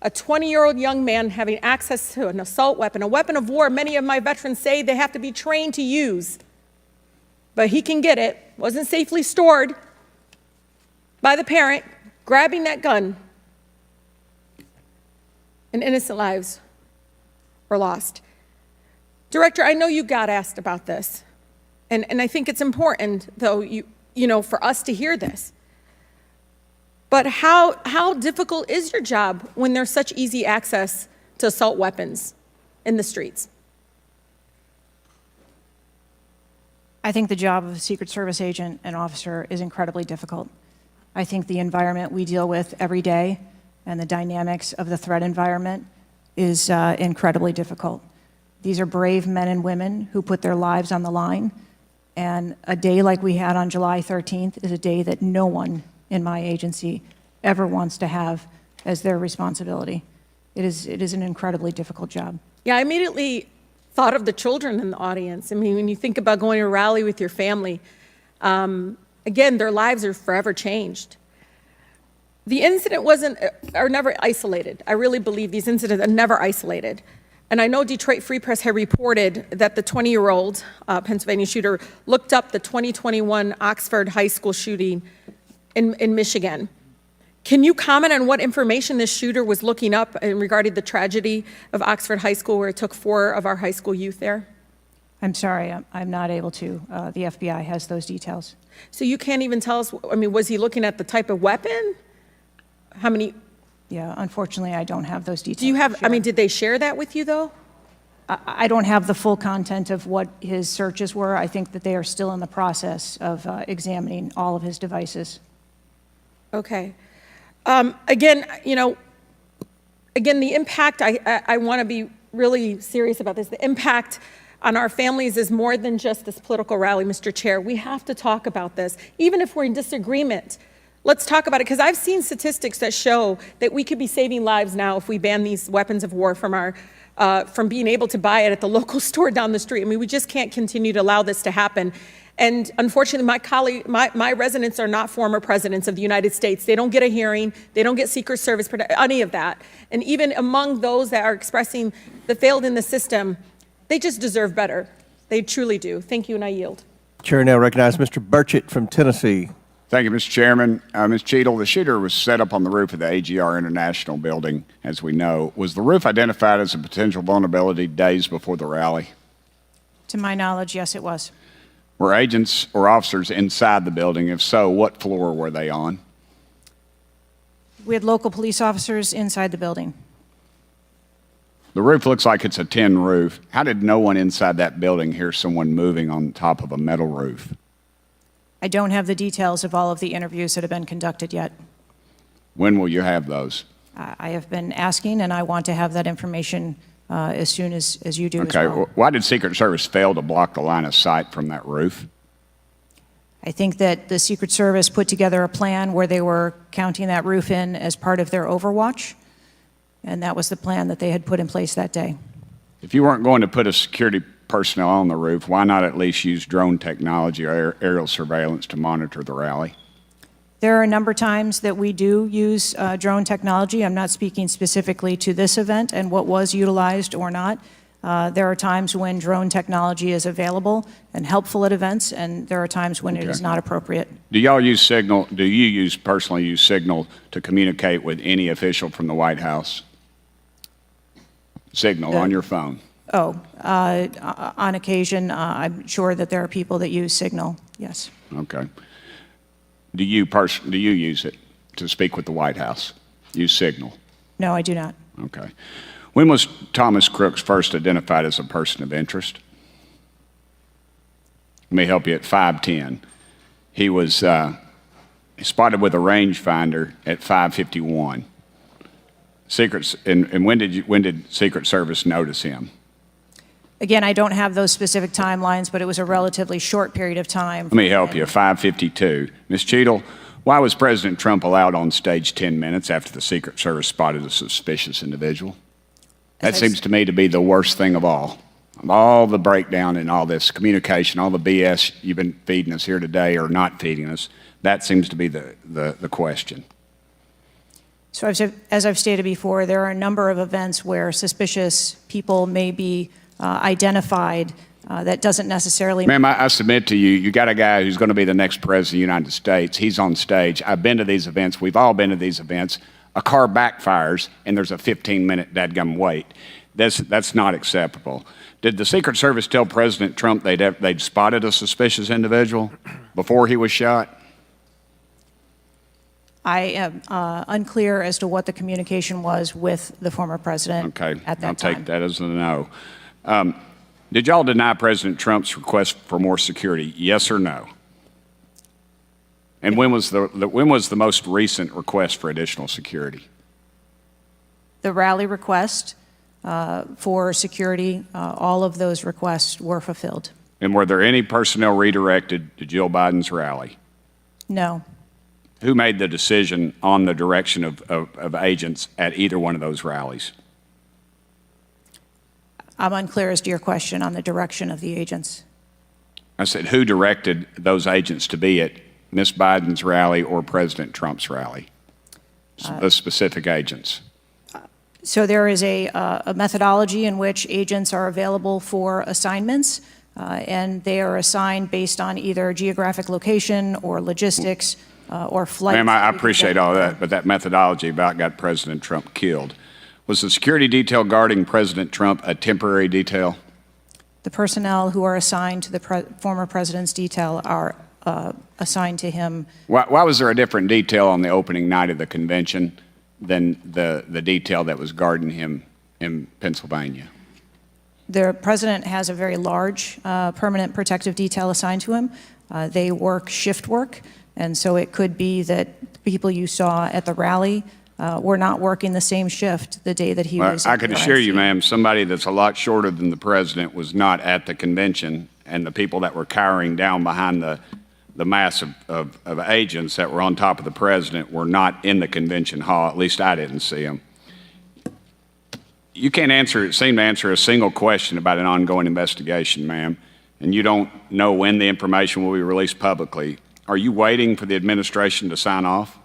a 20-year-old young man having access to an assault weapon, a weapon of war many of my veterans say they have to be trained to use. But he can get it, wasn't safely stored by the parent, grabbing that gun, and innocent lives were lost. Director, I know you got asked about this, and I think it's important, though, you know, for us to hear this. But how difficult is your job when there's such easy access to assault weapons in the streets? I think the job of a Secret Service agent and officer is incredibly difficult. I think the environment we deal with every day and the dynamics of the threat environment is incredibly difficult. These are brave men and women who put their lives on the line, and a day like we had on July 13th is a day that no one in my agency ever wants to have as their responsibility. It is an incredibly difficult job. Yeah, I immediately thought of the children in the audience. I mean, when you think about going to a rally with your family, again, their lives are forever changed. The incident are never isolated. I really believe these incidents are never isolated. And I know Detroit Free Press had reported that the 20-year-old Pennsylvania shooter looked up the 2021 Oxford High School shooting in Michigan. Can you comment on what information this shooter was looking up in regarding the tragedy of Oxford High School, where it took 4 of our high school youth there? I'm sorry, I'm not able to. The FBI has those details. So you can't even tell us, I mean, was he looking at the type of weapon? How many? Yeah, unfortunately, I don't have those details. Do you have, I mean, did they share that with you, though? I don't have the full content of what his searches were. I think that they are still in the process of examining all of his devices. Okay. Again, you know, the impact, I want to be really serious about this. The impact on our families is more than just this political rally, Mr. Chair. We have to talk about this, even if we're in disagreement. Let's talk about it, because I've seen statistics that show that we could be saving lives now if we ban these weapons of war from being able to buy it at the local store down the street. I mean, we just can't continue to allow this to happen. And unfortunately, my residents are not former presidents of the United States. They don't get a hearing. They don't get Secret Service, any of that. And even among those that are expressing the failed in the system, they just deserve better. They truly do. Thank you, and I yield. Chair now recognizes Mr. Burchett from Tennessee. Thank you, Mr. Chairman. Ms. Cheatle, the shooter was set up on the roof of the AGR International building, as we know. Was the roof identified as a potential vulnerability days before the rally? To my knowledge, yes, it was. Were agents or officers inside the building? If so, what floor were they on? We had local police officers inside the building. The roof looks like it's a tin roof. How did no one inside that building hear someone moving on top of a metal roof? I don't have the details of all of the interviews that have been conducted yet. When will you have those? I have been asking, and I want to have that information as soon as you do as Okay, well. why did Secret Service fail to block the line of sight from that roof? I think that the Secret Service put together a plan where they were counting that roof in as part of their overwatch, and that was the plan that they had put in place that day. If you weren't going to put a security personnel on the roof, why not at least use drone technology or aerial surveillance to monitor the rally? There are a number of times that we do use drone technology. I'm not speaking specifically to this event and what was utilized or not. There are times when drone technology is available and helpful at events, and there are times when it is not appropriate. Do y'all use Signal? Do you personally use Signal to communicate with any official from the White House? Signal on your phone. On occasion, I'm sure that there are people that use Signal, yes. Okay. Do you use it to speak with the White House? Use Signal? No, I do not. Okay. When was Thomas Crooks first identified as a person of interest? Let me help you. At 5:10. He was spotted with a rangefinder at 5:51. And when did Secret Service notice him? Again, I don't have those specific timelines, but it was a relatively short period of time. Let me help you. 5:52. Ms. Cheatle, why was President Trump allowed on stage 10 minutes after the Secret Service spotted a suspicious individual? That seems to me to be the worst thing of all. Of all the breakdown and all this communication, all the BS you've been feeding us here today or not feeding us, that seems to be the question. So as I've stated before, there are a number of events where suspicious people may be identified. That doesn't necessarily... Ma'am, I submit to you, you got a guy who's going to be the next president of the United States. He's on stage. I've been to these events. We've all been to these events. A car backfires, and there's a 15-minute dadgum wait. That's not acceptable. Did the Secret Service tell President Trump they'd spotted a suspicious individual before he was shot? I am unclear as to what the communication was with the former president at that time. I'll take that as a no. Did y'all deny President Trump's request for more security, yes or no? And when was the most recent request for additional security? The rally request for security, all of those requests were fulfilled. And were there any personnel redirected to Jill Biden's rally? No. Who made the decision on the direction of agents at either one of those rallies? I'm unclear as to your question on the direction of the agents. I said, who directed those agents to be at Ms. Biden's rally or President Trump's rally? The specific agents. So there is a methodology in which agents are available for assignments, and they are assigned based on either geographic location or logistics or flight. Ma'am, I appreciate all that, but that methodology about got President Trump killed. Was the security detail guarding President Trump a temporary detail? The personnel who are assigned to the former president's detail are assigned to him. Why was there a different detail on the opening night of the convention than the detail that was guarding him in Pennsylvania? The president has a very large permanent protective detail assigned to him. They work shift work, and so it could be that people you saw at the rally were not working the same shift the day that he was. I can assure you, ma'am, somebody that's a lot shorter than the president was not at the convention, and the people that were cowering down behind the mass of agents that were on top of the president were not in the convention hall. At least I didn't see them. You can't seem to answer a single question about an ongoing investigation, ma'am, and you don't know when the information will be released publicly. Are you waiting for the administration to sign off?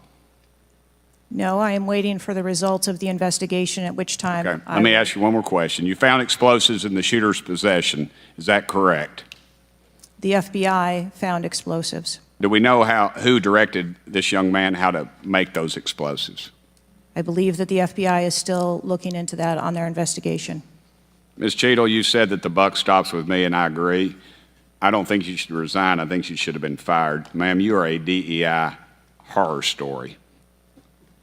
No, I am waiting for the results of the investigation, at which time... Okay. Let me ask you one more question. You found explosives in the shooter's possession. Is that correct? The FBI found explosives. Do we know who directed this young man how to make those explosives? I believe that the FBI is still looking into that on their investigation. Ms. Cheatle, you said that the buck stops with me, and I agree. I don't think you should resign. I think you should have been fired. Ma'am, you are a DEI horror story.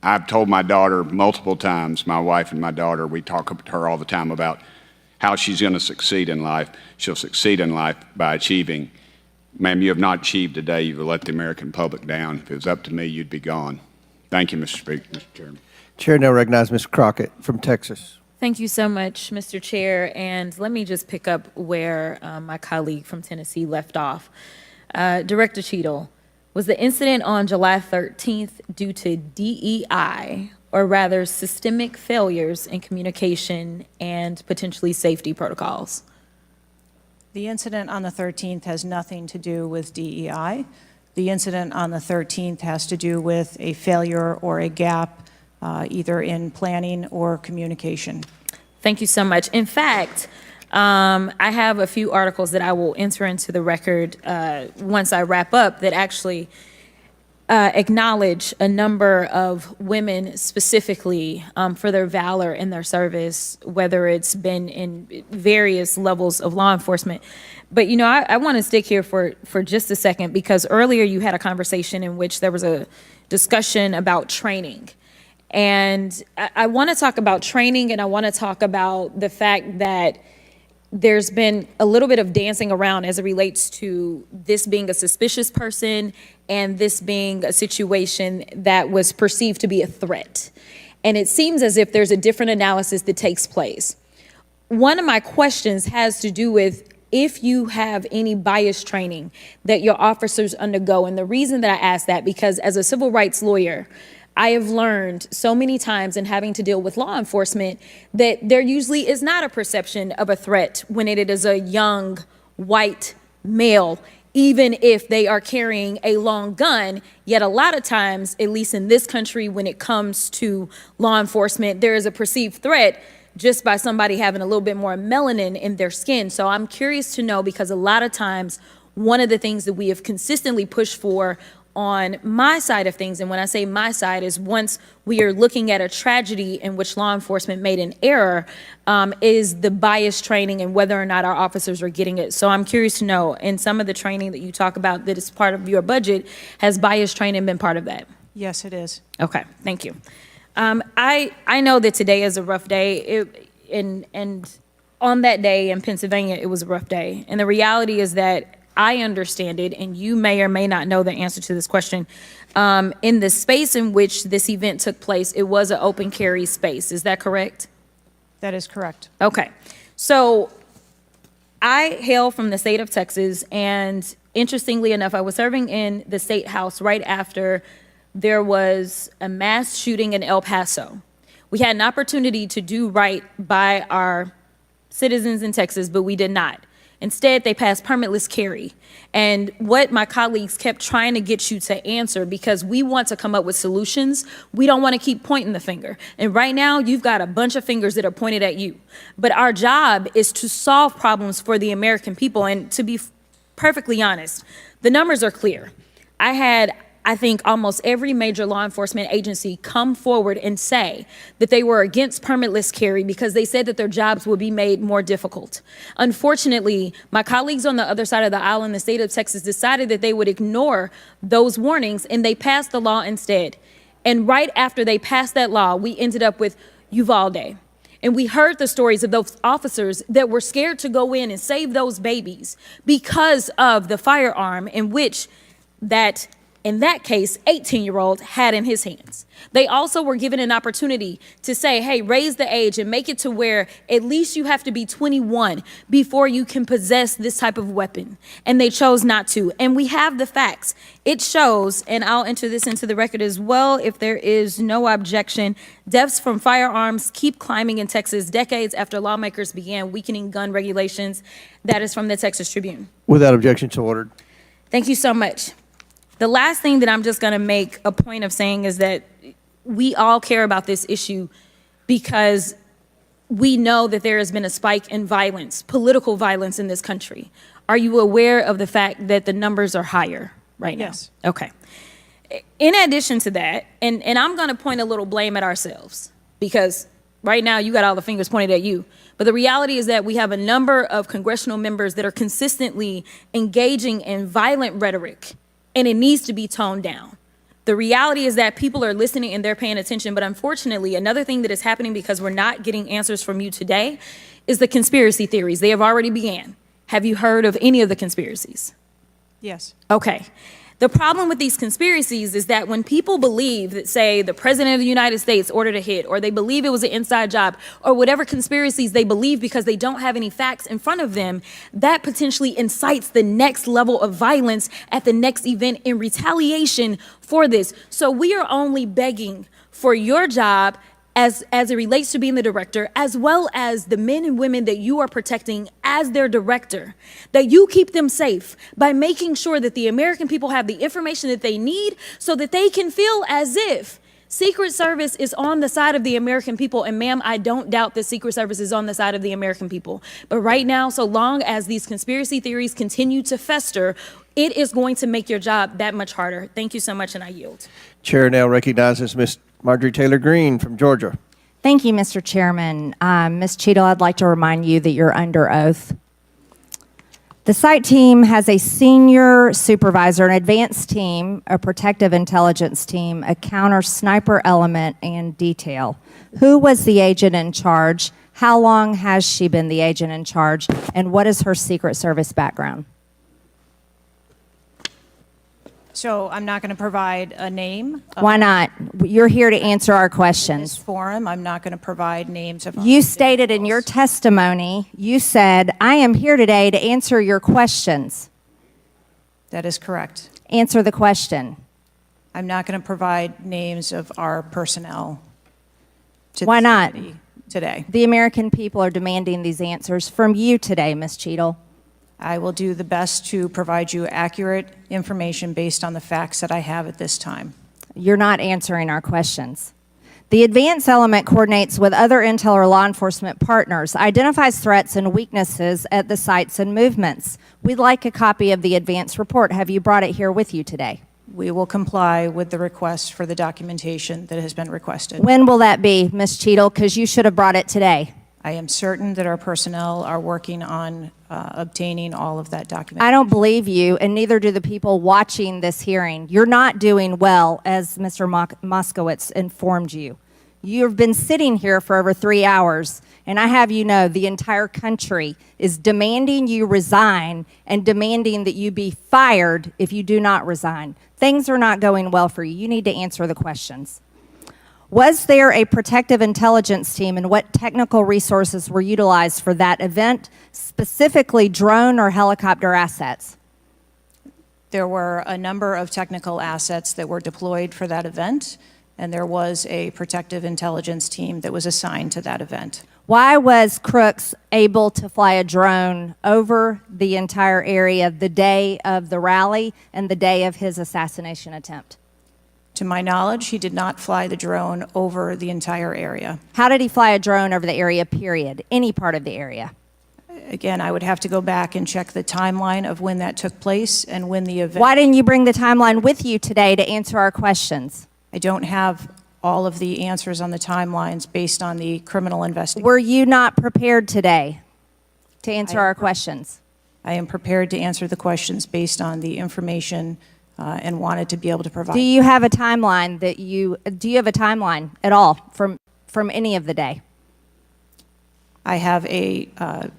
I've told my daughter multiple times, my wife and my daughter, we talk to her all the time about how she's going to succeed in life. She'll succeed in life by achieving. Ma'am, you have not achieved today. You've let the American public down. If it was up to me, you'd be gone. Thank you, Mr. Speaker, Mr. Chairman. Chair now recognizes Mr. Crockett from Texas. Thank you so much, Mr. Chair. And let me just pick up where my colleague from Tennessee left off. Director Cheatle, was the incident on July 13th due to DEI, or rather systemic failures in communication and potentially safety protocols? The incident on the 13th has nothing to do with DEI. The incident on the 13th has to do with a failure or a gap either in planning or communication. Thank you so much. In fact, I have a few articles that I will enter into the record once I wrap up that actually acknowledge a number of women specifically for their valor in their service, whether it's been in various levels of law enforcement. But, you know, I want to stick here for just a second, because earlier you had a conversation in which there was a discussion about training. And I want to talk about training, and I want to talk about the fact that there's been a little bit of dancing around as it relates to this being a suspicious person and this being a situation that was perceived to be a threat. And it seems as if there's a different analysis that takes place. One of my questions has to do with if you have any bias training that your officers undergo. And the reason that I ask that, because as a civil rights lawyer, I have learned so many times in having to deal with law enforcement that there usually is not a perception of a threat when it is a young white male, even if they are carrying a long gun. Yet a lot of times, at least in this country, when it comes to law enforcement, there is a perceived threat just by somebody having a little bit more melanin in their skin. So I'm curious to know, because a lot of times, one of the things that we have consistently pushed for on my side of things, and when I say my side, is once we are looking at a tragedy in which law enforcement made an error, is the bias training and whether or not our officers are getting it. So I'm curious to know, in some of the training that you talk about that is part of your budget, has bias training been part of that? Yes, it is. Okay, thank you. I know that today is a rough day, and on that day in Pennsylvania, it was a rough day. And the reality is that I understand it, and you may or may not know the answer to this question. In the space in which this event took place, it was an open carry space. Is that correct? That is correct. Okay. So I hail from the state of Texas, and interestingly enough, I was serving in the state house right after there was a mass shooting in El Paso. We had an opportunity to do right by our citizens in Texas, but we did not. Instead, they passed permitless carry. And what my colleagues kept trying to get you to answer, because we want to come up with solutions, we don't want to keep pointing the finger. And right now, you've got a bunch of fingers that are pointed at you. But our job is to solve problems for the American people. And to be perfectly honest, the numbers are clear. I think almost every major law enforcement agency come forward and say that they were against permitless carry because they said that their jobs would be made more difficult. Unfortunately, my colleagues on the other side of the aisle in the state of Texas decided that they would ignore those warnings, and they passed the law instead. And right after they passed that law, we ended up with Uvalde. And we heard the stories of those officers that were scared to go in and save those babies because of the firearm in which in that case, 18-year-old had in his hands. They also were given an opportunity to say, hey, raise the age and make it to where at least you have to be 21 before you can possess this type of weapon. And they chose not to. And we have the facts. It shows, and I'll enter this into the record as well if there is no objection, deaths from firearms keep climbing in Texas decades after lawmakers began weakening gun regulations. That is from the Texas Tribune. Without objection, so ordered. Thank you so much. The last thing that I'm just going to make a point of saying is that we all care about this issue because we know that there has been a spike in violence, political violence in this country. Are you aware of the fact that the numbers are higher? right now? Yes. Okay. In addition to that, and I'm going to point a little blame at ourselves, because right now you got all the fingers pointed at you. But the reality is that we have a number of congressional members that are consistently engaging in violent rhetoric, and it needs to be toned down. The reality is that people are listening and they're paying attention, but unfortunately, another thing that is happening because we're not getting answers from you today is the conspiracy theories. They have already began. Have you heard of any of the conspiracies? Yes. Okay. The problem with these conspiracies is that when people believe that, say, the president of the United States ordered a hit, or they believe it was an inside job, or whatever conspiracies they believe because they don't have any facts in front of them, that potentially incites the next level of violence at the next event in retaliation for this. So we are only begging for your job as it relates to being the director, as well as the men and women that you are protecting as their director, that you keep them safe by making sure that the American people have the information that they need so that they can feel as if Secret Service is on the side of the American people. And ma'am, I don't doubt that Secret Service is on the side of the American people. But right now, so long as these conspiracy theories continue to fester, it is going to make your job that much harder. Thank you so much, and I yield. Chair now recognizes Ms. Marjorie Taylor Greene from Georgia. Thank you, Mr. Chairman. Ms. Cheatle, I'd like to remind you that you're under oath. The site team has a senior supervisor, an advanced team, a protective intelligence team, a counter sniper element, and detail. Who was the agent in charge? How long has she been the agent in charge? And what is her Secret Service background? So I'm not going to provide a name. Why not? You're here to answer our In this questions. forum, I'm not going to provide names of. You stated in your testimony, you said, I am here today to answer your questions. That is correct. Answer the question. I'm not going to provide names of our personnel to Why this not? committee today. The American people are demanding these answers from you today, Ms. Cheatle. I will do the best to provide you accurate information based on the facts that I have at this time. You're not answering our questions. The advance element coordinates with other intel or law enforcement partners, identifies threats and weaknesses at the sites and movements. We'd like a copy of the advance report. Have you brought it here with you today? We will comply with the request for the documentation that has been requested. When will that be, Ms. Cheatle? Because you should have brought it today. I am certain that our personnel are working on obtaining all of that documentation. I don't believe you, and neither do the people watching this hearing. You're not doing well, as Mr. Moskowitz informed you. You've been sitting here for over 3 hours, and I have you know the entire country is demanding you resign and demanding that you be fired if you do not resign. Things are not going well for you. You need to answer the questions. Was there a protective intelligence team, and what technical resources were utilized for that event, specifically drone or helicopter assets? There were a number of technical assets that were deployed for that event, and there was a protective intelligence team that was assigned to that event. Why was Crooks able to fly a drone over the entire area the day of the rally and the day of his assassination attempt? To my knowledge, he did not fly the drone over the entire area. How did he fly a drone over the area, period? Any part of the area? Again, I would have to go back and check the timeline of when that took place and when the event. Why didn't you bring the timeline with you today to answer our questions? I don't have all of the answers on the timelines based on the criminal investigation. Were you not prepared today to answer our questions? I am prepared to answer the questions based on the information and wanted to be able to provide. Do you have a timeline do you have a timeline at all from any of the day? I have a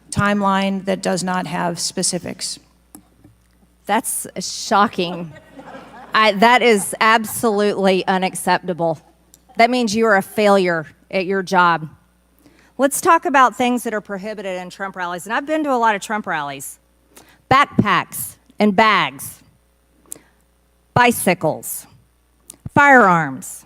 timeline that does not have specifics. That's shocking. That is absolutely unacceptable. That means you are a failure at your job. Let's talk about things that are prohibited in Trump rallies. And I've been to a lot of Trump rallies. Backpacks and bags, bicycles, firearms,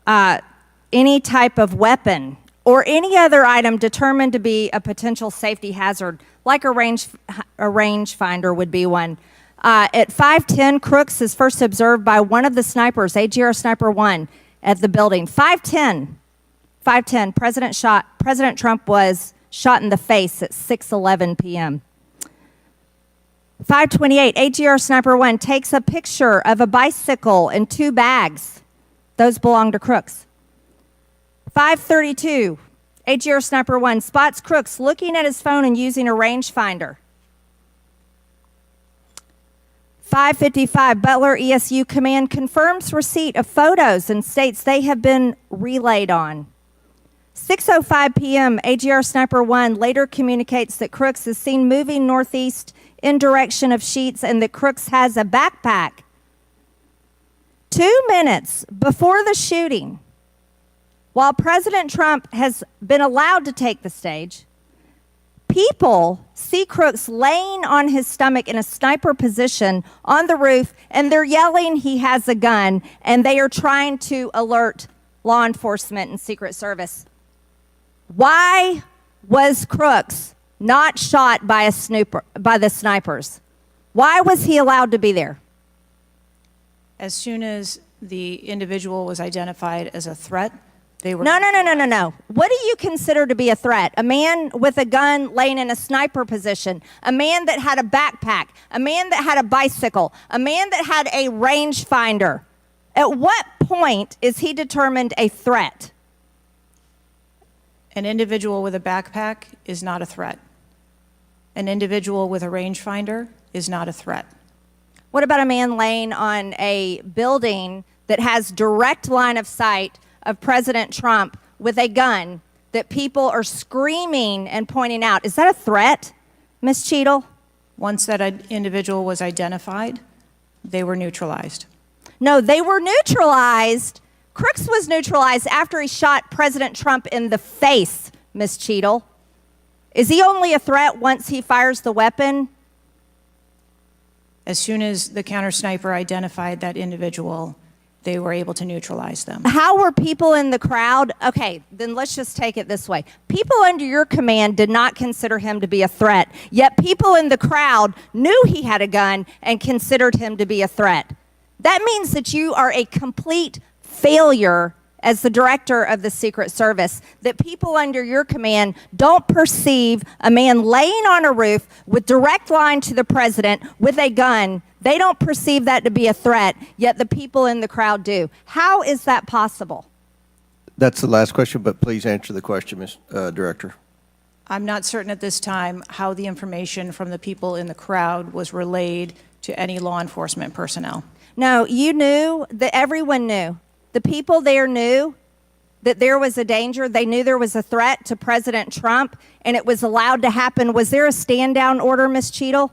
any type of weapon, or any other item determined to be a potential safety hazard, like a rangefinder would be one. At 5:10, Crooks is first observed by one of the snipers, AGR Sniper 1, at the building. 5:10, President Trump was shot in the face at 6:11 p.m. 528, AGR Sniper 1 takes a picture of a bicycle and 2 bags. Those belong to Crooks. 532, AGR Sniper 1 spots Crooks looking at his phone and using a rangefinder. 555, Butler ESU Command confirms receipt of photos and states they have been relayed on. 6:05 p.m., AGR Sniper 1 later communicates that Crooks is seen moving northeast in direction of Sheets and that Crooks has a backpack. 2 minutes before the shooting, while President Trump has been allowed to take the stage, people see Crooks laying on his stomach in a sniper position on the roof, and they're yelling he has a gun, and they are trying to alert law enforcement and Secret Service. Why was Crooks not shot by the snipers? Why was he allowed to be there? As soon as the individual was identified as a threat, they were... No. What do you consider to be a threat? A man with a gun laying in a sniper position, a man that had a backpack, a man that had a bicycle, a man that had a rangefinder. At what point is he determined a threat? An individual with a backpack is not a threat. An individual with a rangefinder is not a threat. What about a man laying on a building that has direct line of sight of President Trump with a gun that people are screaming and pointing out? Is that a threat, Ms. Cheatle? Once that individual was identified, they were neutralized. No, they were neutralized. Crooks was neutralized after he shot President Trump in the face, Ms. Cheatle. Is he only a threat once he fires the weapon? As soon as the counter sniper identified that individual, they were able to neutralize them. How were people in the crowd? Okay, then let's just take it this way. People under your command did not consider him to be a threat, yet people in the crowd knew he had a gun and considered him to be a threat. That means that you are a complete failure as the director of the Secret Service, that people under your command don't perceive a man laying on a roof with direct line to the president with a gun. They don't perceive that to be a threat, yet the people in the crowd do. How is that possible? That's the last question, but please answer the question, Ms. Director. I'm not certain at this time how the information from the people in the crowd was relayed to any law enforcement personnel. No, you knew, that everyone knew. The people there knew that there was a danger. They knew there was a threat to President Trump, and it was allowed to happen. Was there a stand-down order, Ms. Cheatle?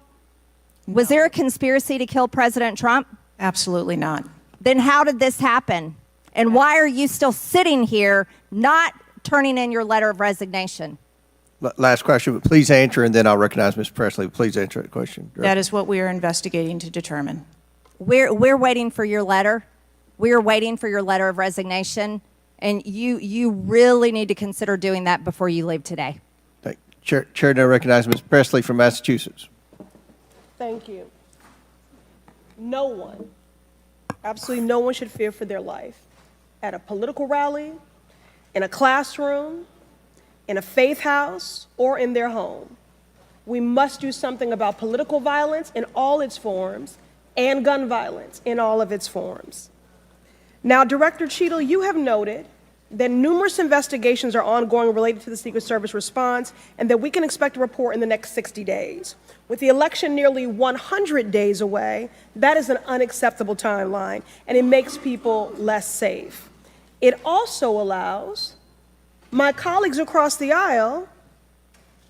Was there a conspiracy to kill President Trump? Absolutely not. Then how did this happen? And why are you still sitting here not turning in your letter of resignation? Last question, but please answer, and then I'll recognize Ms. Presley. Please answer that question. Director. That is what we are investigating to determine. We're waiting for your letter. We are waiting for your letter of resignation, and you really need to consider doing that before you leave today. Chair now recognizes Ms. Presley from Massachusetts. Thank you. No one, absolutely no one should fear for their life at a political rally, in a classroom, in a faith house, or in their home. We must do something about political violence in all its forms and gun violence in all of its forms. Now, Director Cheatle, you have noted that numerous investigations are ongoing related to the Secret Service response and that we can expect a report in the next 60 days. With the election nearly 100 days away, that is an unacceptable timeline, and it makes people less safe. It also allows my colleagues across the aisle,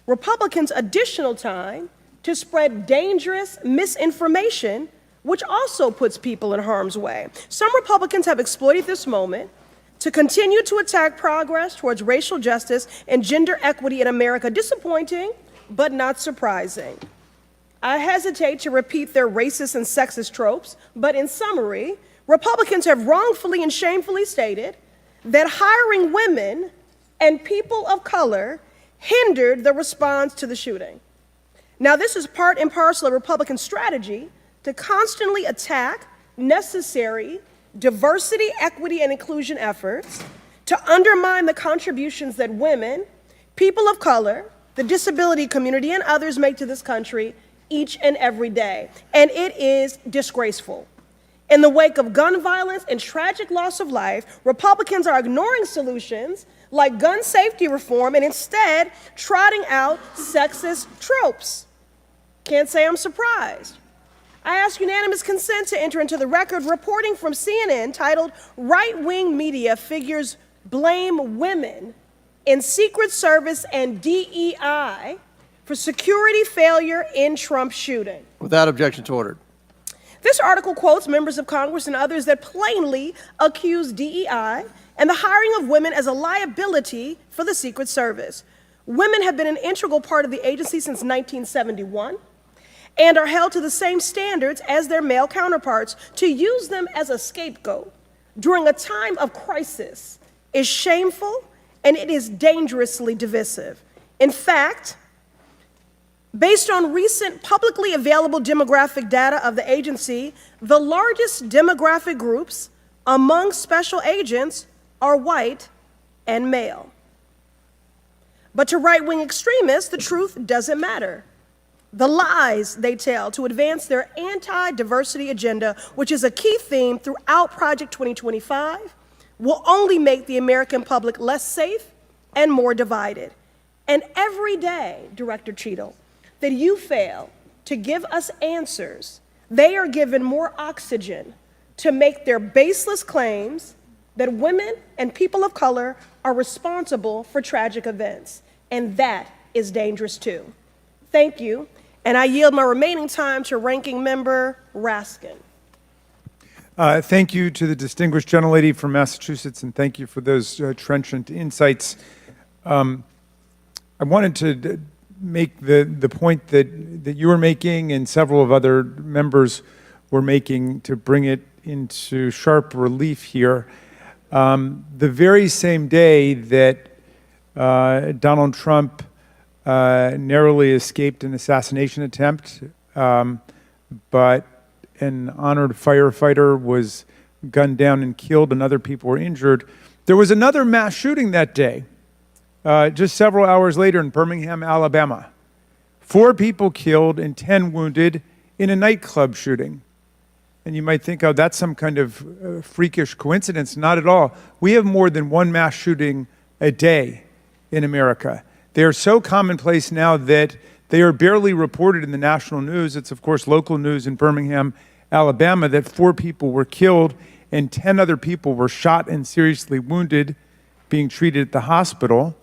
Republicans, additional time to spread dangerous misinformation, which also puts people in harm's way. Some Republicans have exploited this moment to continue to attack progress towards racial justice and gender equity in America. Disappointing, but not surprising. I hesitate to repeat their racist and sexist tropes, but in summary, Republicans have wrongfully and shamefully stated that hiring women and people of color hindered the response to the shooting. Now, this is part and parcel of Republican strategy to constantly attack necessary diversity, equity, and inclusion efforts, to undermine the contributions that women, people of color, the disability community, and others make to this country each and every day, and it is disgraceful. In the wake of gun violence and tragic loss of life, Republicans are ignoring solutions like gun safety reform and instead trotting out sexist tropes. Can't say I'm surprised. I ask unanimous consent to enter into the record reporting from CNN titled "Right-Wing Media Figures Blame Women in Secret Service and DEI for Security Failure in Trump Shooting." Without objection to ordered. This article quotes members of Congress and others that plainly accuse DEI and the hiring of women as a liability for the Secret Service. Women have been an integral part of the agency since 1971 and are held to the same standards as their male counterparts. To use them as a scapegoat during a time of crisis is shameful and it is dangerously divisive. In fact, based on recent publicly available demographic data of the agency, the largest demographic groups among special agents are white and male. But to right-wing extremists, the truth doesn't matter. The lies they tell to advance their anti-diversity agenda, which is a key theme throughout Project 2025, will only make the American public less safe and more divided. And every day, Director Cheatle, that you fail to give us answers, they are given more oxygen to make their baseless claims that women and people of color are responsible for tragic events. And that is dangerous too. Thank you. And I yield my remaining time to Ranking Member Raskin. Thank you to the distinguished gentlelady from Massachusetts, and thank you for those trenchant insights. I wanted to make the point that you were making and several of other members were making to bring it into sharp relief here. The very same day that Donald Trump narrowly escaped an assassination attempt, but an honored firefighter was gunned down and killed and other people were injured, there was another mass shooting that day. Just several hours later in Birmingham, Alabama. 4 people killed and 10 wounded in a nightclub shooting. And you might think, oh, that's some kind of freakish coincidence. Not at all. We have more than one mass shooting a day in America. They are so commonplace now that they are barely reported in the national news. It's, of course, local news in Birmingham, Alabama, that 4 people were killed and 10 other people were shot and seriously wounded, being treated at the hospital.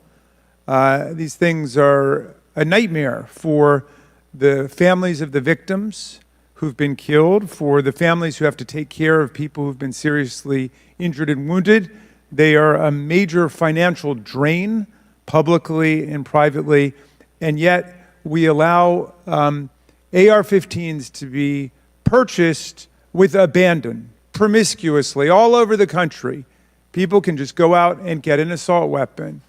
These things are a nightmare for the families of the victims who've been killed, for the families who have to take care of people who've been seriously injured and wounded. They are a major financial drain, publicly and privately, and yet we allow AR-15s to be purchased with abandon, promiscuously, all over the country. People can just go out and get an assault weapon.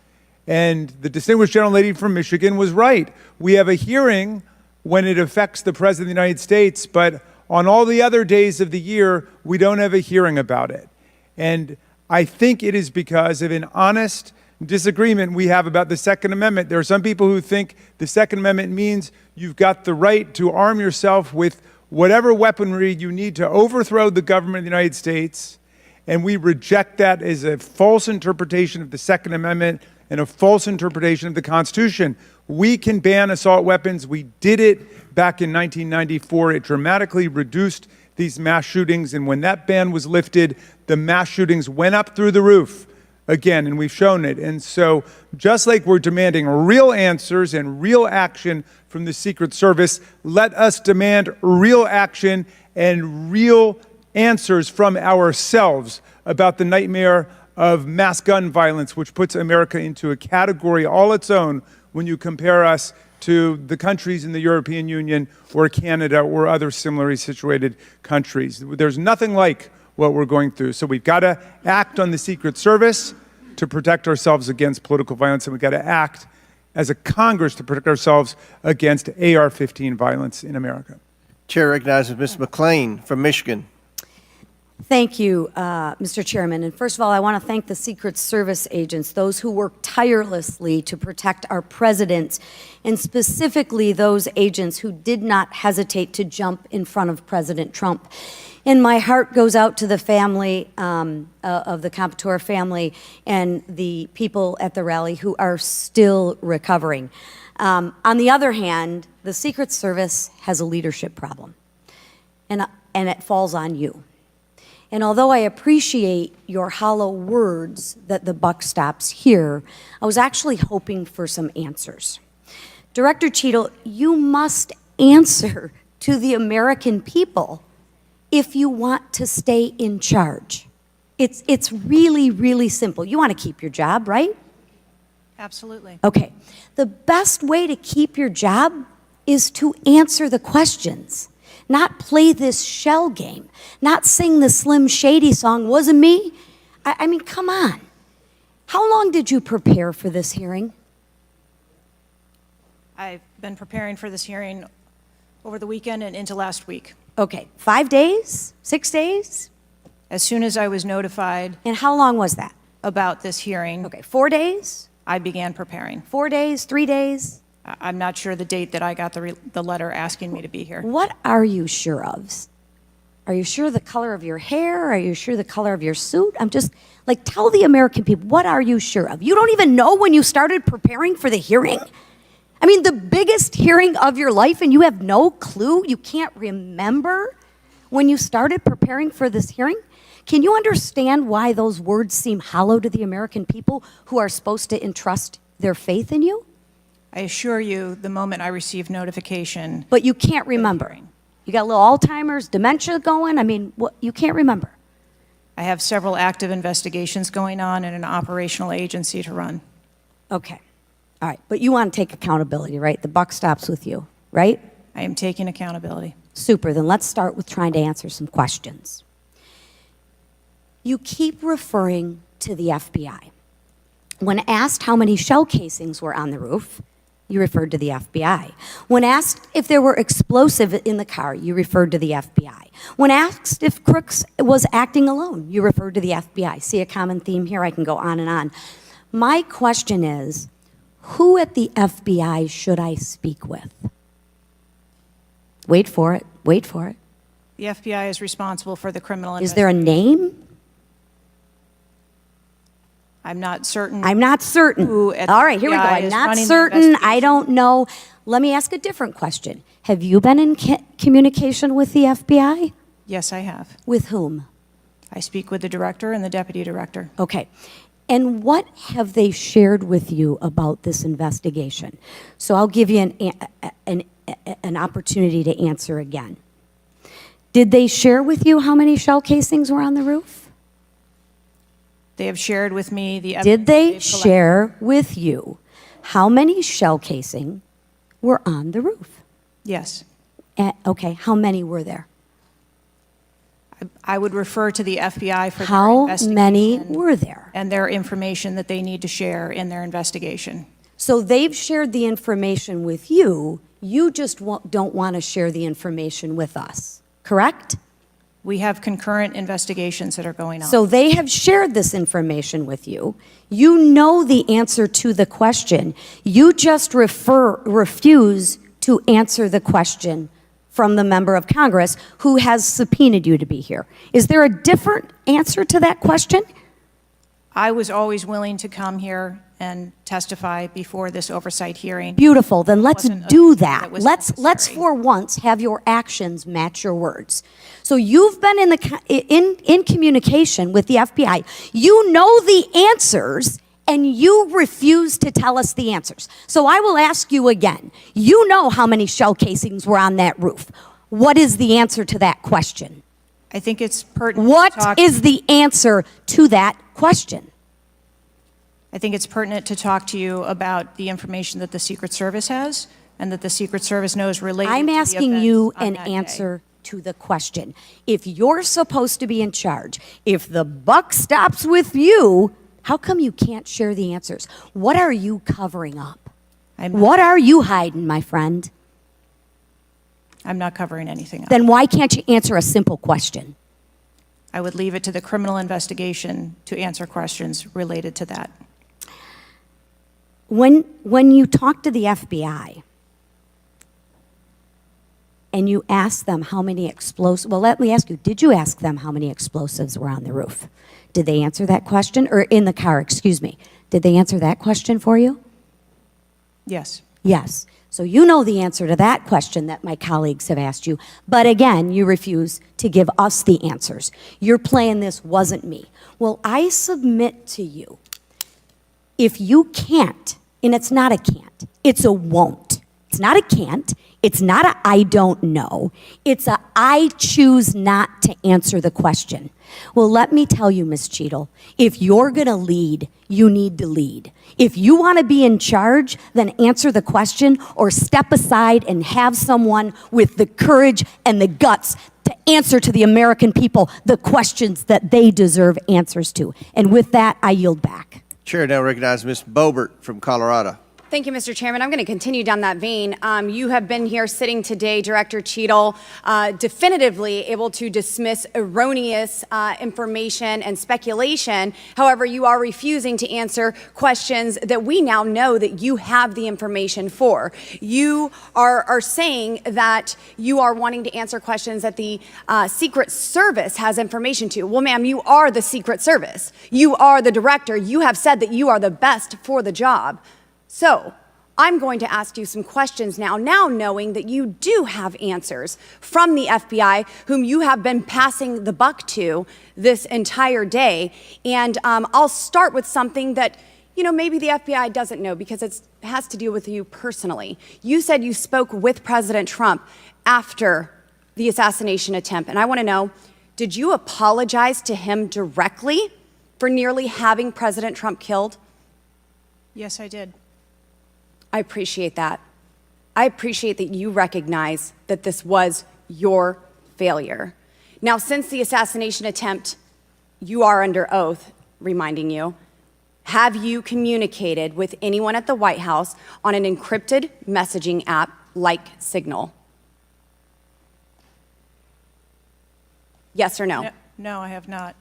And the distinguished gentlelady from Michigan was right. We have a hearing when it affects the President of the United States, but on all the other days of the year, we don't have a hearing about it. And I think it is because of an honest disagreement we have about the Second Amendment. There are some people who think the Second Amendment means you've got the right to arm yourself with whatever weaponry you need to overthrow the government of the United States, and we reject that as a false interpretation of the Second Amendment and a false interpretation of the Constitution. We can ban assault weapons. We did it back in 1994. It dramatically reduced these mass shootings, and when that ban was lifted, the mass shootings went up through the roof again, and we've shown it. And so just like we're demanding real answers and real action from the Secret Service, let us demand real action and real answers from ourselves about the nightmare of mass gun violence, which puts America into a category all its own when you compare us to the countries in the European Union or Canada or other similarly situated countries. There's nothing like what we're going through. So we've got to act on the Secret Service to protect ourselves against political violence, and we've got to act as a Congress to protect ourselves against AR-15 violence in America. Chair recognizes Ms. McClain from Michigan. Thank you, Mr. Chairman. And first of all, I want to thank the Secret Service agents, those who work tirelessly to protect our president, and specifically those agents who did not hesitate to jump in front of President Trump. And my heart goes out to the family of the Comptoir family and the people at the rally who are still recovering. On the other hand, the Secret Service has a leadership problem, and it falls on you. And although I appreciate your hollow words that the buck stops here, I was actually hoping for some answers. Director Cheatle, you must answer to the American people if you want to stay in charge. It's really, really simple. You want to keep your job, right? Absolutely. Okay. The best way to keep your job is to answer the questions. Not play this shell game, not sing the Slim Shady song, wasn't me? I mean, come on. How long did you prepare for this hearing? I've been preparing for this hearing over the weekend and into last week. Okay, 5 days, 6 days? As soon as I was notified. And how long was that? About this hearing. Okay, 4 days? I began preparing. 4 days, 3 days? I'm not sure the date that I got the letter asking me to be here. What are you sure of? Are you sure the color of your hair? Are you sure the color of your suit? I'm just, like, tell the American people, what are you sure of? You don't even know when you started preparing for the hearing? I mean, the biggest hearing of your life, and you have no clue? You can't remember when you started preparing for this hearing? Can you understand why those words seem hollow to the American people who are supposed to entrust their faith in you? I assure you, the moment I received notification. But you can't remember. You got a little Alzheimer's, dementia going? I mean, what, you can't remember. I have several active investigations going on and an operational agency to run. Okay. All right. But you want to take accountability, right? The buck stops with you, right? I am taking accountability. Super. Then let's start with trying to answer some questions. You keep referring to the FBI. When asked how many shell casings were on the roof, you referred to the FBI. When asked if there were explosives in the car, you referred to the FBI. When asked if Crooks was acting alone, you referred to the FBI. See a common theme here? I can go on and on. My question is, who at the FBI should I speak with? Wait for it. Wait for it. The FBI is responsible for the criminal Is there a name? I'm not certain. I'm not certain. All right, here we go. I'm not certain. I don't know. Let me ask a different question. Have you been in communication with the FBI? Yes, I have. With whom? I speak with the director and the deputy director. Okay. And what have they shared with you about this investigation? So I'll give you an opportunity to answer again. Did they share with you how many shell casings were on the roof? They have shared with me the evidence. Did they share with you how many shell casing were on the roof? Yes. Okay, how many were there? I would refer to the FBI for how their investigation. Many were there? And their information that they need to share in their investigation. So they've shared the information with you. You just don't want to share the information with us, correct? We have concurrent investigations that are going on. So they have shared this information with you. You know the answer to the question. You just refuse to answer the question from the member of Congress who has subpoenaed you to be here. Is there a different answer to that question? I was always willing to come here and testify before this oversight hearing. Beautiful. Then let's do that. Let's for once have your actions match your words. So you've been in communication with the FBI. You know the answers, and you refuse to tell us the answers. So I will ask you again. You know how many shell casings were on that roof. What is the answer to that question? I think it's pertinent. What is the answer to that question? I think it's pertinent to talk to you about the information that the Secret Service has and that the Secret Service knows related I'm to the asking events you on an that answer to the question. If you're supposed to be in charge, if the buck stops with you, how come you can't share the answers? What are you covering up? What are you hiding, my friend? I'm not covering anything up. Then why can't you answer a simple question? I would leave it to the criminal investigation to answer questions related to that. When you talk to the FBI and you ask them how many explosives, well, let me ask you, did you ask them how many explosives were on the roof? Did they answer that question? Or in the car, excuse me. Did they answer that question for you? Yes. Yes. So you know the answer to that question that my colleagues have asked you. But again, you refuse to give us the answers. You're playing this wasn't me. Well, I submit to you, if you can't, and it's not a can't, it's a won't. It's not a can't. It's not a I don't know. It's a I choose not to answer the question. Well, let me tell you, Ms. Cheatle, if you're going to lead, you need to lead. If you want to be in charge, then answer the question or step aside and have someone with the courage and the guts to answer to the American people the questions that they deserve answers to. And with that, I yield back. Chair now recognizes Ms. Boebert from Colorado. Thank you, Mr. Chairman. I'm going to continue down that vein. You have been here sitting today, Director Cheatle, definitively able to dismiss erroneous information and speculation. However, you are refusing to answer questions that we now know that you have the information for. You are saying that you are wanting to answer questions that the Secret Service has information to. Well, ma'am, you are the Secret Service. You are the director. You have said that you are the best for the job. So, I'm going to ask you some questions now knowing that you do have answers from the FBI, whom you have been passing the buck to this entire day. And I'll start with something that, maybe the FBI doesn't know because it has to do with you personally. You said you spoke with President Trump after the assassination attempt. And I want to know, did you apologize to him directly for nearly having President Trump killed? Yes, I did. I appreciate that. I appreciate that you recognize that this was your failure. Now, since the assassination attempt, you are under oath, reminding you, have you communicated with anyone at the White House on an encrypted messaging app like Signal? Yes or no? No, I have not.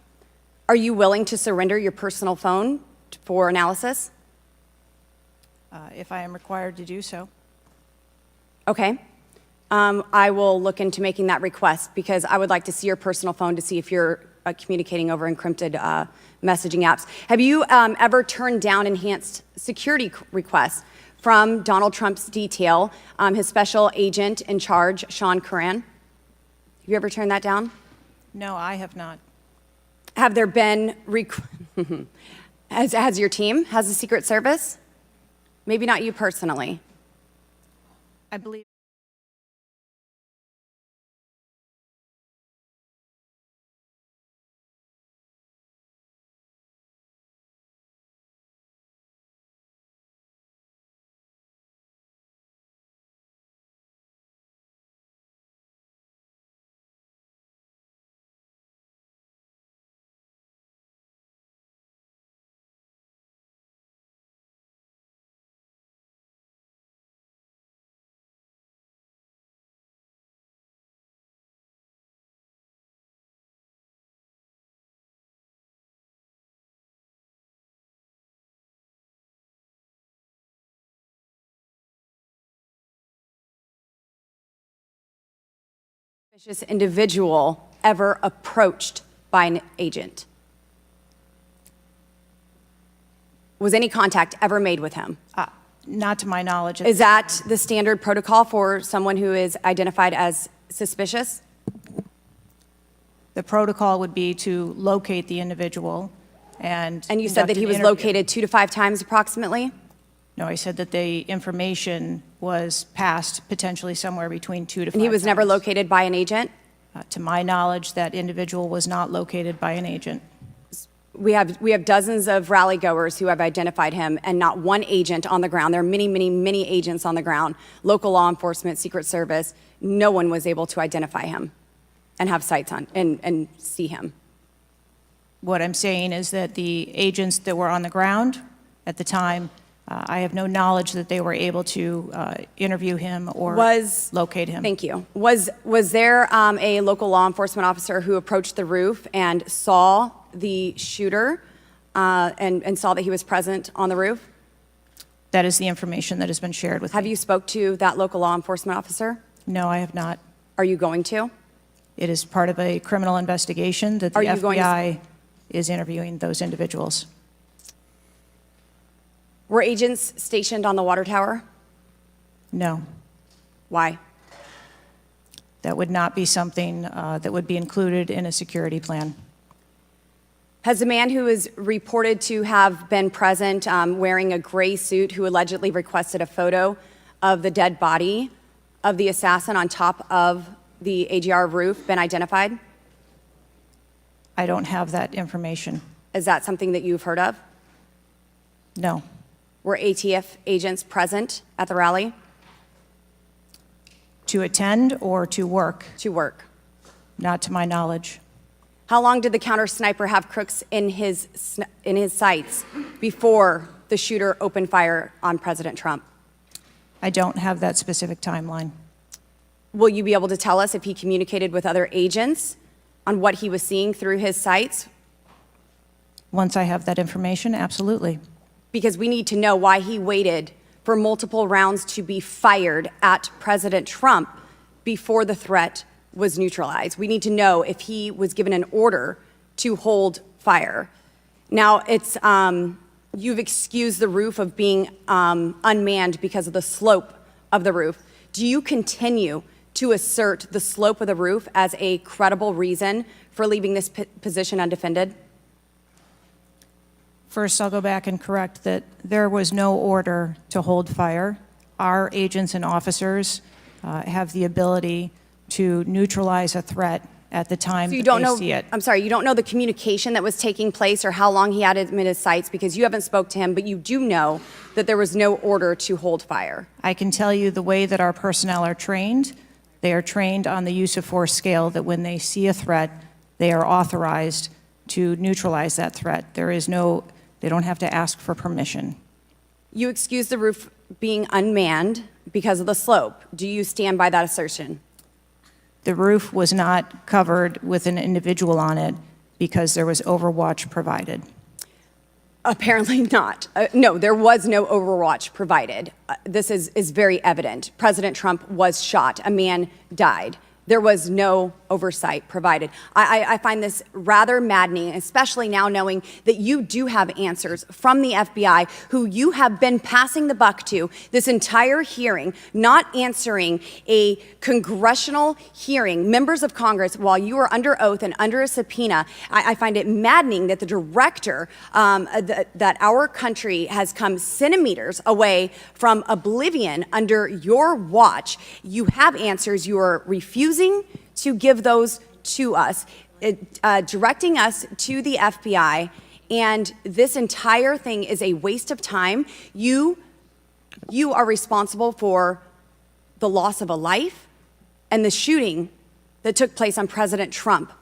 Are you willing to surrender your personal phone for analysis? If I am required to do so. Okay. I will look into making that request because I would like to see your personal phone to see if you're communicating over encrypted messaging apps. Have you ever turned down enhanced security requests from Donald Trump's detail, his special agent in charge, Sean Curran? Have you ever turned that down? No, I have not. Have there been, has your team, has the Secret Service? Maybe not you personally. I believe. Suspicious individual ever approached by an agent? Was any contact ever made with him? Not to my knowledge. Is that the standard protocol for someone who is identified as suspicious? The protocol would be to locate the individual and. And you said that he was located 2 to 5 times approximately? No, I said that the information was passed potentially somewhere between 2 to 5 And he was never times. located by an agent? To my knowledge, that individual was not located by an agent. We have dozens of rally goers who have identified him and not one agent on the ground. There are many, many, many agents on the ground, local law enforcement, Secret Service. No one was able to identify him and have sights on and see him. What I'm saying is that the agents that were on the ground at the time I have no knowledge that they were able to interview him or locate him. Thank you. Was there a local law enforcement officer who approached the roof and saw the shooter and saw that he was present on the roof? That is the information that has been shared with me. Have you spoke to that local law enforcement officer? No, I have not. Are you going to? It is part of a criminal investigation that the Are you going to- FBI is interviewing those individuals. Were agents stationed on the water tower? No. Why? That would not be something that would be included in a security plan. Has the man who is reported to have been present wearing a gray suit who allegedly requested a photo of the dead body of the assassin on top of the AGR roof been identified? I don't have that information. Is that something that you've heard of? No. Were ATF agents present at the rally? To attend or to work? To work. Not to my knowledge. How long did the counter sniper have crooks in his sights before the shooter opened fire on President Trump? I don't have that specific timeline. Will you be able to tell us if he communicated with other agents on what he was seeing through his sights? Once I have that information, absolutely. Because we need to know why he waited for multiple rounds to be fired at President Trump before the threat was neutralized. We need to know if he was given an order to hold fire. Now, you've excused the roof of being unmanned because of the slope of the roof. Do you continue to assert the slope of the roof as a credible reason for leaving this position undefended? First, I'll go back and correct that there was no order to hold fire. Our agents and officers have the ability to neutralize a threat at the time So you that don't they know, see it. I'm sorry, you don't know the communication that was taking place or how long he had him in his sights because you haven't spoke to him, but you do know that there was no order to hold fire. I can tell you the way that our personnel are trained. They are trained on the use of force scale, that when they see a threat, they are authorized to neutralize that threat. They don't have to ask for permission. You excuse the roof being unmanned because of the slope. Do you stand by that assertion? The roof was not covered with an individual on it because there was overwatch provided. Apparently not. No, there was no overwatch provided. This is very evident. President Trump was shot. A man died. There was no oversight provided. I find this rather maddening, especially now knowing that you do have answers from the FBI, who you have been passing the buck to this entire hearing, not answering a congressional hearing, members of Congress, while you are under oath and under a subpoena. I find it maddening that the director, that our country has come centimeters away from oblivion under your watch. You have answers. You are refusing to give those to us, directing us to the FBI, and this entire thing is a waste of time. You are responsible for the loss of a life and the shooting that took place on President Trump.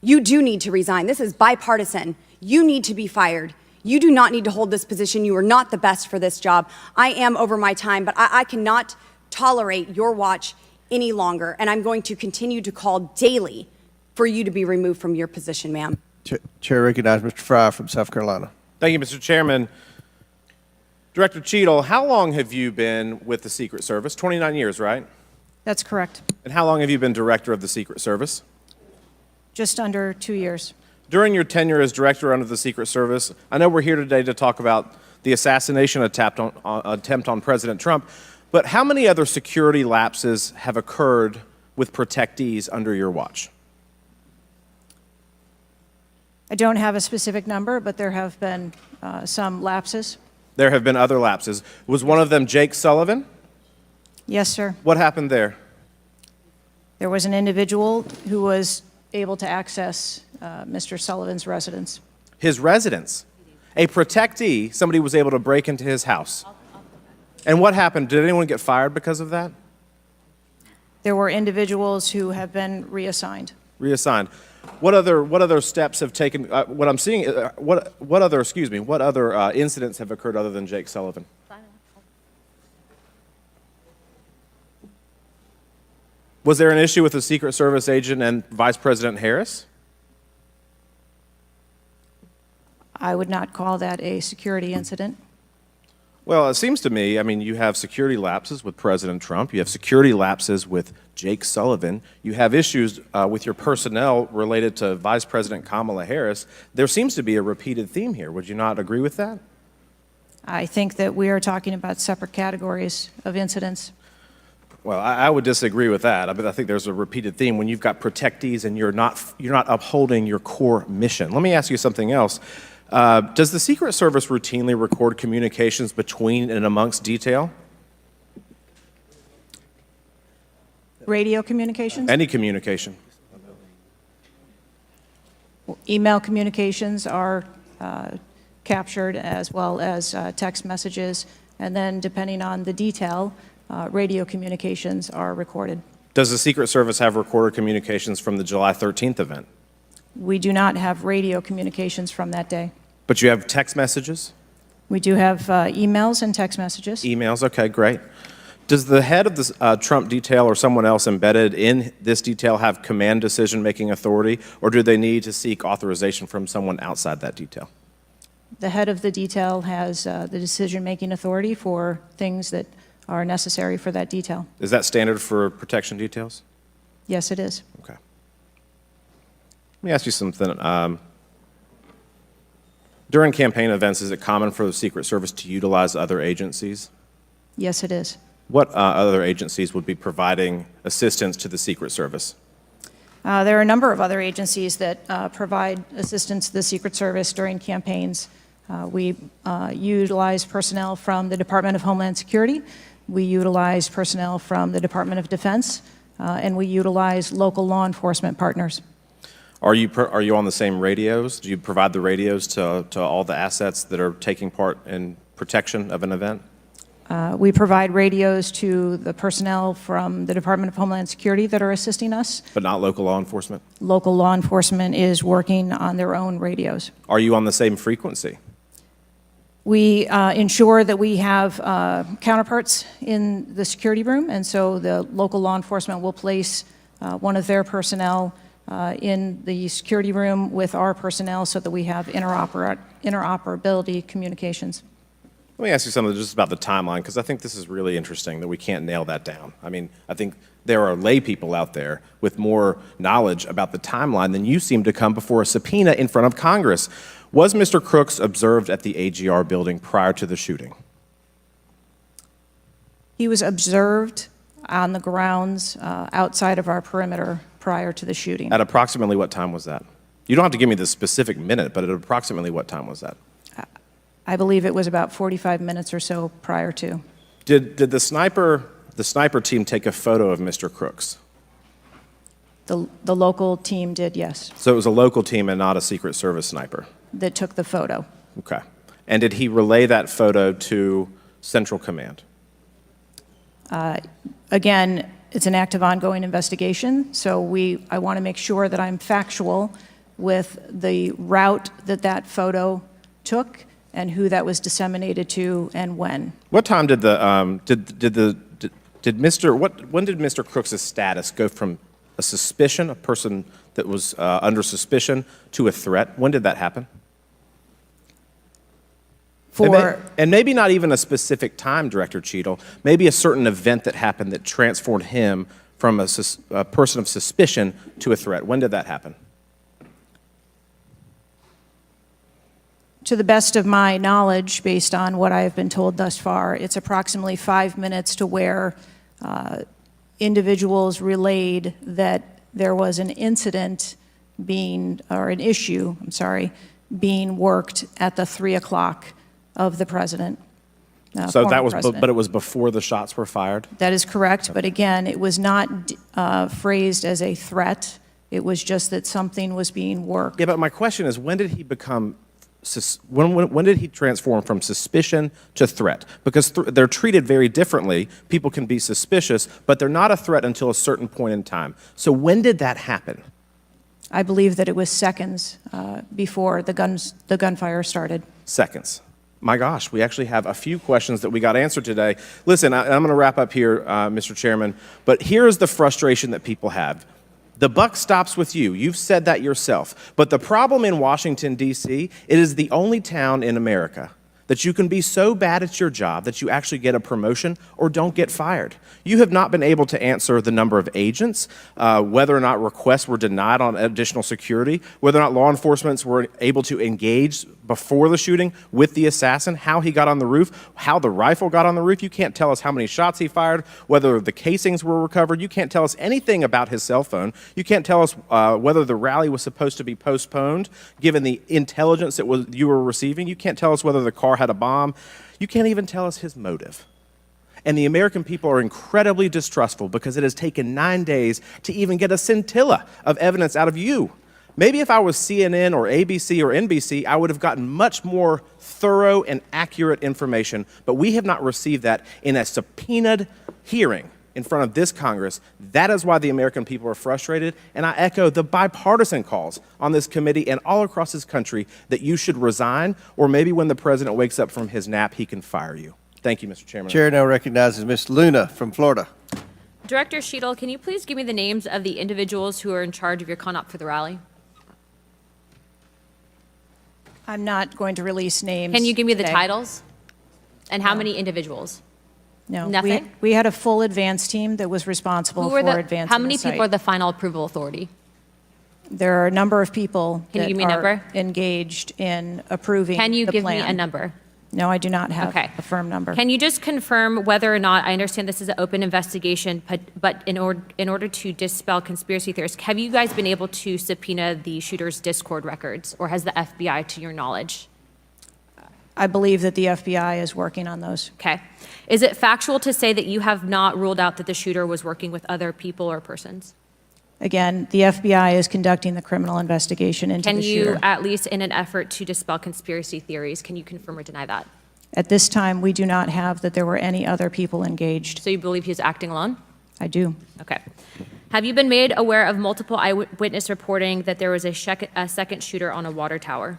You do need to resign. This is bipartisan. You need to be fired. You do not need to hold this position. You are not the best for this job. I am over my time, but I cannot tolerate your watch any longer, and I'm going to continue to call daily for you to be removed from your position, ma'am. Chair recognizes Mr. Fry from South Carolina. Thank you, Mr. Chairman. Director Cheatle, how long have you been with the Secret Service? 29 years, right? That's correct. And how long have you been director of the Secret Service? Just under 2 years. During your tenure as director under the Secret Service, I know we're here today to talk about the assassination attempt on President Trump, but how many other security lapses have occurred with protectees under your watch? I don't have a specific number, but there have been some lapses. There have been other lapses. Was one of them Jake Sullivan? Yes, sir. What happened there? There was an individual who was able to access Mr. Sullivan's residence. His residence? A protectee, somebody was able to break into his house. And what happened? Did anyone get fired because of that? There were individuals who have been reassigned. Reassigned. What other steps have taken? What I'm seeing, what other incidents have occurred other than Jake Sullivan? Was there an issue with the Secret Service agent and Vice President Harris? I would not call that a security incident. Well, it seems to me, I mean, you have security lapses with President Trump. You have security lapses with Jake Sullivan. You have issues with your personnel related to Vice President Kamala Harris. There seems to be a repeated theme here. Would you not agree with that? I think that we are talking about separate categories of incidents. Well, I would disagree with that. I mean, I think there's a repeated theme when you've got protectees and you're not upholding your core mission. Let me ask you something else. Does the Secret Service routinely record communications between and amongst detail? Radio communications? Any communication? Email communications are captured, as well as text messages, and then depending on the detail, radio communications are recorded. Does the Secret Service have recorded communications from the July 13th event? We do not have radio communications from that day. But you have text messages? We do have emails and text messages. Emails, okay, great. Does the head of the Trump detail or someone else embedded in this detail have command decision-making authority, or do they need to seek authorization from someone outside that detail? The head of the detail has the decision-making authority for things that are necessary for that detail. Is that standard for protection details? Yes, it is. Okay. Let me ask you something. During campaign events, is it common for the Secret Service to utilize other agencies? Yes, it is. What other agencies would be providing assistance to the Secret Service? There are a number of other agencies that provide assistance to the Secret Service during campaigns. We utilize personnel from the Department of Homeland Security. We utilize personnel from the Department of Defense, and we utilize local law enforcement partners. Are you on the same radios? Do you provide the radios to all the assets that are taking part in protection of an event? We provide radios to the personnel from the Department of Homeland Security that are assisting us. But not local law enforcement? Local law enforcement is working on their own radios. Are you on the same frequency? We ensure that we have counterparts in the security room, and so the local law enforcement will place one of their personnel in the security room with our personnel so that we have interoperability communications. Let me ask you something just about the timeline, because I think this is really interesting that we can't nail that down. I mean, I think there are lay people out there with more knowledge about the timeline than you seem to come before a subpoena in front of Congress. Was Mr. Crooks observed at the AGR building prior to the shooting? He was observed on the grounds outside of our perimeter prior to the shooting. At approximately what time was that? You don't have to give me the specific minute, but at approximately what time was that? I believe it was about 45 minutes or so prior to. Did the sniper team take a photo of Mr. Crooks? The local team did, yes, So it was a local team and not a Secret Service sniper? that took the photo. Okay. And did he relay that photo to Central Command? Again, it's an active ongoing investigation, so I want to make sure that I'm factual with the route that that photo took and who that was disseminated to and when. What time did when did Mr. Crooks' status go from a suspicion, a person that was under suspicion, to a threat? When did that happen? And maybe not even a specific time, Director Cheatle, maybe a certain event that happened that transformed him from a person of suspicion to a threat. When did that happen? To the best of my knowledge, based on what I have been told thus far, it's approximately 5 minutes to where individuals relayed that there was an incident being worked at the 3 o'clock of the president. So that was, but it was before the shots were fired? That is correct, but again, it was not phrased as a threat. It was just that something was being worked. Yeah, but my question is, when did he become, when did he transform from suspicion to threat? Because they're treated very differently. People can be suspicious, but they're not a threat until a certain point in time. So when did that happen? I believe that it was seconds before the gunfire started. Seconds. My gosh, we actually have a few questions that we got answered today. Listen, I'm going to wrap up here, Mr. Chairman, but here's the frustration that people have. The buck stops with you. You've said that yourself. But the problem in Washington, D.C., it is the only town in America that you can be so bad at your job that you actually get a promotion or don't get fired. You have not been able to answer the number of agents, whether or not requests were denied on additional security, whether or not law enforcement were able to engage before the shooting with the assassin, how he got on the roof, how the rifle got on the roof. You can't tell us how many shots he fired, whether the casings were recovered. You can't tell us anything about his cell phone. You can't tell us whether the rally was supposed to be postponed, given the intelligence that you were receiving. You can't tell us whether the car had a bomb. You can't even tell us his motive. And the American people are incredibly distrustful because it has taken 9 days to even get a scintilla of evidence out of you. Maybe if I was CNN or ABC or NBC, I would have gotten much more thorough and accurate information, but we have not received that in a subpoenaed hearing in front of this Congress. That is why the American people are frustrated, and I echo the bipartisan calls on this committee and all across this country that you should resign, or maybe when the president wakes up from his nap, he can fire you. Thank you, Mr. Chairman. Chair now recognizes Ms. Luna from Florida. Director Cheatle, can you please give me the names of the individuals who are in charge of your conduct for the rally? I'm not going to release names. Can you give me the today. titles? And how many individuals? No. Nothing? We had a full advance team that was responsible for advancing How many the site. people are the final approval authority? There are a number of people Can you that give me a are number? engaged in approving Can you the give plan. me a number? No, I do not have Okay. a firm number. Can you just confirm whether or not, I understand this is an open investigation, but in order to dispel conspiracy theories, have you guys been able to subpoena the shooter's Discord records, or has the FBI, to your knowledge? I believe that the FBI is working on those. Okay. Is it factual to say that you have not ruled out that the shooter was working with other people or persons? Again, the FBI is conducting the criminal investigation into Can the you, shooter. at least in an effort to dispel conspiracy theories, can you confirm or deny that? At this time, we do not have that there were any other people engaged. So you believe he was acting alone? I do. Okay. Have you been made aware of multiple eyewitness reporting that there was a second shooter on a water tower?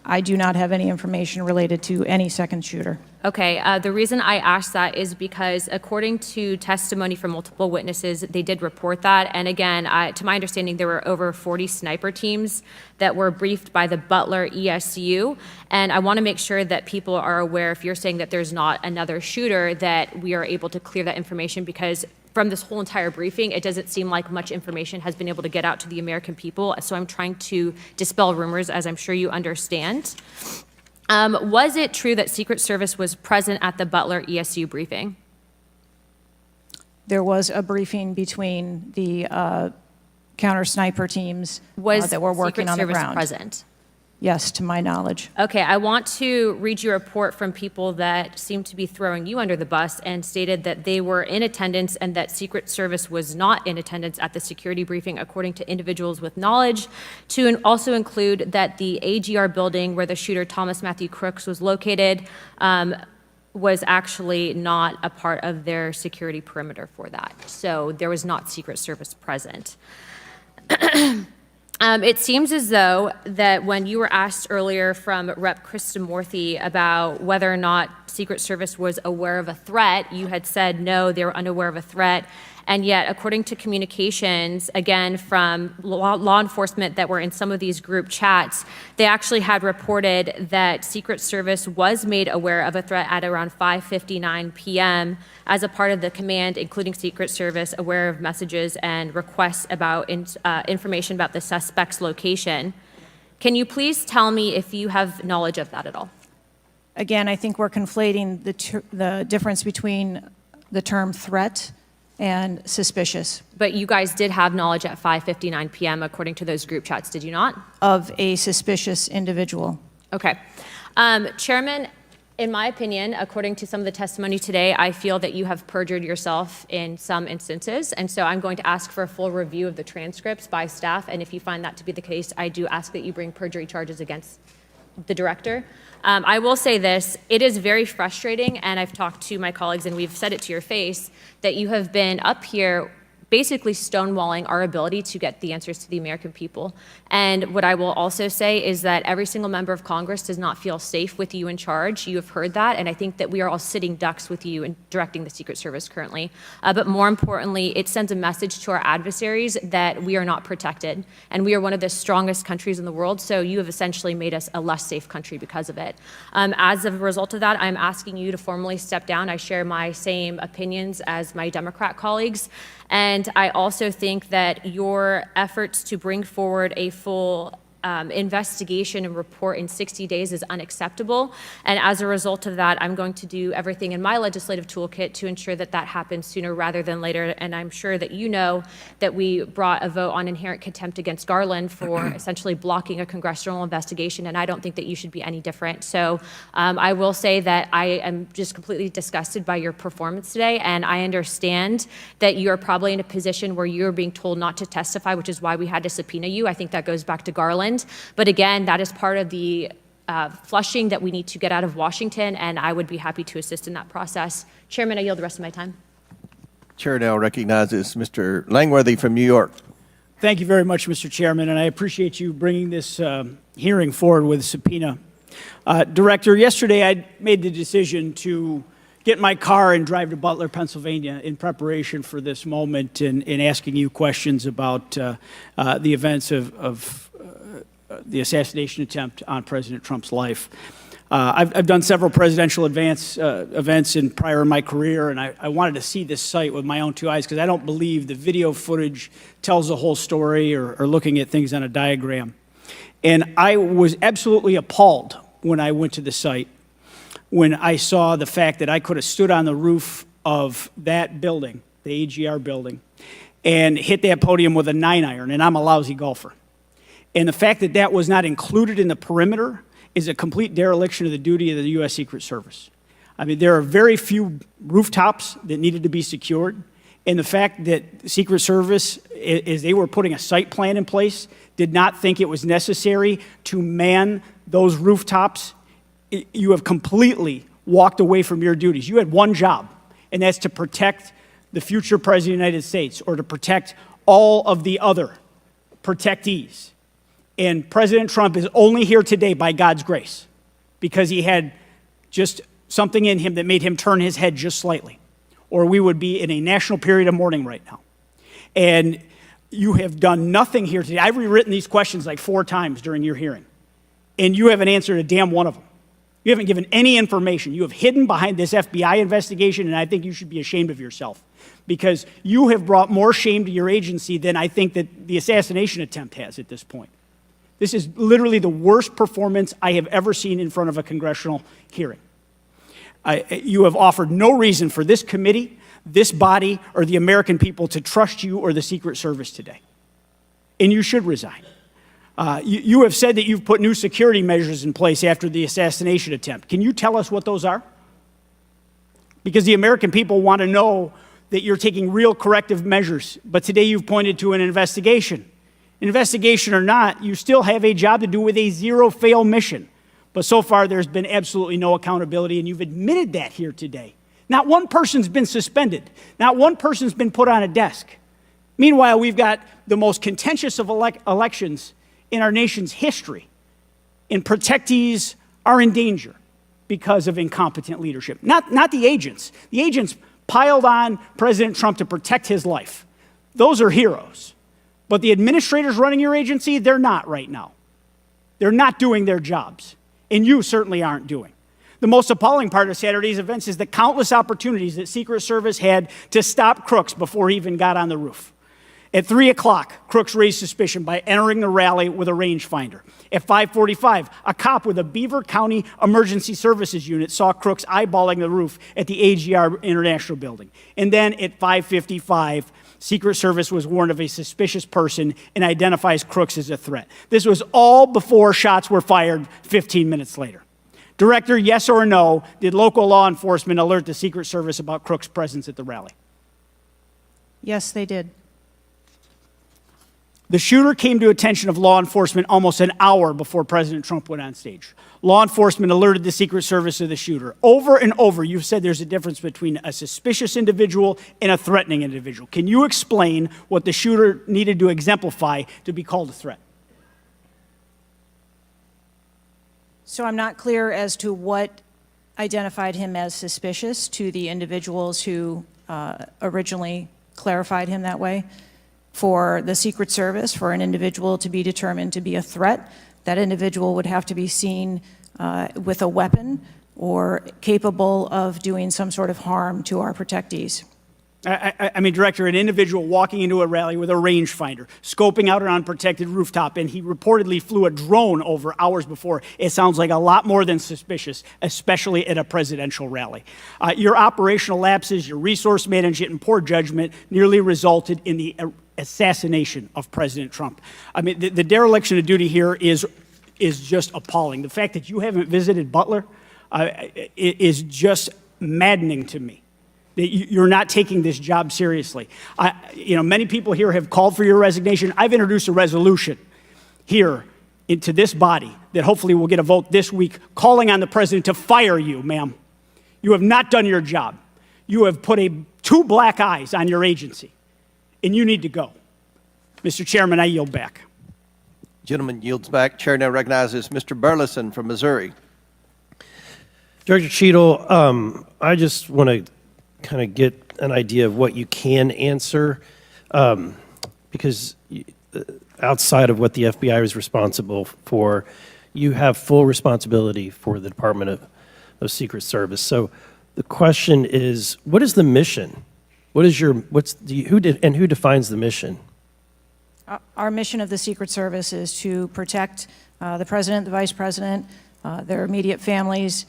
I do not have any information related to any second shooter. Okay, the reason I asked that is because according to testimony from multiple witnesses, they did report that. And again, to my understanding, there were over 40 sniper teams that were briefed by the Butler ESU. And I want to make sure that people are aware, if you're saying that there's not another shooter, that we are able to clear that information, because from this whole entire briefing, it doesn't seem like much information has been able to get out to the American people. So I'm trying to dispel rumors, as I'm sure you understand. Was it true that Secret Service was present at the Butler ESU briefing? There was a briefing between the counter sniper teams that were working Secret on the Service ground. present? Yes, to my knowledge. Okay, I want to read you a report from people that seem to be throwing you under the bus and stated that they were in attendance and that Secret Service was not in attendance at the security briefing, according to individuals with knowledge, to also include that the AGR building where the shooter Thomas Matthew Crooks was located was actually not a part of their security perimeter for that. So there was not Secret Service present. It seems as though that when you were asked earlier from Rep. Kristamorthy about whether or not Secret Service was aware of a threat, you had said no, they were unaware of a threat. And yet, according to communications, again, from law enforcement that were in some of these group chats, they actually had reported that Secret Service was made aware of a threat at around 5:59 p.m. as a part of the command, including Secret Service, aware of messages and requests about information about the suspect's location. Can you please tell me if you have knowledge of that at all? Again, I think we're conflating the difference between the term threat and suspicious. But you guys did have knowledge at 5:59 p.m. according to those group chats, did you not? Of a suspicious individual. Okay. Chairman, in my opinion, according to some of the testimony today, I feel that you have perjured yourself in some instances. And so I'm going to ask for a full review of the transcripts by staff. And if you find that to be the case, I do ask that you bring perjury charges against the director. I will say this, it is very frustrating, and I've talked to my colleagues and we've said it to your face, that you have been up here basically stonewalling our ability to get the answers to the American people. And what I will also say is that every single member of Congress does not feel safe with you in charge. You have heard that, and I think that we are all sitting ducks with you in directing the Secret Service currently. But more importantly, it sends a message to our adversaries that we are not protected, and we are one of the strongest countries in the world, so you have essentially made us a less safe country because of it. As a result of that, I'm asking you to formally step down. I share my same opinions as my Democrat colleagues. And I also think that your efforts to bring forward a full investigation and report in 60 days is unacceptable. And as a result of that, I'm going to do everything in my legislative toolkit to ensure that that happens sooner rather than later. And I'm sure that you know that we brought a vote on inherent contempt against Garland for essentially blocking a congressional investigation, and I don't think that you should be any different. So I will say that I am just completely disgusted by your performance today, and I understand that you're probably in a position where you're being told not to testify, which is why we had to subpoena you. I think that goes back to Garland. But again, that is part of the flushing that we need to get out of Washington, and I would be happy to assist in that process. Chairman, I yield the rest of my time. Chair now recognizes Mr. Langworthy from New York. Thank you very much, Mr. Chairman, and I appreciate you bringing this hearing forward with a subpoena. Director, yesterday I made the decision to get in my car and drive to Butler, Pennsylvania in preparation for this moment and asking you questions about the events of the assassination attempt on President Trump's life. I've done several presidential events prior in my career, and I wanted to see this site with my own two eyes because I don't believe the video footage tells the whole story or looking at things on a diagram. And I was absolutely appalled when I went to the site, when I saw the fact that I could have stood on the roof of that building, the AGR building, and hit that podium with a 9-iron, and I'm a lousy golfer. And the fact that that was not included in the perimeter is a complete dereliction of the duty of the U.S. Secret Service. I mean, there are very few rooftops that needed to be secured, and the fact that the Secret Service, as they were putting a site plan in place, did not think it was necessary to man those rooftops, you have completely walked away from your duties. You had one job, and that's to protect the future President of the United States or to protect all of the other protectees. And President Trump is only here today by God's grace because he had just something in him that made him turn his head just slightly, or we would be in a national period of mourning right now. And you have done nothing here today. I've rewritten these questions like 4 times during your hearing, and you haven't answered a damn one of them. You haven't given any information. You have hidden behind this FBI investigation, and I think you should be ashamed of yourself because you have brought more shame to your agency than I think that the assassination attempt has at this point. This is literally the worst performance I have ever seen in front of a congressional hearing. You have offered no reason for this committee, this body, or the American people to trust you or the Secret Service today. And you should resign. You have said that you've put new security measures in place after the assassination attempt. Can you tell us what those are? Because the American people want to know that you're taking real corrective measures, but today you've pointed to an investigation. Investigation or not, you still have a job to do with a zero-fail mission. But so far, there's been absolutely no accountability, and you've admitted that here today. Not one person's been suspended. Not one person's been put on a desk. Meanwhile, we've got the most contentious of elections in our nation's history, and protectees are in danger because of incompetent leadership. Not the agents. The agents piled on President Trump to protect his life. Those are heroes. But the administrators running your agency, they're not right now. They're not doing their jobs, and you certainly aren't doing. The most appalling part of Saturday's events is the countless opportunities that Secret Service had to stop Crooks before he even got on the roof. At 3 o'clock, Crooks raised suspicion by entering the rally with a rangefinder. At 5:45, a cop with a Beaver County Emergency Services unit saw Crooks eyeballing the roof at the AGR International Building. And then at 5:55, Secret Service was warned of a suspicious person and identifies Crooks as a threat. This was all before shots were fired 15 minutes later. Director, yes or no, did local law enforcement alert the Secret Service about Crooks' presence at the rally? Yes, they did. The shooter came to attention of law enforcement almost an hour before President Trump went on stage. Law enforcement alerted the Secret Service of the shooter. Over and over, you've said there's a difference between a suspicious individual and a threatening individual. Can you explain what the shooter needed to exemplify to be called a threat? So I'm not clear as to what identified him as suspicious to the individuals who originally clarified him that way. For the Secret Service, for an individual to be determined to be a threat, that individual would have to be seen with a weapon or capable of doing some sort of harm to our protectees. I mean, Director, an individual walking into a rally with a rangefinder, scoping out an unprotected rooftop, and he reportedly flew a drone over hours before. It sounds like a lot more than suspicious, especially at a presidential rally. Your operational lapses, your resource management, and poor judgment nearly resulted in the assassination of President Trump. I mean, the dereliction of duty here is just appalling. The fact that you haven't visited Butler is just maddening to me. That you're not taking this job seriously. Many people here have called for your resignation. I've introduced a resolution here into this body that hopefully will get a vote this week calling on the president to fire you, ma'am. You have not done your job. You have put two black eyes on your agency, and you need to go. Mr. Chairman, I yield back. Gentleman yields back. Chair now recognizes Mr. Burleson from Missouri. Director Cheatle, I just want to kind of get an idea of what you can answer, because outside of what the FBI is responsible for, you have full responsibility for the Department of Secret Service. So the question is, what is the mission? Who defines the mission? Our mission of the Secret Service is to protect the President, the Vice President, their immediate families,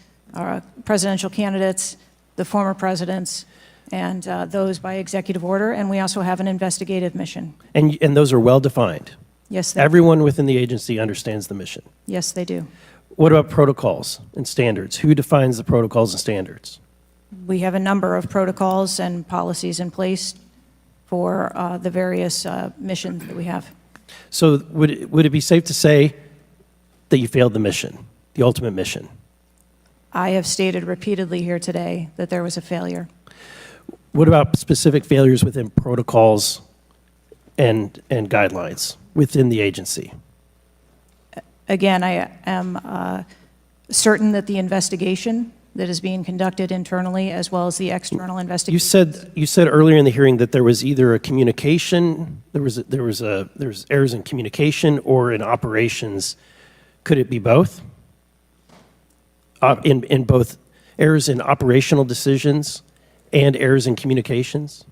presidential candidates, the former presidents, and those by executive order. And we also have an investigative mission. And those are well defined? Yes, they Everyone within the agency understands the mission? Yes, they do. What about protocols and standards? Who defines the protocols and standards? We have a number of protocols and policies in place for the various missions that we have. So would it be safe to say that you failed the mission, the ultimate mission? I have stated repeatedly here today that there was a failure. What about specific failures within protocols and guidelines within the agency? Again, I am certain that the investigation that is being conducted internally as well as the external investigation. You said earlier in the hearing that there was either a communication, there was errors in communication or in operations. Could it be both? In both errors in operational decisions and errors in communications?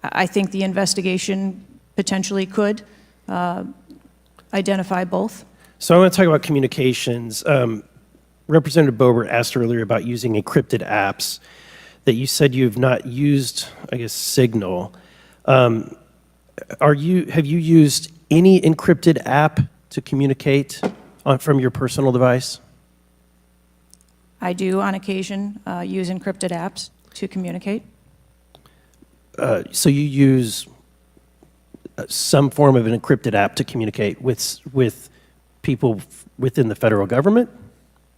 I think the investigation potentially could identify both. So I want to talk about communications. Representative Boebert asked earlier about using encrypted apps, that you said you have not used, I guess, Signal. Have you used any encrypted app to communicate from your personal device? I do, on occasion, use encrypted apps to communicate. So you use some form of an encrypted app to communicate with people within the federal government,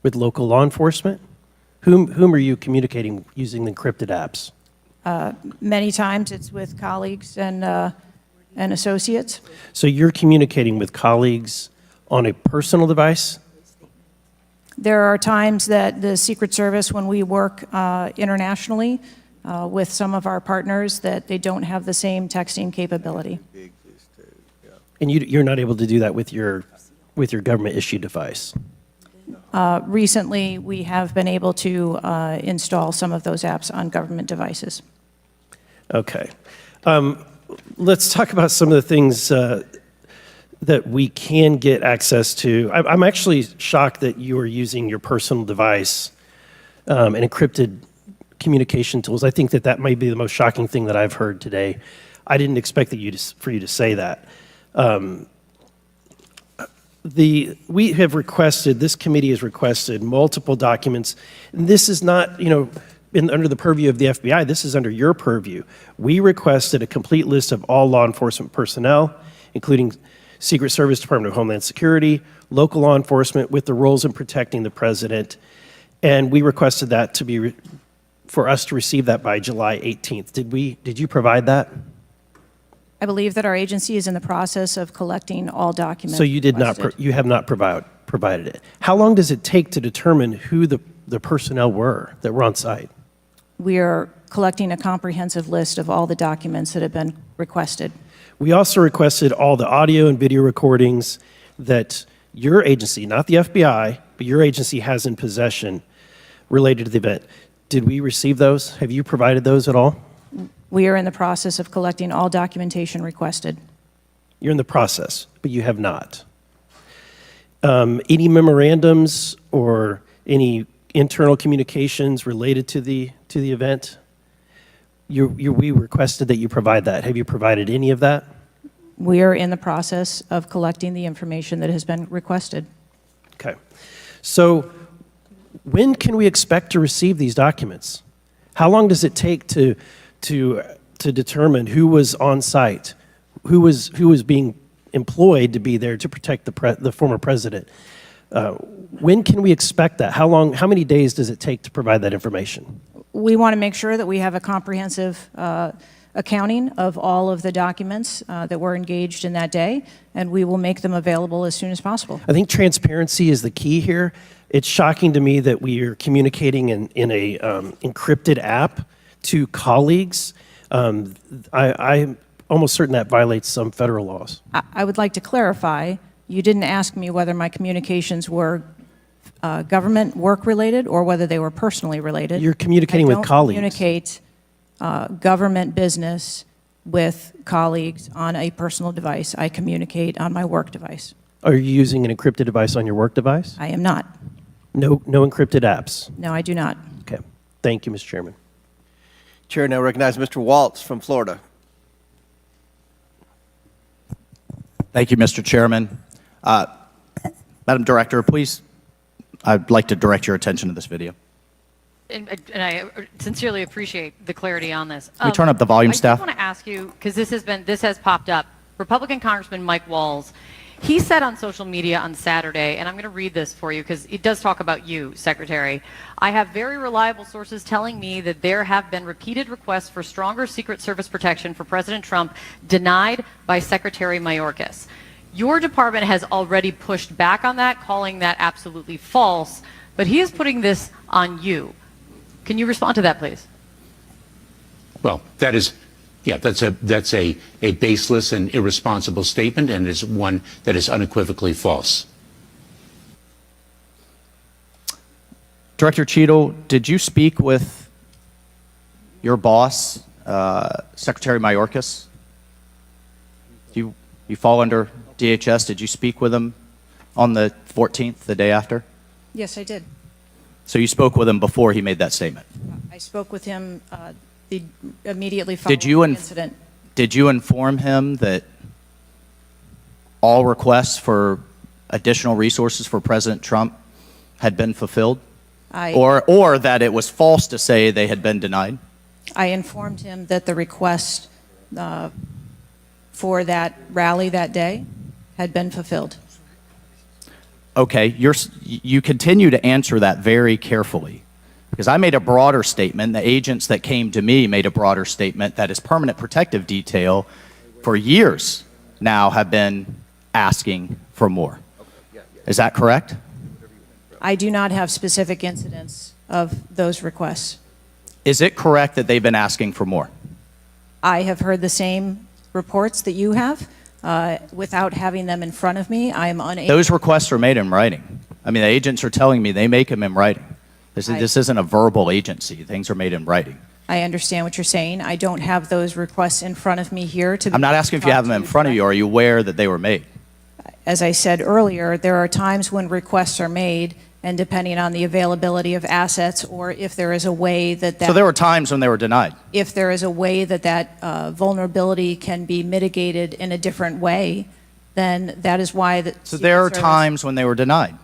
with local law enforcement? Whom are you communicating using the encrypted apps? Many times it's with colleagues and associates. So you're communicating with colleagues on a personal device? There are times that the Secret Service, when we work internationally with some of our partners, that they don't have the same texting capability. And you're not able to do that with your government-issued device? Recently, we have been able to install some of those apps on government devices. Okay. Let's talk about some of the things that we can get access to. I'm actually shocked that you are using your personal device and encrypted communication tools. I think that might be the most shocking thing that I've heard today. I didn't expect for you to say that. We have requested, this committee has requested multiple documents. And this is not, under the purview of the FBI, this is under your purview. We requested a complete list of all law enforcement personnel, including Secret Service, Department of Homeland Security, local law enforcement with the roles in protecting the president. And we requested that to be, for us to receive that by July 18th. Did you provide that? I believe that our agency is in the process of collecting all documents. So you did not, requested. you have not provided it. How long does it take to determine who the personnel were that were on site? We are collecting a comprehensive list of all the documents that have been requested. We also requested all the audio and video recordings that your agency, not the FBI, but your agency has in possession related to the event. Did we receive those? Have you provided those at all? We are in the process of collecting all documentation requested. You're in the process, but you have not. Any memorandums or any internal communications related to the event? We requested that you provide that. Have you provided any of that? We are in the process of collecting the information that has been requested. Okay. So when can we expect to receive these documents? How long does it take to determine who was on site, who was being employed to be there to protect the former president? When can we expect that? How many days does it take to provide that information? We want to make sure that we have a comprehensive accounting of all of the documents that were engaged in that day, and we will make them available as soon as possible. I think transparency is the key here. It's shocking to me that we are communicating in a encrypted app to colleagues. I'm almost certain that violates some federal laws. I would like to clarify, you didn't ask me whether my communications were government work related or whether they were personally related. You're communicating with colleagues. I don't communicate government business with colleagues on a personal device. I communicate on my work device. Are you using an encrypted device on your work device? I am not. No encrypted apps? No, I do not. Okay. Thank you, Mr. Chairman. Chair now recognizes Mr. Waltz from Florida. Thank you, Mr. Chairman. Madam Director, please, I'd like to direct your attention to this video. And I sincerely appreciate the clarity on this. Can we turn up the volume, staff? I just want to ask you, because this has popped up. Republican Congressman Mike Walz, he said on social media on Saturday, and I'm going to read this for you because it does talk about you, Secretary. I have very reliable sources telling me that there have been repeated requests for stronger Secret Service protection for President Trump denied by Secretary Mayorkas. Your department has already pushed back on that, calling that absolutely false, but he is putting this on you. Can you respond to that, please? Well, that is, yeah, that's a baseless and irresponsible statement, and is one that is unequivocally false. Director Cheatle, did you speak with your boss, Secretary Mayorkas? You fall under DHS. Did you speak with him on the 14th, the day after? Yes, I did. So you spoke with him before he made that statement? I spoke with him immediately following the incident. Did you inform him that all requests for additional resources for President Trump had been fulfilled? Or that it was false to say they had been denied? I informed him that the request for that rally that day had been fulfilled. Okay, you continue to answer that very carefully, because I made a broader statement. The agents that came to me made a broader statement that his permanent protective detail for years now have been asking for more. Is that correct? I do not have specific incidents of those requests. Is it correct that they've been asking for more? I have heard the same reports that you have. Without having them in front of me, I am unable. Those requests are made in writing. I mean, the agents are telling me they make them in writing. This isn't a verbal agency. Things are made in writing. I understand what you're saying. I don't have those requests in front of me here to. I'm not asking if you have them in front of you. Are you aware that they were made? As I said earlier, there are times when requests are made, and depending on the availability of assets, or if there is a way that. So there were times when they were denied. If there is a way that vulnerability can be mitigated in a different way, then that is why. So there are times when they were denied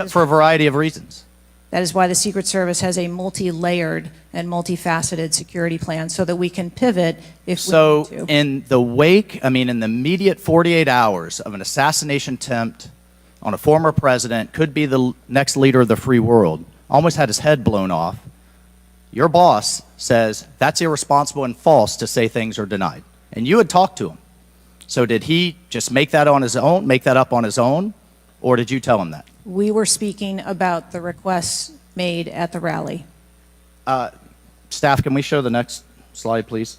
for a variety of reasons. That is why the Secret Service has a multi-layered and multifaceted security plan so that we can pivot if we need to. In the wake, in the immediate 48 hours of an assassination attempt on a former president, could be the next leader of the free world, almost had his head blown off, your boss says that's irresponsible and false to say things are denied. And you had talked to him. So did he just make that up on his own, or did you tell him that? We were speaking about the requests made at the rally. Staff, can we show the next slide, please?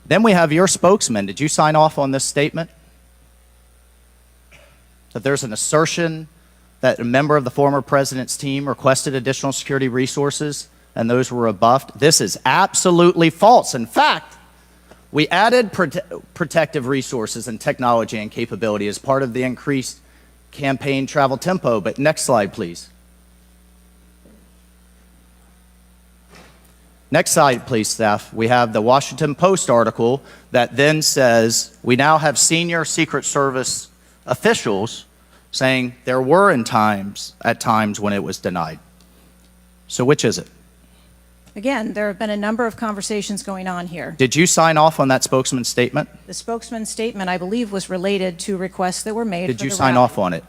Then we have your spokesman. Did you sign off on this statement? That there's an assertion that a member of the former president's team requested additional security resources and those were rebuffed? This is absolutely false. In fact, we added protective resources and technology and capability as part of the increased campaign travel tempo. But next slide, please. Next slide, please, staff. We have the Washington Post article that then says we now have senior Secret Service officials saying there were at times when it was denied. So which is it? Again, there have been a number of conversations going on here. Did you sign off on that spokesman's statement? The spokesman's statement, I believe, was related to requests that were made Did for you the sign rally. off on it?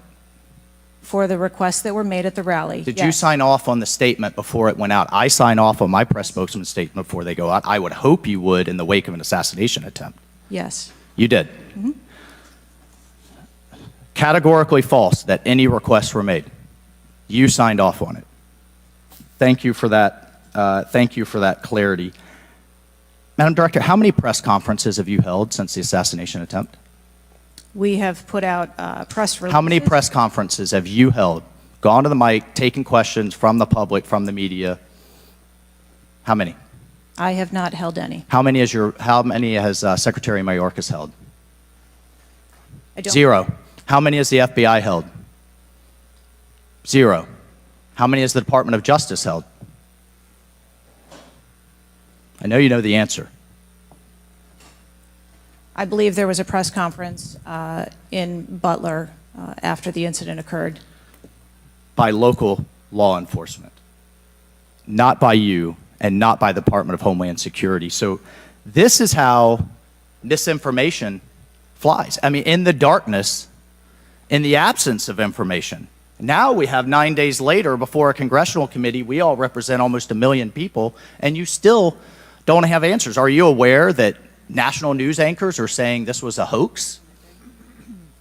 For the requests that were made at the rally. Did yes. you sign off on the statement before it went out? I sign off on my press spokesman's statement before they go out. I would hope you would in the wake of an assassination attempt. Yes. You did. Mm-hmm. Categorically false that any requests were made. You signed off on it. Thank you for that. Thank you for that clarity. Madam Director, how many press conferences have you held since the assassination attempt? We have put out press releases. How many press conferences have you held? Gone to the mic, taken questions from the public, from the media? How many? I have not held any. How many has Secretary Mayorkas held? I don't. 0. How many has the FBI held? 0. How many has the Department of Justice held? I know you know the answer. I believe there was a press conference in Butler after the incident occurred. By local law enforcement, not by you and not by the Department of Homeland Security. So this is how misinformation flies. In the darkness, in the absence of information. Now we have 9 days later before a congressional committee, we all represent almost 1 million people, and you still don't have answers. Are you aware that national news anchors are saying this was a hoax?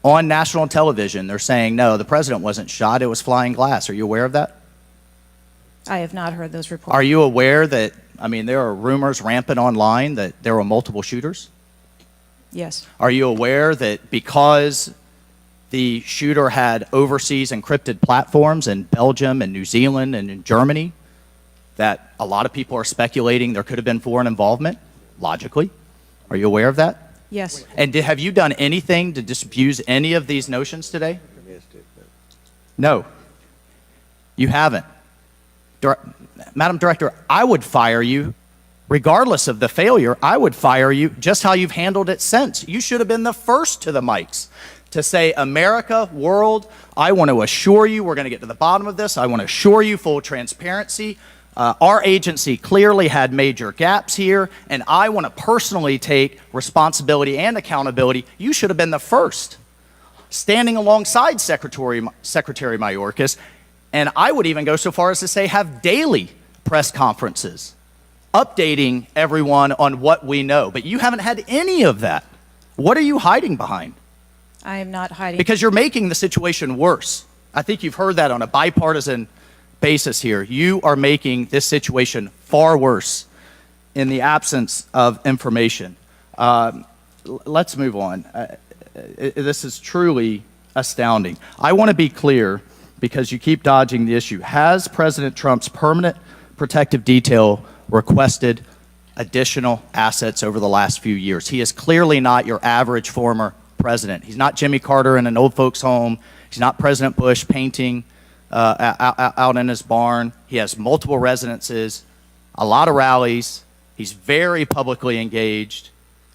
On national television, they're saying, no, the president wasn't shot, it was flying glass. Are you aware of that? I have not heard those reports. Are you aware that, there are rumors rampant online that there were multiple shooters? Yes. Are you aware that because the shooter had overseas encrypted platforms in Belgium and New Zealand and in Germany, that a lot of people are speculating there could have been foreign involvement, logically? Are you aware of that? Yes. And have you done anything to disabuse any of these notions today? No. You haven't. Madam Director, I would fire you. Regardless of the failure, I would fire you just how you've handled it since. You should have been the first to the mics to say, America, world, I want to assure you we're going to get to the bottom of this. I want to assure you full transparency. Our agency clearly had major gaps here, and I want to personally take responsibility and accountability. You should have been the first, standing alongside Secretary Mayorkas, and I would even go so far as to say have daily press conferences, updating everyone on what we know. But you haven't had any of that. What are you hiding behind? I am not hiding. Because you're making the situation worse. I think you've heard that on a bipartisan basis here. You are making this situation far worse in the absence of information. Let's move on. This is truly astounding. I want to be clear because you keep dodging the issue. Has President Trump's permanent protective detail requested additional assets over the last few years? He is clearly not your average former president. He's not Jimmy Carter in an old folks home. He's not President Bush painting out in his barn. He has multiple residences, a lot of rallies. He's very publicly engaged,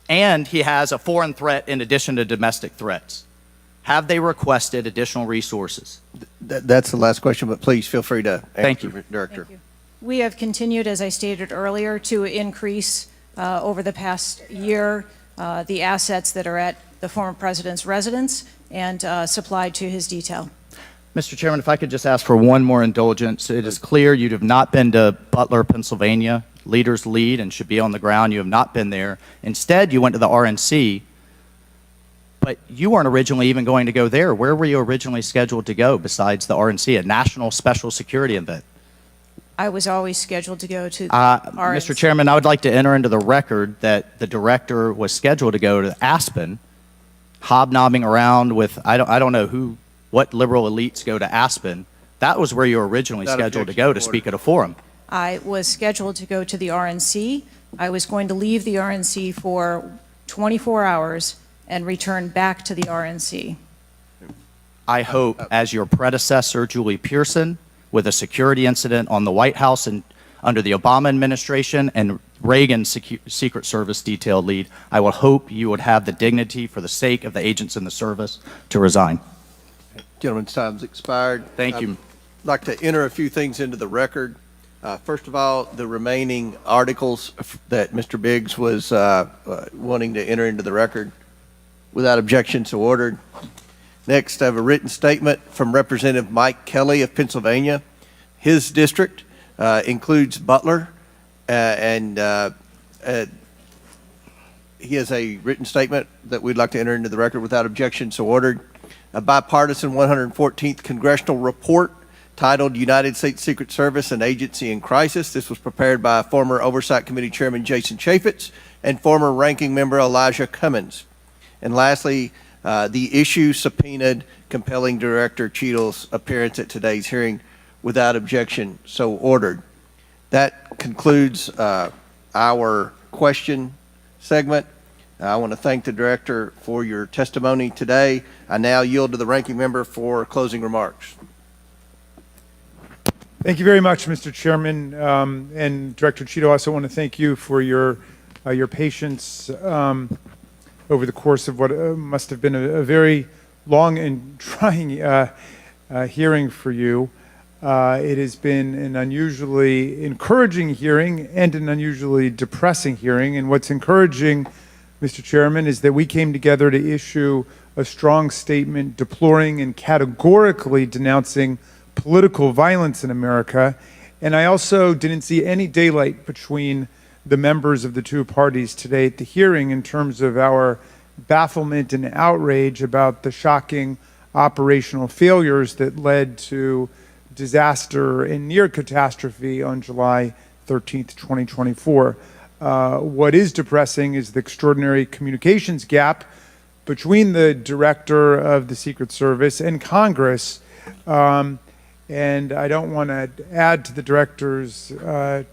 and he has a foreign threat in addition to domestic threats. Have they requested additional resources? That's the last question, but please feel free to Thank answer, you. Director. We have continued, as I stated earlier, to increase over the past year the assets that are at the former president's residence and supplied to his detail. Mr. Chairman, if I could just ask for one more indulgence. It is clear you have not been to Butler, Pennsylvania. Leaders lead and should be on the ground. You have not been there. Instead, you went to the RNC, but you weren't originally even going to go there. Where were you originally scheduled to go besides the RNC, a national special security event? I was always scheduled to go to RNC. Mr. Chairman, I would like to enter into the record that the director was scheduled to go to Aspen, hobnobbing around with, I don't know what liberal elites go to Aspen. That was where you were originally Without scheduled to objection, go to speak at a forum. I was scheduled to go to the RNC. I was going to leave the RNC for 24 hours and return back to the RNC. I hope, as your predecessor, Julie Pearson, with a security incident on the White House and under the Obama administration and Reagan's Secret Service detail lead, I would hope you would have the dignity for the sake of the agents in the service to resign. Gentleman's time's expired. Thank you. I'd like to enter a few things into the record. First of all, the remaining articles that Mr. Biggs was wanting to enter into the record. Without objection, so ordered. Next, I have a written statement from Representative Mike Kelly of Pennsylvania. His district includes Butler, and he has a written statement that we'd like to enter into the record without objection, so ordered. A bipartisan 114th congressional report titled United States Secret Service, an Agency in Crisis. This was prepared by former Oversight Committee Chairman Jason Chaffetz and former Ranking Member Elijah Cummins. And lastly, the issue subpoenaed compelling Director Cheatle's appearance at today's hearing without objection, so ordered. That concludes our question segment. I want to thank the Director for your testimony today. I now yield to the Ranking Member for closing remarks. Thank you very much, Mr. Chairman. And Director Cheatle, I also want to thank you for your patience over the course of what must have been a very long and trying hearing for you. It has been an unusually encouraging hearing and an unusually depressing hearing. And what's encouraging, Mr. Chairman, is that we came together to issue a strong statement deploring and categorically denouncing political violence in America. And I also didn't see any daylight between the members of the two parties today at the hearing in terms of our bafflement and outrage about the shocking operational failures that led to disaster and near catastrophe on July 13th, 2024. What is depressing is the extraordinary communications gap between the Director of the Secret Service and Congress. And I don't want to add to the Director's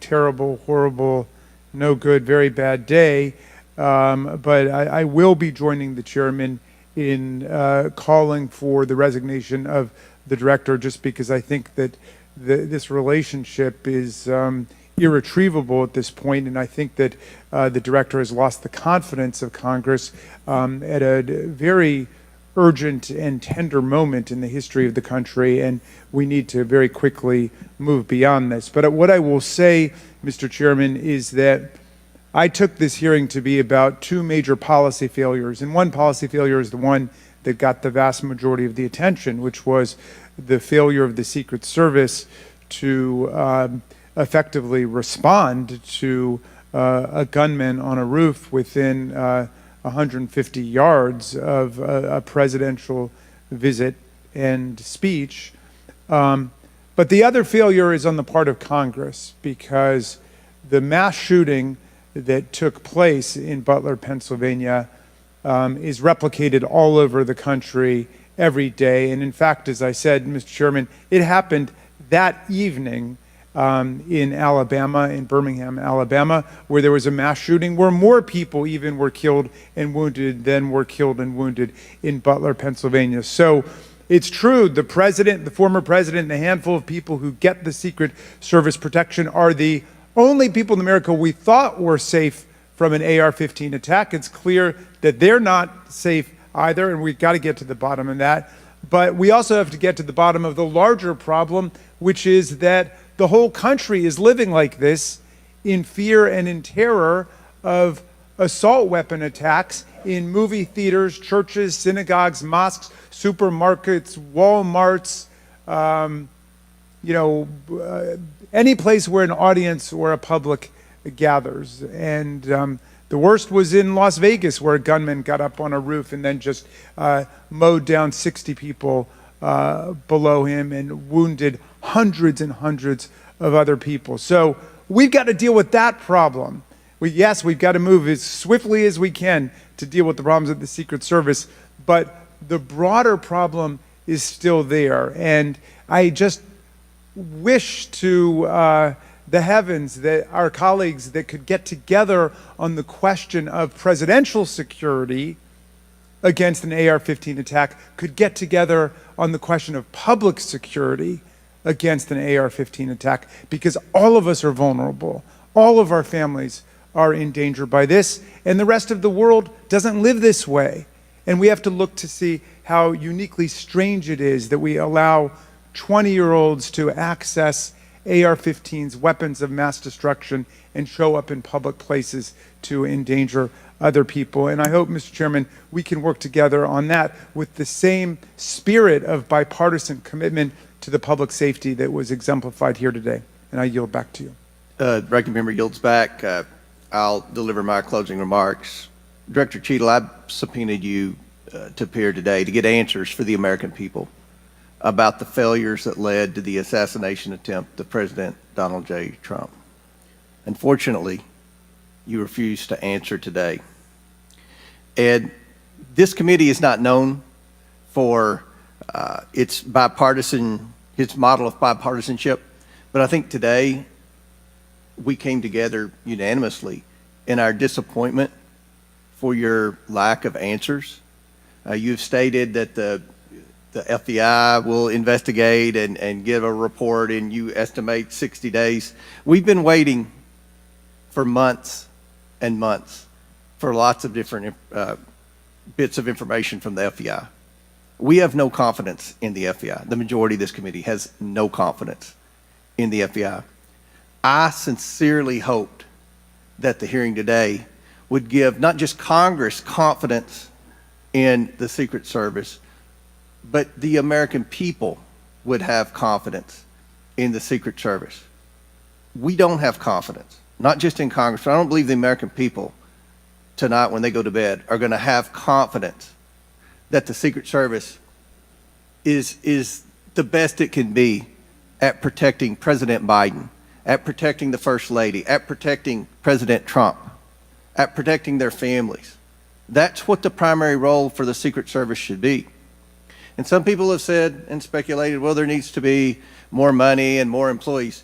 terrible, horrible, no good, very bad day, but I will be joining the Chairman in calling for the resignation of the Director, just because I think that this relationship is irretrievable at this point, and I think that the Director has lost the confidence of Congress at a very urgent and tender moment in the history of the country, and we need to very quickly move beyond this. But what I will say, Mr. Chairman, is that I took this hearing to be about two major policy failures, and one policy failure is the one that got the vast majority of the attention, which was the failure of the Secret Service to effectively respond to a gunman on a roof within 150 yards of a presidential visit and speech. But the other failure is on the part of Congress, because the mass shooting that took place in Butler, Pennsylvania, is replicated all over the country every day. And in fact, as I said, Mr. Chairman, it happened that evening in Alabama, in Birmingham, Alabama, where there was a mass shooting where more people even were killed and wounded than were killed and wounded in Butler, Pennsylvania. So it's true, the president, the former president, and a handful of people who get the Secret Service protection are the only people in America we thought were safe from an AR-15 attack. It's clear that they're not safe either, and we've got to get to the bottom of that. But we also have to get to the bottom of the larger problem, which is that the whole country is living like this in fear and in terror of assault weapon attacks in movie theaters, churches, synagogues, mosques, supermarkets, Walmarts, any place where an audience or a public gathers. And the worst was in Las Vegas, where a gunman got up on a roof and then just mowed down 60 people below him and wounded hundreds and hundreds of other people. So we've got to deal with that problem. Yes, we've got to move as swiftly as we can to deal with the problems of the Secret Service, but the broader problem is still there. And I just wish to the heavens that our colleagues that could get together on the question of presidential security against an AR-15 attack could get together on the question of public security against an AR-15 attack, because all of us are vulnerable. All of our families are in danger by this, and the rest of the world doesn't live this way. And we have to look to see how uniquely strange it is that we allow 20-year-olds to access AR-15s, weapons of mass destruction, and show up in public places to endanger other people. And I hope, Mr. Chairman, we can work together on that with the same spirit of bipartisan commitment to the public safety that was exemplified here today. And I yield back to you. Ranking Member yields back. I'll deliver my closing remarks. Director Cheatle, I subpoenaed you to appear today to get answers for the American people about the failures that led to the assassination attempt of President Donald J. Trump. Unfortunately, you refused to answer today. And this committee is not known for its model of bipartisanship, but I think today we came together unanimously in our disappointment for your lack of answers. You've stated that the FBI will investigate and give a report, and you estimate 60 days. We've been waiting for months and months for lots of different bits of information from the FBI. We have no confidence in the FBI. The majority of this committee has no confidence in the FBI. I sincerely hoped that the hearing today would give not just Congress confidence in the Secret Service, but the American people would have confidence in the Secret Service. We don't have confidence, not just in Congress, but I don't believe the American people tonight when they go to bed are going to have confidence that the Secret Service is the best it can be at protecting President Biden, at protecting the First Lady, at protecting President Trump, at protecting their families. That's what the primary role for the Secret Service should be. And some people have said and speculated, well, there needs to be more money and more employees.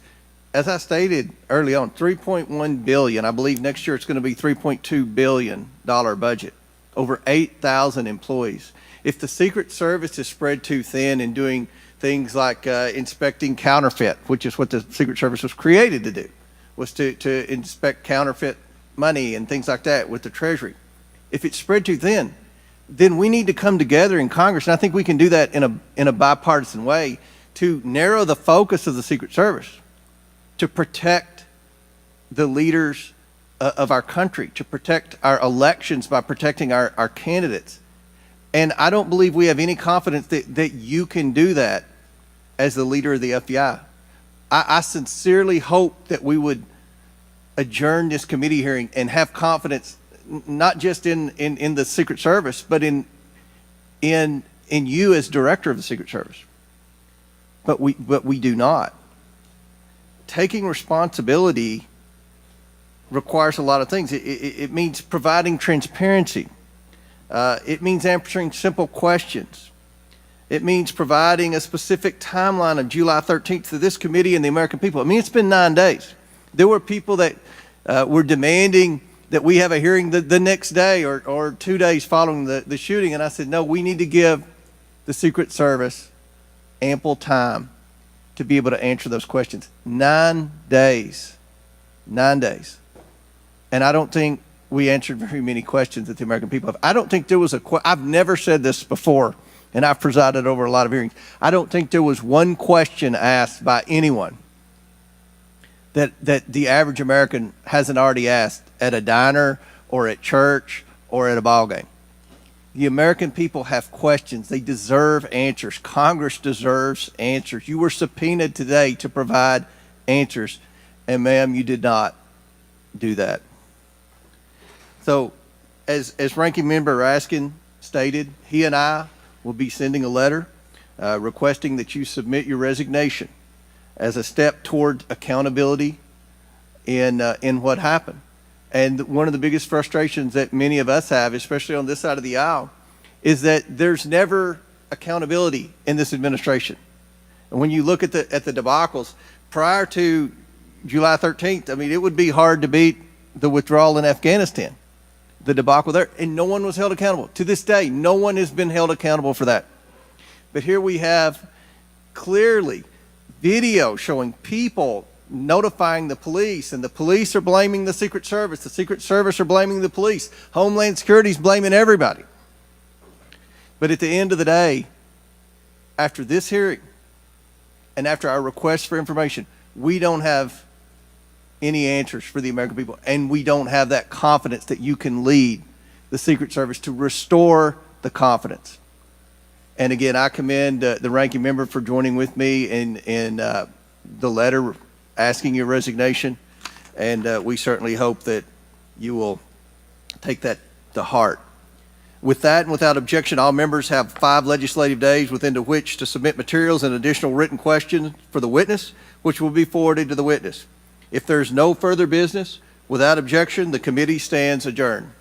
As I stated early on, $3.1 billion, I believe next year it's going to be $3.2 billion budget, over 8,000 employees. If the Secret Service is spread too thin in doing things like inspecting counterfeit, which is what the Secret Service was created to do, was to inspect counterfeit money and things like that with the Treasury. If it's spread too thin, then we need to come together in Congress, and I think we can do that in a bipartisan way to narrow the focus of the Secret Service, to protect the leaders of our country, to protect our elections by protecting our candidates. And I don't believe we have any confidence that you can do that as the leader of the FBI. I sincerely hope that we would adjourn this committee hearing and have confidence not just in the Secret Service, but in you as director of the Secret Service. But we do not. Taking responsibility requires a lot of things. It means providing transparency. It means answering simple questions. It means providing a specific timeline of July 13th to this committee and the American people. I mean, it's been 9 days. There were people that were demanding that we have a hearing the next day or 2 days following the shooting. And I said, no, we need to give the Secret Service ample time to be able to answer those questions. 9 days. 9 days. And I don't think we answered very many questions that the American people have. I don't think there was I've never said this before, and I've presided over a lot of hearings. I don't think there was one question asked by anyone that the average American hasn't already asked at a diner or at church or at a ball game. The American people have questions. They deserve answers. Congress deserves answers. You were subpoenaed today to provide answers, and ma'am, you did not do that. So, as Ranking Member Raskin stated, he and I will be sending a letter requesting that you submit your resignation as a step toward accountability in what happened. And one of the biggest frustrations that many of us have, especially on this side of the aisle, is that there's never accountability in this administration. And when you look at the debacles prior to July 13th, I mean, it would be hard to beat the withdrawal in Afghanistan, the debacle there, and no one was held accountable. To this day, no one has been held accountable for that. But here we have clearly video showing people notifying the police, and the police are blaming the Secret Service. The Secret Service are blaming the police. Homeland Security is blaming everybody. But at the end of the day, after this hearing and after our request for information, we don't have any answers for the American people, and we don't have that confidence that you can lead the Secret Service to restore the confidence. And again, I commend the ranking member for joining with me in the letter asking your resignation, and we certainly hope that you will take that to heart. With that and without objection, all members have 5 legislative days within which to submit materials and additional written questions for the witness, which will be forwarded to the witness. If there's no further business, without objection, the committee stands adjourned.